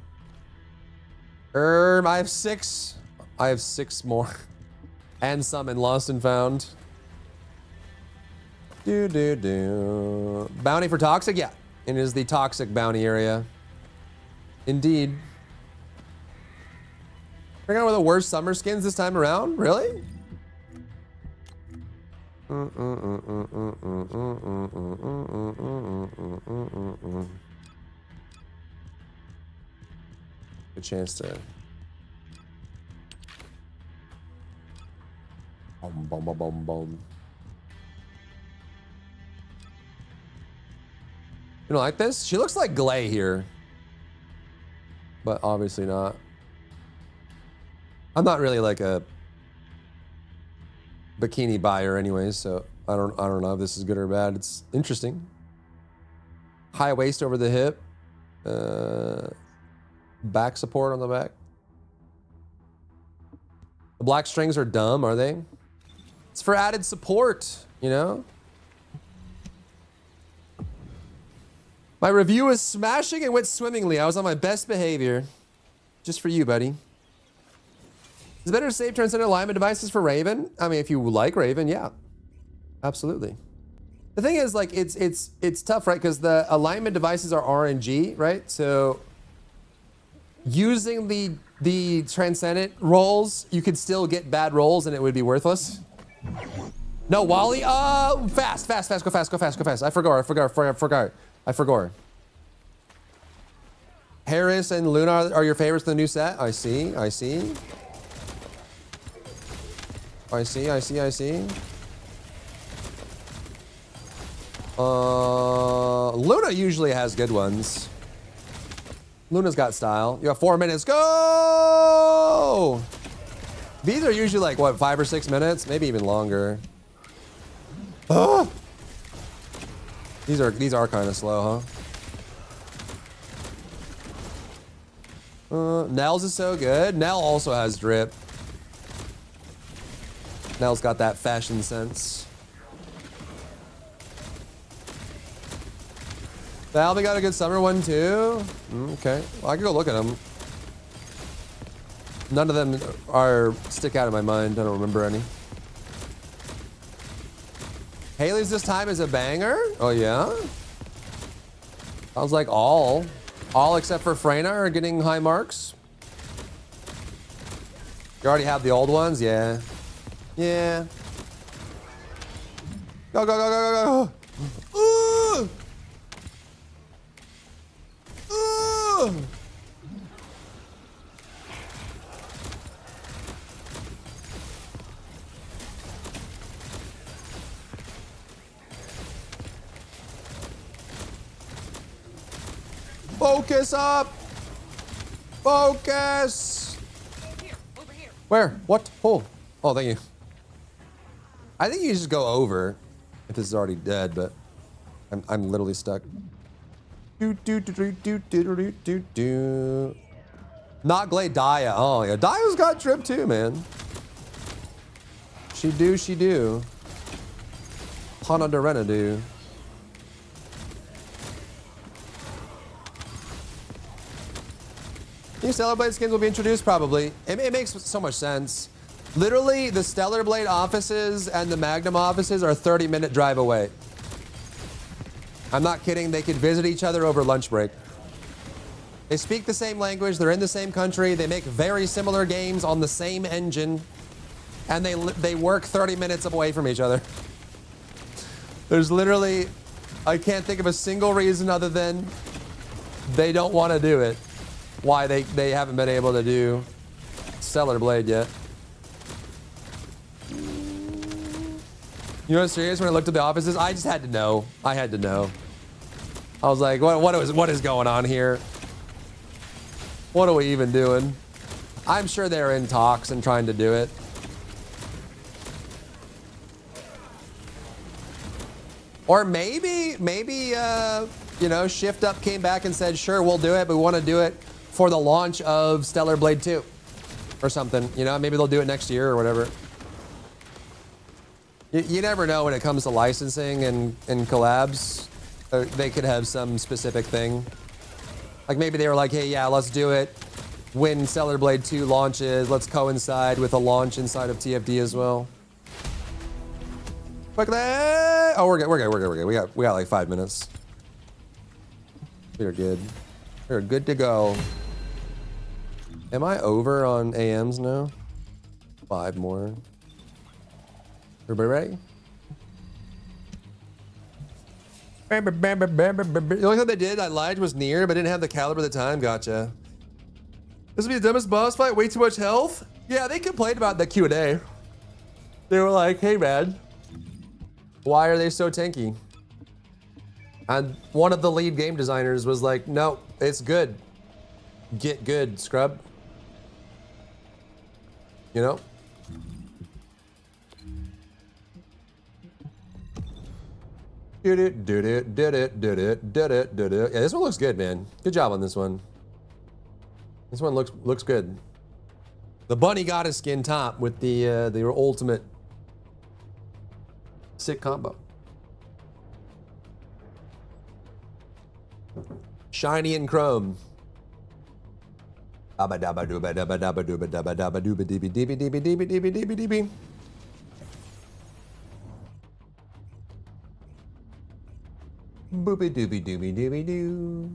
I have 6. I have 6 more. And some in Lost and Found. Bounty for Toxic? Yeah. It is the Toxic bounty area. Indeed. We're going with the worst summer skins this time around? Really? Good chance to. Boom, boom, boom, boom, boom. You don't like this? She looks like Glay here. But obviously not. I'm not really like a bikini buyer anyways, so I don't know if this is good or bad. It's interesting. High waist over the hip. Back support on the back. The black strings are dumb, are they? It's for added support, you know? My review was smashing and went swimmingly. I was on my best behavior. Just for you, buddy. Is it better to save transcendent alignment devices for Raven? I mean, if you like Raven, yeah. Absolutely. The thing is, like, it's tough, right? Because the alignment devices are RNG, right? So using the transcendent rolls, you could still get bad rolls and it would be worthless. No, Wally. Fast. Go fast. I forgot. Harris and Luna are your favorites in the new set. I see. Luna usually has good ones. Luna's got style. You have 4 minutes. Go! These are usually like, what, 5 or 6 minutes? Maybe even longer. These are kind of slow, huh? Nell's is so good. Nell also has drip. Nell's got that fashion sense. Valve got a good summer one too. Okay, well, I can go look at them. None of them stick out in my mind. I don't remember any. Haley's this time is a banger. Oh yeah. Sounds like all except for Freyna are getting high marks. You already have the old ones, yeah. Yeah. Go. Ooh! Focus up. Focus. Here, over here. Where? What? Oh, oh, thank you. I think you just go over if this is already dead, but I'm literally stuck. Do do do do do do do do do. Not Glade Daya. Oh yeah, Daya's got trip too, man. She do, she do. Hana Dorena do. New Stellar Blade skins will be introduced probably. It makes so much sense. Literally, the Stellar Blade offices and the Magnum offices are a 30-minute drive away. I'm not kidding. They could visit each other over lunch break. They speak the same language. They're in the same country. They make very similar games on the same engine. And they work 30 minutes away from each other. There's literally, I can't think of a single reason other than they don't want to do it. Why they haven't been able to do Stellar Blade yet. You know what's serious? When I looked at the offices, I just had to know. I had to know. I was like, what is going on here? What are we even doing? I'm sure they're in talks and trying to do it. Or maybe, you know, Shift Up came back and said, sure, we'll do it, but we want to do it for the launch of Stellar Blade 2 or something. You know, maybe they'll do it next year or whatever. You never know when it comes to licensing and collabs. They could have some specific thing. Like maybe they were like, hey, yeah, let's do it when Stellar Blade 2 launches. Let's coincide with a launch inside of TFD as well. Quickly! Oh, we're good. We got like 5 minutes. We're good. We're good to go. Am I over on AMs now? 5 more. Everybody ready? The only thing they did, I lied, was near, but didn't have the caliber at the time. Gotcha. This would be the dumbest boss fight. Way too much health. Yeah, they complained about the Q&A. They were like, hey, man, why are they so tanky? And one of the lead game designers was like, no, it's good. Get good, scrub. You know? Did it. Yeah, this one looks good, man. Good job on this one. This one looks good. The bunny got his skin top with the ultimate sick combo. Shiny and chrome. Dabba dabba dooba dabba dabba dooba dabba dabba dooba dibby dibby dibby dibby dibby dibby dibby. Boopy dooby dooby dooby doo.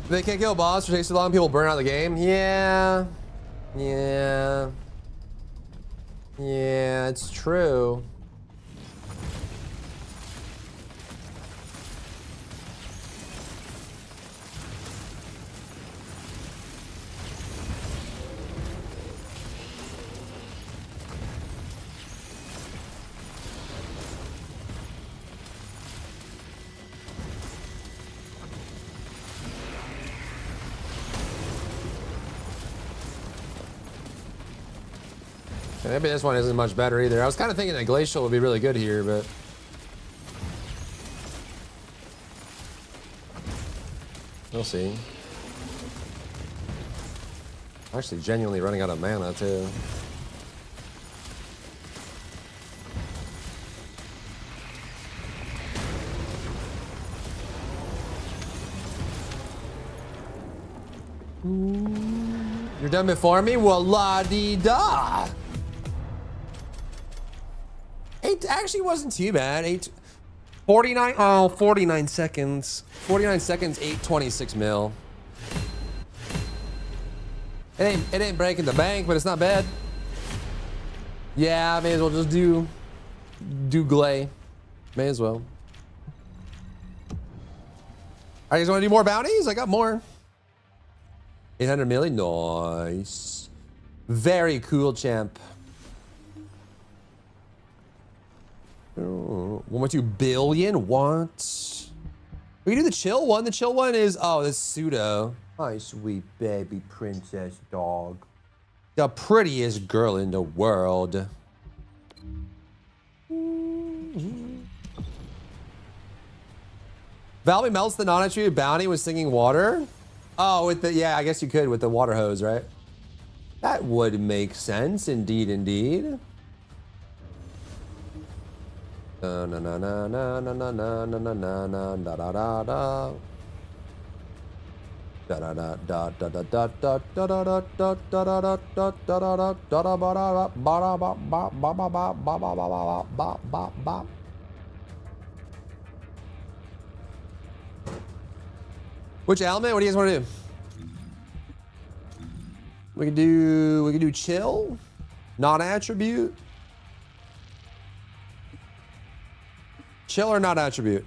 They can't kill a boss for takes too long, people burn out the game. Yeah, it's true. Maybe this one isn't much better either. I was kind of thinking that Glacial would be really good here, but we'll see. I'm actually genuinely running out of mana too. You're done before me? Well, la-dee-da. 8 actually wasn't too bad. 49 seconds. 49 seconds, 826 mil. It ain't breaking the bank, but it's not bad. Yeah, I may as well just do Glay. May as well. All right, you guys want to do more bounties? I got more. 800 million, nice. Very cool, champ. 1.2 billion, what? We can do the chill one. The chill one is, oh, this pseudo. My sweet baby princess dog. The prettiest girl in the world. Valby melts the non-attributed bounty with singing water. Oh, with the, yeah, I guess you could with the water hose, right? That would make sense, indeed, indeed. Na na na na na na na na na na na da da da da. Da da da da da da da da da da da da da da da da da da da da ba da ba ba ba ba ba ba ba ba ba ba ba ba. Which element? What do you guys want to do? We can do chill, non-attribute. Chill or not attribute?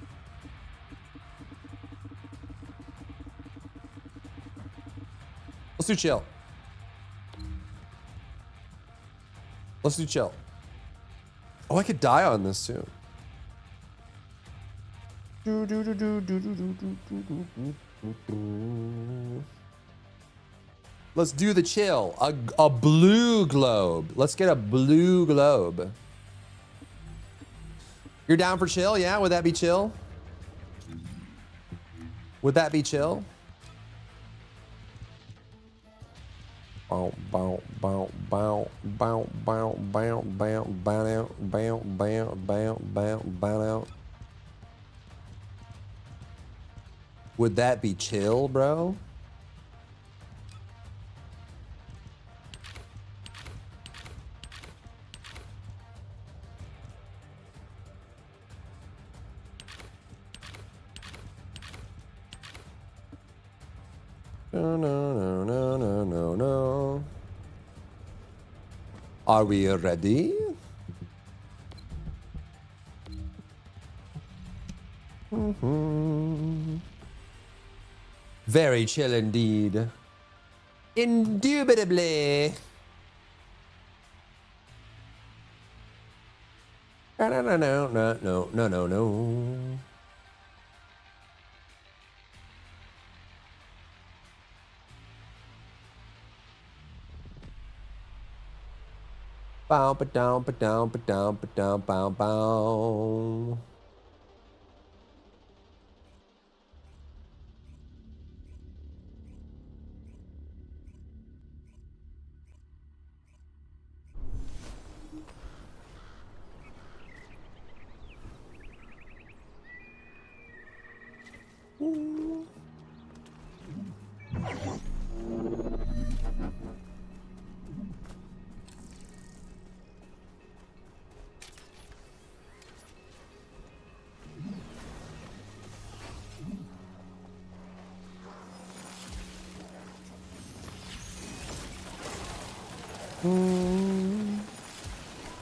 Let's do chill. Let's do chill. Oh, I could die on this too. Let's do the chill. A blue globe. Let's get a blue globe. You're down for chill? Yeah, would that be chill? Would that be chill? Bow, bow, bow, bow, bow, bow, bow, bow, bow out, bow, bow, bow, bow, bow out. Would that be chill, bro? No, no, no, no, no, no, no. Are we ready? Very chill indeed. Indubitably. No, no, no, no, no, no, no, no. Bow, ba down, ba down, ba down, ba down, bow, bow.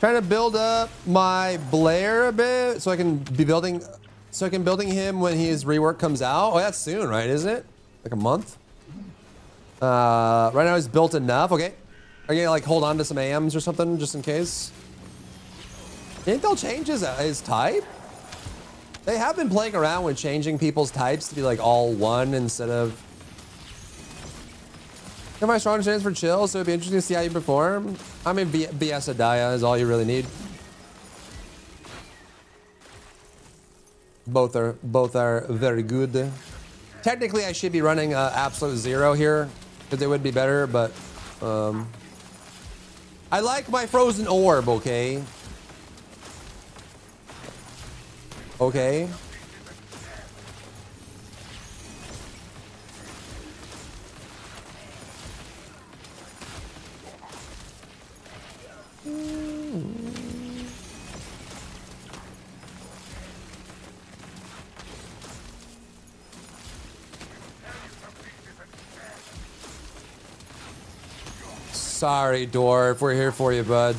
Trying to build up my Blair a bit so I can be building, him when his rework comes out. Oh, that's soon, right? Isn't it? Like a month? Right now he's built enough. Okay. Are you gonna like hold on to some AMs or something just in case? You think they'll change his type? They have been playing around with changing people's types to be like all one instead of. Have my strong chance for chill, so it'd be interesting to see how you perform. I mean, BS Adaya is all you really need. Both are very good. Technically, I should be running absolute zero here because it would be better, but I like my frozen orb. Okay. Okay. Sorry, dwarf. We're here for you, bud.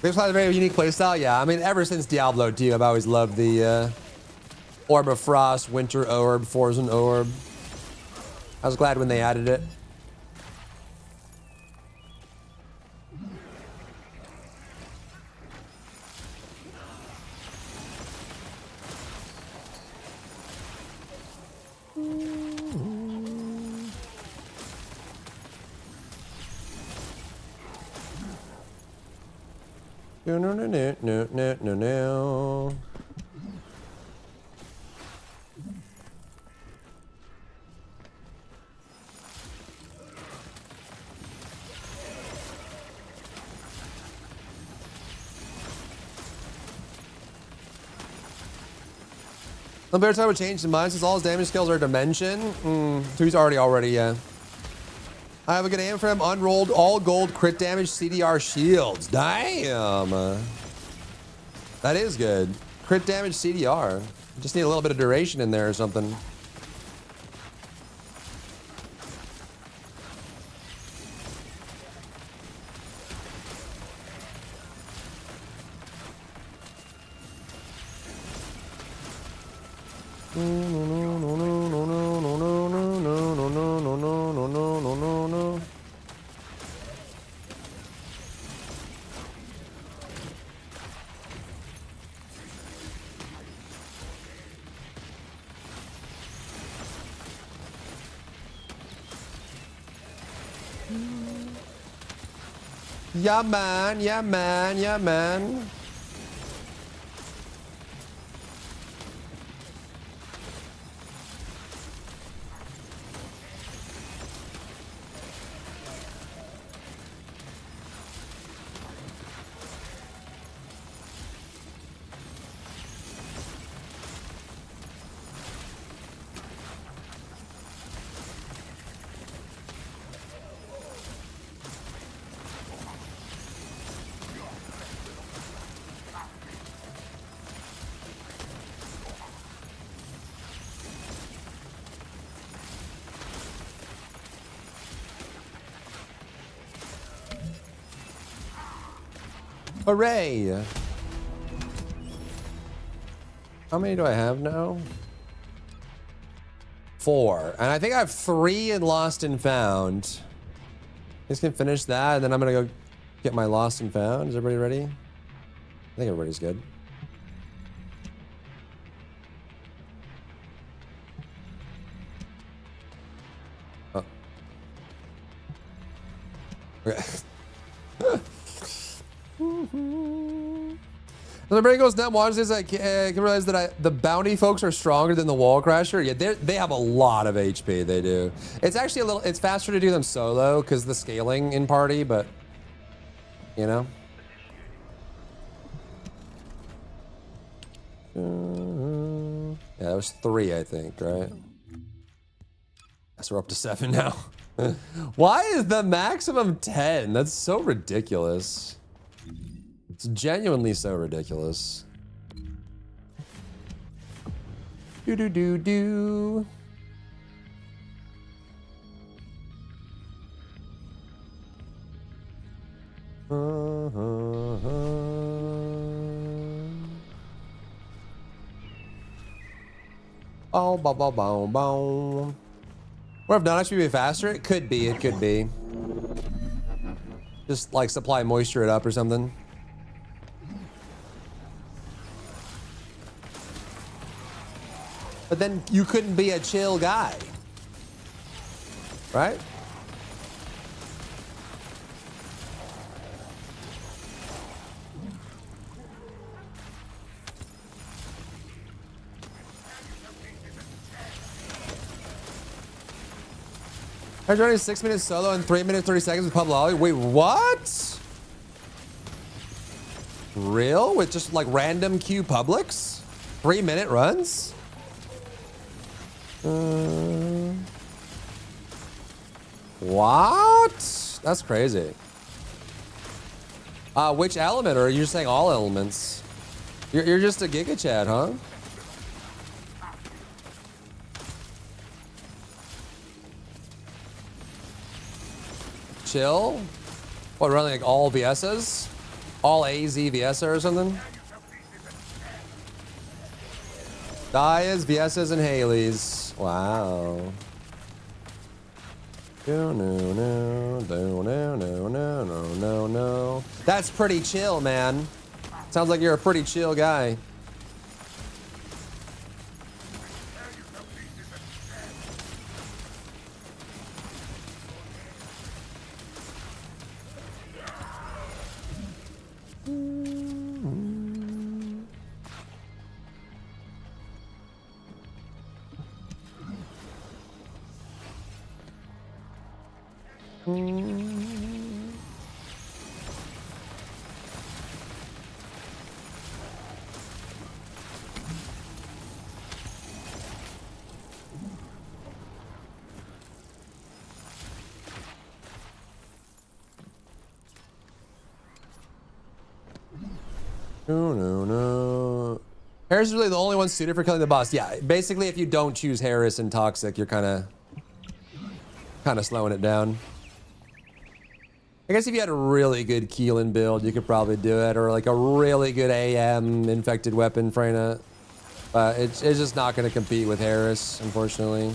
This has a very unique playstyle. Yeah, I mean, ever since Diablo 2, I've always loved the Orb of Frost, Winter Orb, Forzen Orb. I was glad when they added it. No, no, no, no, no, no, no, no. Lamberto would change his mind since all his damage skills are dimension. So he's already, yeah. I have a good aim for him. Unrolled all gold crit damage CDR shields. Damn. That is good. Crit damage CDR. Just need a little bit of duration in there or something. Yeah, man. Yeah, man. Yeah, man. Hooray! How many do I have now? 4. And I think I have 3 in Lost and Found. Just can finish that, and then I'm gonna go get my Lost and Found. Is everybody ready? I think everybody's good. Oh. Okay. When the brain goes down, watch this. I can realize that the bounty folks are stronger than the wall crasher. Yeah, they have a lot of HP. They do. It's actually it's faster to do them solo because the scaling in party, but you know. Yeah, that was 3, I think, right? So we're up to 7 now. Why is the maximum 10? That's so ridiculous. It's genuinely so ridiculous. Do do do do. Oh, bow, bow, bow, bow. What if not actually be faster? It could be. It could be. Just like supply moisture it up or something. But then you couldn't be a chill guy, right? I'm running 6 minutes solo and 3 minutes 30 seconds with Pablo. Wait, what? Real? With just like random Q publics? 3-minute runs? What? That's crazy. Which element? Or are you just saying all elements? You're just a Giga Chad, huh? Chill? What, running like all VSs? All AZ VSs or something? Dias, VSs, and Haley's. Wow. No. That's pretty chill, man. Sounds like you're a pretty chill guy. No. Harris is really the only one suited for killing the boss. Yeah, basically, if you don't choose Harris and Toxic, you're kind of slowing it down. I guess if you had a really good Keelan build, you could probably do it, or like a really good AM infected weapon, Freyna. But it's just not going to compete with Harris, unfortunately.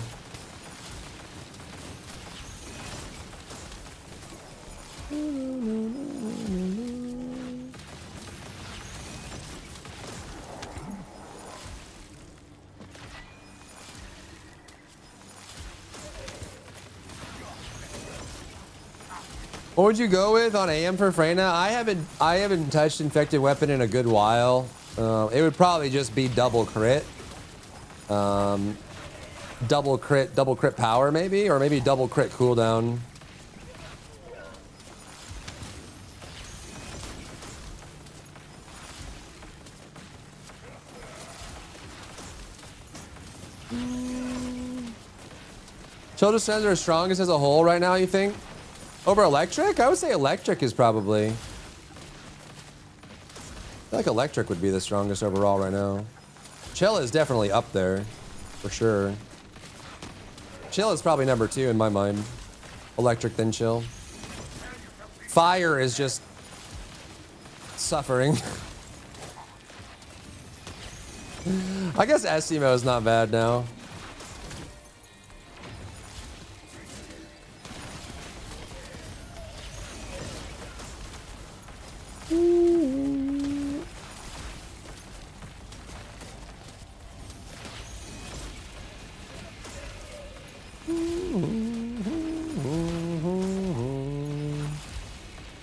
What would you go with on AM for Freyna? I haven't touched infected weapon in a good while. It would probably just be double crit. Double crit power maybe, or maybe double crit cooldown. Children's Sons are strongest as a whole right now, you think? Over electric? I would say electric is probably. I feel like electric would be the strongest overall right now. Chill is definitely up there, for sure. Chill is probably number 2 in my mind. Electric, then chill. Fire is just suffering. I guess Essimo is not bad now.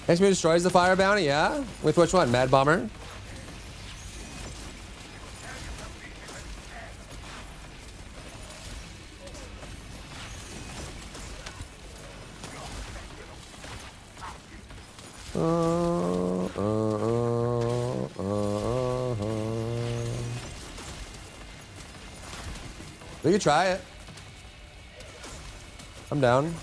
Next move destroys the fire bounty, yeah? With which one? Mad Bomber? We could try it. I'm down.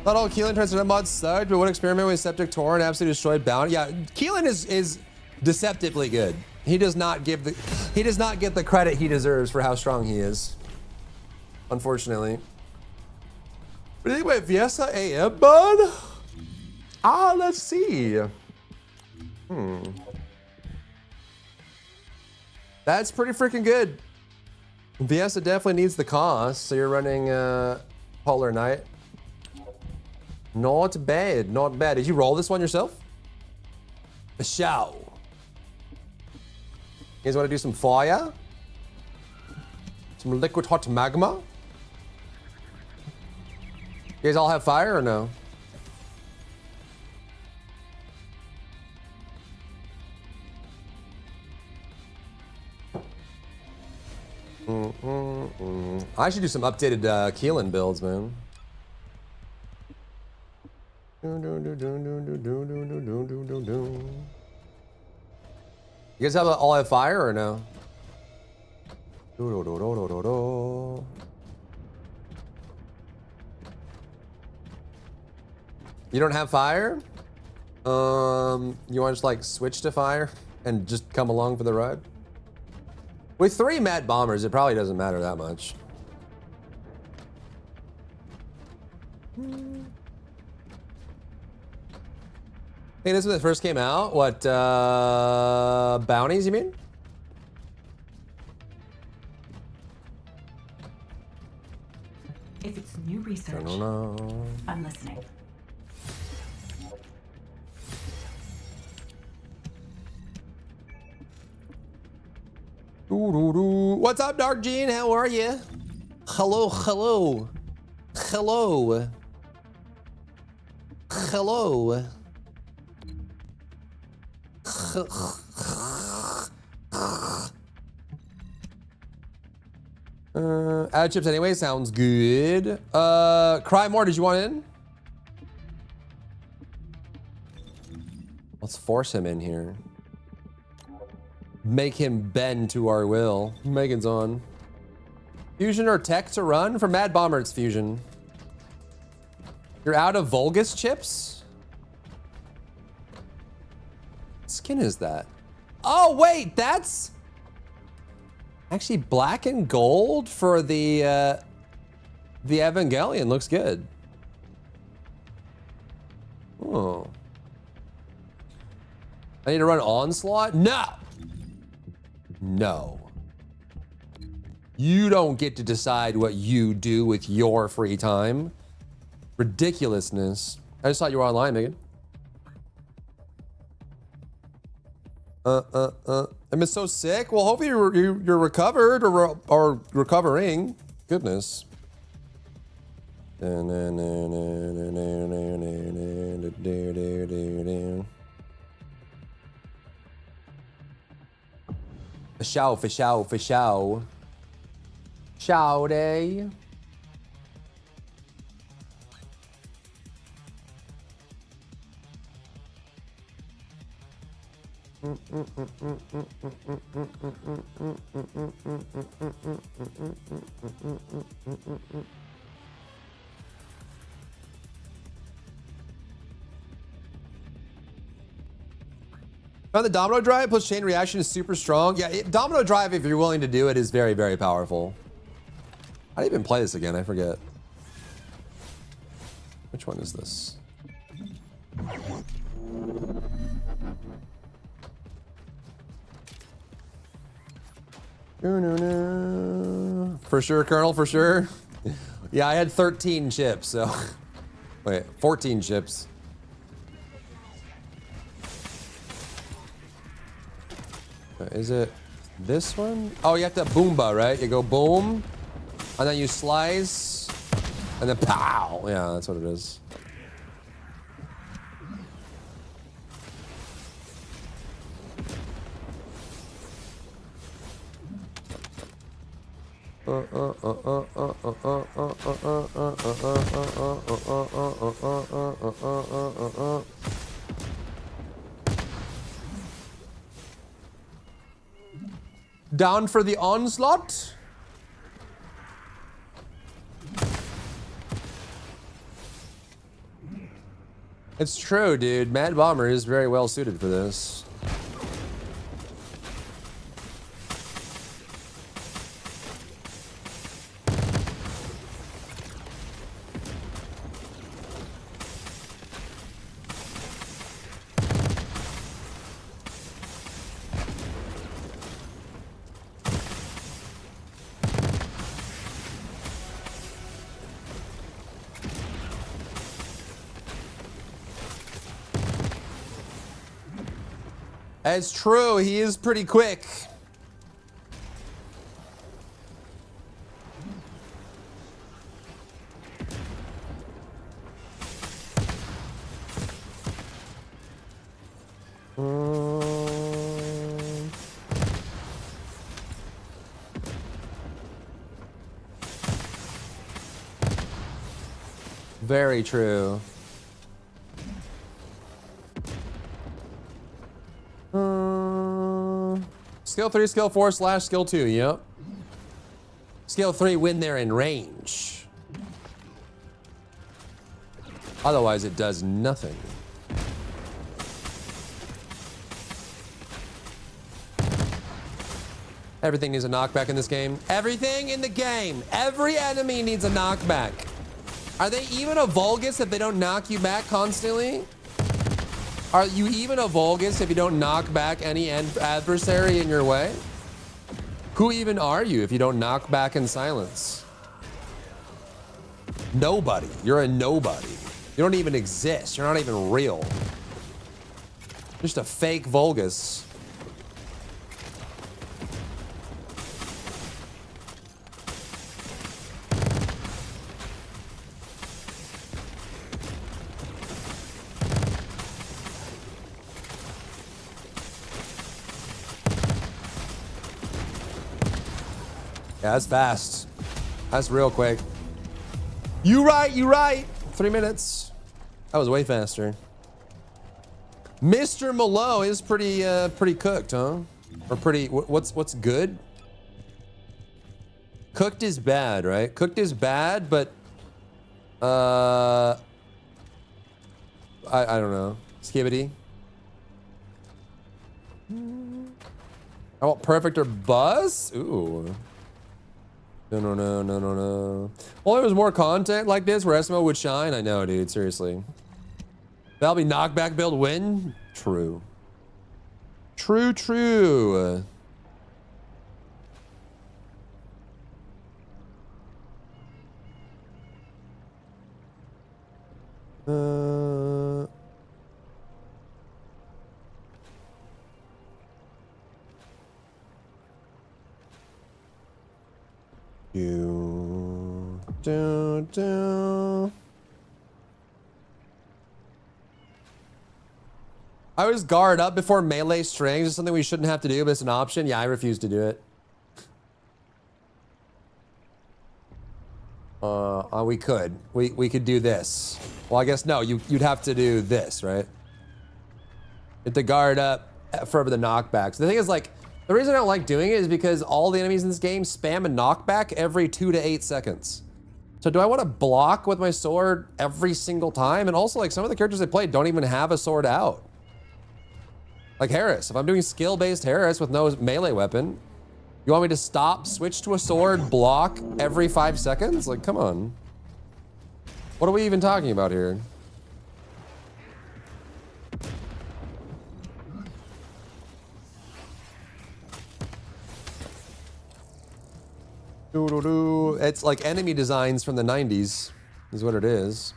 Not all Keelan Transcendent mods sucked, but what experiment with Septic Torrent absolutely destroyed Bounty? Yeah, Keelan is deceptively good. He does not get the credit he deserves for how strong he is. Unfortunately. But anyway, Viesa AM, bud? Let's see. That's pretty freaking good. Viesa definitely needs the cost, so you're running Polar Knight. Not bad, not bad. Did you roll this one yourself? A show. You guys want to do some fire? Some liquid hot magma? You guys all have fire or no? I should do some updated Keelan builds, man. You guys all have fire or no? You don't have fire? You want to just like switch to fire and just come along for the ride? With 3 mad bombers, it probably doesn't matter that much. Hey, this is when it first came out. What, bounties, you mean? If it's new research, I don't know. I'm listening. What's up, Dark Gene? How are you? Hello, hello. Hello. Hello. Add chips anyway, sounds good. Cry more, did you want in? Let's force him in here. Make him bend to our will. Megan's on. Fusion or tech to run? For Mad Bomber, it's fusion. You're out of Vulgus chips? What skin is that? Oh, wait, that's actually black and gold for the Evangelion. Looks good. Oh. I need to run Onslaught? No. No. You don't get to decide what you do with your free time. Ridiculousness. I just thought you were online, Megan. I'm so sick. Well, hopefully you're recovered or recovering. Goodness. For show, for show, for show. Show day. Found the domino drive plus chain reaction is super strong. Yeah, domino drive, if you're willing to do it, is very, very powerful. How do you even play this again? I forget. Which one is this? For sure, Colonel, for sure. Yeah, I had 13 chips, so. Wait, 14 chips. Is it this one? Oh, you have to boomba, right? You go boom, and then you slice, and then pow. Yeah, that's what it is. Down for the onslaught? It's true, dude. Mad Bomber is very well suited for this. It's true, he is pretty quick. Very true. skill 3, skill 4 / skill 2. Yep. Skill 3 when they're in range. Otherwise, it does nothing. Everything needs a knockback in this game. Everything in the game. Every enemy needs a knockback. Are they even a Vulgus if they don't knock you back constantly? Are you even a Vulgus if you don't knock back any adversary in your way? Who even are you if you don't knock back in silence? Nobody. You're a nobody. You don't even exist. You're not even real. Just a fake Vulgus. Yeah, that's fast. That's real quick. You right, you right. 3 minutes. That was way faster. Mr. Malo is pretty cooked, huh? Or pretty, what's good? Cooked is bad, right? Cooked is bad, but I don't know. Skibbity. How about perfect or buzz? Ooh. No. Well, there was more content like this where Esmo would shine. I know, dude. Seriously. That'll be knockback build win? True. True. I was guard up before melee strings. It's something we shouldn't have to do, but it's an option. Yeah, I refuse to do it. We could. We could do this. Well, I guess no. You'd have to do this, right? Hit the guard up for the knockbacks. The thing is, like, the reason I don't like doing it is because all the enemies in this game spam a knockback every 2 to 8 seconds. So do I want to block with my sword every single time? And also, like, some of the characters I played don't even have a sword out. Like Harris. If I'm doing skill-based Harris with no melee weapon, you want me to stop, switch to a sword, block every 5 seconds? Like, come on. What are we even talking about here? It's like enemy designs from the 90s, is what it is.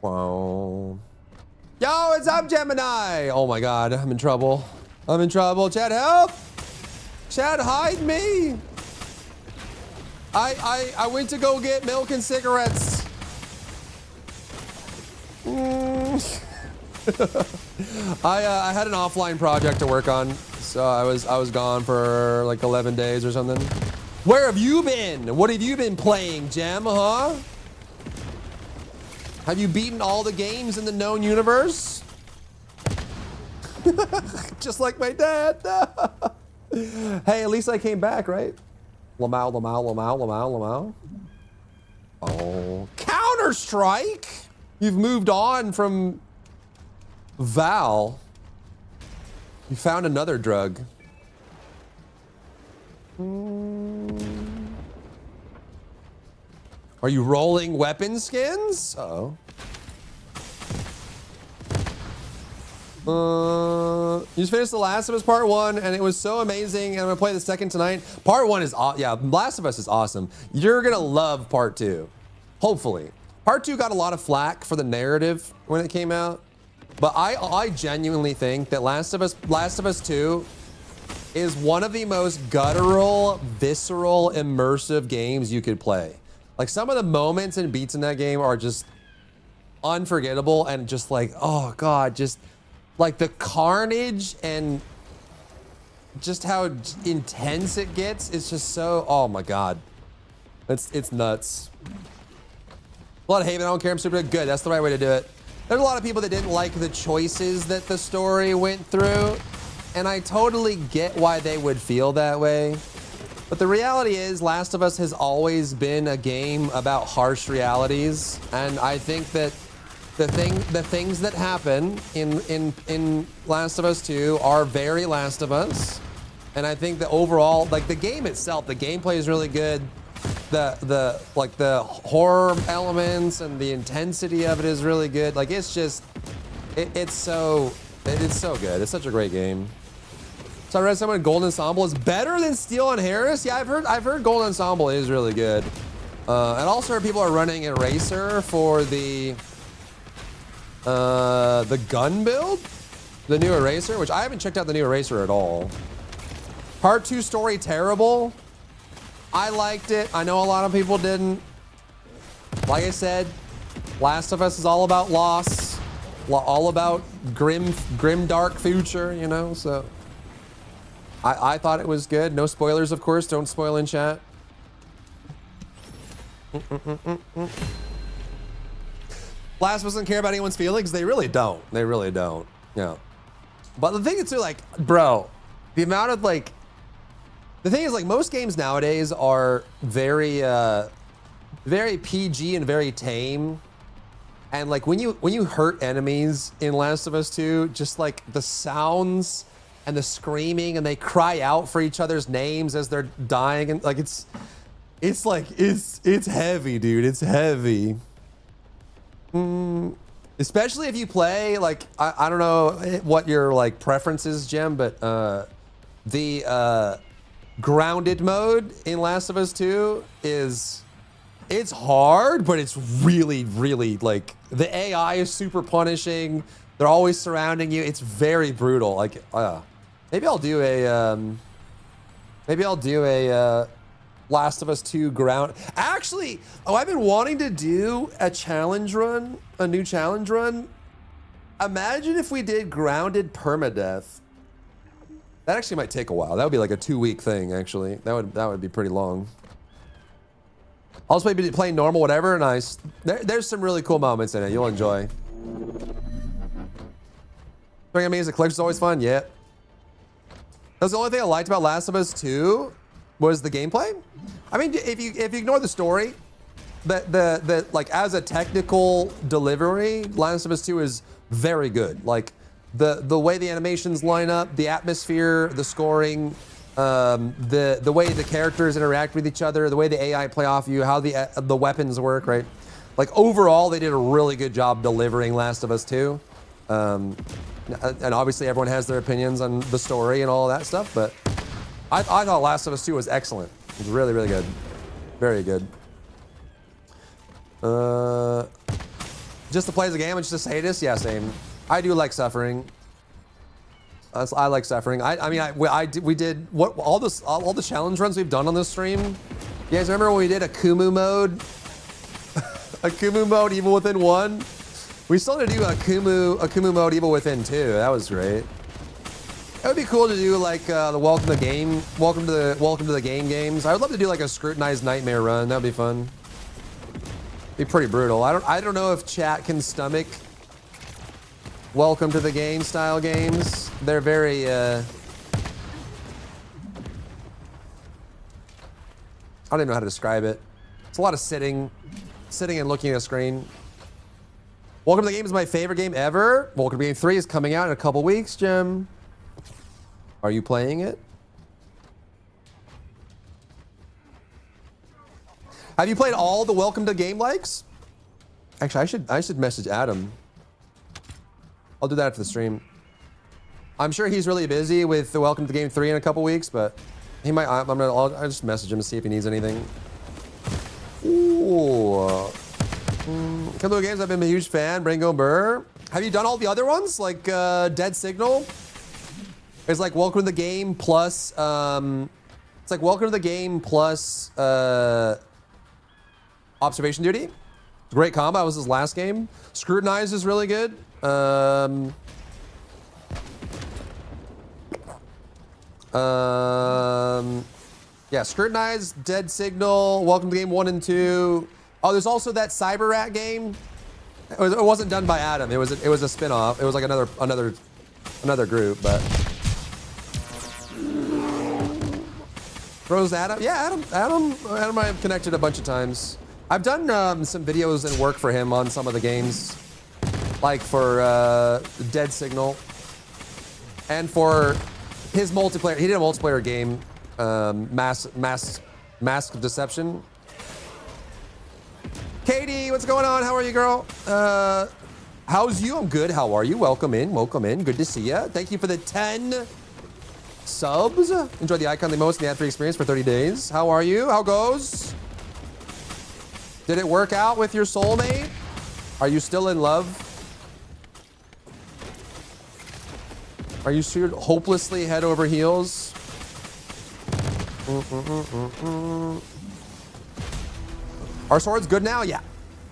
Wow. Yo, it's up, Gemini. Oh my God, I'm in trouble. I'm in trouble. Chad, help! Chad, hide me! I went to go get milk and cigarettes. I had an offline project to work on, so I was gone for like 11 days or something. Where have you been? What have you been playing, Gem, huh? Have you beaten all the games in the known universe? Just like my dad. Hey, at least I came back, right? Lamau. Oh, Counter-Strike? You've moved on from Val. You found another drug. Are you rolling weapon skins? Uh-oh. You just finished The Last of Us Part 1, and it was so amazing, and I'm gonna play the second tonight. Part 1 is, yeah, Last of Us is awesome. You're gonna love Part 2, hopefully. Part 2 got a lot of flack for the narrative when it came out, but I genuinely think that Last of Us 2 is one of the most guttural, visceral, immersive games you could play. Like some of the moments and beats in that game are just unforgettable and just like, oh God, just like the carnage and just how intense it gets. It's just so, oh my God. It's nuts. A lot of hate, but I don't care. I'm super good. That's the right way to do it. There's a lot of people that didn't like the choices that the story went through. And I totally get why they would feel that way. But the reality is, Last of Us has always been a game about harsh realities. And I think that the things that happen in Last of Us 2 are very Last of Us. And I think that overall, like the game itself, the gameplay is really good. The horror elements and the intensity of it is really good. Like it's just, it's so good. It's such a great game. So I read someone Golden Ensemble is better than Steel and Harris. Yeah, I've heard Golden Ensemble is really good. And also heard people are running Eraser for the gun build, the new Eraser, which I haven't checked out the new Eraser at all. Part 2 story terrible. I liked it. I know a lot of people didn't. Like I said, Last of Us is all about loss, all about grim dark future, you know, so I thought it was good. No spoilers, of course. Don't spoil in chat. Last of Us doesn't care about anyone's feelings. They really don't. They really don't. Yeah. But the thing is too, like, bro, the amount of like, the thing is, like, most games nowadays are very, very PG and very tame. And like when you hurt enemies in Last of Us 2, just like the sounds and the screaming, and they cry out for each other's names as they're dying, and like it's heavy, dude. It's heavy. Especially if you play like I don't know what your like preference is, Jim, but the grounded mode in Last of Us 2 it's hard, but it's really like the AI is super punishing. They're always surrounding you. It's very brutal. Like maybe I'll do a Last of Us 2 ground. Actually, I've been wanting to do a challenge run, a new challenge run. Imagine if we did grounded permadeath. That actually might take a while. That would be like a 2-week thing, actually. That would be pretty long. I'll just be playing normal, whatever. Nice. There's some really cool moments in it. You'll enjoy. Bringing amazing collections is always fun. Yeah. That's the only thing I liked about Last of Us 2 was the gameplay. I mean, if you ignore the story, the like as a technical delivery, Last of Us 2 is very good. Like the way the animations line up, the atmosphere, the scoring, the way the characters interact with each other, the way the AI play off you, how the weapons work, right? Like overall, they did a really good job delivering Last of Us 2. And obviously everyone has their opinions on the story and all that stuff, but I thought Last of Us 2 was excellent. It was really, really good. Very good. Just to play the game and just to say this? Yeah, same. I do like suffering. I like suffering. We did what all the challenge runs we've done on this stream. You guys remember when we did a Kumu mode? A Kumu mode Evil Within 1? We still need to do a Kumu mode Evil Within 2. That was great. It would be cool to do like the welcome to the game games. I would love to do like a scrutinized nightmare run. That'd be fun. Be pretty brutal. I don't know if chat can stomach welcome to the game style games. They're very I don't even know how to describe it. It's a lot of sitting and looking at a screen. Welcome to the Game is my favorite game ever. Welcome to Game 3 is coming out in a couple weeks, Jim. Are you playing it? Have you played all the Welcome to Game likes? Actually, I should message Adam. I'll do that after the stream. I'm sure he's really busy with the Welcome to Game 3 in a couple weeks, but he might. I'll just message him to see if he needs anything. Ooh. Couple of games I've been a huge fan. Bringo Burr. Have you done all the other ones like Dead Signal? It's like Welcome to the Game plus. It's like Welcome to the Game plus. Observation Duty. Great combo. That was his last game. Scrutinize is really good. Yeah, Scrutinize, Dead Signal, Welcome to Game 1 and 2. Oh, there's also that Cyber Rat game. It wasn't done by Adam. It was a spin-off. It was like another group, but Rose Adam. Yeah, Adam I've connected a bunch of times. I've done some videos and work for him on some of the games, like for Dead Signal, and for his multiplayer. He did a multiplayer game, Mask of Deception. Katie, what's going on? How are you, girl? How's you? I'm good. How are you? Welcome in. Welcome in. Good to see you. Thank you for the 10 subs. Enjoy the icon the most in the ad-free experience for 30 days. How are you? How goes? Did it work out with your soulmate? Are you still in love? Are you still hopelessly head over heels? Are swords good now? Yeah.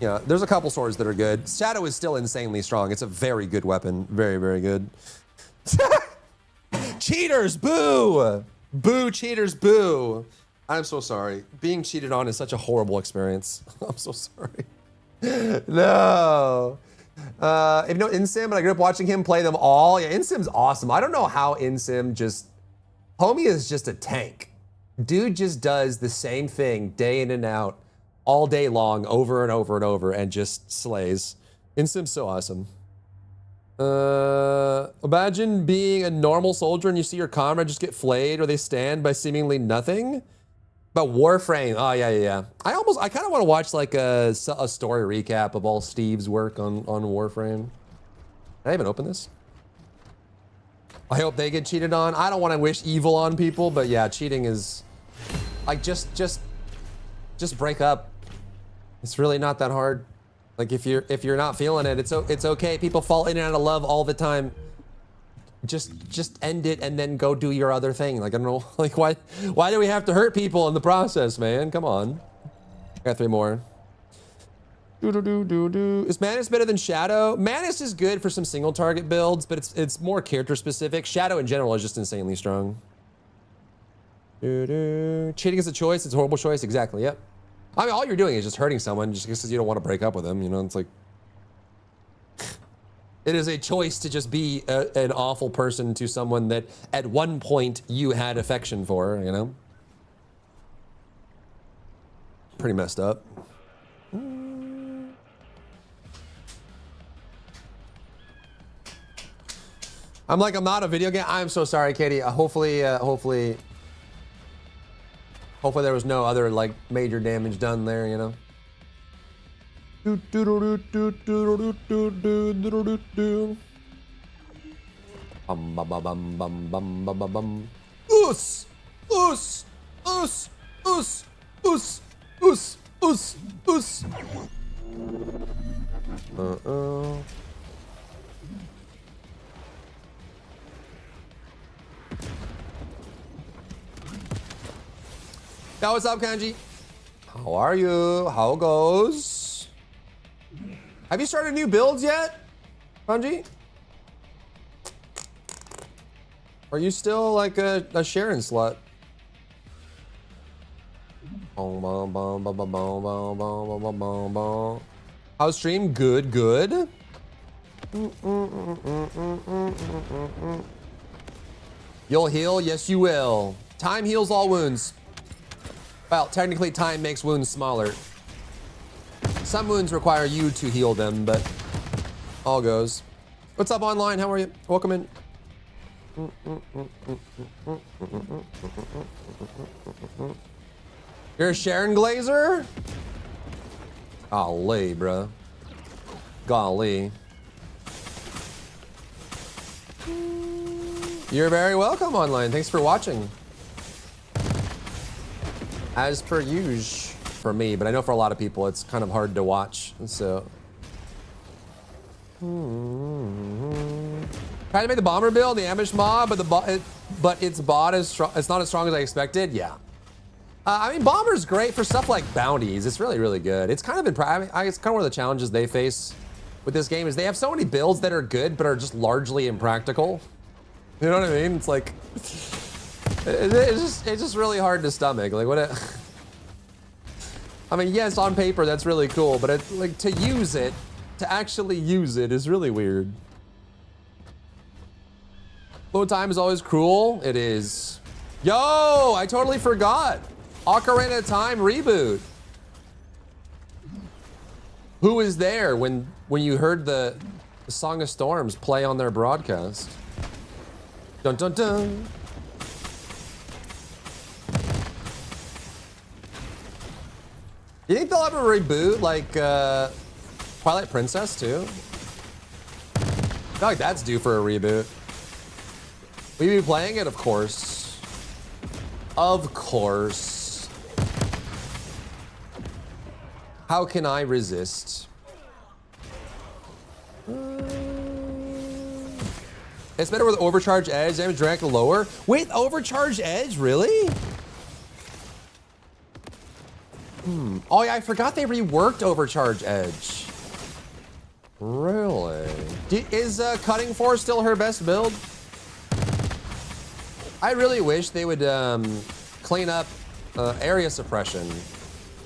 Yeah, there's a couple swords that are good. Shadow is still insanely strong. It's a very good weapon. Very, very good. Cheaters, boo! Boo, cheaters, boo. I'm so sorry. Being cheated on is such a horrible experience. I'm so sorry. No. If you know Insim, and I grew up watching him play them all. Yeah, Insim's awesome. I don't know how Insim just... Homie is just a tank. Dude just does the same thing day in and out, all day long, over and over and over, and just slays. Insim's so awesome. Imagine being a normal soldier and you see your comrade just get flayed or they stand by seemingly nothing. But Warframe, oh yeah. I kind of want to watch like a story recap of all Steve's work on Warframe. Did I even open this? I hope they get cheated on. I don't want to wish evil on people, but yeah, cheating is like just break up. It's really not that hard. Like if you're not feeling it, it's okay. People fall in and out of love all the time. Just end it and then go do your other thing. Like I don't know, like why do we have to hurt people in the process, man? Come on. I got 3 more. Is Manus better than Shadow? Manus is good for some single target builds, but it's more character specific. Shadow in general is just insanely strong. Cheating is a choice. It's a horrible choice. Exactly. Yep. I mean, all you're doing is just hurting someone just because you don't want to break up with them. You know, it's like it is a choice to just be an awful person to someone that at one point you had affection for. You know, pretty messed up. I'm not a video game. I'm so sorry, Katie. Hopefully there was no other like major damage done there, you know. Us. Yo, what's up, Kanji? How are you? How goes? Have you started new builds yet, Kanji? Are you still like a Sharon slut? How's stream? Good. You'll heal? Yes, you will. Time heals all wounds. Well, technically time makes wounds smaller. Some wounds require you to heal them, but all goes. What's up online? How are you? Welcome in. You're a Sharon Glazer? Golly, bruh. Golly. You're very welcome online. Thanks for watching. As per usual for me, but I know for a lot of people it's kind of hard to watch. So, trying to make the bomber build, the ambush mob, but its bot is strong. It's not as strong as I expected. Yeah, I mean, Bomber's great for stuff like bounties. It's really, really good. It's kind of it's kind of one of the challenges they face with this game is they have so many builds that are good but are just largely impractical. You know what I mean? It's like it's just really hard to stomach. Like what? I mean, yes, on paper that's really cool, but like to use it, to actually use it is really weird. Load time is always cruel. It is. Yo, I totally forgot. Ocarina of Time reboot. Who was there when you heard the Song of Storms play on their broadcast? Dun dun dun. You think they'll ever reboot like Twilight Princess too? I feel like that's due for a reboot. Will you be playing it? Of course. Of course. How can I resist? It's better with overcharged edge, damage direct lower. With overcharged edge, really? Oh yeah, I forgot they reworked overcharged edge. Really? Is Cutting Force still her best build? I really wish they would clean up area suppression.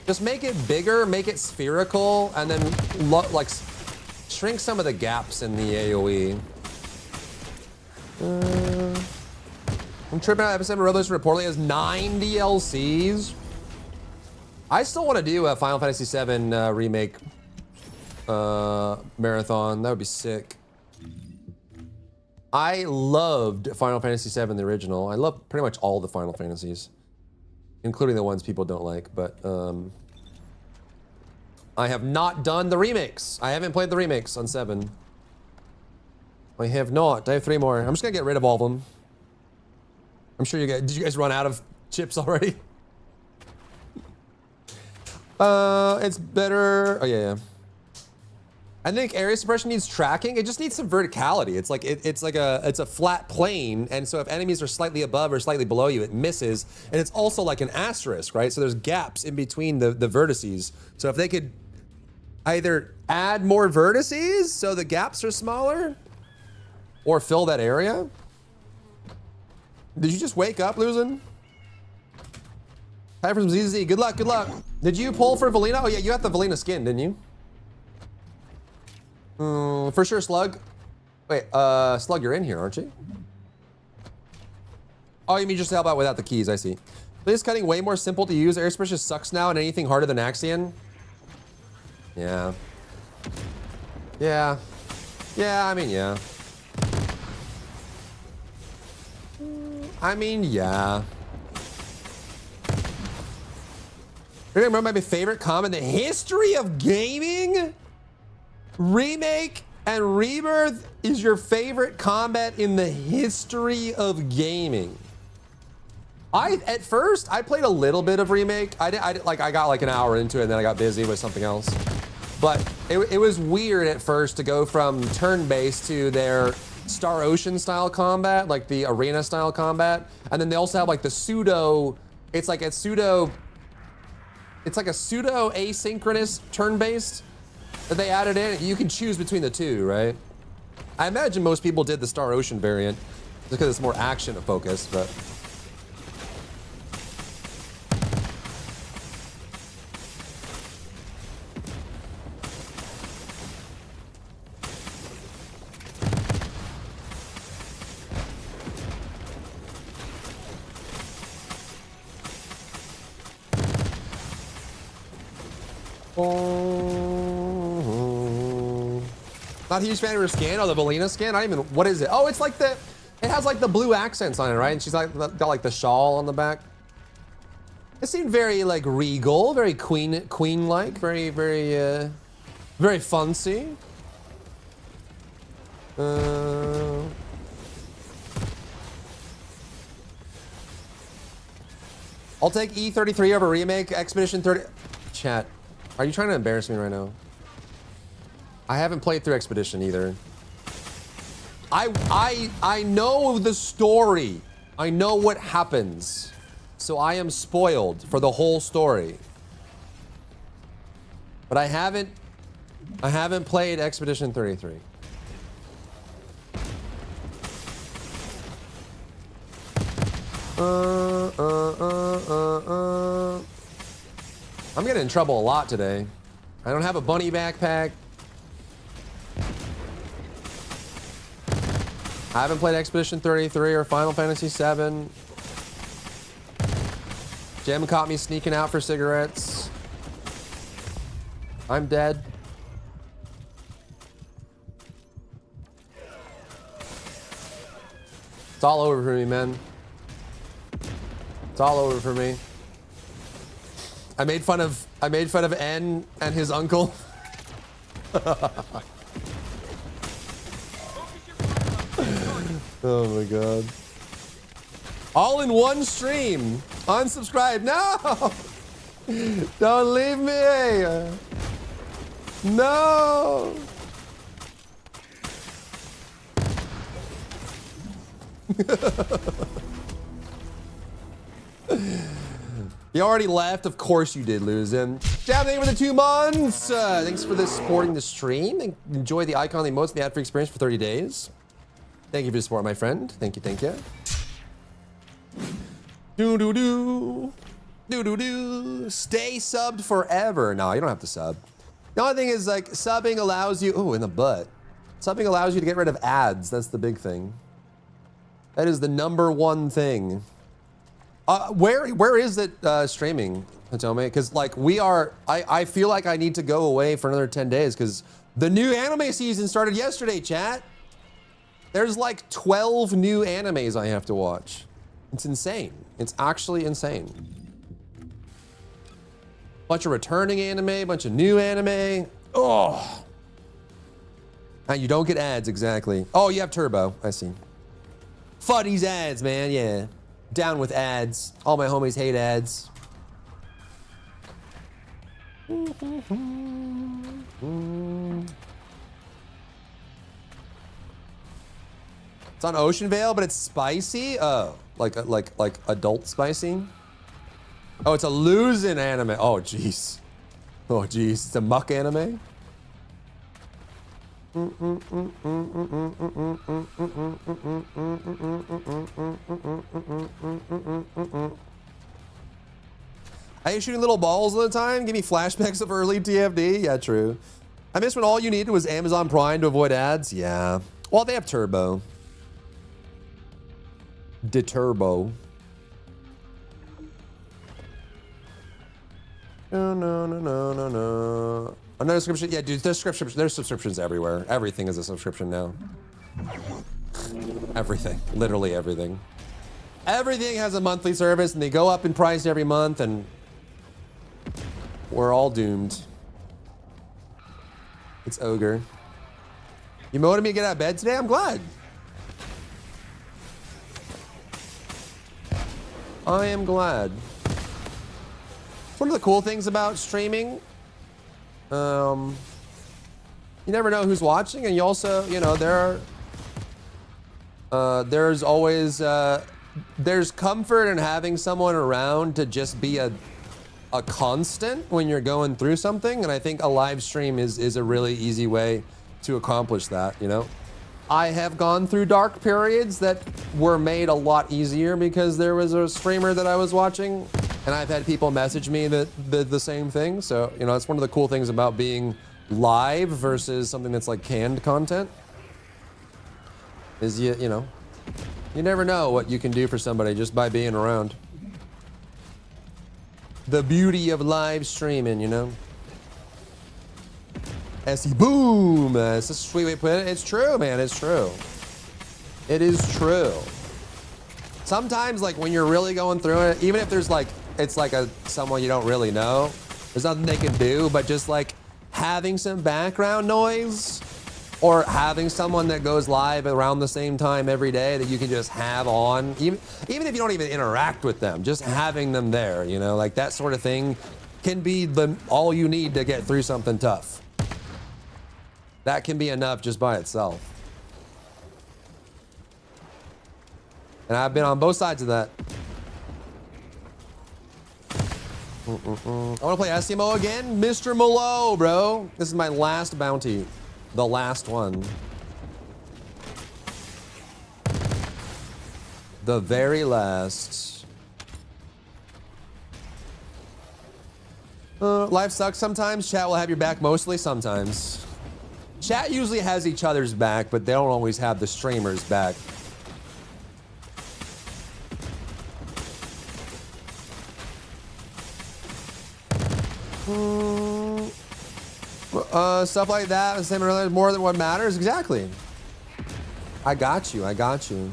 Just make it bigger, make it spherical, and then like shrink some of the gaps in the AoE. I'm tripping out. Episode of Rolos reportedly has 9 DLCs. I still want to do a Final Fantasy VII remake marathon. That would be sick. I loved Final Fantasy VII, the original. I love pretty much all the Final Fantasies, including the ones people don't like, but I have not done the remakes. I haven't played the remakes on 7. I have not. I have 3 more. I'm just gonna get rid of all of them. I'm sure you guys, did you guys run out of chips already? It's better, oh yeah. I think area suppression needs tracking. It just needs some verticality. It's like it's a flat plane, and so if enemies are slightly above or slightly below you, it misses. And it's also like an asterisk, right? So there's gaps in between the vertices. So if they could either add more vertices so the gaps are smaller, or fill that area. Did you just wake up, Losing? Hi from ZZ. Good luck, good luck. Did you pull for Valina? Oh yeah, you got the Valina skin, didn't you? For sure, Slug. Wait, Slug, you're in here, aren't you? Oh, you mean just to help out without the keys, I see. This cutting way more simple to use. Air suppression sucks now, and anything harder than Axion. Yeah. Yeah. Yeah, I mean, yeah. I mean, yeah. Remember my favorite comment in the history of gaming? Remake and Rebirth is your favorite combat in the history of gaming. At first I played a little bit of Remake. I got like an hour into it and then I got busy with something else. But it was weird at first to go from turn-based to their Star Ocean style combat, like the arena style combat. And then they also have like the pseudo, it's like a pseudo asynchronous turn-based that they added in. You can choose between the two, right? I imagine most people did the Star Ocean variant just because it's more action focused, but. Not a huge fan of her skin. Oh, the Valina skin? I don't even, what is it? Oh, it's like it has like the blue accents on it, right? And she's like, got like the shawl on the back. It seemed very like regal, very queen-like, very, very, very fancy. I'll take E33 over remake, Expedition 30. Chat, are you trying to embarrass me right now? I haven't played through Expedition either. I know the story. I know what happens. So I am spoiled for the whole story. But I haven't played Expedition 33. I'm getting in trouble a lot today. I don't have a bunny backpack. I haven't played Expedition 33 or Final Fantasy 7. Jim caught me sneaking out for cigarettes. I'm dead. It's all over for me, man. It's all over for me. I made fun of N and his uncle. Oh my god. All in one stream. Unsubscribe. No! Don't leave me. No! You already left? Of course you did, Luzin. Jab, thank you for the 2 months. Thanks for supporting the stream. Enjoy the icon, the emotes, and the ad-free experience for 30 days. Thank you for the support, my friend. Thank you, thank you. Do-do-do. Do-do-do. Stay subbed forever. No, you don't have to sub. The only thing is, like, subbing allows you... Ooh, in the butt. Subbing allows you to get rid of ads. That's the big thing. That is the #1 thing. Where is it streaming, Hitome? Because like I feel like I need to go away for another 10 days because the new anime season started yesterday, chat. There's like 12 new animes I have to watch. It's insane. It's actually insane. Bunch of returning anime, bunch of new anime. Oh. And you don't get ads, exactly. Oh, you have Turbo, I see. Fuddy's ads, man, yeah. Down with ads. All my homies hate ads. It's on Ocean Vale, but it's spicy. Oh, like adult spicy. Oh, it's a losing anime. Oh, jeez. Oh, jeez. It's a muck anime. Are you shooting little balls all the time? Give me flashbacks of early TFD? Yeah, true. I miss when all you needed was Amazon Prime to avoid ads. Yeah. Well, they have Turbo. Turbo. No. Another subscription? Yeah, dude, there's subscriptions everywhere. Everything is a subscription now. Everything. Literally everything. Everything has a monthly service and they go up in price every month and we're all doomed. It's Ogre. You motivated me to get out of bed today? I'm glad. I am glad. One of the cool things about streaming, you never know who's watching, and you also, you know, there's always, there's comfort in having someone around to just be a constant when you're going through something, and I think a live stream is a really easy way to accomplish that, you know? I have gone through dark periods that were made a lot easier because there was a streamer that I was watching, and I've had people message me that the same thing. So, you know, it's one of the cool things about being live versus something that's like canned content. Is you know, you never know what you can do for somebody just by being around. The beauty of live streaming, you know. Essie Boom! It's a sweet way to put it. It's true, man. It's true. It is true. Sometimes, like, when you're really going through it, even if there's, like, it's like someone you don't really know, there's nothing they can do, but just, like, having some background noise or having someone that goes live around the same time every day that you can just have on, even if you don't even interact with them, just having them there, you know, like, that sort of thing can be all you need to get through something tough. That can be enough just by itself. And I've been on both sides of that. I want to play SMO again. Mr. Malo, bro. This is my last bounty. The last one. The very last. Life sucks sometimes. Chat will have your back mostly sometimes. Chat usually has each other's back, but they don't always have the streamer's back. Stuff like that, the same earlier, more than what matters. Exactly. I got you. I got you.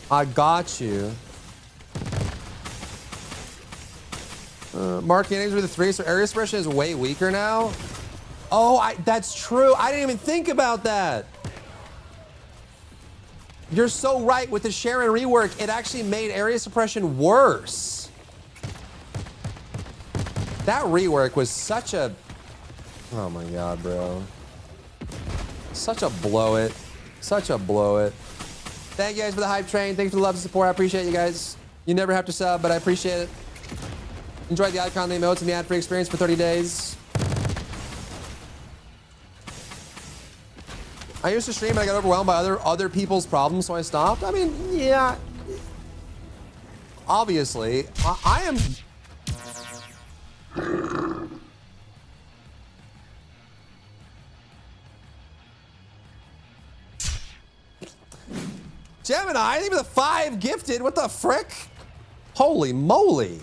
I got you. Mark innings with a 3, so area suppression is way weaker now. Oh, that's true. I didn't even think about that. You're so right with the Sharon rework. It actually made area suppression worse. That rework was such a... Oh my God, bro. Such a blow it. Such a blow it. Thank you guys for the hype train. Thank you for the love and support. I appreciate you guys. You never have to sub, but I appreciate it. Enjoy the icon, the emotes, and the ad-free experience for 30 days. I used to stream and I got overwhelmed by other people's problems, so I stopped. I mean, yeah. Obviously, I am... Gemini, even the 5 gifted. What the frick? Holy moly.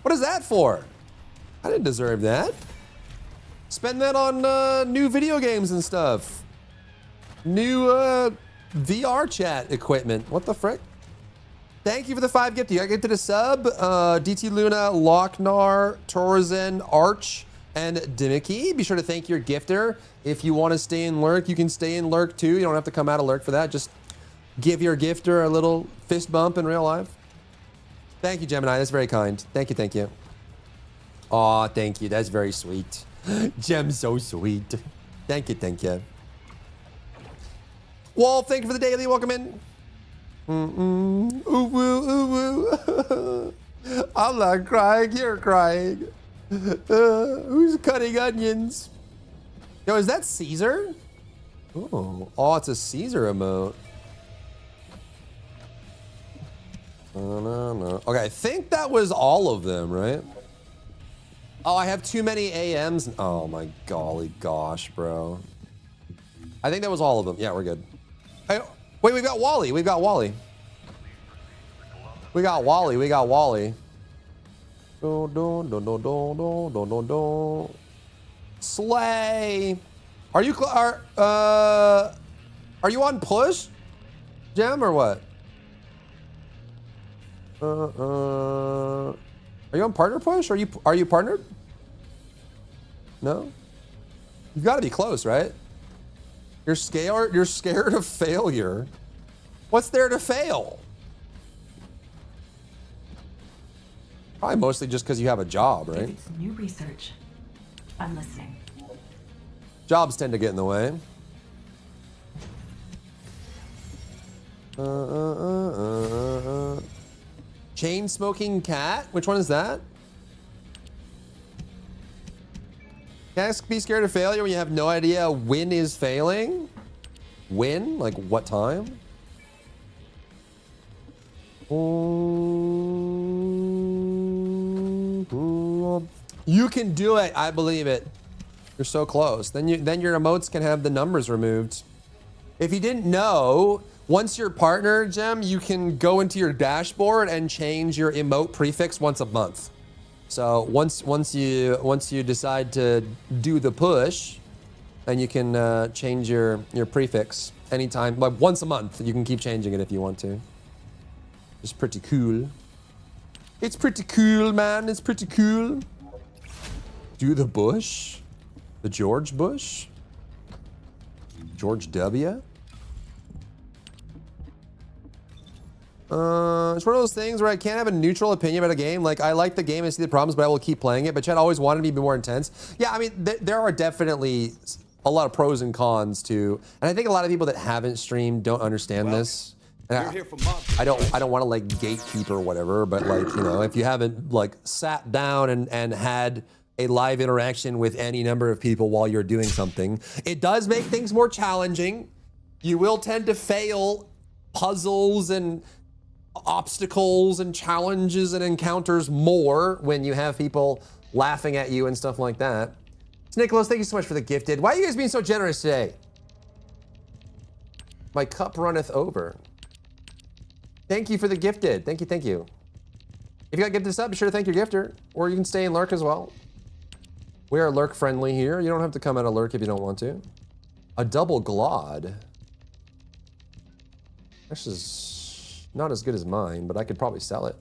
What is that for? I didn't deserve that. Spend that on new video games and stuff. New VR chat equipment. What the frick? Thank you for the 5 gifted. You got gifted a sub. DT Luna, Lochnar, Torzen, Arch, and Dimicky. Be sure to thank your gifter. If you want to stay in lurk, you can stay in lurk too. You don't have to come out of lurk for that. Just give your gifter a little fist bump in real life. Thank you, Gemini. That's very kind. Thank you, thank you. Aw, thank you. That's very sweet. Gem, so sweet. Thank you, thank you. Wolf, thank you for the daily. Welcome in. Ooh, woo, ooh, woo. I'm not crying. You're crying. Who's cutting onions? Yo, is that Caesar? Oh, it's a Caesar emote. No. Okay, I think that was all of them, right? Oh, I have too many AMs. Oh my golly gosh, bro. I think that was all of them. Yeah, we're good. Hey, wait, we've got Wally. We've got Wally. We got Wally. We got Wally. Slay. Are you on push, Gem, or what? Are you on partner push? Are you partnered? No? You've got to be close, right? You're scared of failure. What's there to fail? Probably mostly just because you have a job, right? It's new research. I'm listening. Jobs tend to get in the way. Chain smoking cat? Which one is that? Can't be scared of failure when you have no idea when is failing? When? Like what time? You can do it. I believe it. You're so close. Then your emotes can have the numbers removed. If you didn't know, once you're partner, Gem, you can go into your dashboard and change your emote prefix once a month. So once you decide to do the push, then you can change your prefix anytime. Like once a month, you can keep changing it if you want to. It's pretty cool. It's pretty cool, man. It's pretty cool. Do the Bush? The George Bush? George W? It's one of those things where I can't have a neutral opinion about a game. Like, I like the game and see the problems, but I will keep playing it. But Chad always wanted me to be more intense. Yeah, I mean, there are definitely a lot of pros and cons to, and I think a lot of people that haven't streamed don't understand this. And We're here for modules. I don't want to like gatekeep or whatever, but like, you know, if you haven't like sat down and had a live interaction with any number of people while you're doing something, it does make things more challenging. You will tend to fail puzzles and obstacles and challenges and encounters more when you have people laughing at you and stuff like that. It's Nicholas, thank you so much for the gifted. Why are you guys being so generous today? My cup runneth over. Thank you for the gifted. Thank you, thank you. If you got gifted sub, be sure to thank your gifter, or you can stay and lurk as well. We are lurk friendly here. You don't have to come out of lurk if you don't want to. A double glod. This is not as good as mine, but I could probably sell it.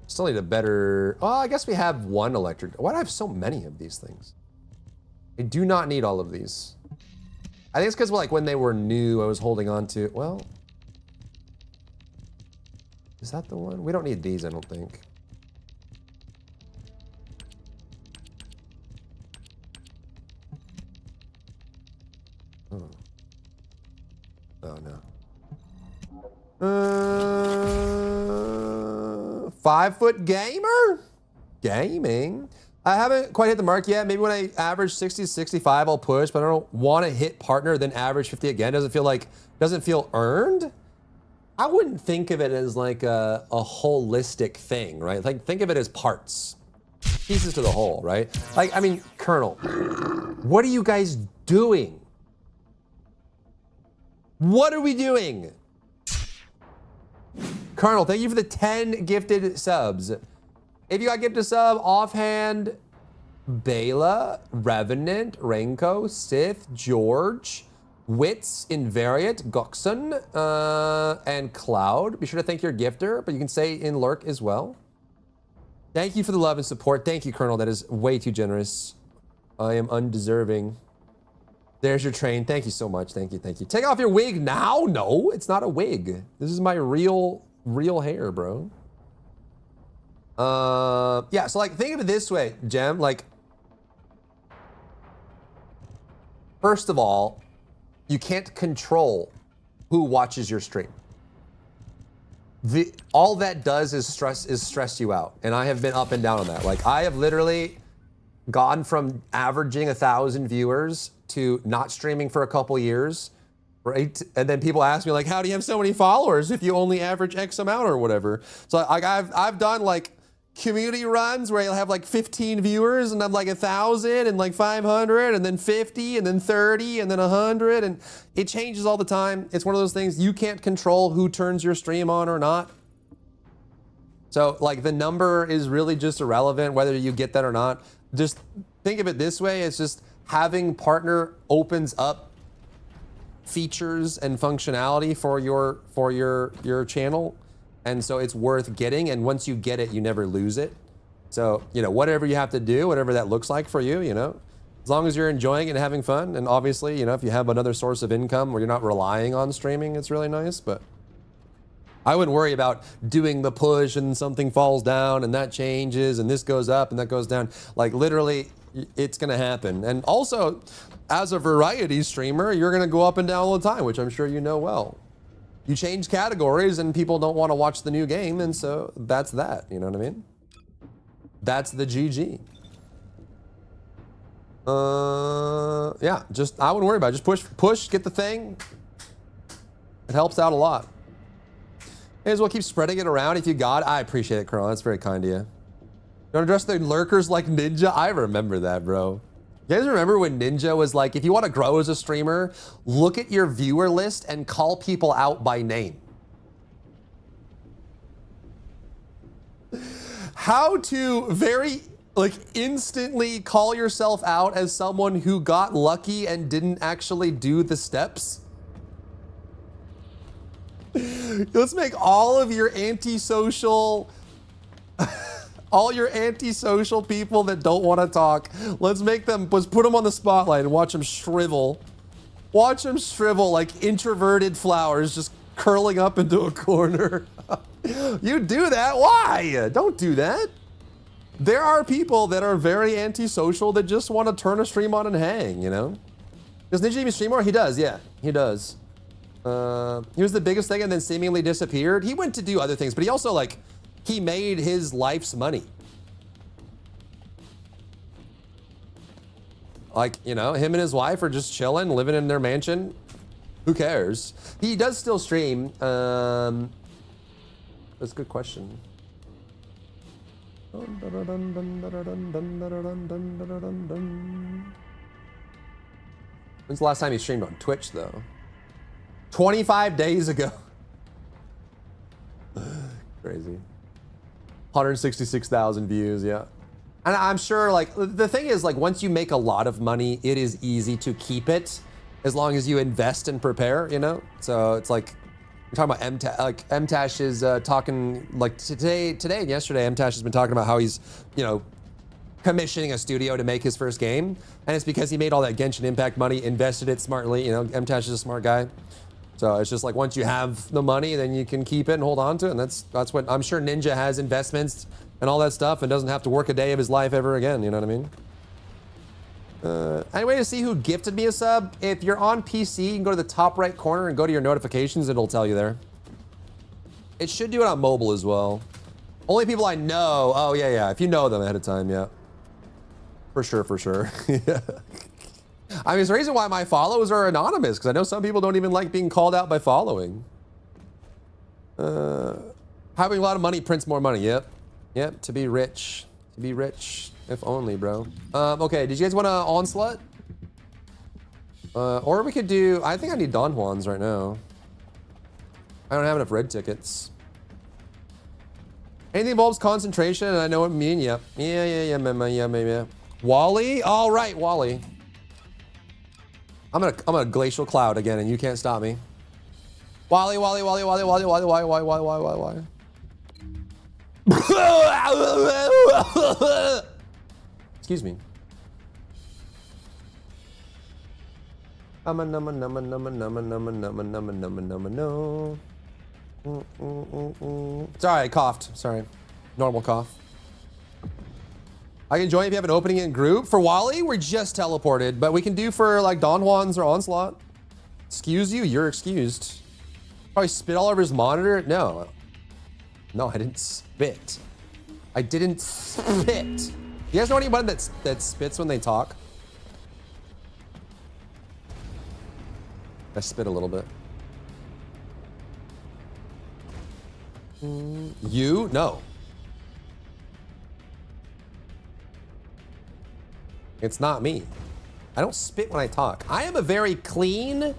Still need a better, oh, I guess we have one electric. Why do I have so many of these things? I do not need all of these. I think it's because like when they were new, I was holding on to, well, is that the one? We don't need these, I don't think. Oh, oh no. 5-foot gamer? Gaming? I haven't quite hit the mark yet. Maybe when I average 60 to 65, I'll push, but I don't want to hit partner, then average 50 again. Doesn't feel earned? I wouldn't think of it as like a holistic thing, right? Like think of it as parts, pieces to the whole, right? Like, I mean, Colonel, what are you guys doing? What are we doing? Colonel, thank you for the 10 gifted subs. If you got gifted sub, offhand, Bela, Revenant, Renko, Sith, George, Wits, Invariant, Goxon, and Cloud. Be sure to thank your gifter, but you can say in lurk as well. Thank you for the love and support. Thank you, Colonel. That is way too generous. I am undeserving. There's your train. Thank you so much. Thank you, thank you. Take off your wig now? No, it's not a wig. This is my real hair, bro. Yeah, so like think of it this way, Jem, like first of all, you can't control who watches your stream. All that does is stress you out. And I have been up and down on that. Like I have literally gone from averaging 1,000 viewers to not streaming for a couple years, right? And then people ask me like, how do you have so many followers if you only average X amount or whatever? So like I've done like community runs where you'll have like 15 viewers and I'm like 1,000 and like 500 and then 50 and then 30 and then 100 and it changes all the time. It's one of those things you can't control who turns your stream on or not. So like the number is really just irrelevant whether you get that or not. Just think of it this way, it's just having partner opens up features and functionality for your channel. And so it's worth getting, and once you get it, you never lose it. So, you know, whatever you have to do, whatever that looks like for you, you know, as long as you're enjoying it and having fun, and obviously, you know, if you have another source of income where you're not relying on streaming, it's really nice, but I wouldn't worry about doing the push and something falls down and that changes and this goes up and that goes down. Like literally, it's gonna happen. And also, as a variety streamer, you're gonna go up and down all the time, which I'm sure you know well. You change categories and people don't want to watch the new game, and so that's that, you know what I mean? That's the GG. Yeah, just, I wouldn't worry about it. Just push, get the thing. It helps out a lot. May as well keep spreading it around if you got it. I appreciate it, Colonel. That's very kind of you. Don't address the lurkers like Ninja. I remember that, bro. You guys remember when Ninja was like, if you want to grow as a streamer, look at your viewer list and call people out by name. How to very, like, instantly call yourself out as someone who got lucky and didn't actually do the steps. Let's make all of your antisocial... all your antisocial people that don't want to talk, let's put them on the spotlight and watch them shrivel. Watch them shrivel like introverted flowers just curling up into a corner. You do that? Why? Don't do that. There are people that are very antisocial that just want to turn a stream on and hang, you know? Does Ninja even stream more? He does, yeah, he does. He was the biggest thing and then seemingly disappeared. He went to do other things, but he also, like, he made his life's money. Like, you know, him and his wife are just chilling, living in their mansion. Who cares? He does still stream. That's a good question. When's the last time he streamed on Twitch, though? 25 days ago. Crazy. 166,000 views, yeah. And I'm sure, like, the thing is, like, once you make a lot of money, it is easy to keep it as long as you invest and prepare, you know? So it's like, we're talking about MTash, like, MTash is talking, like, today and yesterday, MTash has been talking about how he's, you know, commissioning a studio to make his first game. And it's because he made all that Genshin Impact money, invested it smartly, you know, MTash is a smart guy. So it's just like, once you have the money, then you can keep it and hold on to it. And that's what, I'm sure Ninja has investments and all that stuff and doesn't have to work a day of his life ever again, you know what I mean? Anyway, to see who gifted me a sub, if you're on PC, you can go to the top right corner and go to your notifications, it'll tell you there. It should do it on mobile as well. Only people I know, oh yeah, if you know them ahead of time, yeah. For sure. Yeah. I mean, it's the reason why my follows are anonymous, because I know some people don't even like being called out by following. Having a lot of money prints more money, yep, to be rich, if only, bro. Okay, did you guys want to onslaught? Or we could do, I think I need Don Juans right now. I don't have enough red tickets. Anything involves concentration, and I know what you mean, yep. Yeah. Wally? All right, Wally. I'm gonna glacial cloud again, and you can't stop me. Wally. Excuse me. Sorry, I coughed. Sorry. Normal cough. I can join if you have an opening in group. For Wally, we're just teleported, but we can do for like Don Juan's or Onslaught. Excuse you? You're excused. Probably spit all over his monitor? No, I didn't spit. I didn't spit. You guys know anyone that spits when they talk? I spit a little bit. You? No. It's not me. I don't spit when I talk. I am a very clean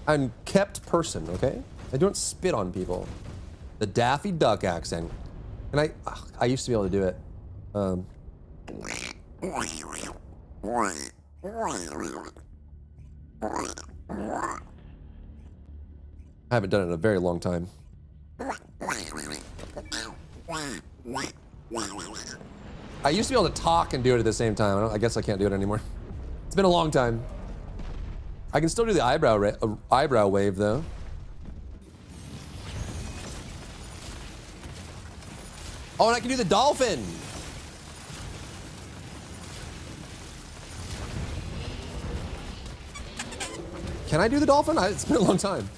and kept person, okay? I don't spit on people. The Daffy Duck accent. And I used to be able to do it. I haven't done it in a very long time. I used to be able to talk and do it at the same time. I guess I can't do it anymore. It's been a long time. I can still do the eyebrow wave though. Oh, and I can do the dolphin. Can I do the dolphin? It's been a long time.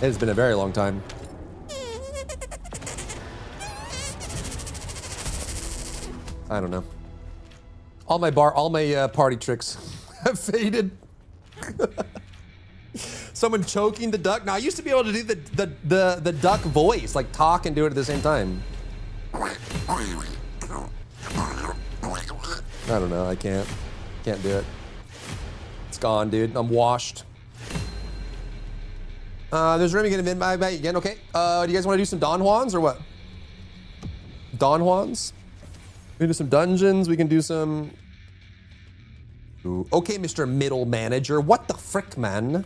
It has been a very long time. I don't know. All my party tricks have faded. Someone choking the duck. Now I used to be able to do the duck voice, like talk and do it at the same time. I don't know. I can't do it. It's gone, dude. I'm washed. There's room. You can invite me again. Okay. Do you guys want to do some Don Juans or what? Don Juans? We can do some dungeons. We can do some. Ooh. Okay, Mr. Middle Manager. What the frick, man?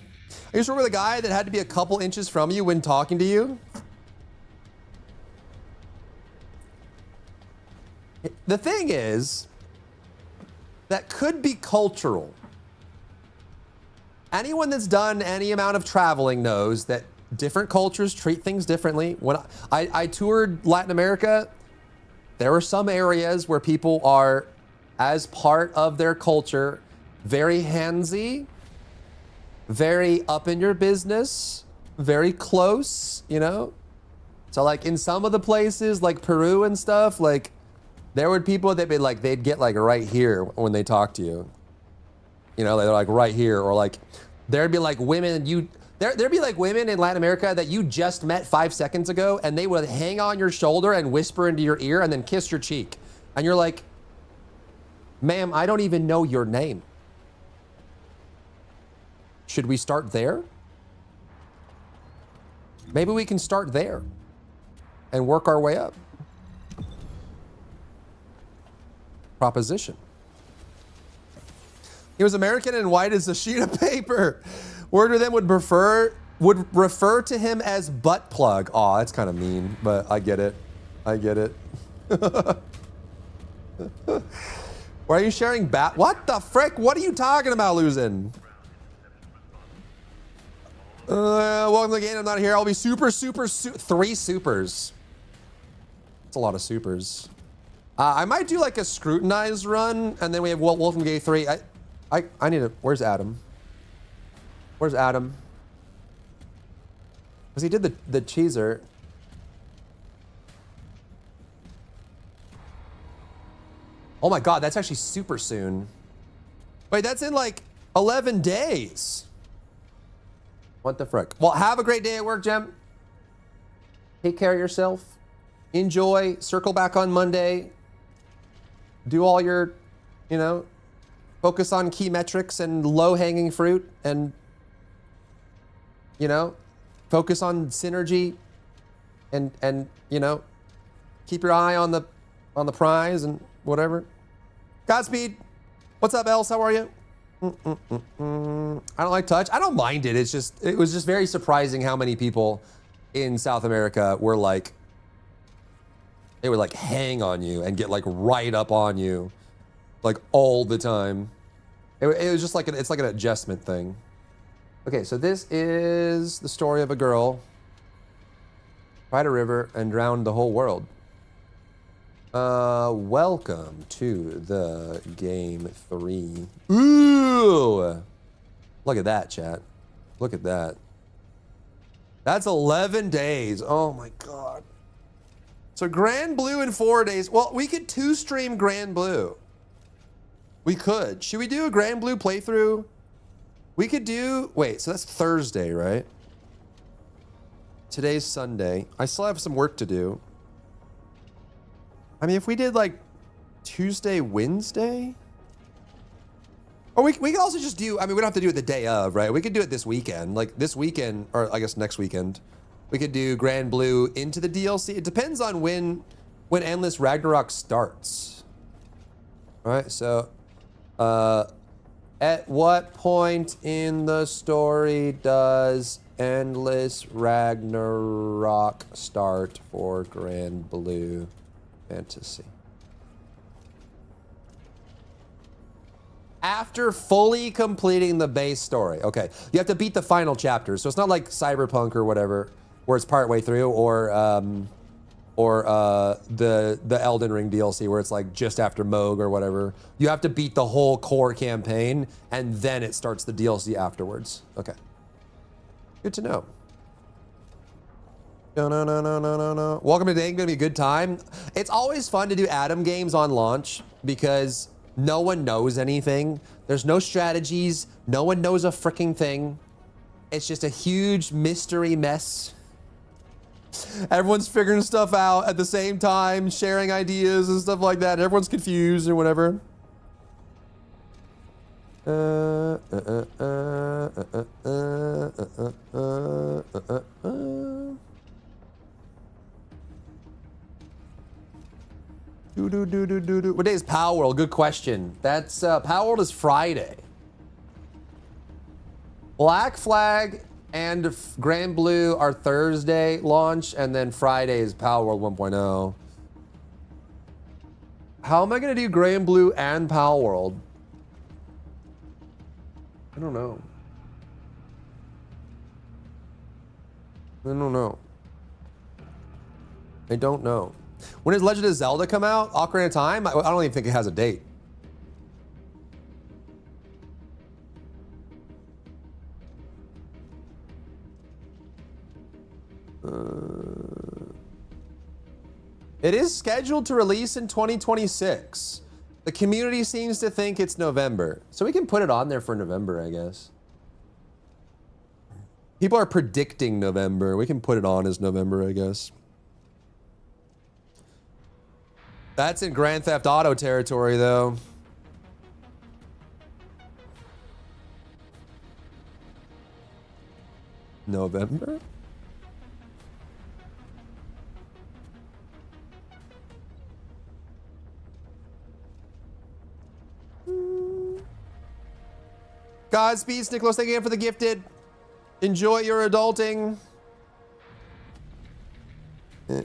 Are you sure the guy that had to be a couple inches from you when talking to you? The thing is, that could be cultural. anyone that's done any amount of traveling knows that different cultures treat things differently. When I toured Latin America, there were some areas where people are, as part of their culture, very handsy, very up in your business, very close, you know? So like in some of the places like Peru and stuff, like there were people that they'd get like right here when they talk to you. You know, they're like right here, or like there'd be like women there'd be like women in Latin America that you just met 5 seconds ago, and they would hang on your shoulder and whisper into your ear and then kiss your cheek. And you're like, ma'am, I don't even know your name. Should we start there? Maybe we can start there and work our way up. Proposition. He was American and white as a sheet of paper. Word of them would refer to him as butt plug. Aw, that's kind of mean, but I get it. I get it. Why are you sharing what the frick? What are you talking about, losing? Welcome to the game. I'm not here. I'll be 3 supers. That's a lot of supers. I might do like a scrutinized run, and then we have Welcome Gay 3. I need to. Where's Adam? Where's Adam? Because he did the cheeser. Oh my God, that's actually super soon. Wait, that's in like 11 days. What the frick? Well, have a great day at work, Jem. Take care of yourself. Enjoy. Circle back on Monday. Do all your, you know, focus on key metrics and low-hanging fruit, and, you know, focus on synergy, and you know, keep your eye on the prize and whatever. Godspeed. What's up, Els? How are you? I don't like touch. I don't mind it. It was just very surprising how many people in South America were like, they would like hang on you and get like right up on you, like all the time. It was just like it's like an adjustment thing. Okay, so this is the story of a girl tried a river and drowned the whole world. Welcome to the game 3. Ooh! Look at that, chat. Look at that. That's 11 days. Oh my God. So Grand Blue in 4 days. Well, we could 2-stream Grand Blue. We could. Should we do a Grand Blue playthrough? We could do, wait, so that's Thursday, right? Today's Sunday. I still have some work to do. I mean, if we did like Tuesday, Wednesday? Or we could also just do, I mean, we don't have to do it the day of, right? We could do it this weekend. Like this weekend, or I guess next weekend. We could do Grand Blue into the DLC. It depends on when Endless Ragnarok starts. All right, so at what point in the story does Endless Ragnarok start for Grand Blue Fantasy? After fully completing the base story. Okay, you have to beat the final chapter. So it's not like Cyberpunk or whatever, where it's partway through, or the Elden Ring DLC where it's like just after Moog or whatever. You have to beat the whole core campaign, and then it starts the DLC afterwards. Okay. Good to know. No. Welcome to today. Gonna be a good time. It's always fun to do Adam games on launch because no one knows anything. There's no strategies. No one knows a freaking thing. It's just a huge mystery mess. Everyone's figuring stuff out at the same time, sharing ideas and stuff like that. Everyone's confused or whatever. What day is Power World? Good question. That's Power World is Friday. Black Flag and Grand Blue are Thursday launch, and then Friday is Power World 1.0. How am I gonna do Grand Blue and Power World? I don't know. I don't know. I don't know. When does Legend of Zelda come out? Ocarina of Time? I don't even think it has a date. It is scheduled to release in 2026. The community seems to think it's November. So we can put it on there for November, I guess. People are predicting November. We can put it on as November, I guess. That's in Grand Theft Auto territory, though. November? Godspeed, Nicholas. Thank you again for the gifted. Enjoy your adulting.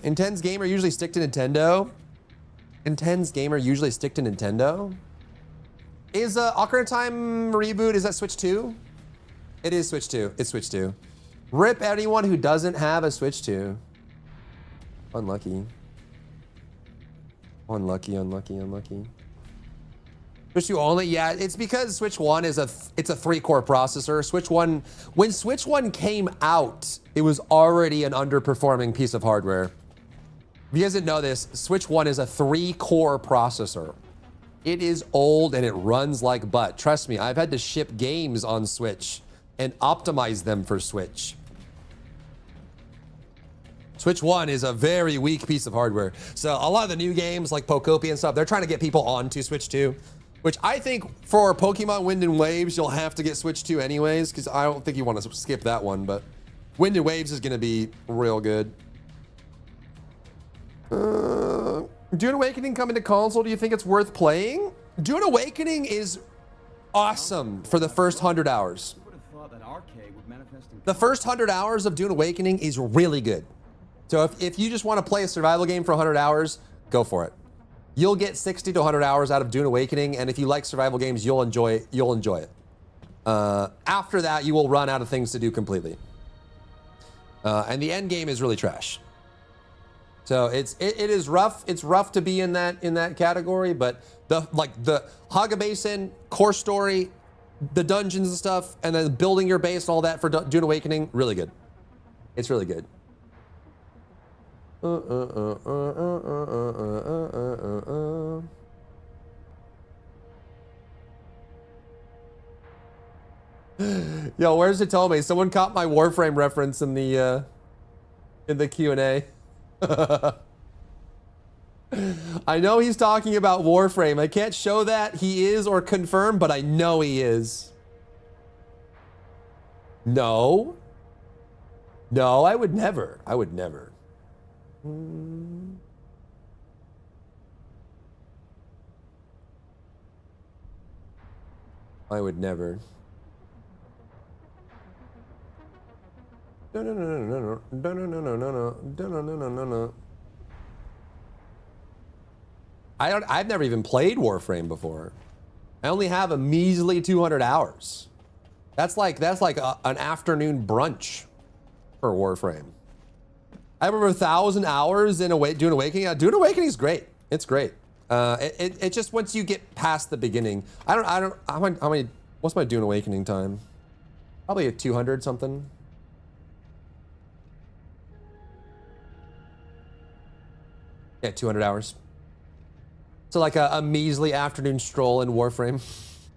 Intense gamer usually stick to Nintendo. Intense gamer usually stick to Nintendo. Is Ocarina of Time reboot, is that Switch 2? It is Switch 2. It's Switch 2. Rip anyone who doesn't have a Switch 2. Unlucky. Unlucky, unlucky, unlucky. Switch 2 only? Yeah, it's because Switch 1 is it's a 3-core processor. Switch 1, when Switch 1 came out, it was already an underperforming piece of hardware. If you guys didn't know this, Switch 1 is a 3-core processor. It is old and it runs like butt. Trust me, I've had to ship games on Switch and optimize them for Switch. Switch 1 is a very weak piece of hardware. So a lot of the new games like Pokopia and stuff, they're trying to get people onto Switch 2. Which I think for Pokemon Wind and Waves, you'll have to get Switch 2 anyways, because I don't think you want to skip that one, but Wind and Waves is going to be real good. Dune Awakening coming to console, do you think it's worth playing? Dune Awakening is awesome for the first 100 hours. The first 100 hours of Dune Awakening is really good. So if you just want to play a survival game for 100 hours, go for it. You'll get 60 to 100 hours out of Dune Awakening, and if you like survival games, you'll enjoy it. After that, you will run out of things to do completely. And the end game is really trash. So it is rough. It's rough to be in that category, but the Haga Basin, core story, the dungeons and stuff, and then building your base and all that for Dune Awakening, really good. It's really good. Yo, where's Hitome? Someone caught my Warframe reference in the Q&A. I know he's talking about Warframe. I can't show that he is or confirm, but I know he is. No. No, I would never. I would never. I would never. No. I've never even played Warframe before. I only have a measly 200 hours. That's like an afternoon brunch for Warframe. I have over 1,000 hours in Dune Awakening. Dune Awakening is great. It's great. It just once you get past the beginning. How many? What's my Dune Awakening time? Probably at 200 something. Yeah, 200 hours. So like a measly afternoon stroll in Warframe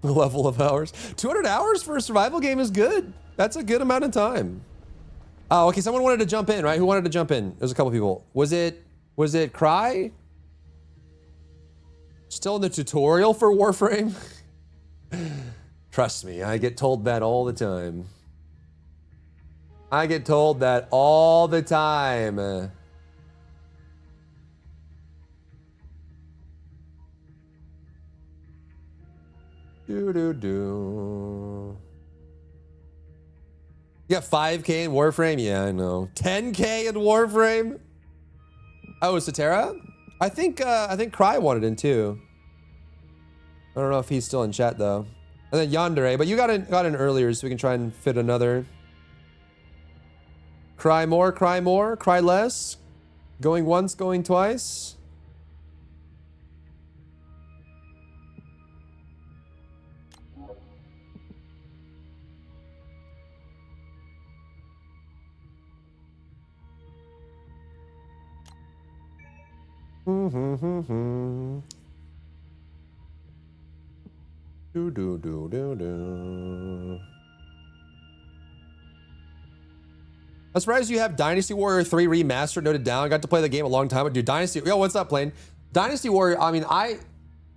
level of hours. 200 hours for a survival game is good. That's a good amount of time. Oh, okay, someone wanted to jump in, right? Who wanted to jump in? There's a couple people. Was it Cry? Still in the tutorial for Warframe? Trust me, I get told that all the time. I get told that all the time. Do. You got 5K in Warframe? Yeah, I know. 10K in Warframe? Oh, Satara? I think Cry wanted in too. I don't know if he's still in chat though. And then Yandere, but you got in earlier, so we can try and fit another. Cry more, cry less. Going once, going twice. Do do do do do. I'm surprised you have Dynasty Warrior 3 Remastered noted down. I got to play the game a long time ago. Dude, Dynasty. Yo, what's up, Plane? Dynasty Warrior. I mean,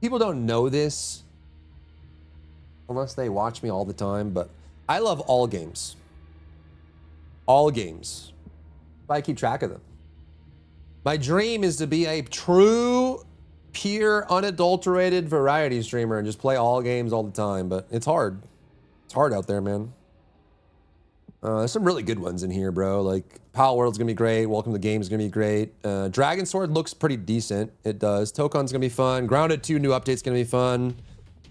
people don't know this unless they watch me all the time, but I love all games. All games. I keep track of them. My dream is to be a true, pure, unadulterated variety streamer and just play all games all the time, but it's hard. It's hard out there, man. There's some really good ones in here, bro. Like, Pal World's gonna be great. Welcome to the Game is gonna be great. Dragon Sword looks pretty decent. It does. Tokon's gonna be fun. Grounded 2 new update's gonna be fun.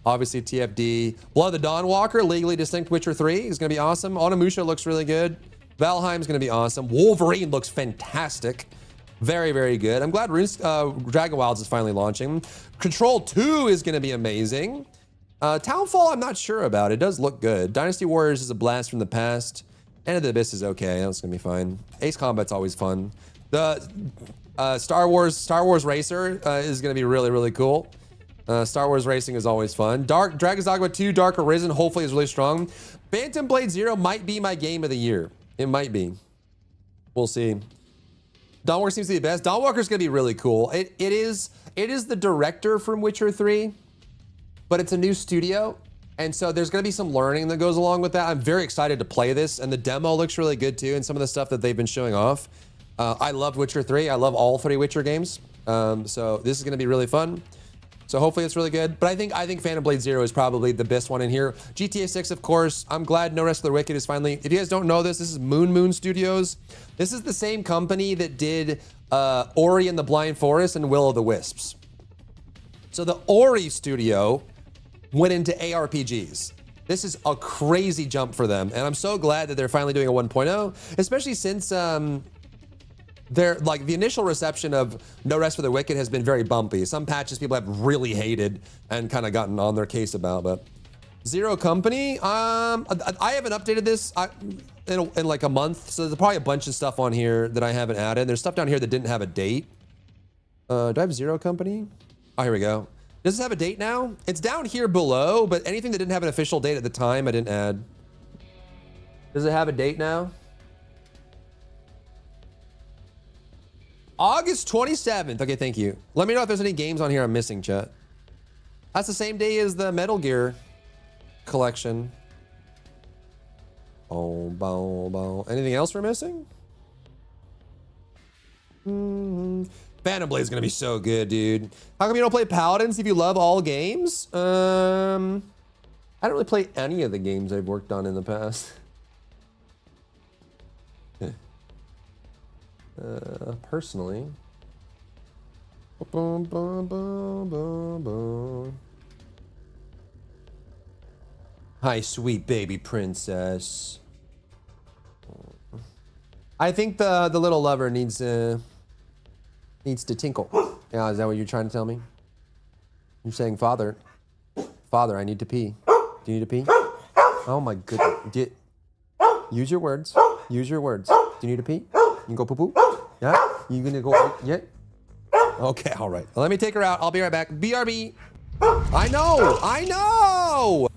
Obviously, TFD. Blood of the Dawnwalker, legally distinct Witcher 3 is gonna be awesome. Onimusha looks really good. Valheim's gonna be awesome. Wolverine looks fantastic. Very, very good. I'm glad Dragon Wilds is finally launching. Control 2 is gonna be amazing. Townfall, I'm not sure about. It does look good. Dynasty Warriors is a blast from the past. End of the Abyss is okay. That's gonna be fine. Ace Combat's always fun. The Star Wars Racer is gonna be really, really cool. Star Wars Racing is always fun. Dragon's Dogma 2 Dark Arisen hopefully is really strong. Phantom Blade Zero might be my game of the year. It might be. We'll see. Dawnwalker seems to be the best. Dawnwalker's gonna be really cool. It is the director from Witcher 3, but it's a new studio. And so there's gonna be some learning that goes along with that. I'm very excited to play this, and the demo looks really good too, and some of the stuff that they've been showing off. I love Witcher 3. I love all 3 Witcher games. So this is gonna be really fun. So hopefully it's really good. But I think Phantom Blade Zero is probably the best one in here. GTA 6, of course. I'm glad No Rest for the Wicked is finally. If you guys don't know this is Moon Studios. This is the same company that did Ori and the Blind Forest and Will of the Wisps. So the Ori studio went into ARPGs. This is a crazy jump for them, and I'm so glad that they're finally doing a 1.0, especially since they're like the initial reception of No Rest for the Wicked has been very bumpy. Some patches people have really hated and kind of gotten on their case about, but Zero Company, I haven't updated this in like a month, so there's probably a bunch of stuff on here that I haven't added. There's stuff down here that didn't have a date. Do I have Zero Company? Oh, here we go. Does this have a date now? It's down here below, but anything that didn't have an official date at the time, I didn't add. Does it have a date now? August 27th. Okay, thank you. Let me know if there's any games on here I'm missing, chat. That's the same day as the Metal Gear collection. Oh, bow, bow. Anything else we're missing? Phantom Blade is gonna be so good, dude. How come you don't play Paladins if you love all games? I don't really play any of the games I've worked on in the past. Personally. Boom, boom, boom, boom, boom. Hi, sweet baby princess. I think the little lover needs to tinkle. Yeah, is that what you're trying to tell me? You're saying, Father, I need to pee. Do you need to pee? Oh my goodness. Use your words. Use your words. Do you need to pee? You can go poo-poo? Yeah? You gonna go? Yeah? Okay, all right. Let me take her out. I'll be right back. BRB. I know!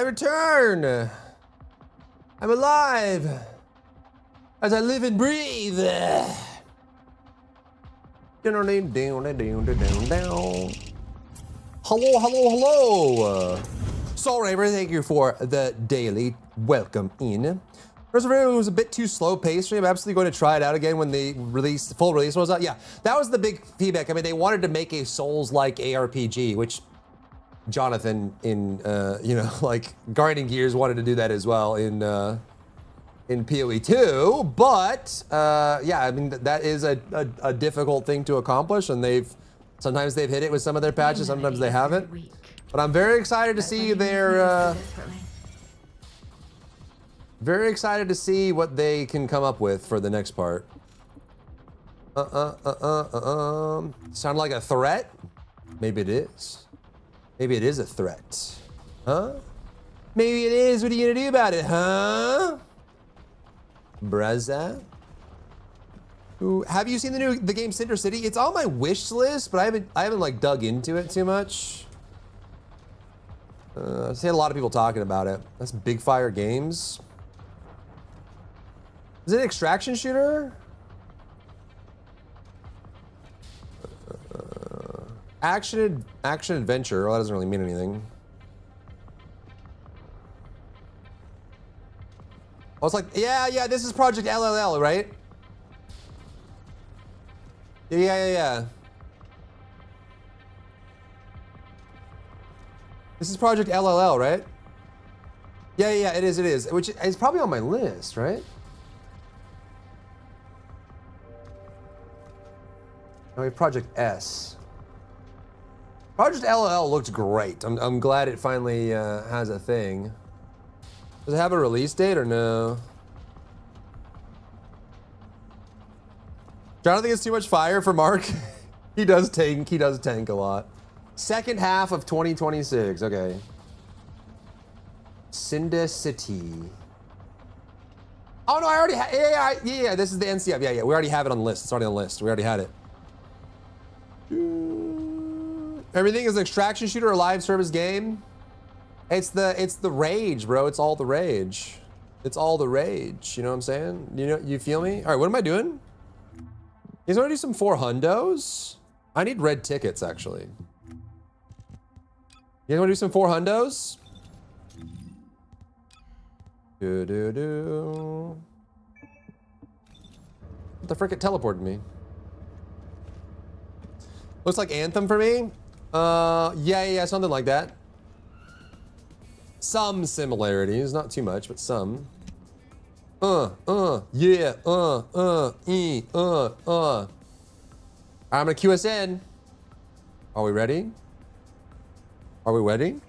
I return. I'm alive. As I live and breathe. Hello, hello, hello. Soul Raver, thank you for the daily welcome in. Perseverance was a bit too slow paced for me. I'm absolutely going to try it out again when the full release was out. Yeah, that was the big feedback. I mean, they wanted to make a Souls-like ARPG, which Jonathan in like Guardian Gears wanted to do that as well in PoE 2. But yeah, I mean that is a difficult thing to accomplish, and sometimes they've hit it with some of their patches, sometimes they haven't. But I'm very excited to see their. Very excited to see what they can come up with for the next part. Sound like a threat? Maybe it is. Maybe it is a threat. Huh? Maybe it is. What are you gonna do about it, huh? Braza? Ooh, have you seen the game Cinder City? It's on my wish list, but I haven't like dug into it too much. I've seen a lot of people talking about it. That's Big Fire Games. Is it an extraction shooter? Action adventure. Well, that doesn't really mean anything. I was like, yeah, this is Project LLL, right? Yeah. This is Project LLL, right? Yeah, it is. Which is probably on my list, right? No, we have Project S. Project LLL looked great. I'm glad it finally has a thing. Does it have a release date or no? Jonathan think it's too much fire for Mark. He does tank a lot. Second half of 2026. Okay. Cinder City. Oh no, I already have. Yeah. This is the NCF. Yeah. We already have it on the list. It's already on the list. We already had it. Everything is an extraction shooter or live service game. It's the rage, bro. It's all the rage. It's all the rage. You know what I'm saying? You feel me? All right, what am I doing? You guys want to do some 400s? I need red tickets, actually. You guys want to do some 400s? What the frick, it teleported me. Looks like Anthem for me. Yeah, something like that. Some similarities, not too much, but some. Yeah, I'm gonna cue us in. Are we ready? Are we ready?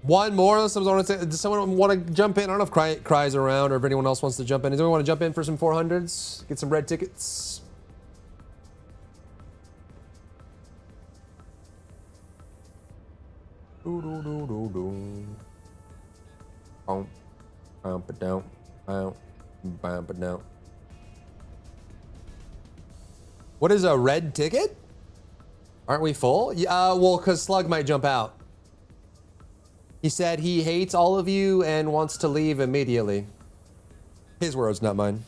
One more. Does someone want to jump in? I don't know if Cry's around or if anyone else wants to jump in. Does anyone want to jump in for some 400s? Get some red tickets. What is a red ticket? Aren't we full? Yeah, well, because Slug might jump out. He said he hates all of you and wants to leave immediately. His words, not mine.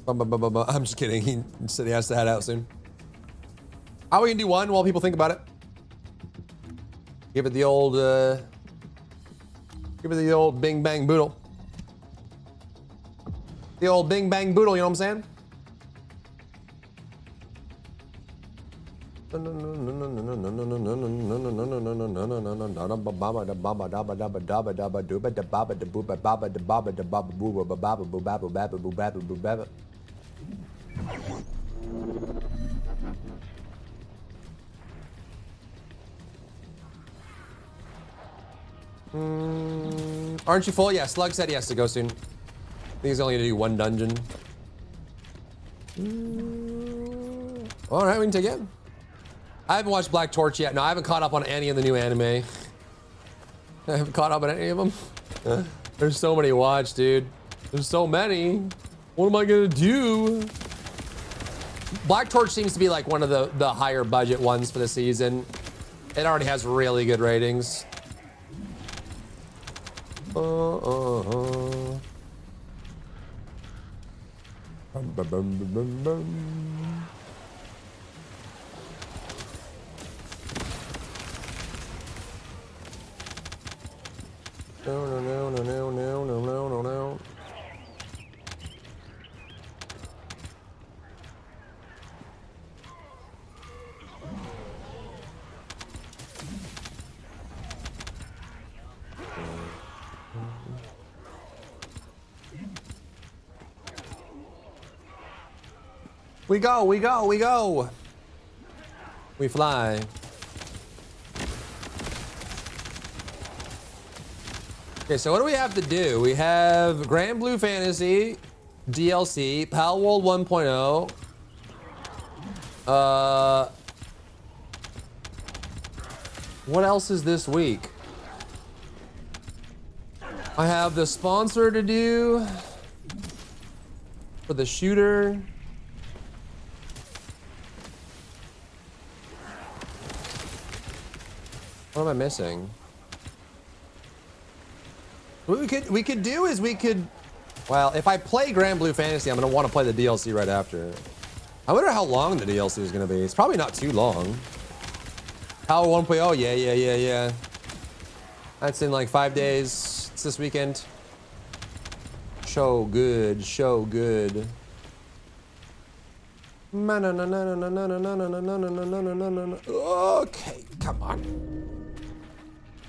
I'm just kidding. He said he has to head out soon. How are we gonna do one while people think about it? Give it the old bing bang boodle. The old bing bang boodle, you know what I'm saying? Aren't you full? Yeah, Slug said he has to go soon. I think he's only gonna do one dungeon. All right, we can take it. I haven't watched Black Torch yet. No, I haven't caught up on any of the new anime. I haven't caught up on any of them. There's so many to watch, dude. There's so many. What am I gonna do? Black Torch seems to be like one of the higher budget ones for the season. It already has really good ratings. Bum, bum, bum, bum, bum. No, no, no, no, no, no, no, no, no, no. We go, we go, we go. We fly. Okay, so what do we have to do? We have Grand Blue Fantasy, DLC, Pal World 1.0. What else is this week? I have the sponsor to do for the shooter. What am I missing? What we could do is we could, well, if I play Grand Blue Fantasy, I'm gonna want to play the DLC right after. I wonder how long the DLC is gonna be. It's probably not too long. Power 1.0, yeah. That's in like 5 days. It's this weekend. So good, so good. Okay, come on.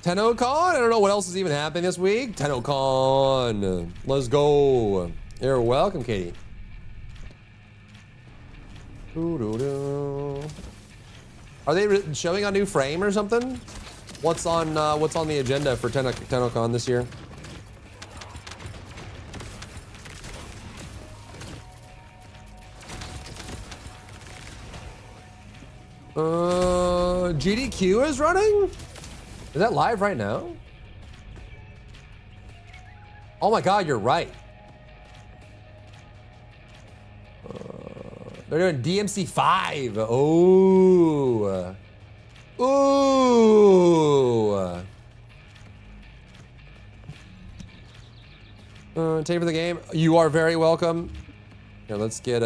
TennoCon? I don't know what else is even happening this week. TennoCon. Let's go. You're welcome, Katie. Are they showing a new frame or something? What's on the agenda for TennoCon this year? GDQ is running? Is that live right now? Oh my God, you're right. They're doing DMC 5. Oh. Ooh. Take for the game. You are very welcome. Here, let's get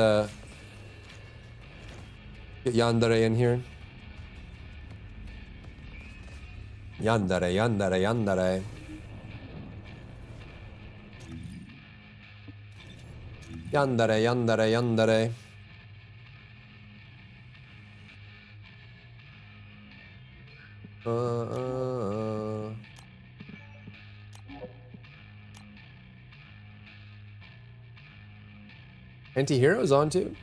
Yandere in here. Yandere. Yandere. Anti-hero's on too.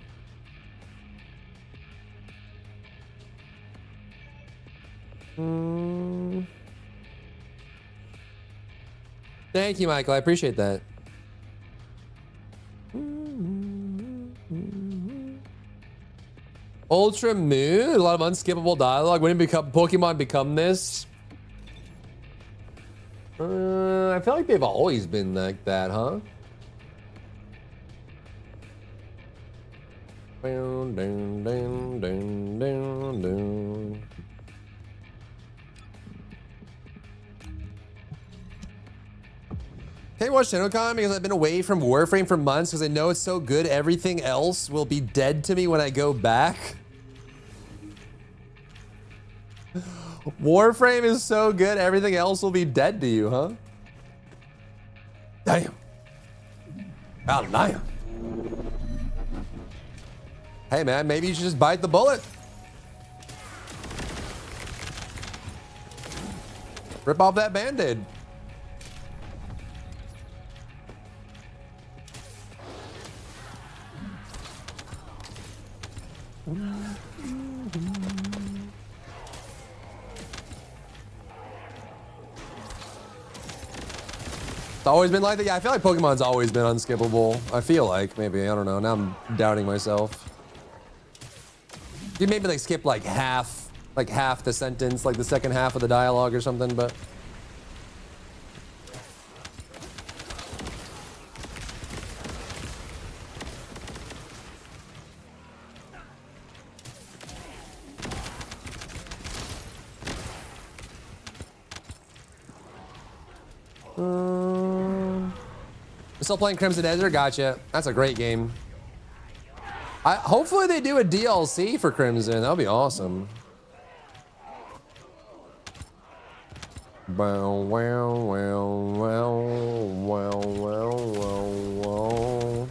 Thank you, Michael. I appreciate that. Ultra Moon, a lot of unskippable dialogue. When did Pokemon become this? I feel like they've always been like that, huh? Can you watch TennoCon? Because I've been away from Warframe for months because I know it's so good. Everything else will be dead to me when I go back. Warframe is so good. Everything else will be dead to you, huh? Damn. Oh, damn. Hey, man, maybe you should just bite the bullet. Rip off that Band-Aid. It's always been like that. Yeah, I feel like Pokemon's always been unskippable. I feel like, maybe, I don't know. Now I'm doubting myself. You maybe like skip like half the sentence, like the second half of the dialogue or something, but. Still playing Crimson Desert? Gotcha. That's a great game. Hopefully they do a DLC for Crimson. That'll be awesome. Wow, wow, wow, wow, wow, wow, wow, wow.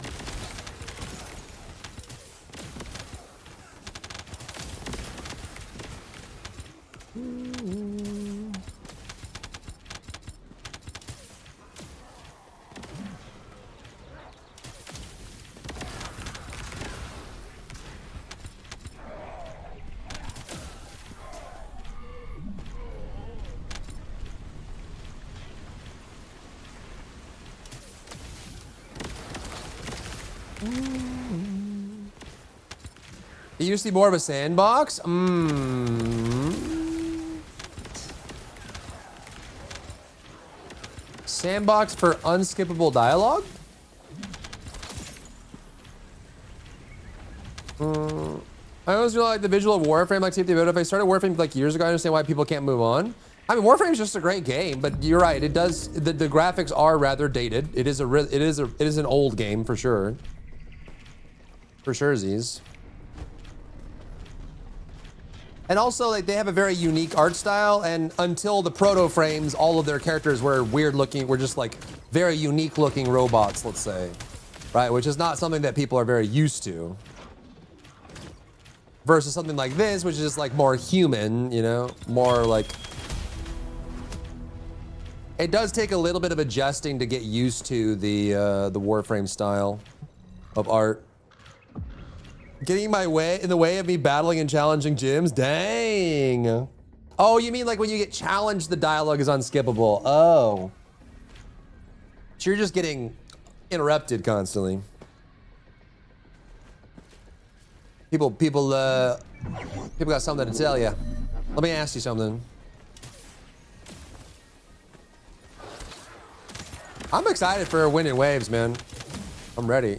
It used to be more of a sandbox? Sandbox for unskippable dialogue? I always really like the visual of Warframe, like Safety Mode. If I started Warframe like years ago, I understand why people can't move on. I mean, Warframe's just a great game, but you're right. It does the graphics are rather dated. It is an old game for sure. For sure, Z's. And also, like, they have a very unique art style, and until the proto frames, all of their characters were weird looking, were just like very unique looking robots, let's say, right? Which is not something that people are very used to. Versus something like this, which is just like more human, you know, more like. It does take a little bit of adjusting to get used to the Warframe style of art. Getting in the way of me battling and challenging gyms? Dang. Oh, you mean like when you get challenged, the dialogue is unskippable. Oh. So you're just getting interrupted constantly. People got something to tell you. Let me ask you something. I'm excited for winning waves, man. I'm ready.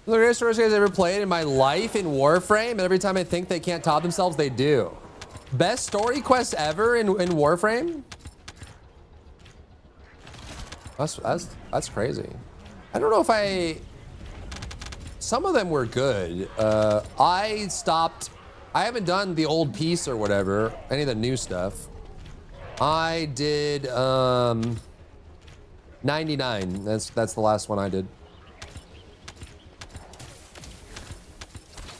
The greatest stories I've ever played in my life in Warframe, and every time I think they can't top themselves, they do. Best story quest ever in Warframe? That's crazy. I don't know if some of them were good. I haven't done the old piece or whatever, any of the new stuff. I did 99. That's the last one I did.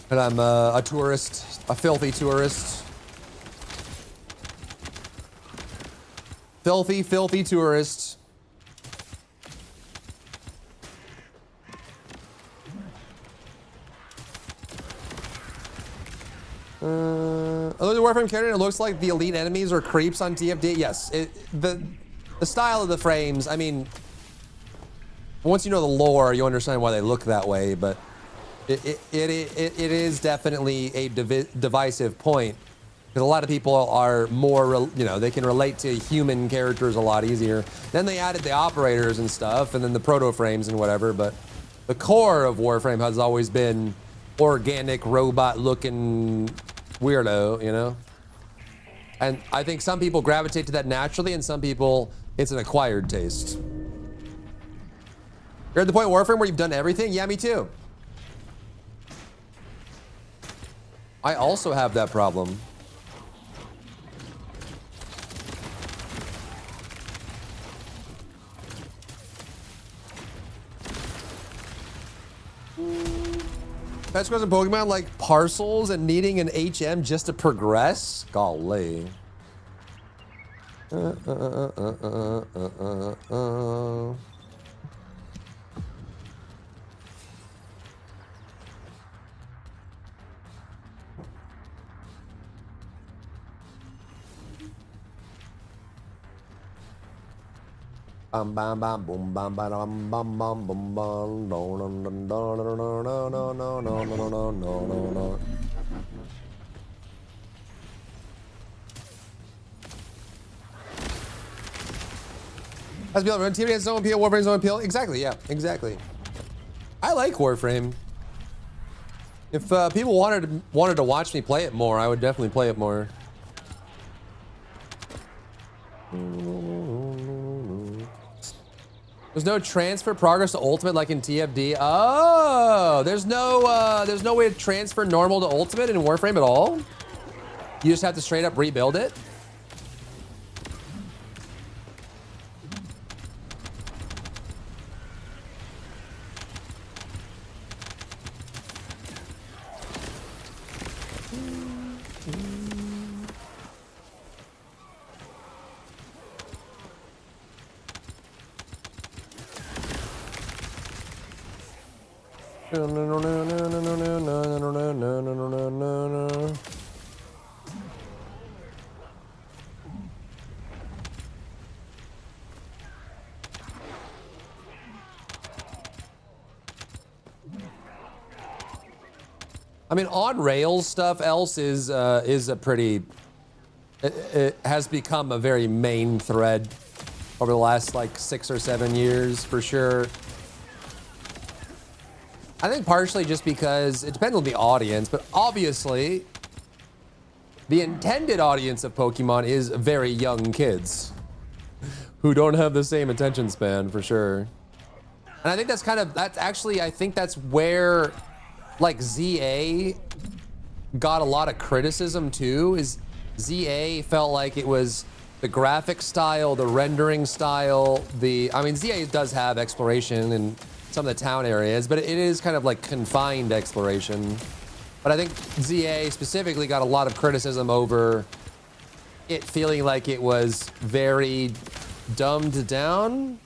And I'm a tourist, a filthy tourist. Filthy, filthy tourist. Other than Warframe character, it looks like the elite enemies are creeps on TFD. Yes, the style of the frames, I mean, once you know the lore, you understand why they look that way, but it is definitely a divisive point, because a lot of people are more, you know, they can relate to human characters a lot easier. Then they added the operators and stuff, and then the proto frames and whatever, but the core of Warframe has always been organic, robot-looking weirdo, you know? And I think some people gravitate to that naturally, and some people, it's an acquired taste. You're at the point in Warframe where you've done everything? Yeah, me too. I also have that problem. Best scores in Pokemon like parcels and needing an HM just to progress? Golly. Bam bam bam boom bam bam bam bam boom bam no no no no no no no no no no no no no no. Has been run TV has no appeal, Warframe's no appeal. Exactly, yeah, exactly. I like Warframe. If people wanted to watch me play it more, I would definitely play it more. There's no transfer progress to ultimate like in TFD. Oh, there's no way to transfer normal to ultimate in Warframe at all. You just have to straight up rebuild it. I mean, on rails stuff else is a pretty. It has become a very main thread over the last like 6 or 7 years for sure. I think partially just because it depends on the audience, but obviously the intended audience of Pokemon is very young kids who don't have the same attention span for sure. And I think that's actually, I think that's where like ZA got a lot of criticism too, is ZA felt like it was the graphic style, the rendering style, I mean, ZA does have exploration in some of the town areas, but it is kind of like confined exploration. But I think ZA specifically got a lot of criticism over it feeling like it was very dumbed down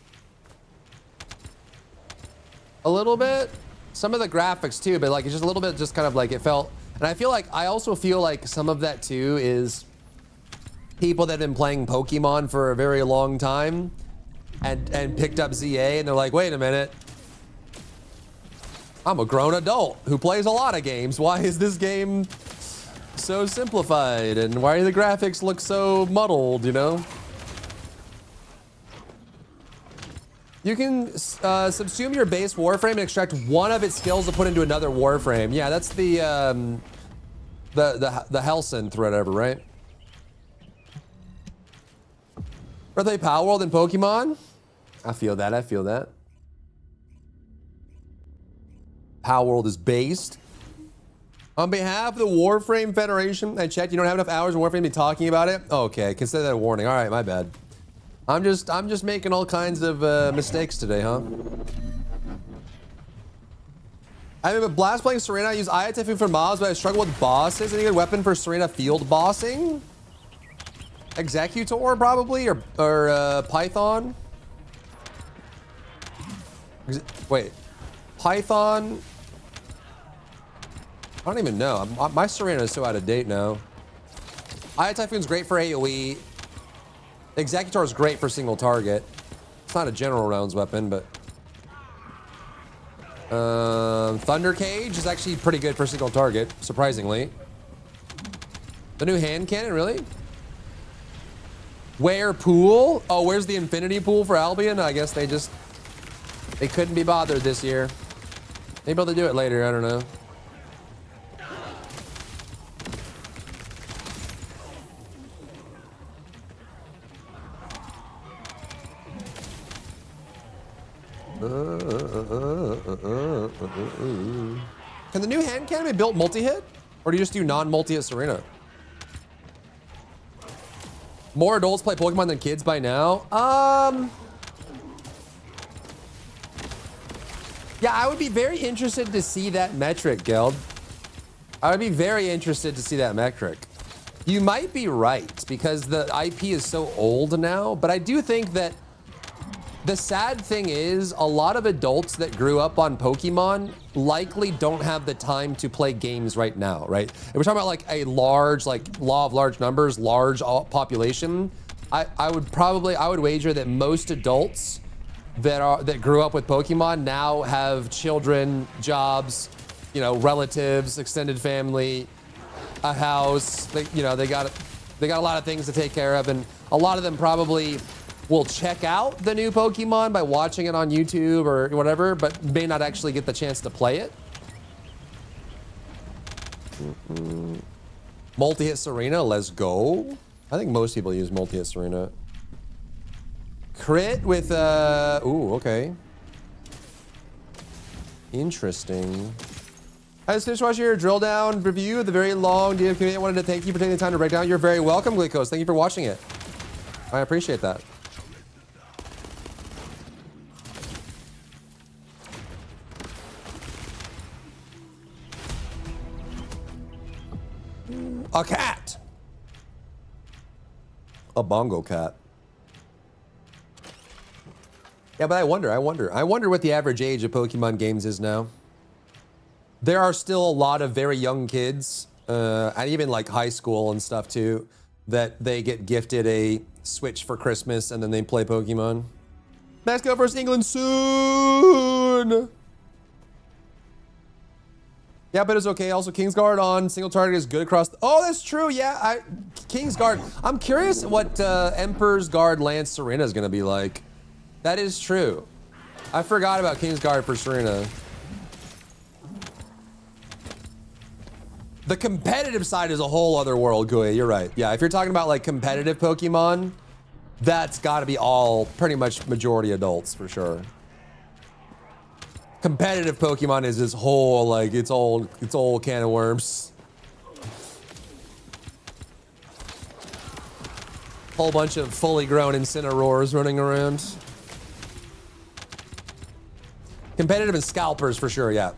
a little bit. Some of the graphics too, but like it's just a little bit just kind of like it felt, and I also feel like some of that too is people that have been playing Pokemon for a very long time and picked up ZA and they're like, wait a minute, I'm a grown adult who plays a lot of games. Why is this game so simplified? And why do the graphics look so muddled, you know? You can subsume your base Warframe and extract one of its skills to put into another Warframe. Yeah, that's the Hellsynth or whatever, right? Are they Power World in Pokemon? I feel that, I feel that. Power World is based. On behalf of the Warframe Federation, I checked, you don't have enough hours in Warframe to be talking about it? Okay, consider that a warning. All right, my bad. I'm just making all kinds of mistakes today, huh? I've been blast playing Serena. I use Ayatefu for mobs, but I struggle with bosses. Any good weapon for Serena field bossing? Executor, probably, or Python? Wait, Python? I don't even know. My Serena is so out of date now. Ayatyphoon's great for AoE. Executor is great for single target. It's not a general rounds weapon, but Thunder Cage is actually pretty good for single target, surprisingly. The new hand cannon, really? Where pool? Oh, where's the infinity pool for Albion? I guess they couldn't be bothered this year. Maybe they'll do it later, I don't know. Can the new hand cannon be built multi-hit? Or do you just do non-multi-hit Serena? More adults play Pokemon than kids by now? Yeah, I would be very interested to see that metric, Geld. I would be very interested to see that metric. You might be right, because the IP is so old now, but I do think that the sad thing is a lot of adults that grew up on Pokemon likely don't have the time to play games right now, right? If we're talking about like a large, like law of large numbers, large population, I would wager that most adults that grew up with Pokemon now have children, jobs, you know, relatives, extended family, a house. They got a lot of things to take care of, and a lot of them probably will check out the new Pokemon by watching it on YouTube or whatever, but may not actually get the chance to play it. Multi-hit Serena, let's go. I think most people use multi-hit Serena. Crit with, ooh, okay. Interesting. I just finished watching your drill down review, the very long DFK. I wanted to thank you for taking the time to break down. You're very welcome, Glycos. Thank you for watching it. I appreciate that. A cat. A bongo cat. Yeah, but I wonder what the average age of Pokemon games is now. There are still a lot of very young kids, and even like high school and stuff too, that they get gifted a Switch for Christmas and then they play Pokemon. Mexico versus England soon. Yeah, but it's okay. Also, Kingsguard on single target is good across. Oh, that's true. Yeah, Kingsguard. I'm curious what Emperor's Guard Lance Serena is going to be like. That is true. I forgot about Kingsguard for Serena. The competitive side is a whole other world, Gui. You're right. Yeah, if you're talking about like competitive Pokemon, that's got to be all pretty much majority adults for sure. Competitive Pokemon is this whole like it's old can of worms. Whole bunch of fully grown Incineroars running around. Competitive and scalpers for sure, yeah.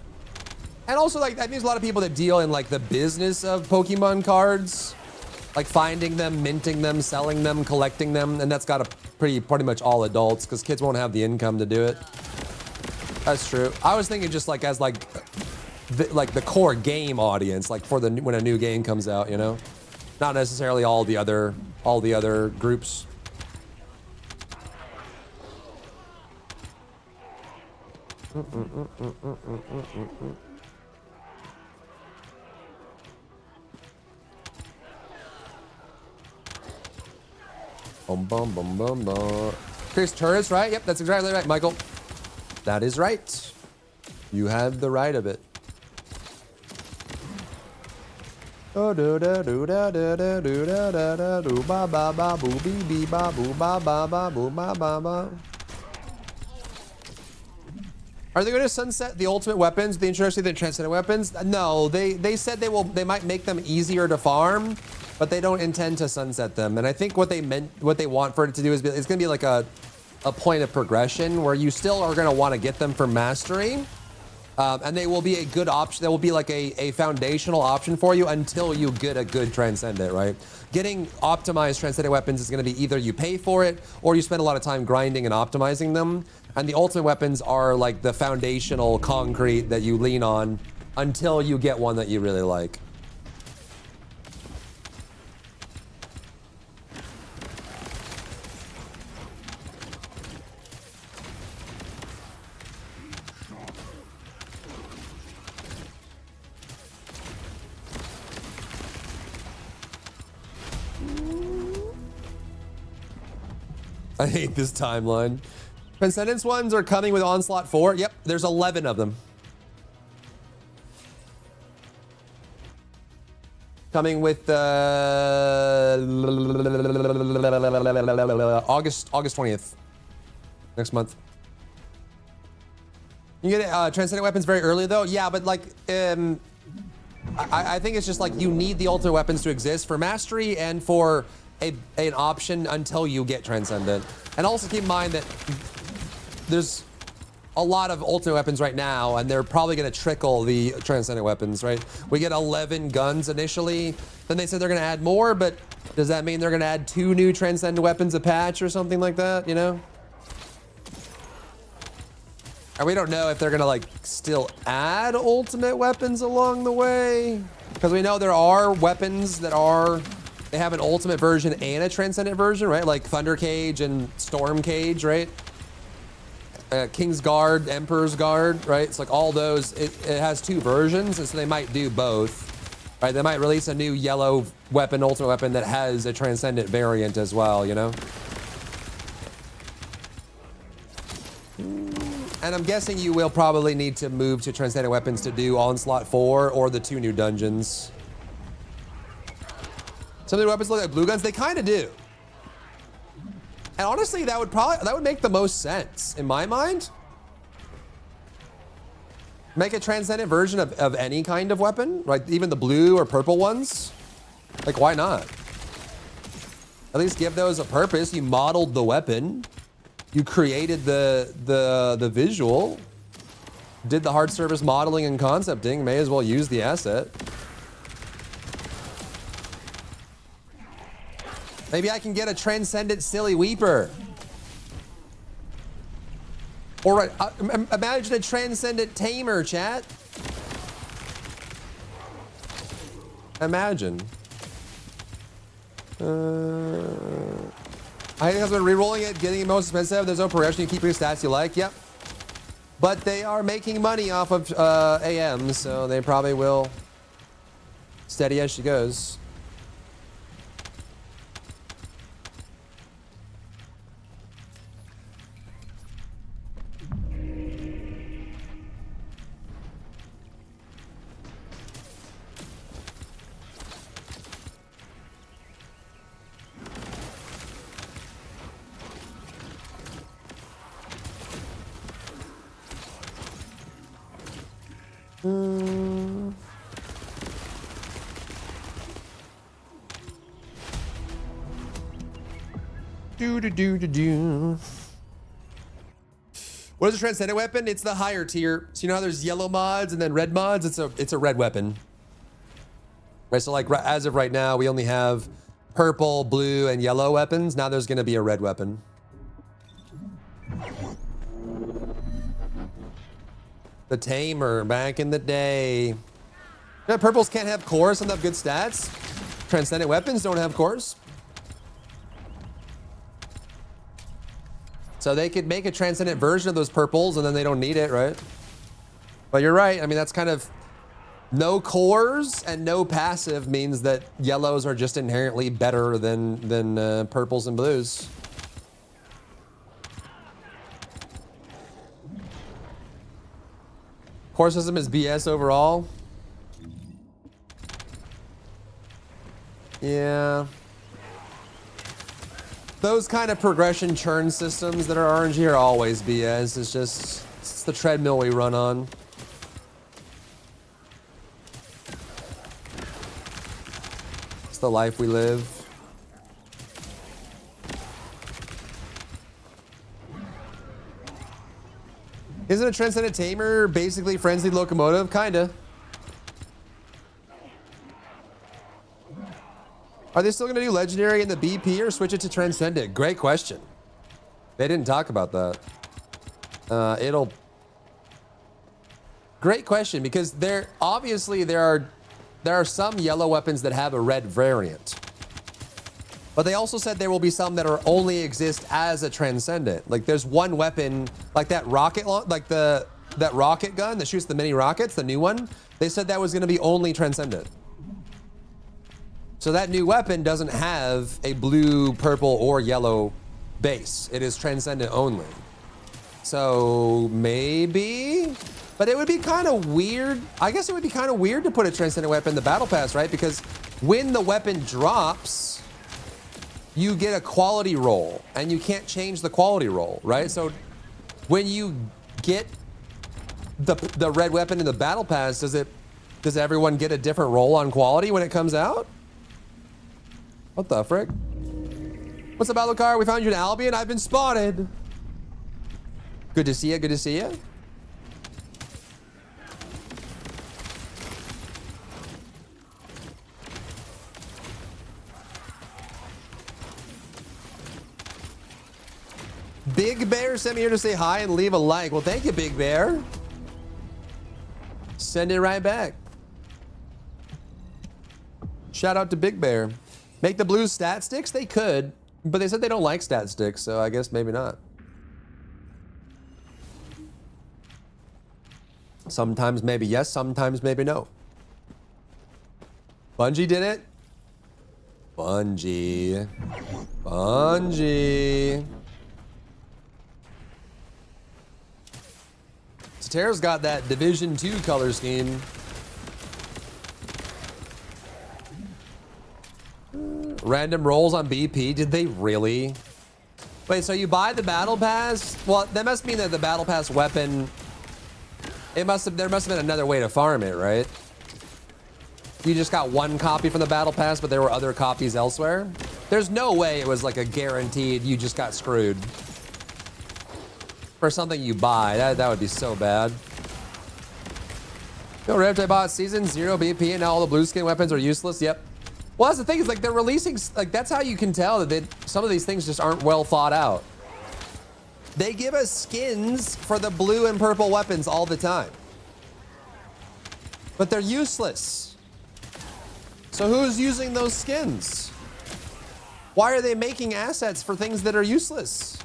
And also like that means a lot of people that deal in like the business of Pokemon cards, like finding them, minting them, selling them, collecting them, and that's got to pretty much all adults because kids won't have the income to do it. That's true. I was thinking just like as like the core game audience, like for when a new game comes out, you know, not necessarily all the other groups. Boom, boom, boom, boom, boom. Chris Turris, right? Yep, that's exactly right, Michael. That is right. You have the right of it. Oh, do da do da da da do da da da do ba ba ba boo bee bee ba boo ba ba ba boo ba ba ba. Are they going to sunset the ultimate weapons, the introduction of the transcendent weapons? No, they said they might make them easier to farm, but they don't intend to sunset them. And I think what they want for it to do is it's going to be like a point of progression where you still are going to want to get them for mastery. And they will be a good option. They will be like a foundational option for you until you get a good transcendent, right? Getting optimized transcendent weapons is going to be either you pay for it or you spend a lot of time grinding and optimizing them. And the ultimate weapons are like the foundational concrete that you lean on until you get one that you really like. I hate this timeline. Transcendence ones are coming with Onslaught 4. Yep, there's 11 of them. Coming with August 20th. Next month. You get Transcendent weapons very early though? Yeah, but like I think it's just like you need the ultimate weapons to exist for mastery and for an option until you get Transcendent. And also keep in mind that there's a lot of ultimate weapons right now, and they're probably going to trickle the Transcendent weapons, right? We get 11 guns initially, then they said they're going to add more, but does that mean they're going to add 2 new Transcendent weapons a patch or something like that, you know? And we don't know if they're going to like still add ultimate weapons along the way, because we know there are weapons that they have an ultimate version and a Transcendent version, right? Like Thunder Cage and Storm Cage, right? King's Guard, Emperor's Guard, right? It's like all those, it has 2 versions, and so they might do both, right? They might release a new yellow weapon, ultimate weapon that has a Transcendent variant as well, you know? And I'm guessing you will probably need to move to Transcendent weapons to do Onslaught 4 or the 2 new dungeons. Some of the weapons look like blue guns, they kind of do. And honestly, that would make the most sense in my mind. Make a Transcendent version of any kind of weapon, right? Even the blue or purple ones. Like, why not? At least give those a purpose. You modeled the weapon. You created the visual. Did the hard service modeling and concepting. May as well use the asset. Maybe I can get a Transcendent Silly Weeper. Or imagine a Transcendent Tamer, chat. Imagine. I think I've been re-rolling it, getting it most expensive. There's no progression. You keep your stats you like. Yep. But they are making money off of AM, so they probably will steady as she goes. What is a Transcendent weapon? It's the higher tier. So you know how there's yellow mods and then red mods? It's a red weapon. Right, so like as of right now, we only have purple, blue, and yellow weapons. Now there's gonna be a red weapon. The Tamer back in the day. Yeah, purples can't have cores and have good stats. Transcendent weapons don't have cores. So they could make a Transcendent version of those purples and then they don't need it, right? But you're right. I mean, that's kind of no cores and no passive means that yellows are just inherently better than purples and blues. Core system is BS overall. Yeah. Those kind of progression churn systems that are RNG are always BS. It's the treadmill we run on. It's the life we live. Isn't a Transcendent Tamer basically Frenzied Locomotive? Kinda. Are they still gonna do Legendary in the BP or switch it to Transcendent? Great question. They didn't talk about that. Great question, because there are some yellow weapons that have a red variant. But they also said there will be some that are only exist as a Transcendent. Like there's one weapon, like that rocket, that rocket gun that shoots the mini rockets, the new one. They said that was gonna be only Transcendent. So that new weapon doesn't have a blue, purple, or yellow base. It is Transcendent only. So maybe, but it would be kind of weird. I guess it would be kind of weird to put a Transcendent weapon in the battle pass, right? Because when the weapon drops, you get a quality roll and you can't change the quality roll, right? So when you get the red weapon in the battle pass, does Does everyone get a different roll on quality when it comes out? What the frick? What's up, Alucard? We found you in Albion. I've been spotted. Good to see you. Good to see you. Big Bear sent me here to say hi and leave a like. Well, thank you, Big Bear. Send it right back. Shout out to Big Bear. Make the Blues stat sticks? They could, but they said they don't like stat sticks, so I guess maybe not. Sometimes maybe yes, sometimes maybe no. Bungie did it. Bungie. Bungie. Tara's got that Division 2 color scheme. Random rolls on BP. Did they really? Wait, so you buy the battle pass? Well, that must mean that the battle pass weapon, there must have been another way to farm it, right? You just got one copy from the battle pass, but there were other copies elsewhere. There's no way it was like a guaranteed you just got screwed. For something you buy, that would be so bad. Yo, Revt, I bought season 0 BP and now all the blue skin weapons are useless. Yep. Well, that's the thing, is like they're releasing, like that's how you can tell that some of these things just aren't well thought out. They give us skins for the blue and purple weapons all the time, but they're useless. So who's using those skins? Why are they making assets for things that are useless?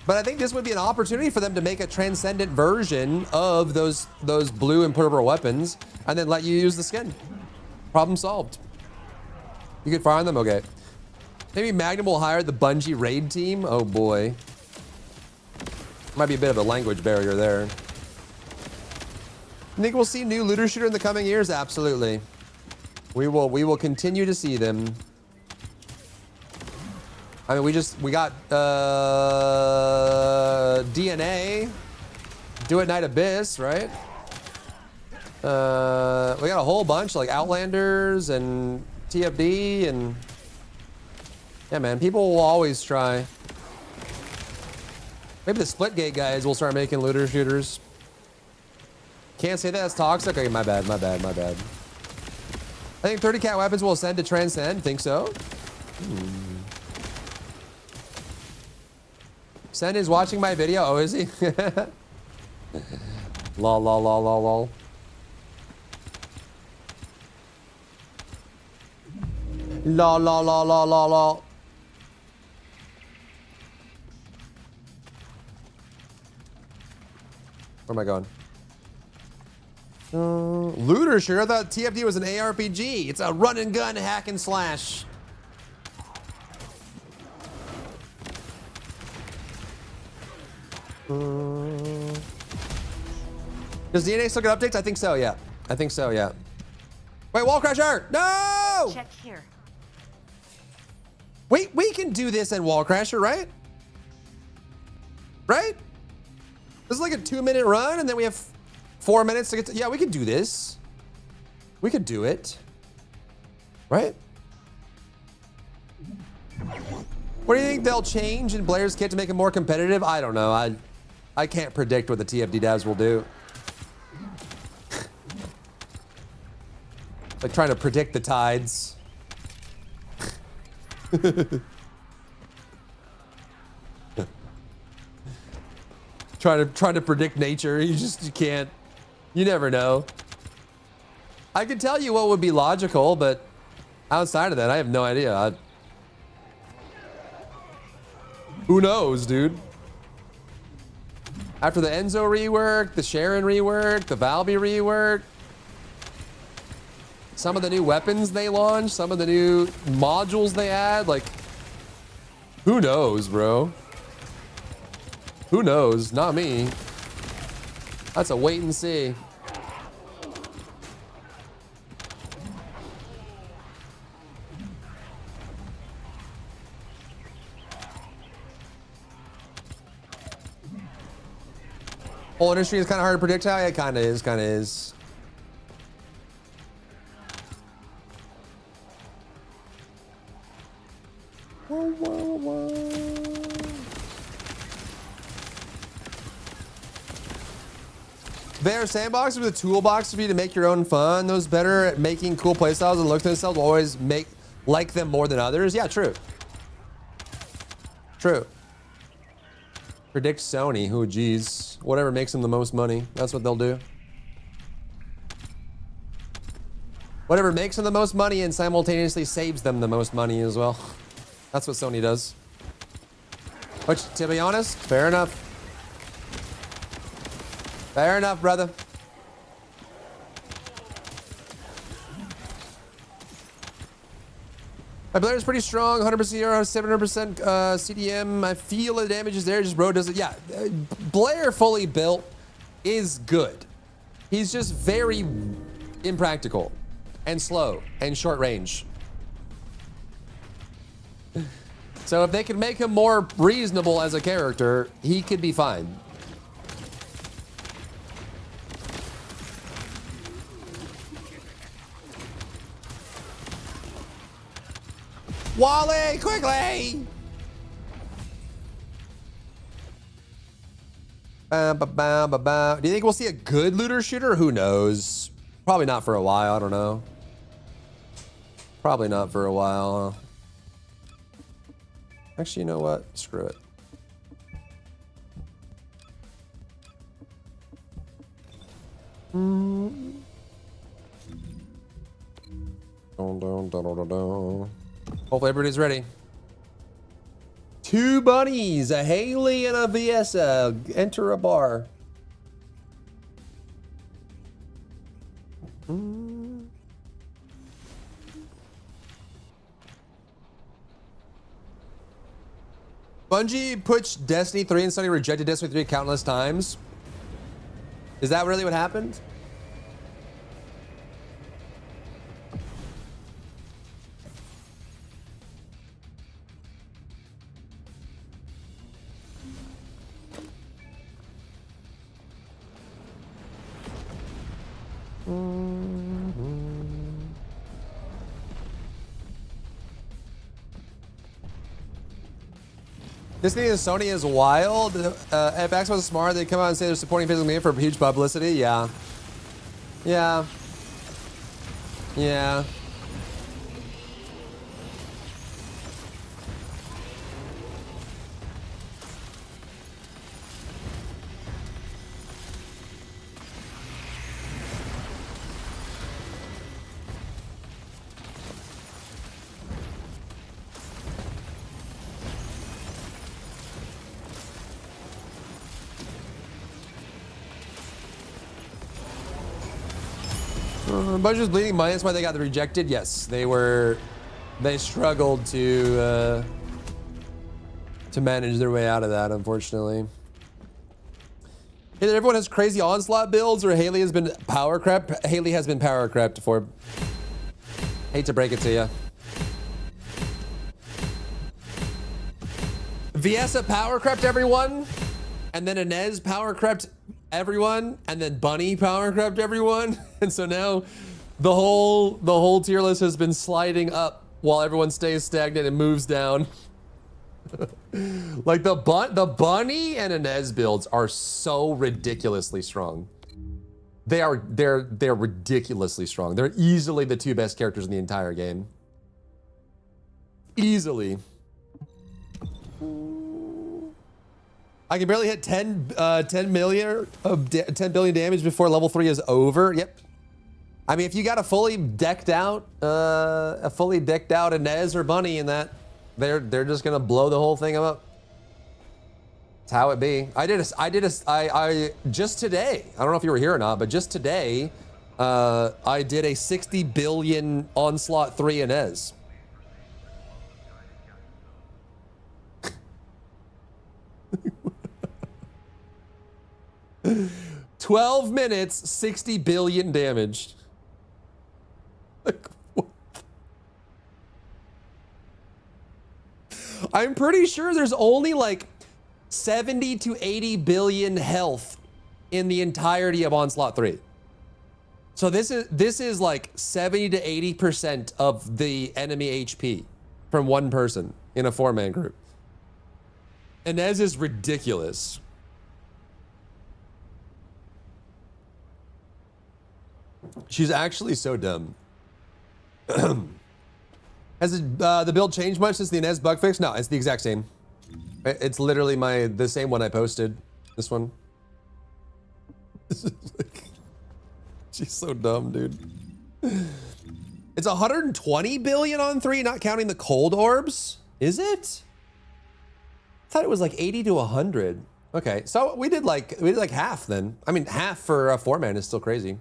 But I think this would be an opportunity for them to make a transcendent version of those blue and purple weapons and then let you use the skin. Problem solved. You could farm them? Okay. Maybe Magnum will hire the Bungie raid team? Oh boy. Might be a bit of a language barrier there. You think we'll see new looter shooter in the coming years? Absolutely. We will continue to see them. I mean, we got DNA, Do It Night Abyss, right? We got a whole bunch like Outlanders and TFD, and yeah, man, people will always try. Maybe the Splitgate guys will start making looter shooters. Can't say that's toxic. Okay, my bad. I think 30 cat weapons will ascend to transcend. Think so? Sen is watching my video. Oh, is he? Lol. Lol. Where am I going? Looter shooter. I thought TFD was an ARPG. It's a run and gun hack and slash. Does DNA still get updates? I think so, yeah. Wait, wall crasher! No! Check here. Wait, we can do this in wall crasher, right? Right? This is like a 2-minute run, and then we have 4 minutes to get to. Yeah, we could do this. We could do it. Right? What do you think they'll change in Blair's kit to make it more competitive? I don't know. I can't predict what the TFD devs will do. Like trying to predict the tides. trying to predict nature. You can't. You never know. I could tell you what would be logical, but outside of that, I have no idea. Who knows, dude? After the Enzo rework, the Sharon rework, the Valby rework, some of the new weapons they launched, some of the new modules they add, like, who knows, bro? Who knows? Not me. That's a wait and see. Whole industry is kind of hard to predict how. Yeah, it kind of is. Kind of is. There are sandboxes with a toolbox for you to make your own fun. Those better at making cool playstyles and looks to themselves will always like them more than others. Yeah, true. True. Predict Sony. Oh, geez. Whatever makes them the most money. That's what they'll do. Whatever makes them the most money and simultaneously saves them the most money as well. That's what Sony does. Which, to be honest, fair enough. Fair enough, brother. My Blair is pretty strong, 100% hero, 700% CDM. I feel the damage is there, just bro does it. Yeah, Blair fully built is good. He's just very impractical and slow and short range. So if they can make him more reasonable as a character, he could be fine. Wally, quickly! Do you think we'll see a good looter shooter? Who knows? Probably not for a while. I don't know. Probably not for a while. Actually, you know what? Screw it. Hopefully everybody's ready. 2 bunnies, a Haley and a Viessa. Enter a bar. Bungie pushed Destiny 3 and Sony rejected Destiny 3 countless times. Is that really what happened? Disney and Sony is wild. If Xbox was smart, they'd come out and say they're supporting physical media for huge publicity. Yeah. Yeah. Yeah. Bungie's bleeding money. That's why they got rejected. Yes, they were. They struggled to manage their way out of that, unfortunately. Either everyone has crazy onslaught builds, or Haley has been power crept. Haley has been power crept for. Hate to break it to you. Viessa power crept everyone, and then Inez power crept everyone, and then Bunny power crept everyone, and so now the whole tier list has been sliding up while everyone stays stagnant and moves down. Like the Bunny and Inez builds are so ridiculously strong. They're ridiculously strong. They're easily the 2 best characters in the entire game. Easily. I can barely hit 10 billion damage before level 3 is over. Yep. I mean, if you got a fully decked out Inez or Bunny in that, they're just gonna blow the whole thing up. That's how it be. I just today, I don't know if you were here or not, but just today, I did a 60 billion Onslaught 3 Inez. 12 minutes, 60 billion damage. Like, what? I'm pretty sure there's only like 70 to 80 billion health in the entirety of Onslaught 3. So this is like 70 to 80% of the enemy HP from one person in a 4-man group. Inez is ridiculous. She's actually so dumb. Has the build changed much since the Inez bug fix? No, it's the exact same. It's literally the same one I posted. This one. She's so dumb, dude. It's 120 billion on 3, not counting the cold orbs. Is it? I thought it was like 80 to 100. Okay, so we did like half then. I mean, half for a 4-man is still crazy.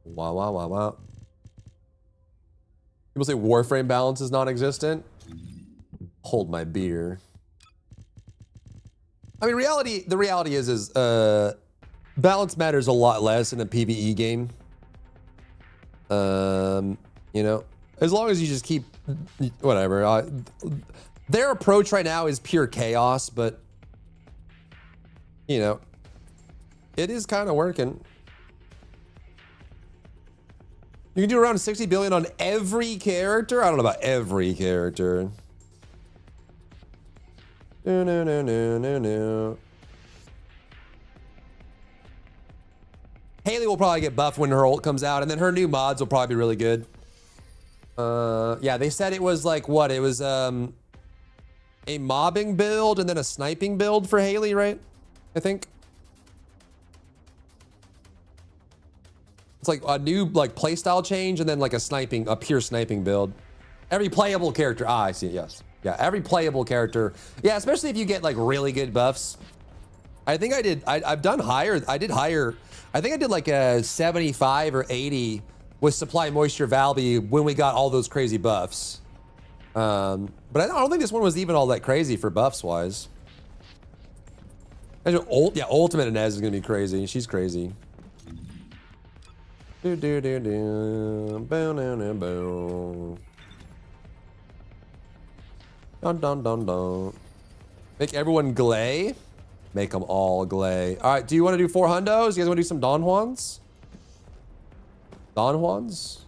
Wow, wow, wow, wow. People say Warframe balance is non-existent. Hold my beer. I mean, the reality is balance matters a lot less in a PvE game. You know, as long as you just keep, whatever. Their approach right now is pure chaos, but, you know, it is kind of working. You can do around 60 billion on every character? I don't know about every character. No. Haley will probably get buffed when her ult comes out, and then her new mods will probably be really good. Yeah, they said it was like what? It was a mobbing build and then a sniping build for Haley, right? I think. It's like a new like playstyle change and then like a pure sniping build. Every playable character. I see. Yes. Yeah, every playable character. Yeah, especially if you get like really good buffs. I think I've done higher. I did higher. I think I did like a 75 or 80 with supply moisture value when we got all those crazy buffs. But I don't think this one was even all that crazy for buffs wise. Ultimate Inez is gonna be crazy. She's crazy. Dun. Make everyone glay. Make them all glay. All right, do you want to do 4 hundos? You guys want to do some Don Juans? Don Juans?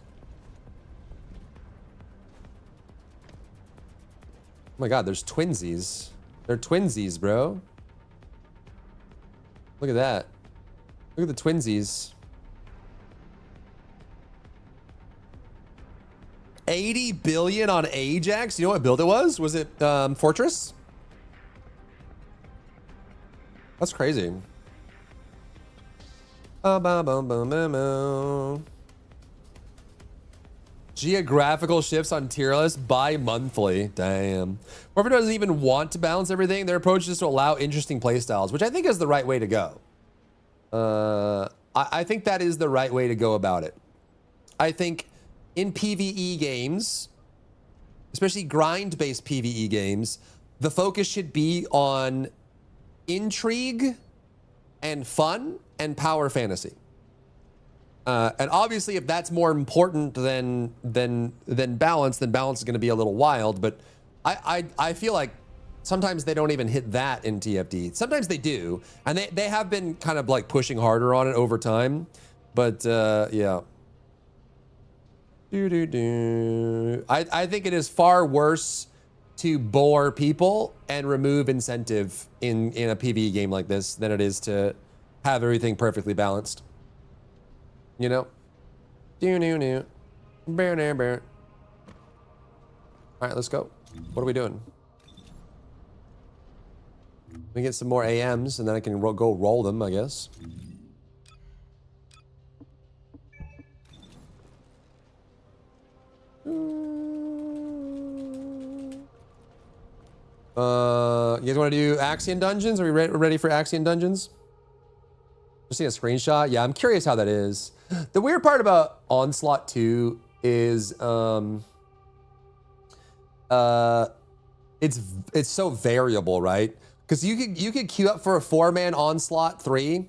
Oh my God, there's twinsies. They're twinsies, bro. Look at that. Look at the twinsies. 80 billion on Ajax. You know what build it was? Was it Fortress? That's crazy. Geographical shifts on tier list bi-monthly. Damn. Whoever doesn't even want to balance everything, their approach is to allow interesting playstyles, which I think is the right way to go. I think that is the right way to go about it. I think in PvE games, especially grind-based PvE games, the focus should be on intrigue and fun and power fantasy. And obviously, if that's more important than balance, then balance is going to be a little wild. But I feel like sometimes they don't even hit that in TFT. Sometimes they do, and they have been kind of like pushing harder on it over time. But yeah. I think it is far worse to bore people and remove incentive in a PvE game like this than it is to have everything perfectly balanced. You know? All right, let's go. What are we doing? We get some more AMs and then I can go roll them, I guess. You guys want to do Axion Dungeons? Are we ready for Axion Dungeons? Just see a screenshot. Yeah, I'm curious how that is. The weird part about Onslaught 2 is it's so variable, right? Because you could queue up for a 4-man Onslaught 3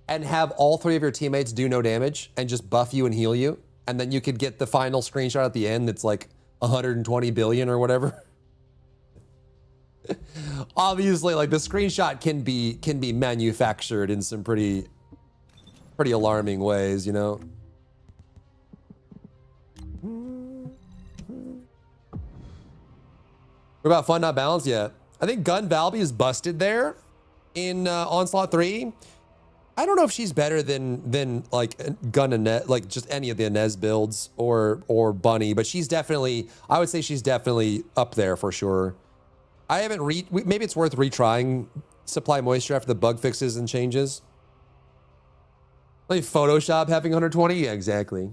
and have all 3 of your teammates do no damage and just buff you and heal you. and then you could get the final screenshot at the end that's like 120 billion or whatever. Obviously, like the screenshot can be manufactured in some pretty alarming ways, you know. What about fun not balanced yet? I think Gun Valby is busted there in Onslaught 3. I don't know if she's better than like Gun Inez, like just any of the Inez builds or Bunny, but she's definitely, I would say she's definitely up there for sure. I haven't maybe it's worth retrying Supply Moisture after the bug fixes and changes. Like Photoshop having 120, yeah, exactly.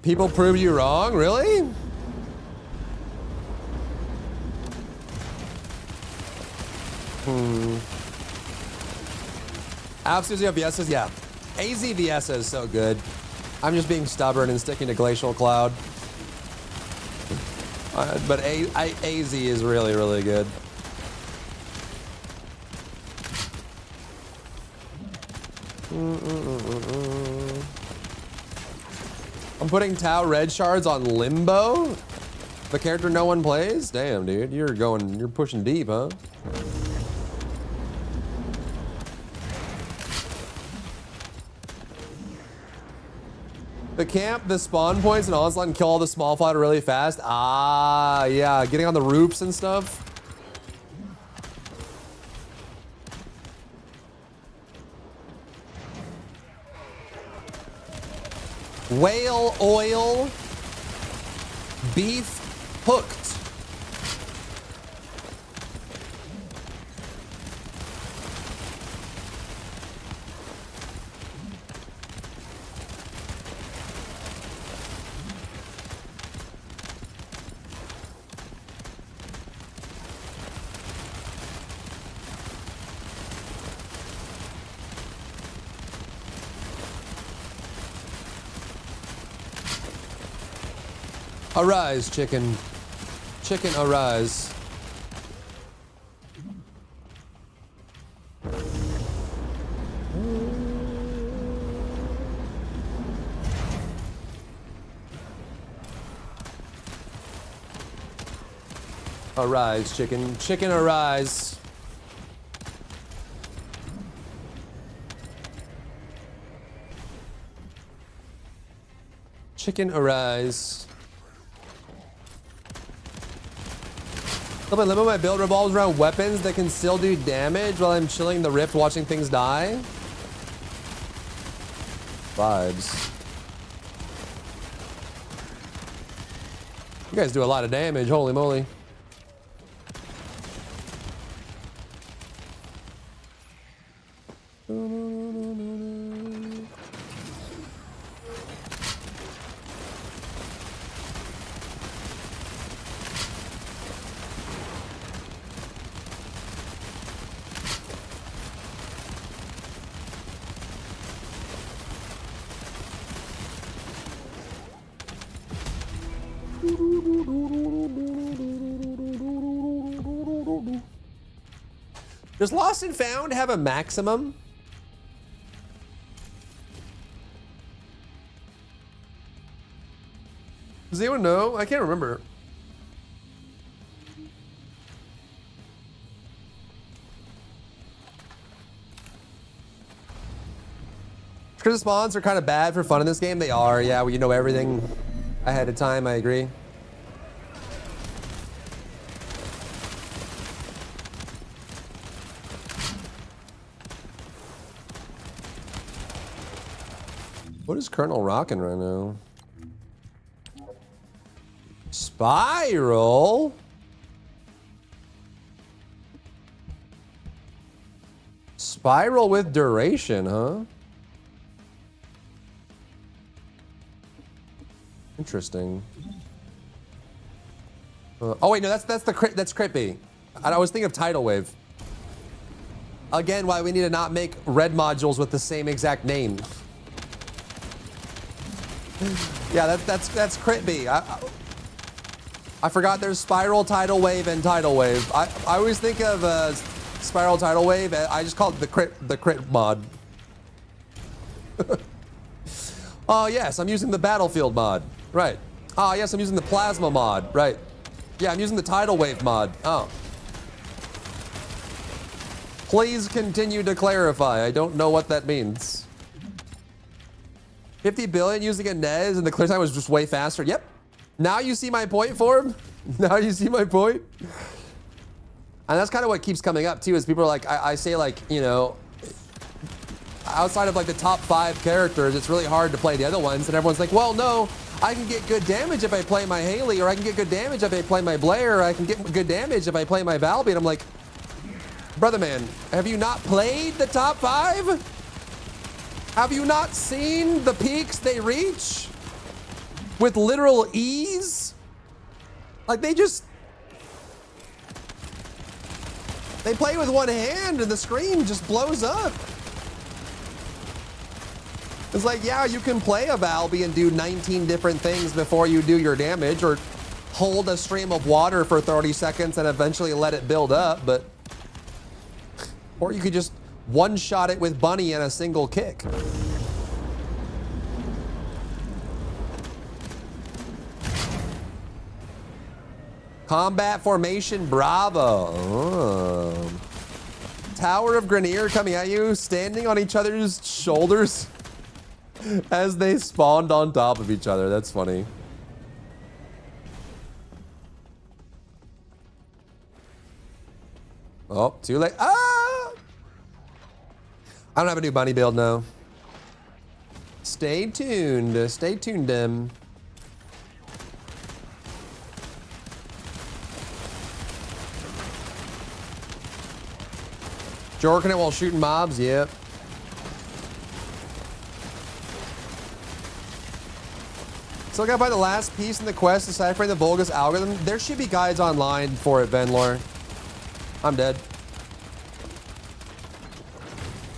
People prove you wrong, really? Absolutely VS, yeah. AZ VS is so good. I'm just being stubborn and sticking to Glacial Cloud. But AZ is really, really good. I'm putting Tau red shards on Limbo, the character no one plays. Damn, dude, you're pushing deep, huh? The camp, the spawn points in Onslaught and kill all the small fodder really fast. Ah, yeah, getting on the roofs and stuff. Whale oil, beef hooked. Arise, chicken. Chicken, arise. Arise, chicken. Chicken, arise. Chicken, arise. My build revolves around weapons that can still do damage while I'm chilling the rift watching things die. Vibes. You guys do a lot of damage, holy moly. Does Lost and Found have a maximum? Does anyone know? I can't remember. Because the spawns are kind of bad for fun in this game. They are, yeah. Well, you know everything ahead of time. I agree. What is Colonel rocking right now? Spiral? Spiral with duration, huh? Interesting. Oh wait, no, that's crit B. I was thinking of tidal wave. Again, why we need to not make red modules with the same exact name. Yeah, that's crit B. I forgot there's spiral, tidal wave, and tidal wave. I always think of spiral, tidal wave. I just call it the crit mod. Oh yes, I'm using the battlefield mod. Right. Oh yes, I'm using the plasma mod. Right. Yeah, I'm using the tidal wave mod. Oh. Please continue to clarify. I don't know what that means. 50 billion using a NES and the clear time was just way faster. Yep. Now you see my point, Form? Now you see my point? And that's kind of what keeps coming up too, is people are like, I say like, you know, outside of like the top 5 characters, it's really hard to play the other ones. And everyone's like, well, no, I can get good damage if I play my Haley, or I can get good damage if I play my Blair, or I can get good damage if I play my Valby. And I'm like, brother man, have you not played the top 5? Have you not seen the peaks they reach with literal ease? Like they play with one hand and the screen just blows up. It's like, yeah, you can play a Valby and do 19 different things before you do your damage, or hold a stream of water for 30 seconds and eventually let it build up, but... Or you could just one-shot it with Bunny in a single kick. Combat formation, bravo. Oh. Tower of Grenier coming at you, standing on each other's shoulders as they spawned on top of each other. That's funny. Oh, too late. Ah! I don't have a new bunny build now. Stay tuned. Stay tuned, them. Jorking it while shooting mobs, yep. Still gotta find the last piece in the quest deciphering the Volga's algorithm. There should be guides online for it, Venlore. I'm dead.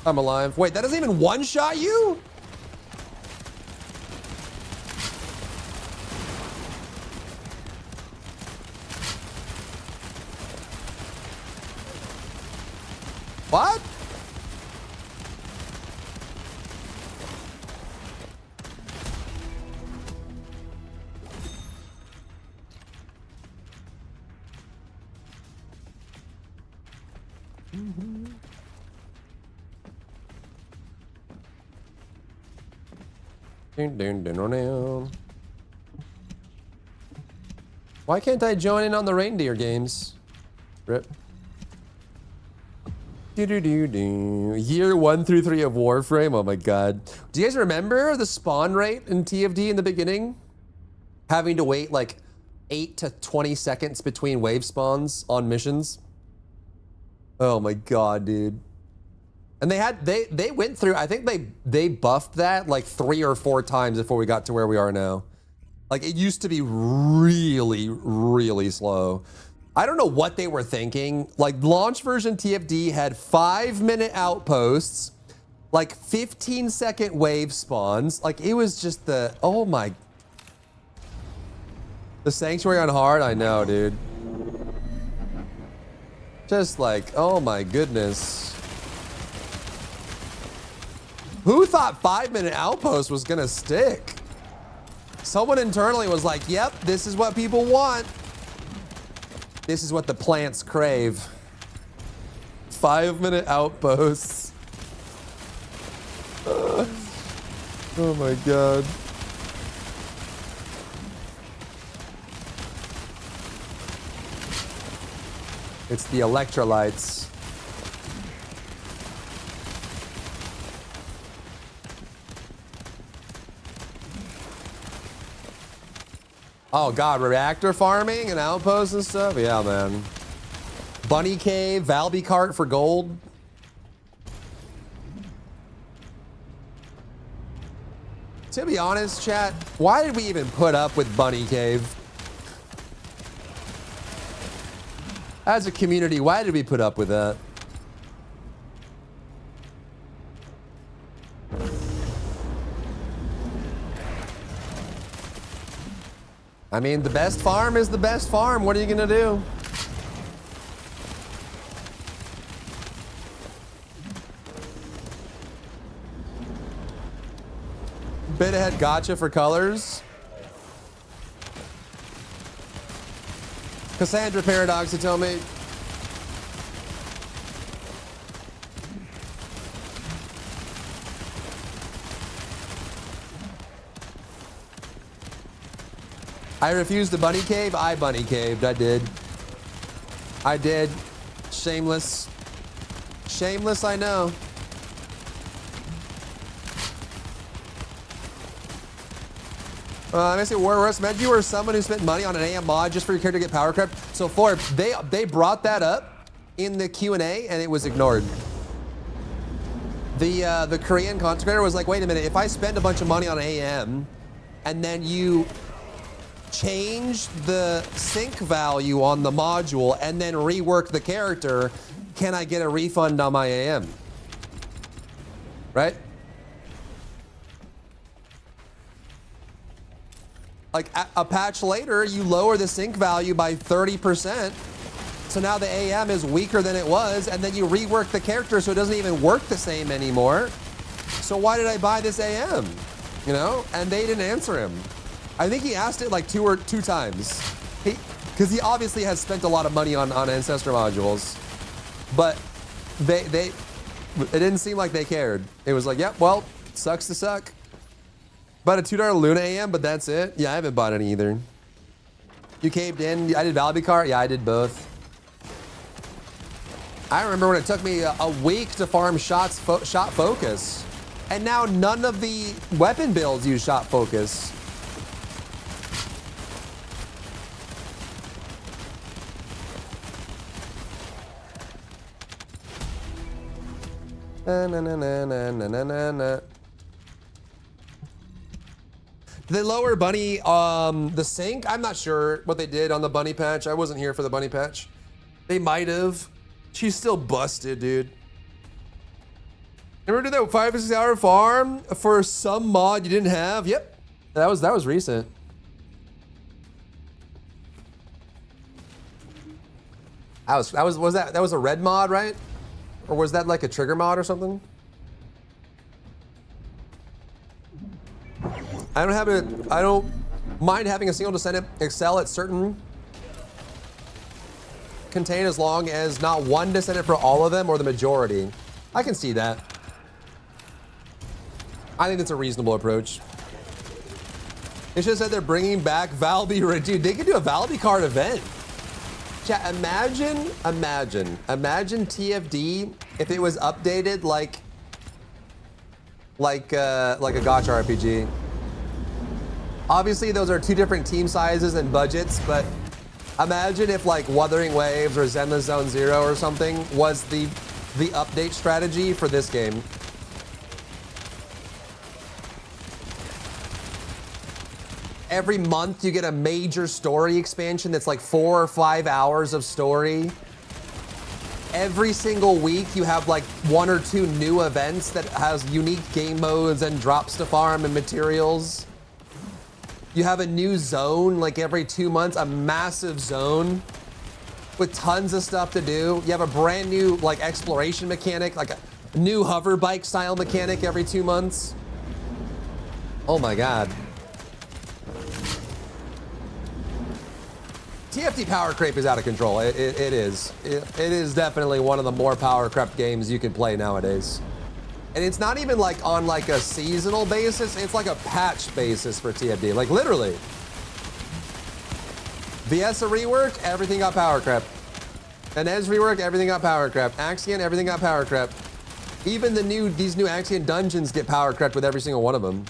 I'm alive. Wait, that doesn't even one-shot you? What? Why can't I join in on the reindeer games? Rip. Year 1 through 3 of Warframe. Oh my god. Do you guys remember the spawn rate in TFD in the beginning? Having to wait like 8 to 20 seconds between wave spawns on missions. Oh my god, dude. And they went through, I think they buffed that like 3 or 4 times before we got to where we are now. Like it used to be really, really slow. I don't know what they were thinking. Like launch version TFD had 5-minute outposts, like 15-second wave spawns. Like it was just the, oh my. The Sanctuary on hard, I know, dude. Just like, oh my goodness. Who thought 5-minute outpost was gonna stick? Someone internally was like, yep, this is what people want. This is what the plants crave. 5-minute outposts. Oh my god. It's the electrolytes. Oh God, reactor farming and outposts and stuff. Yeah, man. Bunny cave, Valby cart for gold. To be honest, chat, why did we even put up with Bunny Cave? As a community, why did we put up with that? I mean, the best farm is the best farm. What are you gonna do? Bit ahead gotcha for colors. Cassandra Paradox, you tell me. I refused the bunny cave. I bunny caved. I did. I did. Shameless. Shameless, I know. I say Warrus, imagine you were someone who spent money on an AM mod just for your character to get power crept. So Florb, they brought that up in the Q&A and it was ignored. The Korean content creator was like, wait a minute, if I spend a bunch of money on AM and then you change the sync value on the module and then rework the character, can I get a refund on my AM? Right? Like a patch later, you lower the sync value by 30%. So now the AM is weaker than it was, and then you rework the character so it doesn't even work the same anymore. So why did I buy this AM? You know? And they didn't answer him. I think he asked it like two times. Because he obviously has spent a lot of money on Ancestor modules. But it didn't seem like they cared. It was like, yep, well, sucks to suck. Bought a $2 Luna AM, but that's it. Yeah, I haven't bought any either. You caved in. I did Valby cart. Yeah, I did both. I remember when it took me a week to farm shot focus. And now none of the weapon builds use shot focus. Na na na na na na na na. Did they lower bunny the sync? I'm not sure what they did on the bunny patch. I wasn't here for the bunny patch. They might have. She's still busted, dude. Remember that 5 to 6 hour farm for some mod you didn't have? Yep. That was recent. Was that a red mod, right? Or was that like a trigger mod or something? I don't mind having a single descendant excel at certain contain as long as not one descendant for all of them or the majority. I can see that. I think that's a reasonable approach. They should have said they're bringing back Valby. Dude, they could do a Valby card event. Chat, imagine TFD if it was updated like a gacha RPG. Obviously, those are two different team sizes and budgets, but imagine if like Wuthering Waves or Zenless Zone Zero or something was the update strategy for this game. Every month you get a major story expansion that's like 4 or 5 hours of story. Every single week you have like 1 or 2 new events that has unique game modes and drops to farm and materials. You have a new zone like every 2 months, a massive zone with tons of stuff to do. You have a brand new like exploration mechanic, like a new hover bike style mechanic every 2 months. Oh my God. TFT power creep is out of control. It is. It is definitely one of the more power crept games you can play nowadays. And it's not even like on like a seasonal basis. It's like a patch basis for TFD. Like literally. VS a rework, everything got power crept. Inez rework, everything got power crept. Axion, everything got power crept. Even these new Axion dungeons get power crept with every single one of them.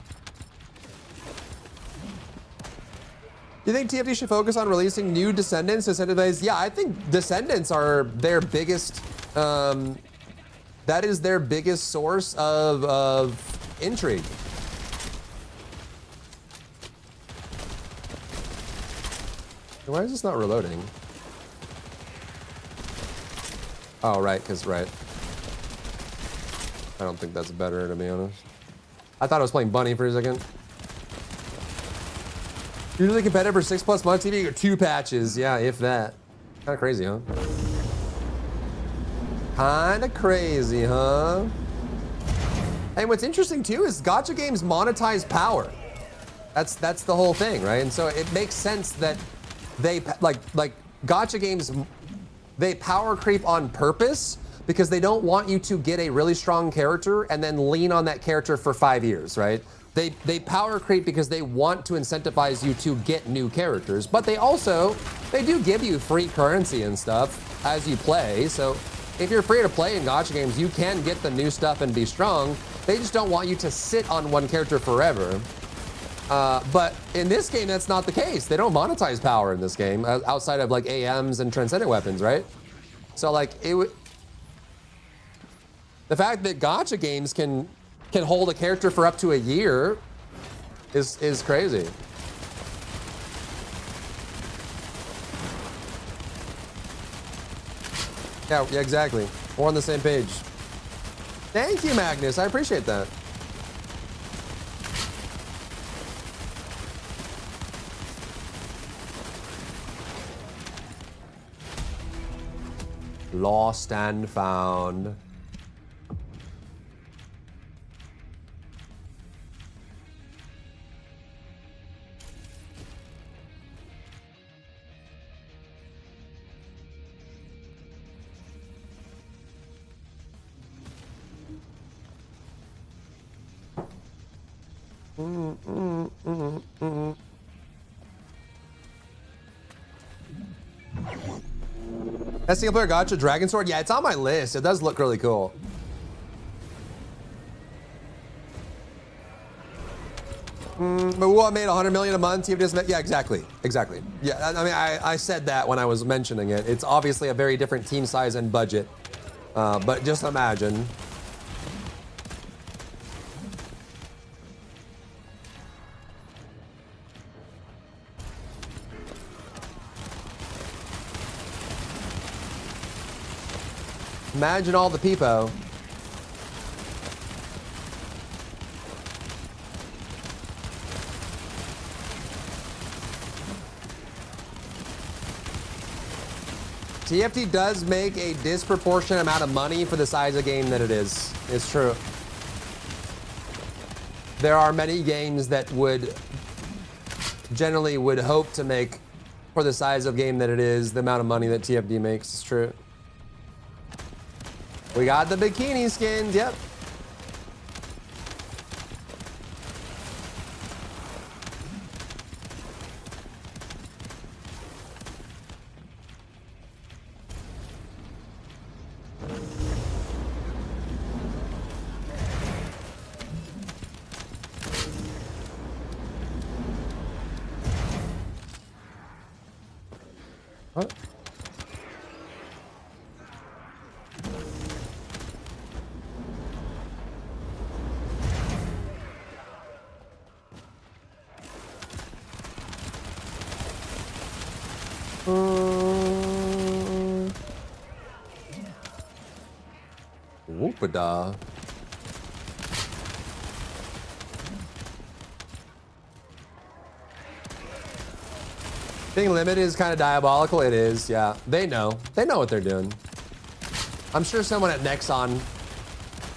Do you think TFT should focus on releasing new Descendants to incentivize? Yeah, I think Descendants are their biggest, that is their biggest source of intrigue. Why is this not reloading? Oh, right, right. I don't think that's better, to be honest. I thought I was playing Bunny for a second. Usually competitive for 6+ months, TV, you get 2 patches. Yeah, if that. Kind of crazy, huh? Kind of crazy, huh? And what's interesting too is gacha games monetize power. That's the whole thing, right? And so it makes sense that they like gacha games, they power creep on purpose because they don't want you to get a really strong character and then lean on that character for 5 years, right? They power creep because they want to incentivize you to get new characters, but they do give you free currency and stuff as you play. So if you're free to play in gacha games, you can get the new stuff and be strong. They just don't want you to sit on one character forever. But in this game, that's not the case. They don't monetize power in this game outside of like AMs and transcendent weapons, right? So like the fact that gacha games can hold a character for up to a year is crazy. Yeah, exactly. We're on the same page. Thank you, Magnus. I appreciate that. Lost and found. That single player gacha Dragon Sword? Yeah, it's on my list. It does look really cool. But what made 100 million a month? Yeah, exactly. Yeah, I mean, I said that when I was mentioning it. It's obviously a very different team size and budget. But just imagine. Imagine all the people. TFT does make a disproportionate amount of money for the size of game that it is. It's true. There are many games that generally would hope to make, for the size of game that it is, the amount of money that TFT makes. It's true. We got the bikini skins, yep. What? Whoopada. Being limited is kind of diabolical. It is, yeah. They know what they're doing. I'm sure someone at Nexon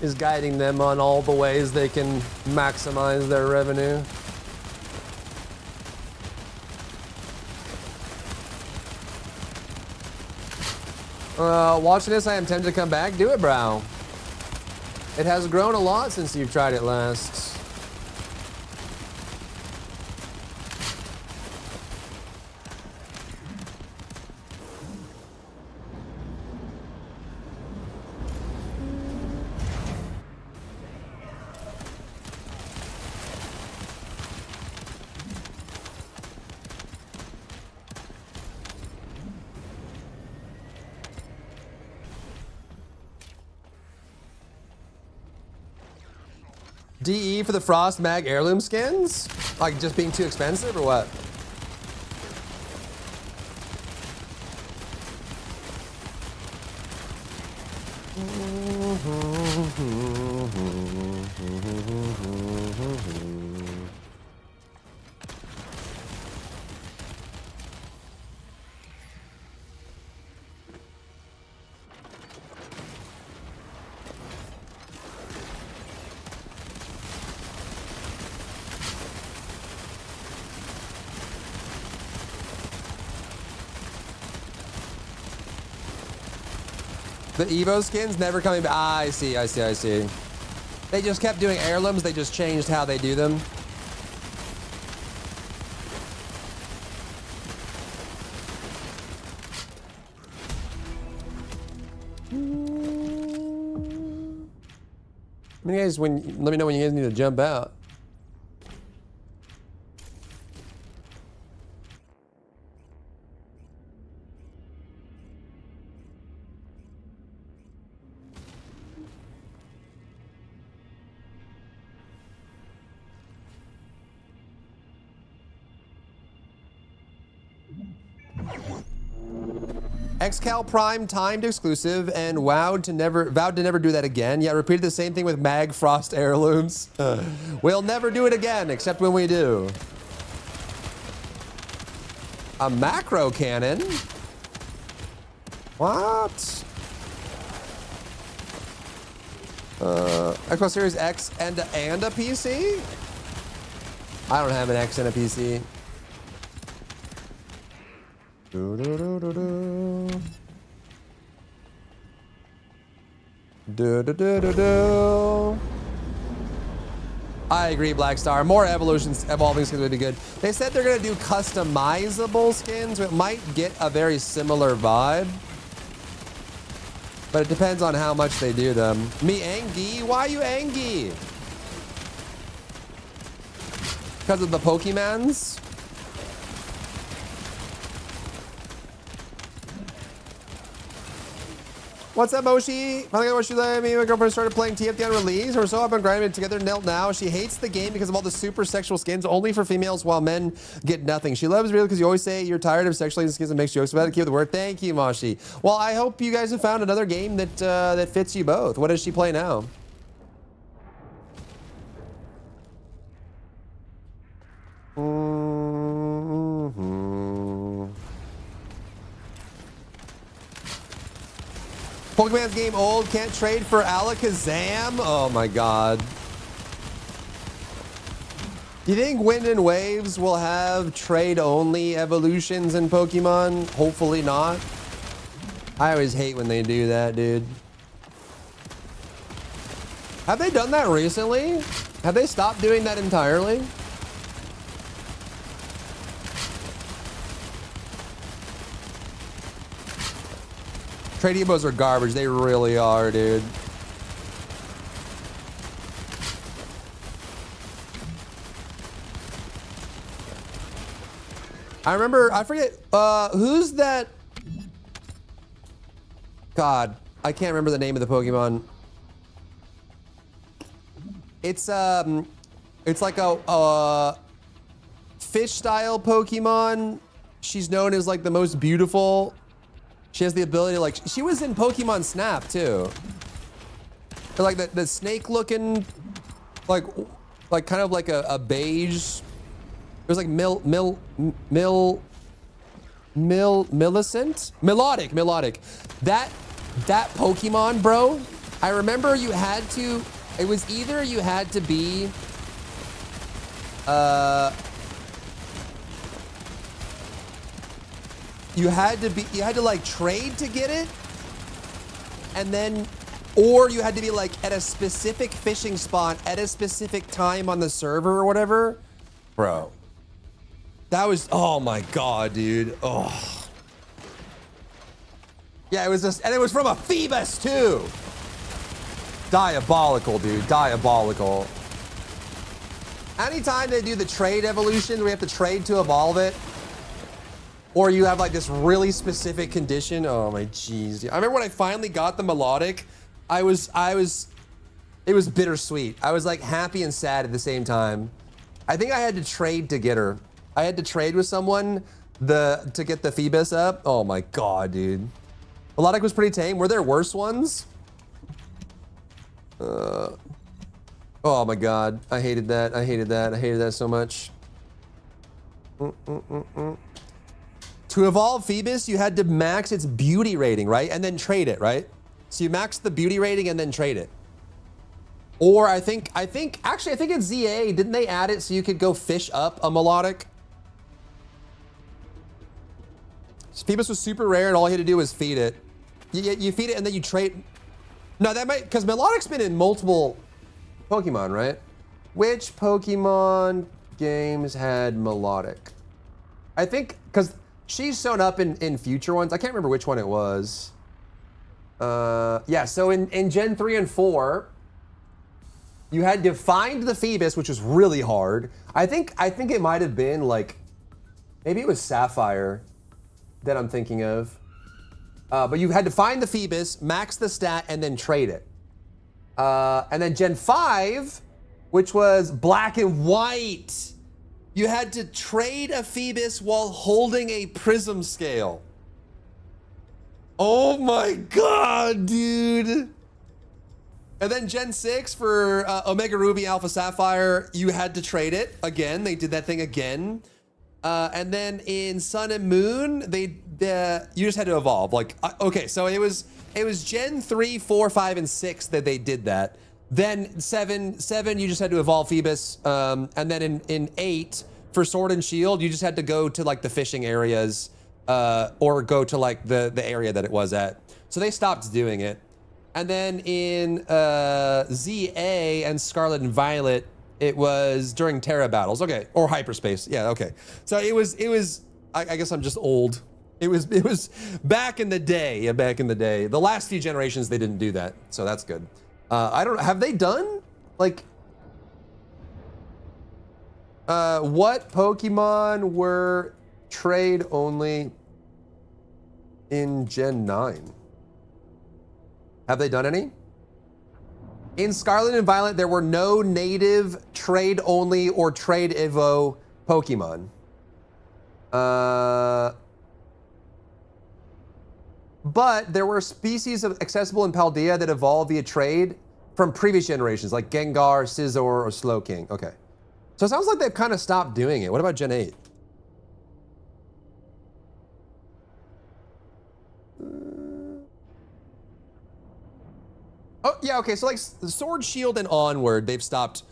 is guiding them on all the ways they can maximize their revenue. Watching this, I am tempted to come back. Do it, bro. It has grown a lot since you've tried it last. DE for the Frost Mag heirloom skins? Like just being too expensive or what? The Evo skins never coming back. Ah, I see. They just kept doing heirlooms. They just changed how they do them. I mean, guys, let me know when you guys need to jump out. XCal Prime timed exclusive and vowed to never do that again. Yeah, repeated the same thing with Mag Frost heirlooms. We'll never do it again, except when we do. A macro cannon? What? Xbox Series X and a PC? I don't have an X and a PC. Do, do, do, do, do. Do, do, do, do, do. I agree, Black Star. More evolving skins would be good. They said they're gonna do customizable skins, so it might get a very similar vibe. But it depends on how much they do them. Me angry? Why are you angry? Because of the Pokemons? What's up, Moshi? Finally got what she let me. My girlfriend started playing TFT on release. We're so up and grinding it together now. She hates the game because of all the super sexual skins only for females while men get nothing. She loves real because you always say you're tired of sexually skins and makes jokes about it. Keep the word. Thank you, Moshi. Well, I hope you guys have found another game that that fits you both. What does she play now? Pokemon's game old, can't trade for Alakazam? Oh my god. Do you think Wind and Waves will have trade-only evolutions in Pokemon? Hopefully not. I always hate when they do that, dude. Have they done that recently? Have they stopped doing that entirely? Trade Ebos are garbage. They really are, dude. I remember, I forget, who's that? God, I can't remember the name of the Pokemon. It's like a fish-style Pokemon. She's known as like the most beautiful. She has the ability to like, she was in Pokemon Snap too. They're like the snake looking, like kind of like a beige. It was like Millicent? Melodic. That Pokemon, bro, I remember you had to, it was either you had to be, you had to like trade to get it, and then, or you had to be like at a specific fishing spot at a specific time on the server or whatever. Bro, that was, oh my god, dude. Oh. Yeah, it was just, and it was from a Phoebus too. Diabolical, dude, diabolical. Anytime they do the trade evolution, we have to trade to evolve it. Or you have like this really specific condition. Oh my jeez. I remember when I finally got the Melodic, I was It was bittersweet. I was like happy and sad at the same time. I think I had to trade to get her. I had to trade with someone to get the Phoebus up. Oh my god, dude. Melodic was pretty tame. Were there worse ones? Oh my god. I hated that. I hated that. I hated that so much. To evolve Phoebus, you had to max its beauty rating, right? And then trade it, right? So you max the beauty rating and then trade it. Or I think it's ZA. Didn't they add it so you could go fish up a Melodic? Phoebus was super rare and all you had to do was feed it. You feed it and then you trade. No, that might, because Melodic's been in multiple Pokemon, right? Which Pokemon games had Melodic? I think, because she's shown up in future ones. I can't remember which one it was. Yeah, so in Gen 3 and 4, you had to find the Phoebus, which was really hard. I think it might have been like, maybe it was Sapphire that I'm thinking of. But you had to find the Phoebus, max the stat, and then trade it. And then Gen 5, which was black and white, you had to trade a Phoebus while holding a prism scale. Oh my god, dude. And then Gen 6 for Omega Ruby, Alpha Sapphire, you had to trade it. Again, they did that thing again. And then in Sun and Moon, you just had to evolve. Like, okay, so it was Gen 3, 4, 5, and 6 that they did that. Then 7, you just had to evolve Phoebus. And then in 8, for Sword and Shield, you just had to go to like the fishing areas or go to like the area that it was at. So they stopped doing it. And then in ZA and Scarlet and Violet, it was during Terra battles. Okay, or hyperspace. Yeah, okay. So it was. I guess I'm just old. It was back in the day. Yeah, back in the day. The last few generations they didn't do that, so that's good. I don't. Have they done like what Pokemon were trade only in Gen 9? Have they done any? In Scarlet and Violet, there were no native trade only or trade Evo Pokemon. But there were species of accessible in Paldea that evolved via trade from previous generations, like Gengar, Scizor, or Slowking. Okay. So it sounds like they've kind of stopped doing it. What about Gen 8? Oh yeah, okay. So like Sword, Shield, and onward, they've stopped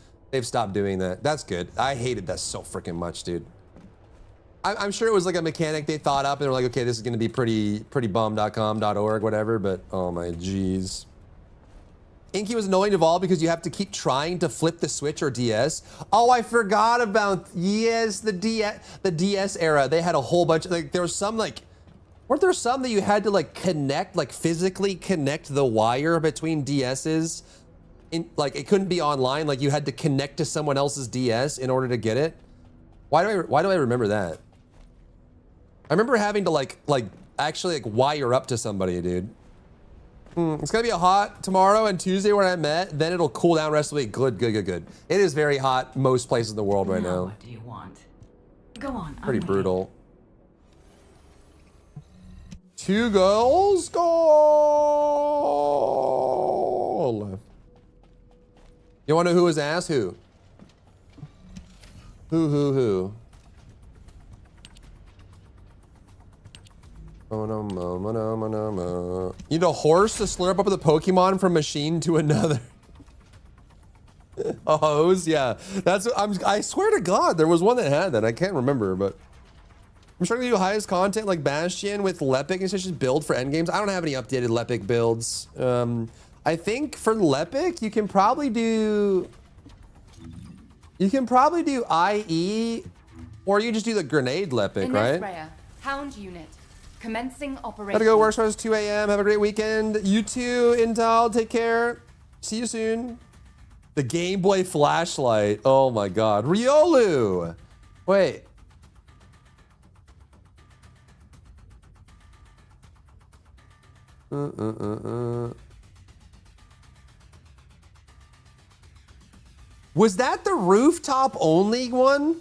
doing that. That's good. I hated that so freaking much, dude. I'm sure it was like a mechanic they thought up and they're like, okay, this is gonna be prettybum.com.org, whatever. But oh my jeez. Inky was annoying to evolve because you have to keep trying to flip the Switch or DS. Oh, I forgot about the DS era. They had a whole bunch of, like, there was some like. Weren't there some that you had to like connect, like physically connect the wire between DSs? Like it couldn't be online, like you had to connect to someone else's DS in order to get it? Why do I remember that? I remember having to like actually like wire up to somebody, dude. It's gonna be a hot tomorrow and Tuesday where I met, then it'll cool down the rest of the week. Good. It is very hot most places in the world right now. What do you want? Go on. Pretty brutal. 2 goals, goal. You wanna know who was ass? Who? Who? Oh no. You need a horse to slurp up the Pokemon from machine to another. A hose? Yeah. That's what I swear to God, there was one that had that. I can't remember, but I'm struggling to do highest content like Bastion with Lepic and such as build for endgames. I don't have any updated Lepic builds. I think for Lepic, you can probably do IE, or you just do the grenade Lepic, right? Raya, Hound unit, commencing operation. Gotta go work, so it's 2 a.m. Have a great weekend. You too, Intel. Take care. See you soon. The Game Boy flashlight. Oh my God. Riolu. Wait. Was that the rooftop only one?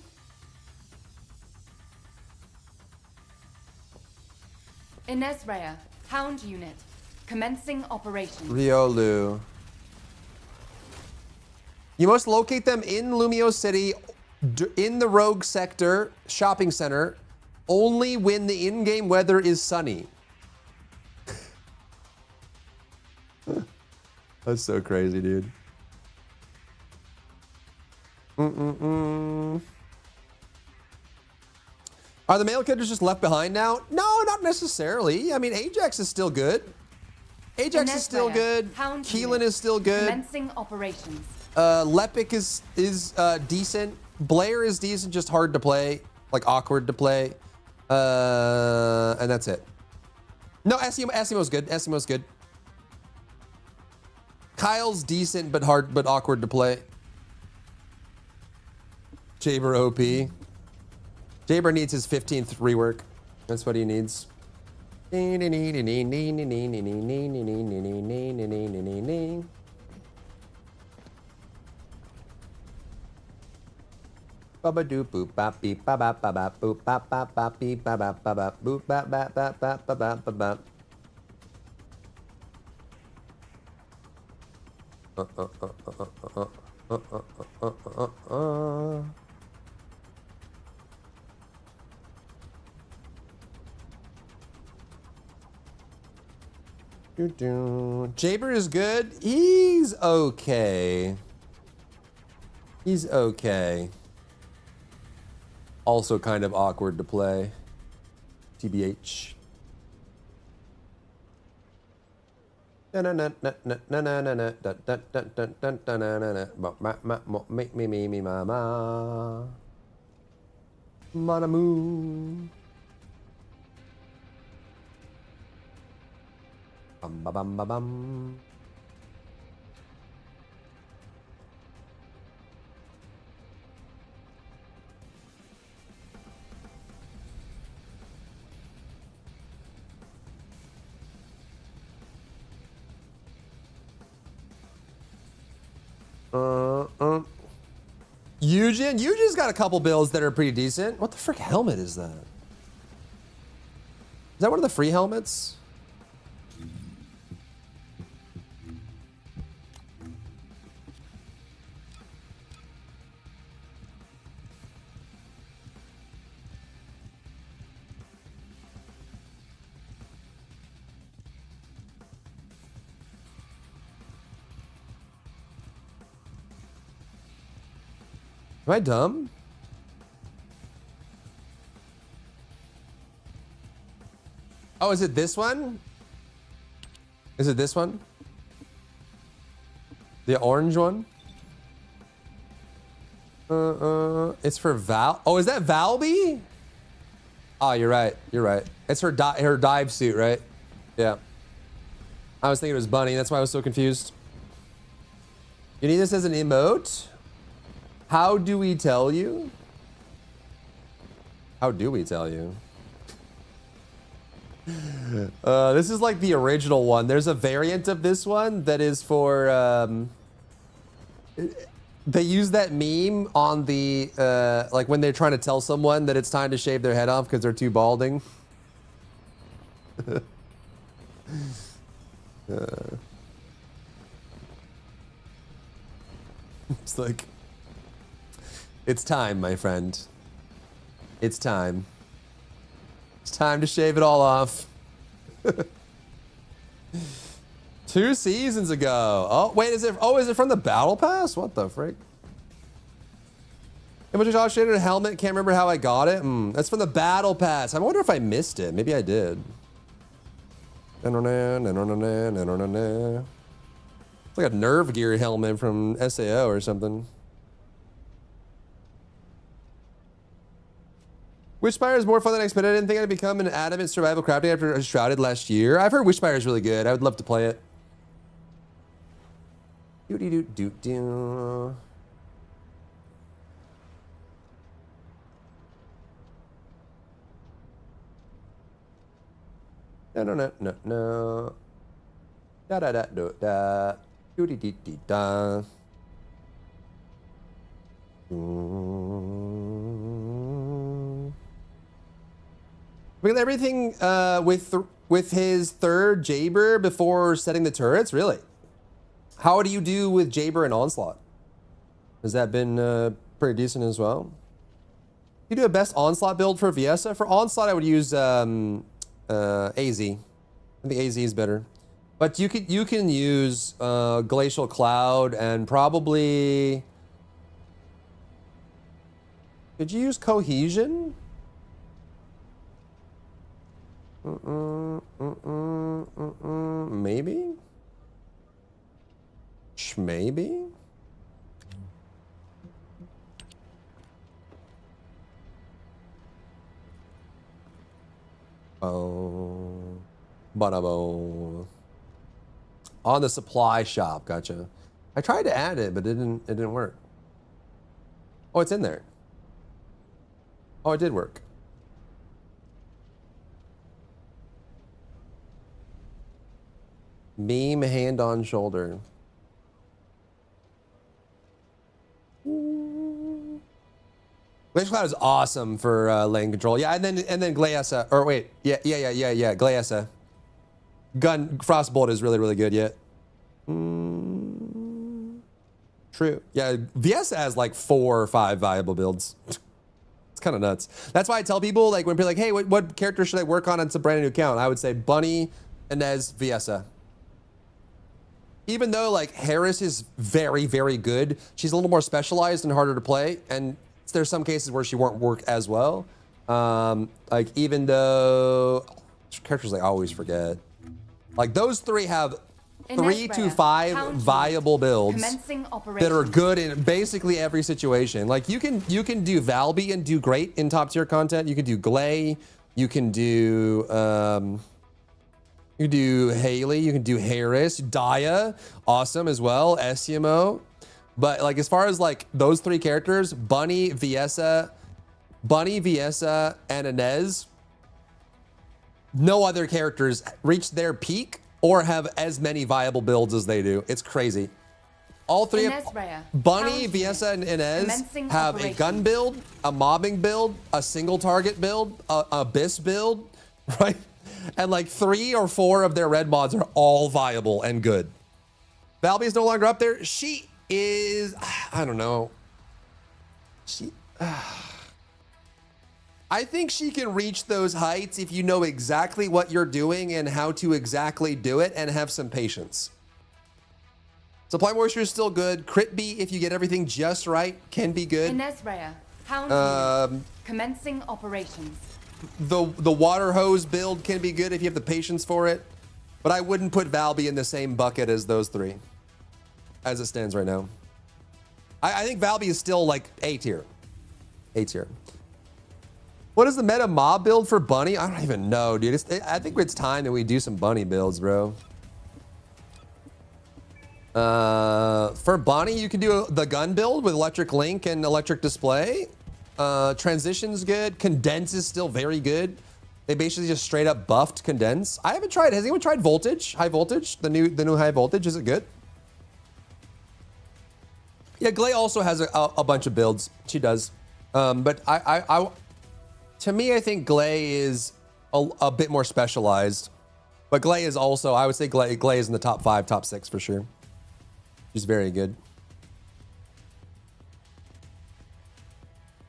Inez Rhea, Hound Unit, commencing operations. Riolu. You must locate them in Lumio City, in the Rogue Sector shopping center, only when the in-game weather is sunny. That's so crazy, dude. Are the male characters just left behind now? No, not necessarily. I mean, Ajax is still good. Ajax is still good. Keelan is still good. Commencing operations. Lepic is decent. Blair is decent, just hard to play, like awkward to play. And that's it. No, Asimo's good. Asimo's good. Kyle's decent, but awkward to play. Jaber OP. Jaber needs his 15th rework. That's what he needs. Baba doo boop bap beep ba bap ba bap boop bap bap bap beep ba bap ba bap boop bap bap bap bap ba bap ba bap. Jaber is good. He's okay. He's okay. Also kind of awkward to play. TBH. Manamoo. Bum ba bum ba bum. Eugen's got a couple builds that are pretty decent. What the frick helmet is that? Is that one of the free helmets? Am I dumb? Oh, is it this one? Is it this one? The orange one? It's for Val. Oh, is that Valby? Oh, you're right. You're right. It's her dive suit, right? Yeah. I was thinking it was Bunny. That's why I was so confused. You need this as an emote? How do we tell you? How do we tell you? This is like the original one. There's a variant of this one that is for, they use that meme on the, like when they're trying to tell someone that it's time to shave their head off because they're too balding. It's like, it's time, my friend. It's time. It's time to shave it all off. 2 seasons ago. Oh, wait, is it from the battle pass? What the frick? Image shaded a helmet. Can't remember how I got it. That's from the battle pass. I wonder if I missed it. Maybe I did. It's like a nerve gear helmet from SAO or something. Witchspire is more fun than I expected. I didn't think I'd become an adamant survival crafting after Shrouded last year. I've heard Witchspire is really good. I would love to play it. Doo-dee-doo-doo-doo. No. Da-da-da-da-da. Doo-dee-dee-dee-da. Look at everything with his third Jaber before setting the turrets. Really? How do you do with Jaber and Onslaught? Has that been pretty decent as well? You do a best Onslaught build for Viesa. For Onslaught, I would use AZ. I think AZ is better. But you can use Glacial Cloud and probably. Could you use Cohesion? Maybe? Maybe? Oh, Bonabo. On the supply shop, gotcha. I tried to add it, but it didn't work. Oh, it's in there. Oh, it did work. Beam, hand on shoulder. Glacial Cloud is awesome for lane control. Yeah, and then Glaciasa. Or wait, yeah. Glaciasa. Gun Frostbolt is really good. Yeah. True. Yeah, Viesa has like 4 or 5 viable builds. It's kind of nuts. That's why I tell people, like when people are like, hey, what character should I work on? It's a brand new account. I would say Bunny, Inez, Viesa. Even though like Harris is very good, she's a little more specialized and harder to play, and there's some cases where she won't work as well. Like even though characters I always forget, like those 3 have 3 to 5 viable builds that are good in basically every situation. Like you can do Valby and do great in top tier content. You can do Glay. You can do Haley. You can do Harris. Daya, awesome as well. SCMO. But like as far as like those 3 characters, Bunny, Viesa, and Inez, no other characters reach their peak or have as many viable builds as they do. It's crazy. All 3 of Bunny, Viesa, and Inez have a gun build, a mobbing build, a single target build, a abyss build, right? And like 3 or 4 of their red mods are all viable and good. Valby is no longer up there. She is, I don't know. I think she can reach those heights if you know exactly what you're doing and how to exactly do it and have some patience. Supply moisture is still good. Crit B, if you get everything just right, can be good. Inesrea, Hound commencing operations. The water hose build can be good if you have the patience for it, but I wouldn't put Valby in the same bucket as those 3, as it stands right now. I think Valby is still like A tier. A tier. What is the meta mob build for Bunny? I don't even know, dude. I think it's time that we do some Bunny builds, bro. For Bunny, you can do the gun build with electric link and electric display. Transition's good. Condense is still very good. They basically just straight up buffed Condense. I haven't tried. Has anyone tried Voltage? High Voltage? The new High Voltage. Is it good? Yeah, Glay also has a bunch of builds. She does. But to me, I think Glay is a bit more specialized. But Glay is also, I would say Glay is in the top 5, top 6 for sure. She's very good.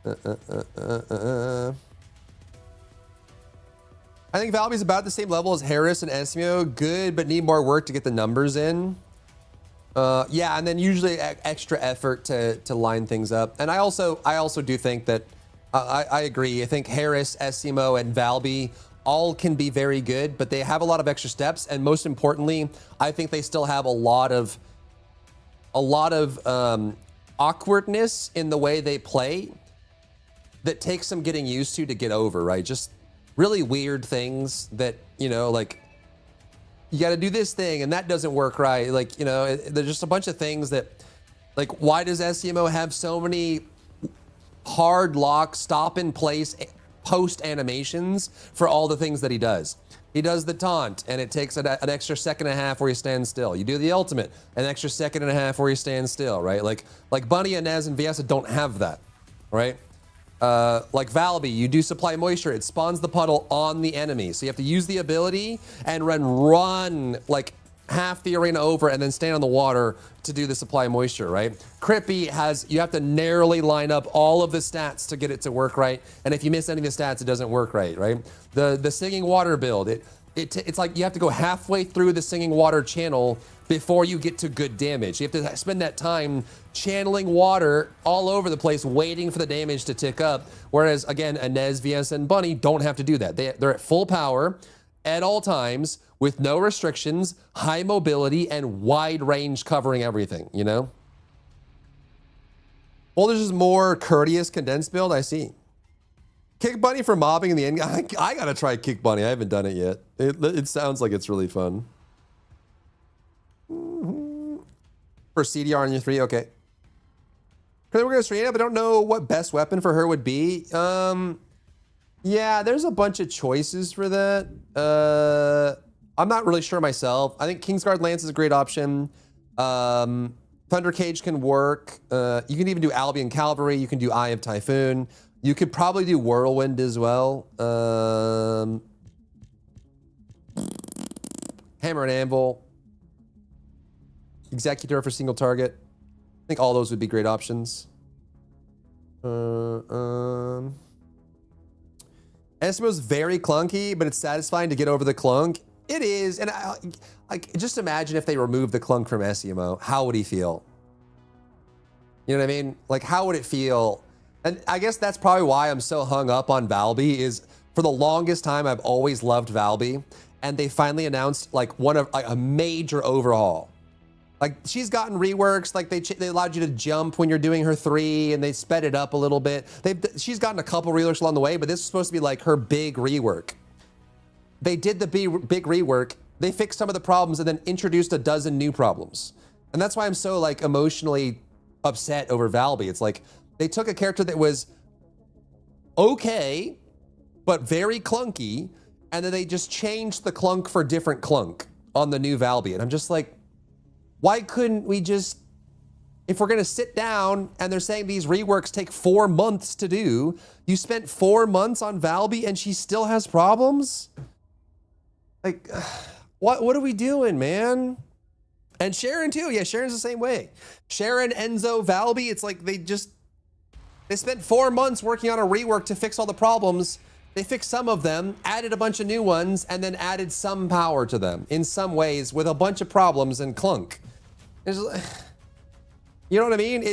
I think Valby's about the same level as Harris and Esmio. Good, but need more work to get the numbers in. Yeah, and then usually extra effort to line things up. And I also do think that I agree. I think Harris, Esimo, and Valby all can be very good, but they have a lot of extra steps. And most importantly, I think they still have a lot of awkwardness in the way they play that takes some getting used to get over, right? Just really weird things that, you know, like you got to do this thing and that doesn't work right. Like, you know, there's just a bunch of things that, like, why does SCMO have so many hard lock, stop in place post animations for all the things that he does. He does the taunt, and it takes an extra second and a half where he stands still. You do the ultimate, an extra second and a half where he stands still, right? Like Bunny and Nez and Viessa don't have that, right? Like Valby, you do supply moisture, it spawns the puddle on the enemy. So you have to use the ability and run like half the arena over and then stand on the water to do the supply moisture, right? Crippy has, you have to narrowly line up all of the stats to get it to work right. And if you miss any of the stats, it doesn't work right, right? The singing water build, it's like you have to go halfway through the singing water channel before you get to good damage. You have to spend that time channeling water all over the place, waiting for the damage to tick up. Whereas again, Inez, VS, and Bunny don't have to do that. They're at full power at all times with no restrictions, high mobility, and wide range covering everything, you know? Well, there's just more courteous condensed build, I see. Kick Bunny for mobbing in the end. I gotta try Kick Bunny. I haven't done it yet. It sounds like it's really fun. For CDR on your 3, okay. We're gonna stream it, but I don't know what best weapon for her would be. Yeah, there's a bunch of choices for that. I'm not really sure myself. I think Kingsguard Lance is a great option. Thunder Cage can work. You can even do Albion Cavalry. You can do Eye of Typhoon. You could probably do Whirlwind as well. Hammer and Anvil. Executor for single target. I think all those would be great options. Esmo's very clunky, but it's satisfying to get over the clunk. It is, and just imagine if they removed the clunk from Esimo. How would he feel? You know what I mean? Like, how would it feel? And I guess that's probably why I'm so hung up on Valby, is for the longest time, I've always loved Valby, and they finally announced like a major overhaul. Like, she's gotten reworks, like they allowed you to jump when you're doing her 3, and they sped it up a little bit. She's gotten a couple reworks along the way, but this is supposed to be like her big rework. They did the big rework, they fixed some of the problems, and then introduced a dozen new problems. And that's why I'm so like emotionally upset over Valby. It's like, they took a character that was okay, but very clunky, and then they just changed the clunk for different clunk on the new Valby. And I'm just like, why couldn't we just, if we're gonna sit down and they're saying these reworks take 4 months to do, you spent 4 months on Valby and she still has problems? Like, what are we doing, man? And Sharon too, yeah, Sharon's the same way. Sharon, Enzo, Valby, it's like they spent 4 months working on a rework to fix all the problems. They fixed some of them, added a bunch of new ones, and then added some power to them in some ways with a bunch of problems and clunk. It's, you know what I mean?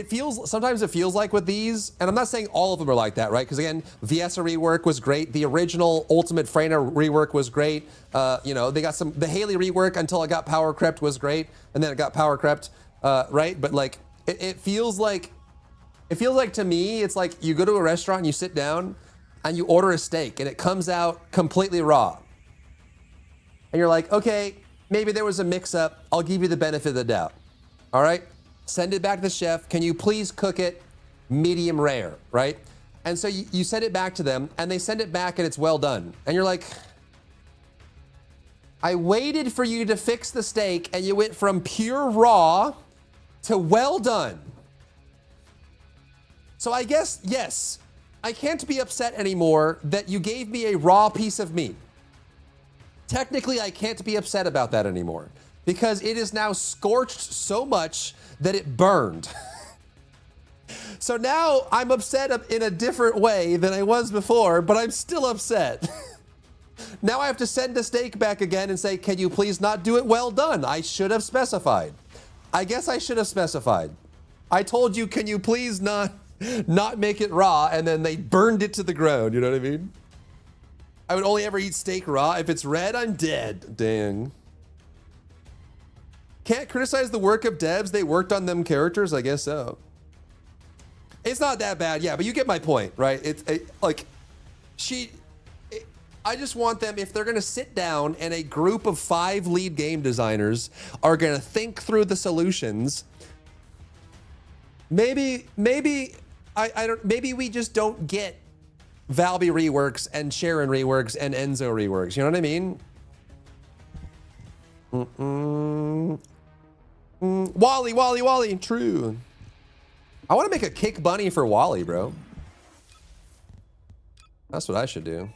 Sometimes it feels like with these, and I'm not saying all of them are like that, right? Because again, Viessa rework was great. The original Ultimate Freyna rework was great. You know, they got the Haley rework until it got power crept was great, and then it got power crept, right? But like, it feels like to me, it's like you go to a restaurant and you sit down and you order a steak and it comes out completely raw. And you're like, okay, maybe there was a mix up. I'll give you the benefit of the doubt. All right, send it back to the chef. Can you please cook it medium rare, right? And so you send it back to them and they send it back and it's well done. And you're like, I waited for you to fix the steak and you went from pure raw to well done. So I guess, yes, I can't be upset anymore that you gave me a raw piece of meat. Technically, I can't be upset about that anymore because it is now scorched so much that it burned. So now I'm upset in a different way than I was before, but I'm still upset. Now I have to send the steak back again and say, can you please not do it well done? I should have specified. I guess I should have specified. I told you, can you please not make it raw, and then they burned it to the ground, you know what I mean? I would only ever eat steak raw. If it's red, I'm dead. Dang. Can't criticize the work of devs. They worked on them characters, I guess so. It's not that bad, yeah, but you get my point, right? I just want them, if they're gonna sit down and a group of 5 lead game designers are gonna think through the solutions, maybe we just don't get Valby reworks and Sharon reworks and Enzo reworks. You know what I mean? Wally. True. I want to make a kick bunny for Wally, bro. That's what I should do.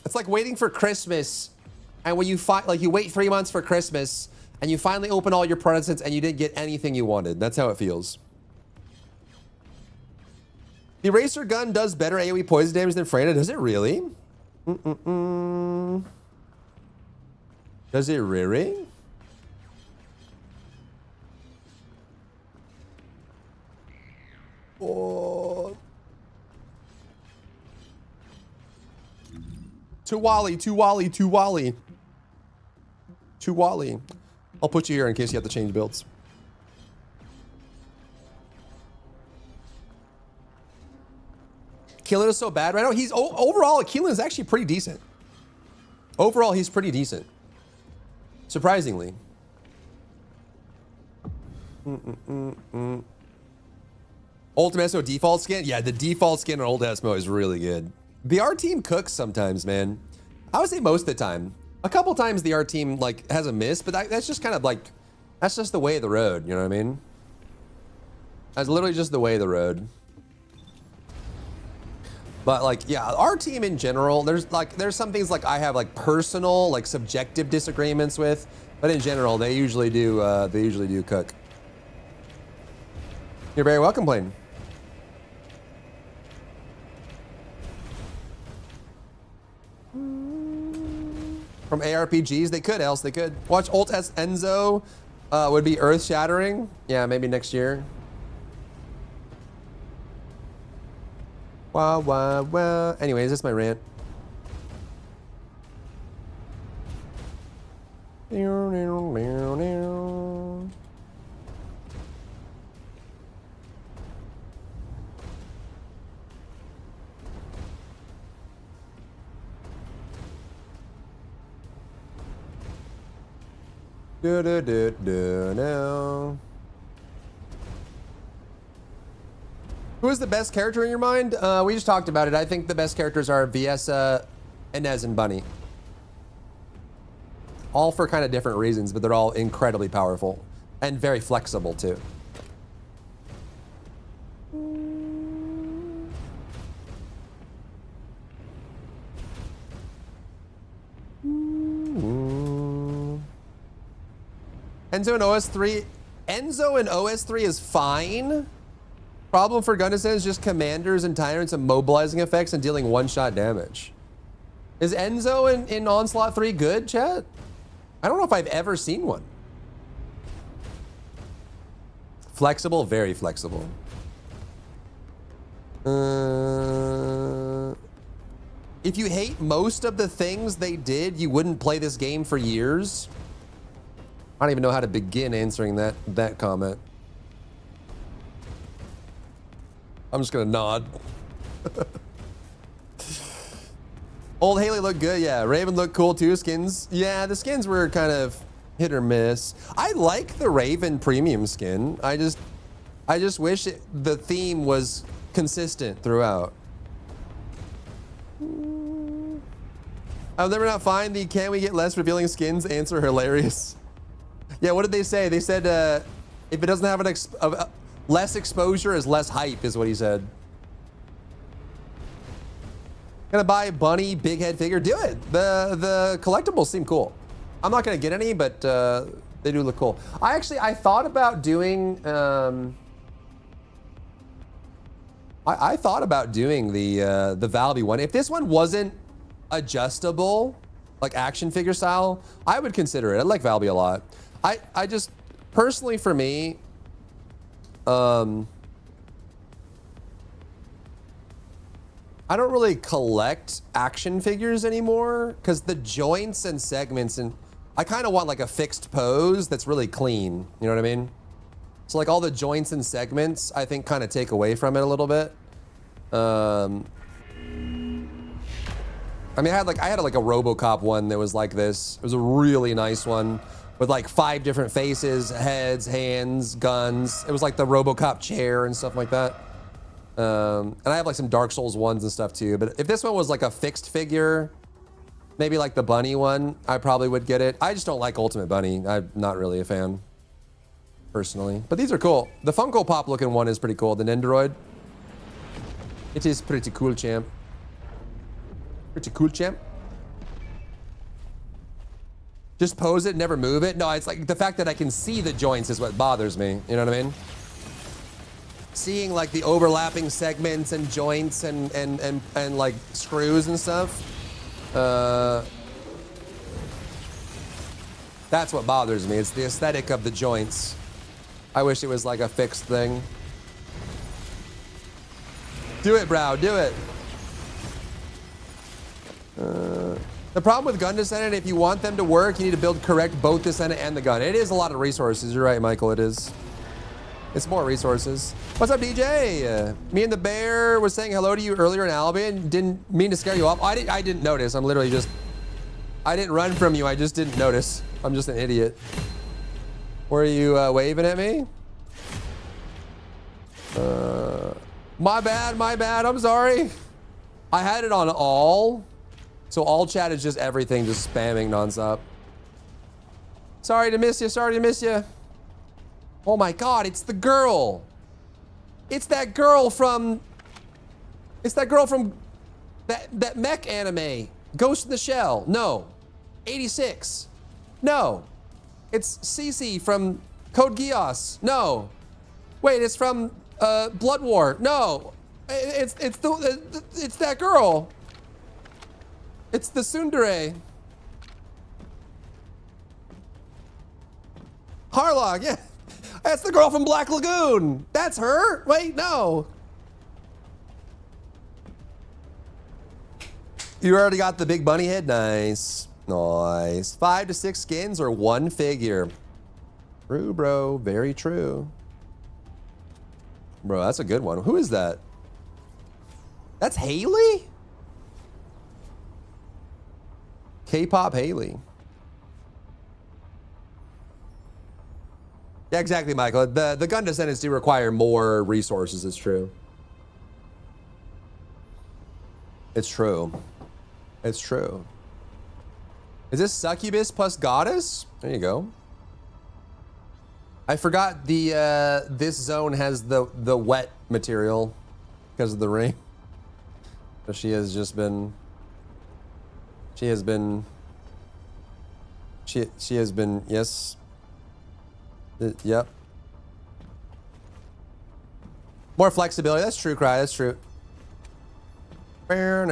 It's like waiting for Christmas, and when you you wait 3 months for Christmas, and you finally open all your presents, and you didn't get anything you wanted. That's how it feels. The eraser gun does better AoE poison damage than Freyna. Does it really? Does it really? Oh. To Wally. I'll put you here in case you have to change builds. Keelan is so bad right now. He's overall, Keelan is actually pretty decent. Overall, he's pretty decent. Surprisingly. Old Esmo default skin? Yeah, the default skin on Old Esmo is really good. The R team cooks sometimes, man. I would say most of the time. A couple times the R team like has a miss, but that's just kind of like, that's just the way of the road, you know what I mean? That's literally just the way of the road. But like, yeah, our team in general, there's some things like I have like personal, like subjective disagreements with, but in general, they usually do cook. You're very welcome, Blaine. From ARPGs, they could, else they could. Watch Ult S Enzo would be earth shattering. Yeah, maybe next year. Wow. Anyways, that's my rant. No. Who is the best character in your mind? We just talked about it. I think the best characters are Viessa, Inez, and Bunny. All for kind of different reasons, but they're all incredibly powerful and very flexible too. Enzo and OS3 is fine. Problem for Gunnison is just commanders and tyrants and mobilizing effects and dealing one-shot damage. Is Enzo in Onslaught 3 good, chat? I don't know if I've ever seen one. Flexible, very flexible. If you hate most of the things they did, you wouldn't play this game for years. I don't even know how to begin answering that comment. I'm just gonna nod. Old Haley looked good, yeah. Raven looked cool too. Skins, yeah, the skins were kind of hit or miss. I like the Raven premium skin. I just wish the theme was consistent throughout. I'll never not find the "can we get less revealing skins" answer hilarious. Yeah, what did they say? They said if it doesn't have less exposure is less hype, is what he said. Gonna buy Bunny big head figure? Do it. The collectibles seem cool. I'm not gonna get any, but they do look cool. I thought about doing I thought about doing the Valby one. If this one wasn't adjustable, like action figure style, I would consider it. I like Valby a lot. I just personally, for me, I don't really collect action figures anymore because the joints and segments, and I kind of want like a fixed pose that's really clean. You know what I mean? So like all the joints and segments, I think kind of take away from it a little bit. I mean, I had like a RoboCop one that was like this. It was a really nice one. with like 5 different faces, heads, hands, guns. It was like the RoboCop chair and stuff like that. And I have like some Dark Souls ones and stuff too. But if this one was like a fixed figure, maybe like the bunny one, I probably would get it. I just don't like Ultimate Bunny. I'm not really a fan, personally. But these are cool. The Funko Pop looking one is pretty cool. The Nendoroid. It is pretty cool, champ. Pretty cool, champ. Just pose it, never move it. No, it's like the fact that I can see the joints is what bothers me. You know what I mean? Seeing like the overlapping segments and joints and like screws and stuff. That's what bothers me. It's the aesthetic of the joints. I wish it was like a fixed thing. Do it, bro. Do it. The problem with gun descendant, if you want them to work, you need to build correct both descendant and the gun. It is a lot of resources. You're right, Michael. It is. It's more resources. What's up, DJ? Me and the bear was saying hello to you earlier in Albion. Didn't mean to scare you off. I didn't notice. I'm literally just... I didn't run from you. I just didn't notice. I'm just an idiot. Were you waving at me? My bad, my bad. I'm sorry. I had it on all. So all chat is just everything, just spamming nonstop. Sorry to miss you. Sorry to miss you. Oh my God, it's the girl. It's that girl from... It's that girl from that mech anime. Ghost in the Shell. No. 86. No. It's Cece from Code Geass. No. Wait, it's from Blood War. No. It's that girl. It's the tsundere. Harlock, yeah. That's the girl from Black Lagoon. That's her. Wait, no. You already got the big bunny head? Nice. Nice. 5 to 6 skins or 1 figure. True, bro. Very true. Bro, that's a good one. Who is that? That's Haley? K-pop Haley. Yeah, exactly, Michael. The gun descendants do require more resources. It's true. It's true. It's true. Is this succubus plus goddess? There you go. I forgot the this zone has the wet material because of the ring. But she has just been. She has been. She has been. Yes. Yep. More flexibility. That's true, Cry. That's true. You know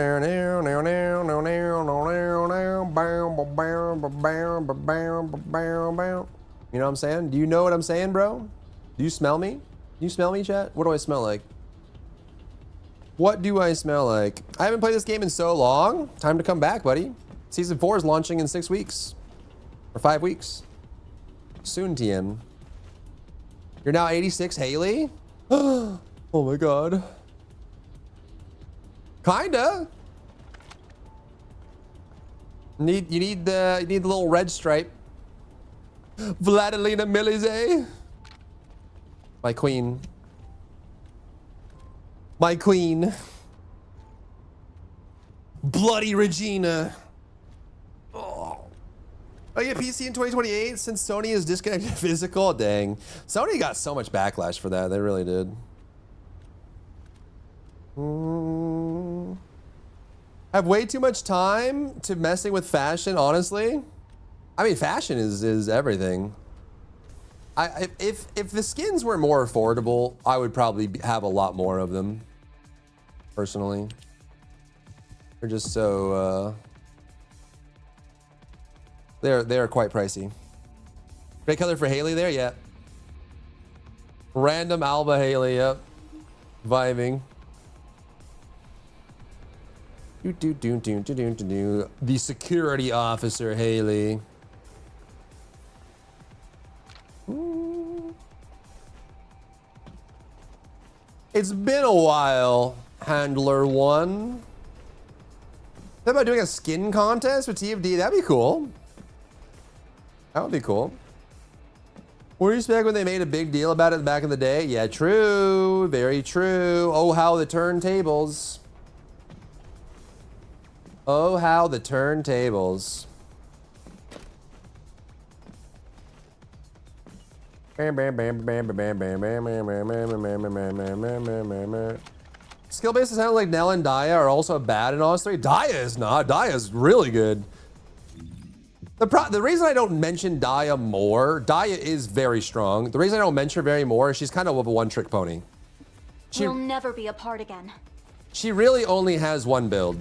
what I'm saying? Do you know what I'm saying, bro? Do you smell me? Do you smell me, chat? What do I smell like? What do I smell like? I haven't played this game in so long. Time to come back, buddy. Season 4 is launching in 6 weeks. Or 5 weeks. Soon, TM. You're now 86, Haley? Oh my God. Kinda. You need the little red stripe. Vladilena Milize. My queen. My queen. Bloody Regina. Oh. I get PC in 2028 since Sony is disconnected physical. Dang. Sony got so much backlash for that. They really did. Have way too much time to messing with fashion, honestly. I mean, fashion is everything. If the skins were more affordable, I would probably have a lot more of them. Personally, they're just so they are quite pricey. Great color for Haley there, yeah. Random Alba Haley, yep. Vibing. The security officer Haley. It's been a while, Handler 1. How about doing a skin contest with TFD? That'd be cool. That would be cool. Were you expecting when they made a big deal about it back in the day? Yeah, true. Very true. Oh, how the turntables. Oh, how the turntables. Skill bases sound like Nell and Daya are also bad in Oz 3. Daya is not. Daya is really good. The reason I don't mention Daya more, Daya is very strong. The reason I don't mention her very more is she's kind of a one-trick pony. We'll never be apart again. She really only has one build.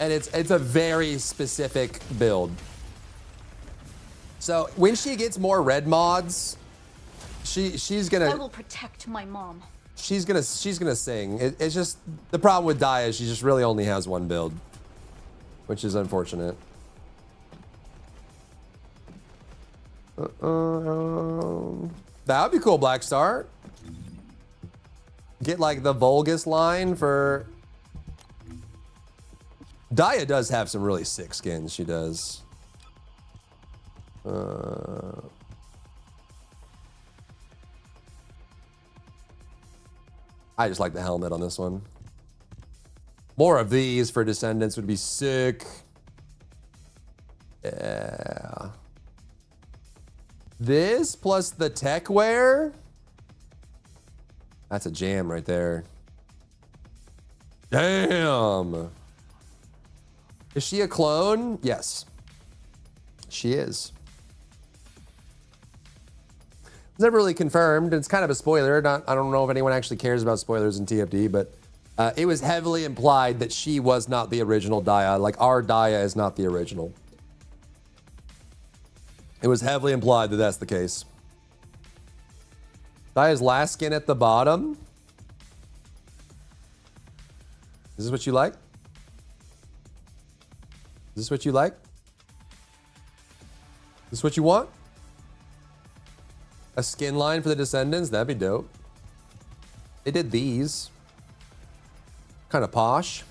And it's a very specific build. So when she gets more red mods, she's gonna. I will protect my mom. She's gonna sing. It's just the problem with Daya is she just really only has one build, which is unfortunate. That would be cool, Black Star. Get like the Vulgus line for. Daya does have some really sick skins. She does. I just like the helmet on this one. More of these for Descendants would be sick. Yeah. This plus the tech wear. That's a jam right there. Damn. Is she a clone? Yes. She is. It's never really confirmed. It's kind of a spoiler. I don't know if anyone actually cares about spoilers in TFD, but it was heavily implied that she was not the original Daya. Like, our Daya is not the original. It was heavily implied that that's the case. Daya's last skin at the bottom. Is this what you like? Is this what you like? Is this what you want? A skin line for the Descendants? That'd be dope. They did these. Kind of posh.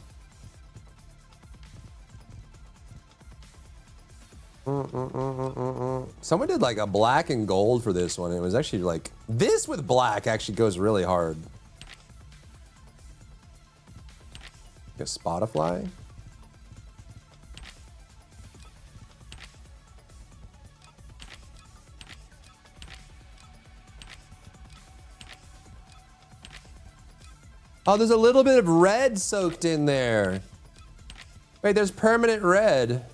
Someone did like a black and gold for this one. It was actually like, this with black actually goes really hard. A Spotify? Oh, there's a little bit of red soaked in there. Wait, there's permanent red.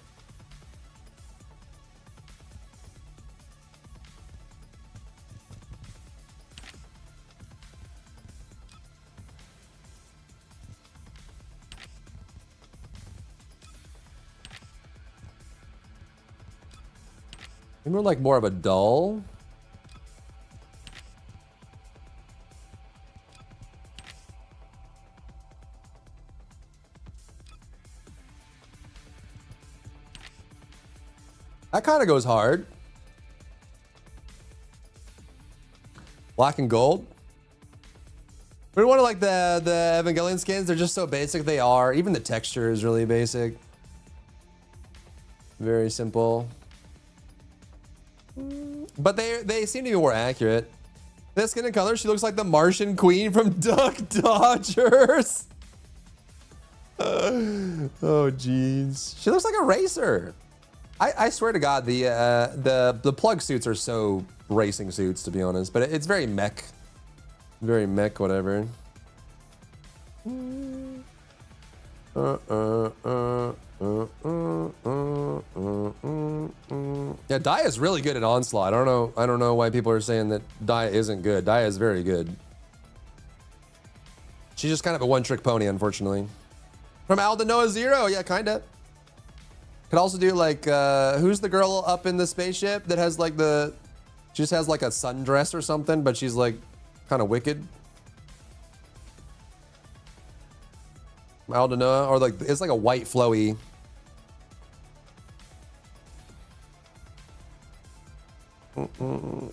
Maybe we're like more of a dull. That kind of goes hard. Black and gold. We don't want to like the Evangelion skins. They're just so basic. They are. Even the texture is really basic. Very simple. But they seem to be more accurate. That skin and color, she looks like the Martian Queen from Duck Dodgers. Oh, jeez. She looks like a racer. I swear to God, the plug suits are so racing suits, to be honest. But it's very mech. Very mech, whatever. Yeah, Daya is really good at Onslaught. I don't know why people are saying that Daya isn't good. Daya is very good. She's just kind of a one-trick pony, unfortunately. From Aldanoa Zero, yeah, kinda. Could also do like, who's the girl up in the spaceship that has like she just has like a sundress or something, but she's like kind of wicked. Aldanoa, or like, it's like a white flowy. So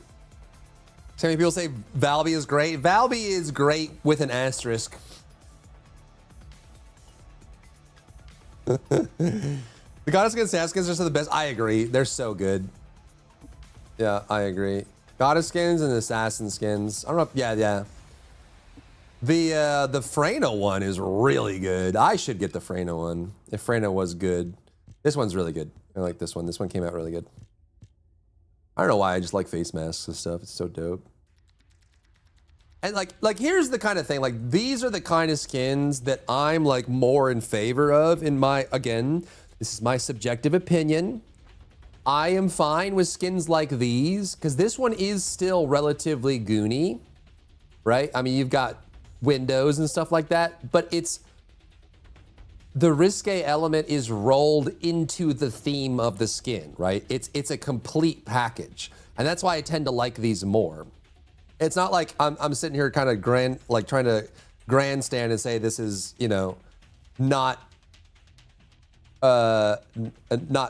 many people say Valby is great. Valby is great with an asterisk. The goddess skins, sand skins are some of the best. I agree. They're so good. Yeah, I agree. Goddess skins and assassin skins. I don't know. Yeah. The Freyna one is really good. I should get the Freyna one if Freyna was good. This one's really good. I like this one. This one came out really good. I don't know why. I just like face masks and stuff. It's so dope. And like here's the kind of thing. Like these are the kind of skins that I'm like more in favor of. In my, again, this is my subjective opinion. I am fine with skins like these because this one is still relatively goony, right? I mean, you've got windows and stuff like that, but it's the risque element is rolled into the theme of the skin, right? It's a complete package, and that's why I tend to like these more. It's not like I'm sitting here kind of trying to grandstand and say this is, you know, not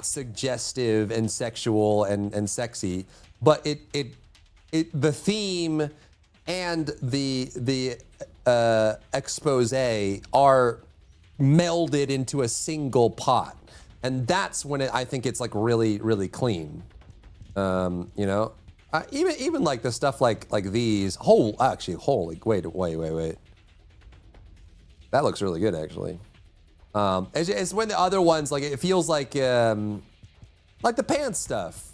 suggestive and sexual and sexy, but the theme and the expose are melded into a single pot, and that's when I think it's like really, really clean. You know, even like the stuff like these. Holy, wait. That looks really good, actually. It's when the other ones, like, it feels like the pants stuff,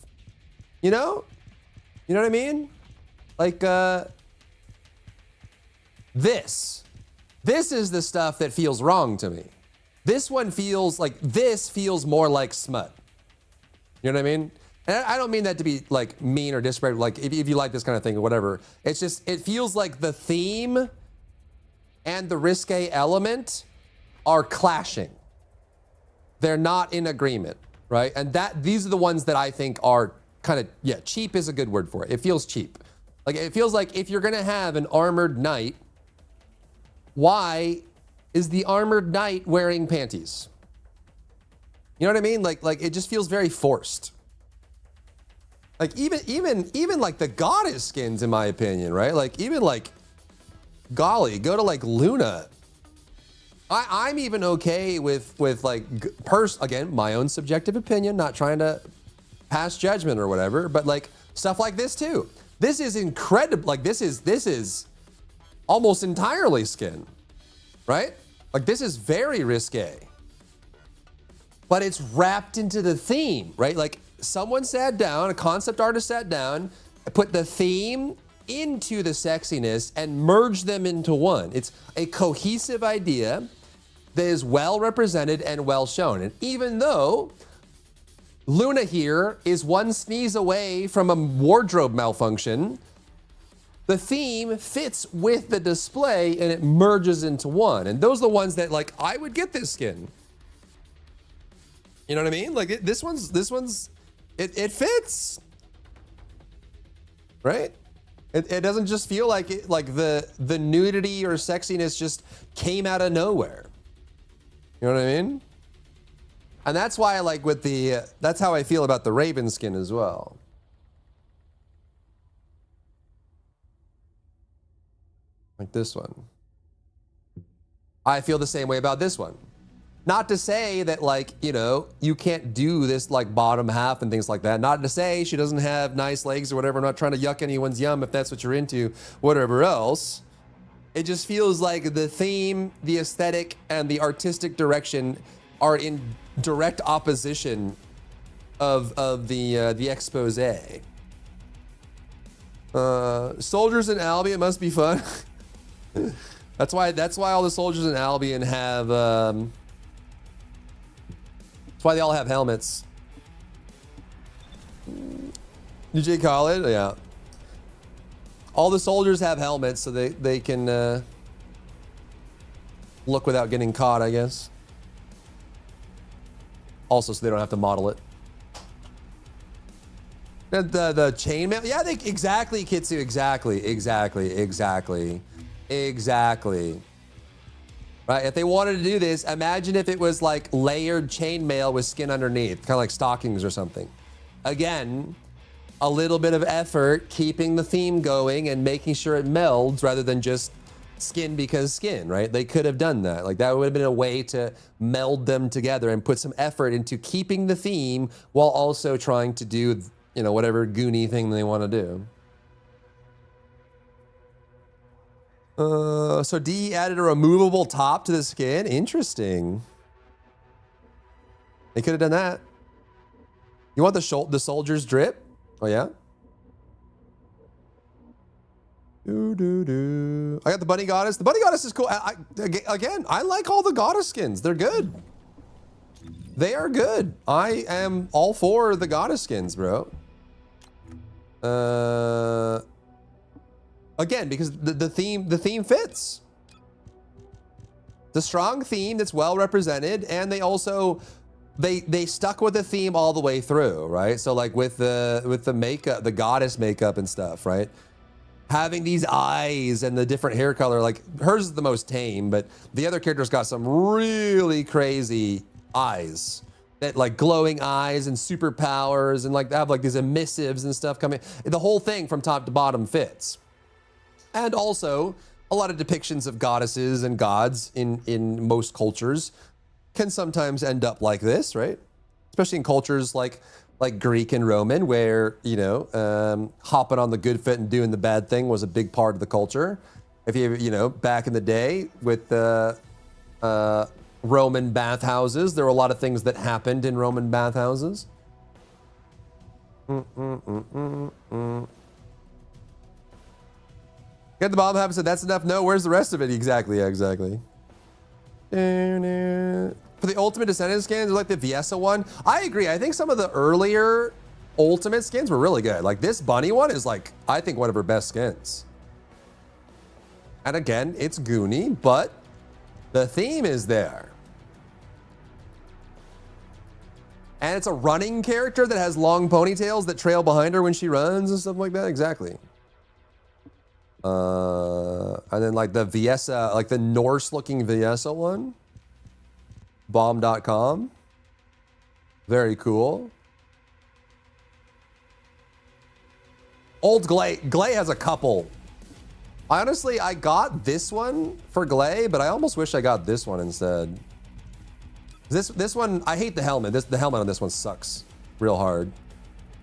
you know what I mean? Like, this is the stuff that feels wrong to me. This one feels more like smut. You know what I mean? And I don't mean that to be like mean or disparaging, like if you like this kind of thing or whatever. It's just, it feels like the theme and the risque element are clashing. They're not in agreement, right? And these are the ones that I think are kind of, yeah, cheap is a good word for it. It feels cheap. Like, it feels like if you're gonna have an armored knight, why is the armored knight wearing panties? You know what I mean? Like it just feels very forced. Like even like the goddess skins, in my opinion, right? Like even like, golly, go to like Luna. I'm even okay with like again, my own subjective opinion, not trying to pass judgment or whatever, but like stuff like this too. This is incredible. Like this is almost entirely skin, right? Like this is very risque, but it's wrapped into the theme, right? Like someone sat down, a concept artist sat down, put the theme into the sexiness and merged them into one. It's a cohesive idea that is well represented and well shown. And even though Luna here is one sneeze away from a wardrobe malfunction, the theme fits with the display and it merges into one. And those are the ones that, like, I would get this skin. You know what I mean? Like this one's it fits, right? It doesn't just feel like it, like the nudity or sexiness just came out of nowhere. You know what I mean? And that's why I like with that's how I feel about the Raven skin as well. Like this one. I feel the same way about this one. Not to say that, like, you know, you can't do this like bottom half and things like that. Not to say she doesn't have nice legs or whatever. I'm not trying to yuck anyone's yum if that's what you're into, whatever else. It just feels like the theme, the aesthetic, and the artistic direction are in direct opposition of the expose. Soldiers in Albion must be fun. That's why all the soldiers in Albion have that's why they all have helmets. DJ Khaled, yeah. All the soldiers have helmets so they can look without getting caught, I guess. Also, so they don't have to model it. The chainmail, yeah, exactly, Kitsu, exactly. Right, if they wanted to do this, imagine if it was like layered chainmail with skin underneath, kind of like stockings or something. Again, a little bit of effort keeping the theme going and making sure it melds rather than just skin because skin, right? They could have done that. Like that would have been a way to meld them together and put some effort into keeping the theme while also trying to do, you know, whatever Goonie thing they want to do. So D added a removable top to the skin. Interesting. They could have done that. You want the soldier's drip? Oh yeah. I got the bunny goddess. The bunny goddess is cool. Again, I like all the goddess skins. They're good. They are good. I am all for the goddess skins, bro. Again, because the theme fits. The strong theme that's well represented, and they also they stuck with the theme all the way through, right? So like with the makeup, the goddess makeup and stuff, right? Having these eyes and the different hair color, like hers is the most tame, but the other characters got some really crazy eyes, that like glowing eyes and superpowers, and like they have like these emissives and stuff coming. The whole thing from top to bottom fits. And also a lot of depictions of goddesses and gods in most cultures can sometimes end up like this, right? Especially in cultures like Greek and Roman, where, you know, hopping on the good foot and doing the bad thing was a big part of the culture. If you know, back in the day with the Roman bathhouses, there were a lot of things that happened in Roman bathhouses. Get the bottom half and said, that's enough. No, where's the rest of it? Exactly, yeah, exactly. For the Ultimate Descendant skins, like the Viesa one, I agree. I think some of the earlier Ultimate skins were really good. Like this bunny one is like, I think one of her best skins. And again, it's Goonie, but the theme is there. And it's a running character that has long ponytails that trail behind her when she runs and stuff like that. Exactly. And then like the Viesa, like the Norse looking Viesa one. Bomb.com. Very cool. Old Glay. Glay has a couple. Honestly, I got this one for Glay, but I almost wish I got this one instead. This one, I hate the helmet. The helmet on this one sucks real hard.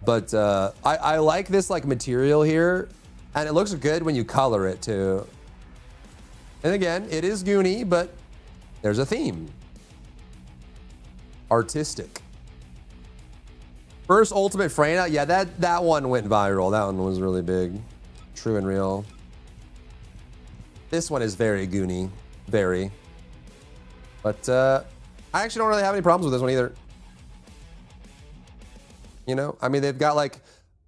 But I like this like material here, and it looks good when you color it too. And again, it is Goonie, but there's a theme. Artistic. First Ultimate Freyna, yeah, that one went viral. That one was really big. True and real. This one is very Goonie, very. But I actually don't really have any problems with this one either. You know, I mean, they've got like,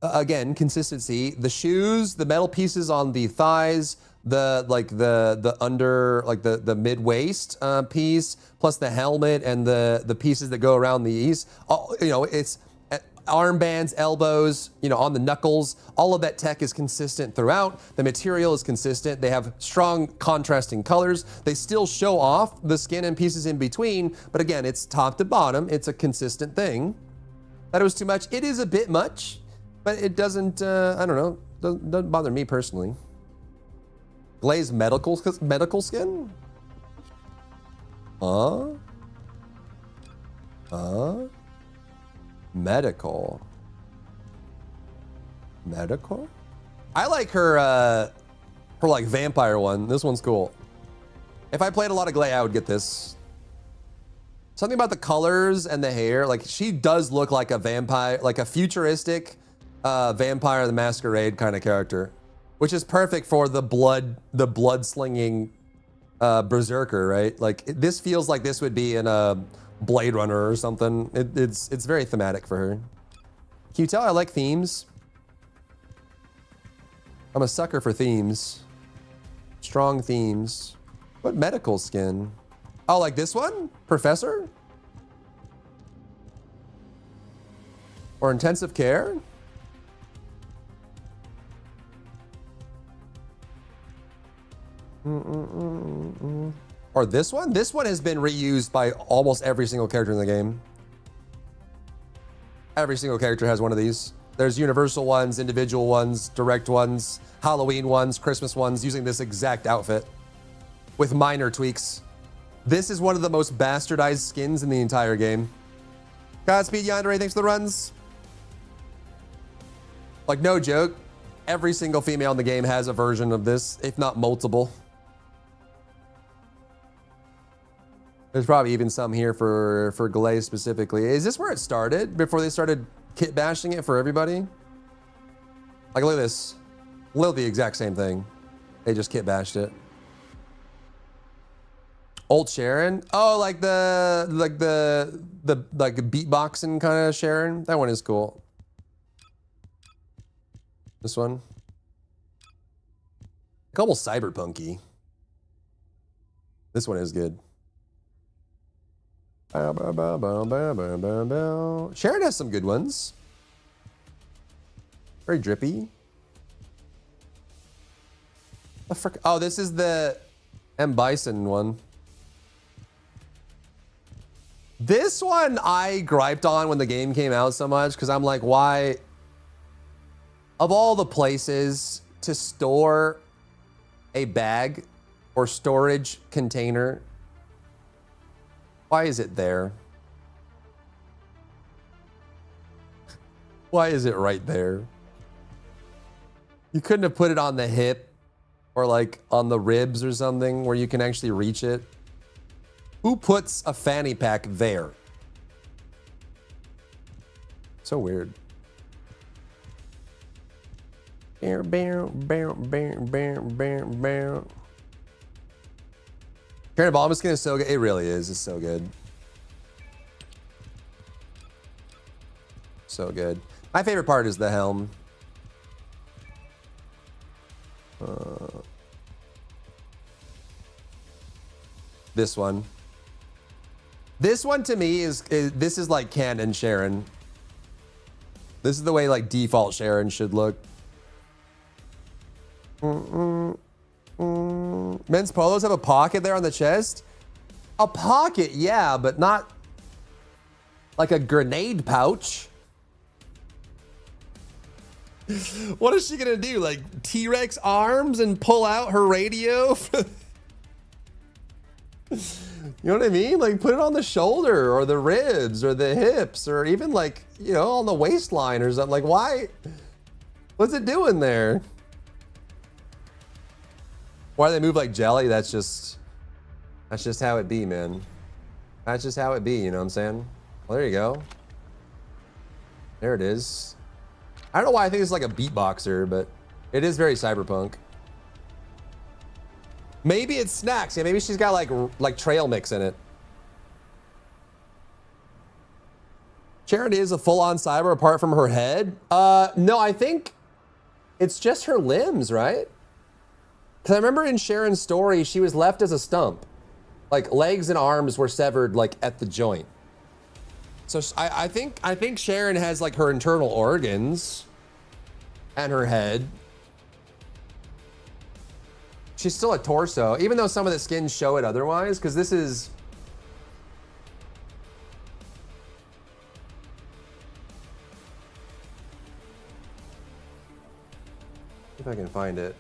again, consistency. The shoes, the metal pieces on the thighs, the under, like the mid waist piece, plus the helmet and the pieces that go around these. You know, it's armbands, elbows, you know, on the knuckles. All of that tech is consistent throughout. The material is consistent. They have strong contrasting colors. They still show off the skin and pieces in between, but again, it's top to bottom. It's a consistent thing. That it was too much. It is a bit much, but it doesn't, I don't know, doesn't bother me personally. Glazed medical skin? Medical. I like her like vampire one. This one's cool. If I played a lot of Glay, I would get this. Something about the colors and the hair, like she does look like a vampire, like a futuristic Vampire the Masquerade kind of character, which is perfect for the blood slinging berserker, right? Like this feels like this would be in a Blade Runner or something. It's very thematic for her. Can you tell I like themes? I'm a sucker for themes. Strong themes. What medical skin? Oh, like this one? Professor? Or intensive care? Or this one? This one has been reused by almost every single character in the game. Every single character has one of these. There's universal ones, individual ones, direct ones, Halloween ones, Christmas ones, using this exact outfit. with minor tweaks. This is one of the most bastardized skins in the entire game. Godspeed, Yandere, thanks for the runs. Like, no joke, every single female in the game has a version of this, if not multiple. There's probably even some here for Glaze specifically. Is this where it started, before they started kit bashing it for everybody? Like, look at this. Literally the exact same thing. They just kit bashed it. Old Sharon? Oh, like the beatboxing kind of Sharon? That one is cool. This one? A couple cyberpunky. This one is good. Sharon has some good ones. Very drippy. Oh, this is the M. Bison one. This one I griped on when the game came out so much because I'm like, why? Of all the places to store a bag or storage container, why is it there? Why is it right there? You couldn't have put it on the hip or like on the ribs or something where you can actually reach it. Who puts a fanny pack there? So weird. Sharon Obama skin is so good. It really is. It's so good. So good. My favorite part is the helm. This one. This one to me is this is like canon Sharon. This is the way like default Sharon should look. Men's polos have a pocket there on the chest. A pocket, yeah, but not like a grenade pouch. What is she gonna do? Like T-Rex arms and pull out her radio? You know what I mean? Like put it on the shoulder or the ribs or the hips or even like, you know, on the waistline or something. Like why? What's it doing there? Why do they move like jelly? That's just how it be, man. That's just how it be, you know what I'm saying? Well, there you go. There it is. I don't know why I think it's like a beatboxer, but it is very cyberpunk. Maybe it's snacks. Yeah, maybe she's got like trail mix in it. Sharon is a full-on cyber apart from her head. No, I think it's just her limbs, right? Because I remember in Sharon's story, she was left as a stump. Like legs and arms were severed like at the joint. So I think Sharon has like her internal organs and her head. She's still a torso, even though some of the skins show it otherwise, because this is... If I can find it.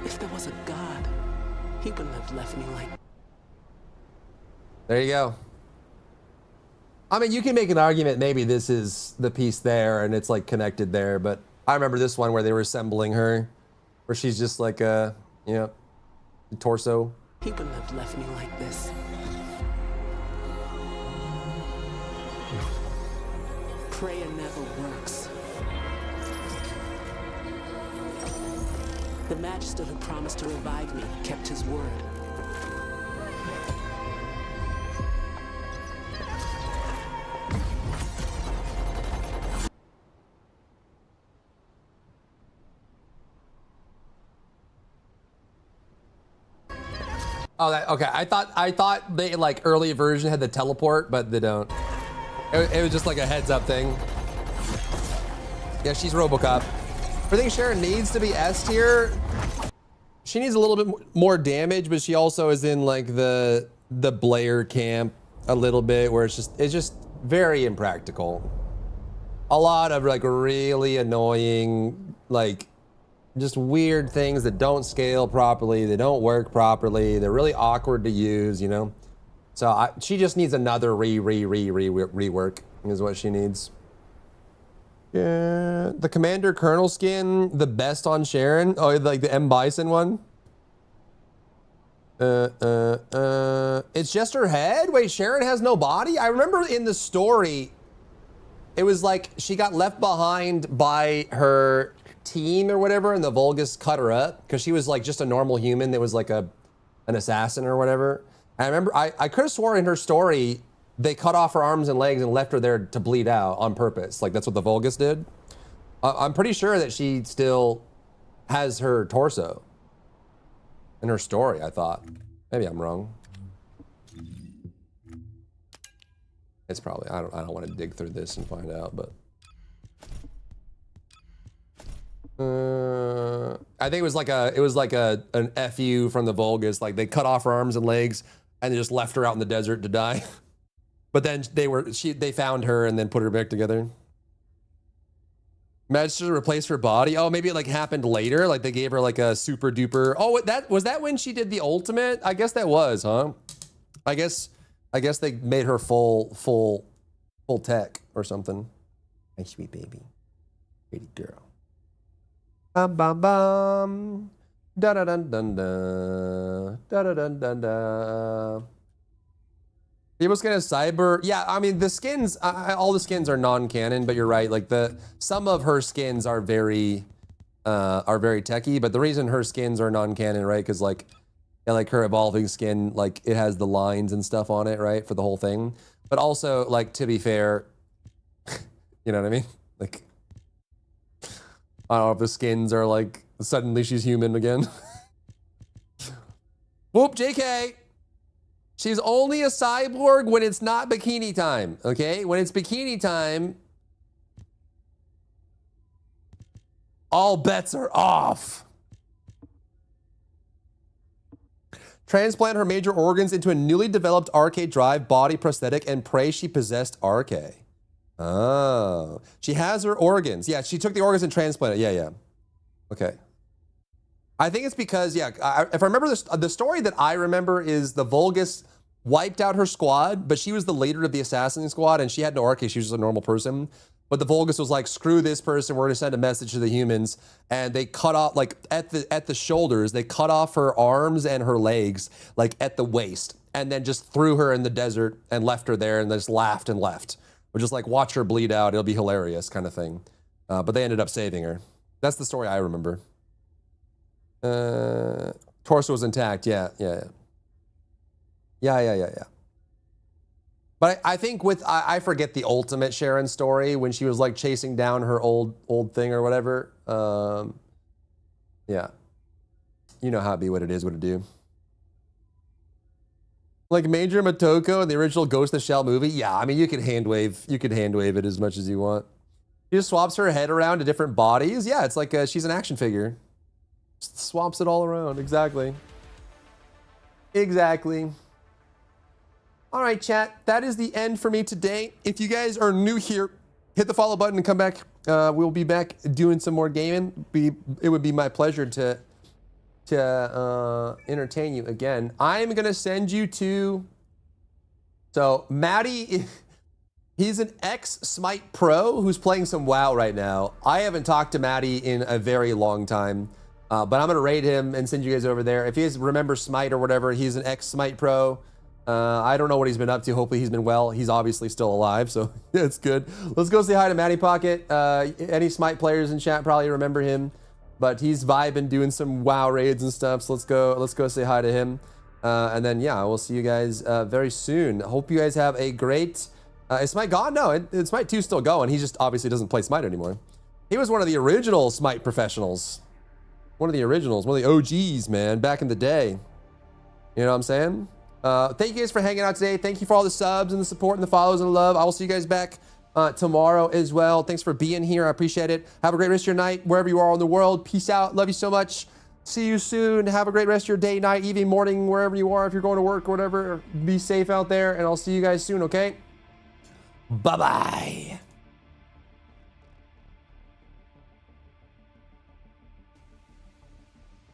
If there was a God, he wouldn't have left me like... There you go. I mean, you can make an argument maybe this is the piece there and it's like connected there, but I remember this one where they were assembling her, where she's just like a, you know, torso. He wouldn't have left me like this. Prayer never works. The Magister who promised to revive me kept his word. Oh, okay. I thought they like early version had the teleport, but they don't. It was just like a heads up thing. Yeah, she's RoboCop. I think Sharon needs to be S tier. she needs a little bit more damage, but she also is in like the Blair camp a little bit, where it's just very impractical. A lot of like really annoying, like just weird things that don't scale properly, they don't work properly, they're really awkward to use, you know. So she just needs another rework is what she needs. Yeah, the Commander Colonel skin, the best on Sharon. Oh, like the M. Bison one. It's just her head? Wait, Sharon has no body? I remember in the story, it was like she got left behind by her team or whatever, and the Vulgus cut her up because she was like just a normal human that was like an assassin or whatever. And I remember I could have sworn in her story they cut off her arms and legs and left her there to bleed out on purpose. Like that's what the Vulgus did. I'm pretty sure that she still has her torso in her story, I thought. Maybe I'm wrong. It's probably, I don't want to dig through this and find out, but. I think it was like an FU from the Vulgus. Like they cut off her arms and legs and they just left her out in the desert to die. But then they found her and then put her back together. Managed to replace her body. Oh, maybe it like happened later. Like they gave her like a super duper. Oh, was that when she did the ultimate? I guess that was, huh? I guess they made her full tech or something. Hey, sweet baby, pretty girl. Bum bum bum. Da da dun dun da. Da da dun dun da. People's gonna cyber. Yeah, I mean the skins. All the skins are non-canon, but you're right. Like some of her skins are very techy. But the reason her skins are non-canon, right? Because like her evolving skin, like it has the lines and stuff on it, right, for the whole thing. But also, like to be fair, you know what I mean? Like I don't know if the skins are like suddenly she's human again. Whoop, JK. She's only a cyborg when it's not bikini time, okay? When it's bikini time, all bets are off. Transplant her major organs into a newly developed RK drive body prosthetic and pray she possessed RK. Oh, she has her organs. Yeah, she took the organs and transplanted. Yeah. Okay. I think it's because, yeah, if I remember the story that I remember is the Vulgus wiped out her squad, but she was the leader of the assassin squad and she had no RK, she was just a normal person. But the Vulgus was like, screw this person, we're gonna send a message to the humans. And they cut off, like at the shoulders, they cut off her arms and her legs, like at the waist, and then just threw her in the desert and left her there and just laughed and left. Or just like, watch her bleed out, it'll be hilarious kind of thing. But they ended up saving her. That's the story I remember. Torso was intact, yeah. But I think I forget the ultimate Sharon story when she was like chasing down her old thing or whatever. Yeah. You know how it be, what it is, what it do. Like Major Motoko in the original Ghost in the Shell movie. Yeah, I mean, you could hand wave it as much as you want. She just swaps her head around to different bodies. Yeah, it's like she's an action figure. Just swaps it all around. Exactly. All right, chat. That is the end for me today. If you guys are new here, hit the follow button and come back. We'll be back doing some more gaming. It would be my pleasure to entertain you again. I'm gonna send you to. So Maddie, he's an ex-Smite pro who's playing some WoW right now. I haven't talked to Maddie in a very long time, but I'm gonna raid him and send you guys over there. If you guys remember Smite or whatever, he's an ex-Smite pro. I don't know what he's been up to. Hopefully he's been well. He's obviously still alive, so it's good. Let's go say hi to Matty Pocket. Any Smite players in chat probably remember him, but he's vibing, doing some WoW raids and stuff. So let's go say hi to him. And then yeah, we'll see you guys very soon. Hope you guys have a great. Is Smite gone? No, Smite 2's still going. He just obviously doesn't play Smite anymore. He was one of the original Smite professionals. One of the originals, one of the OGs, man, back in the day. You know what I'm saying? Thank you guys for hanging out today. Thank you for all the subs and the support and the follows and the love. I will see you guys back tomorrow as well. Thanks for being here. I appreciate it. Have a great rest of your night wherever you are in the world. Peace out. Love you so much. See you soon. Have a great rest of your day, night, evening, morning, wherever you are. If you're going to work or whatever, be safe out there. And I'll see you guys soon, okay? Bye-bye.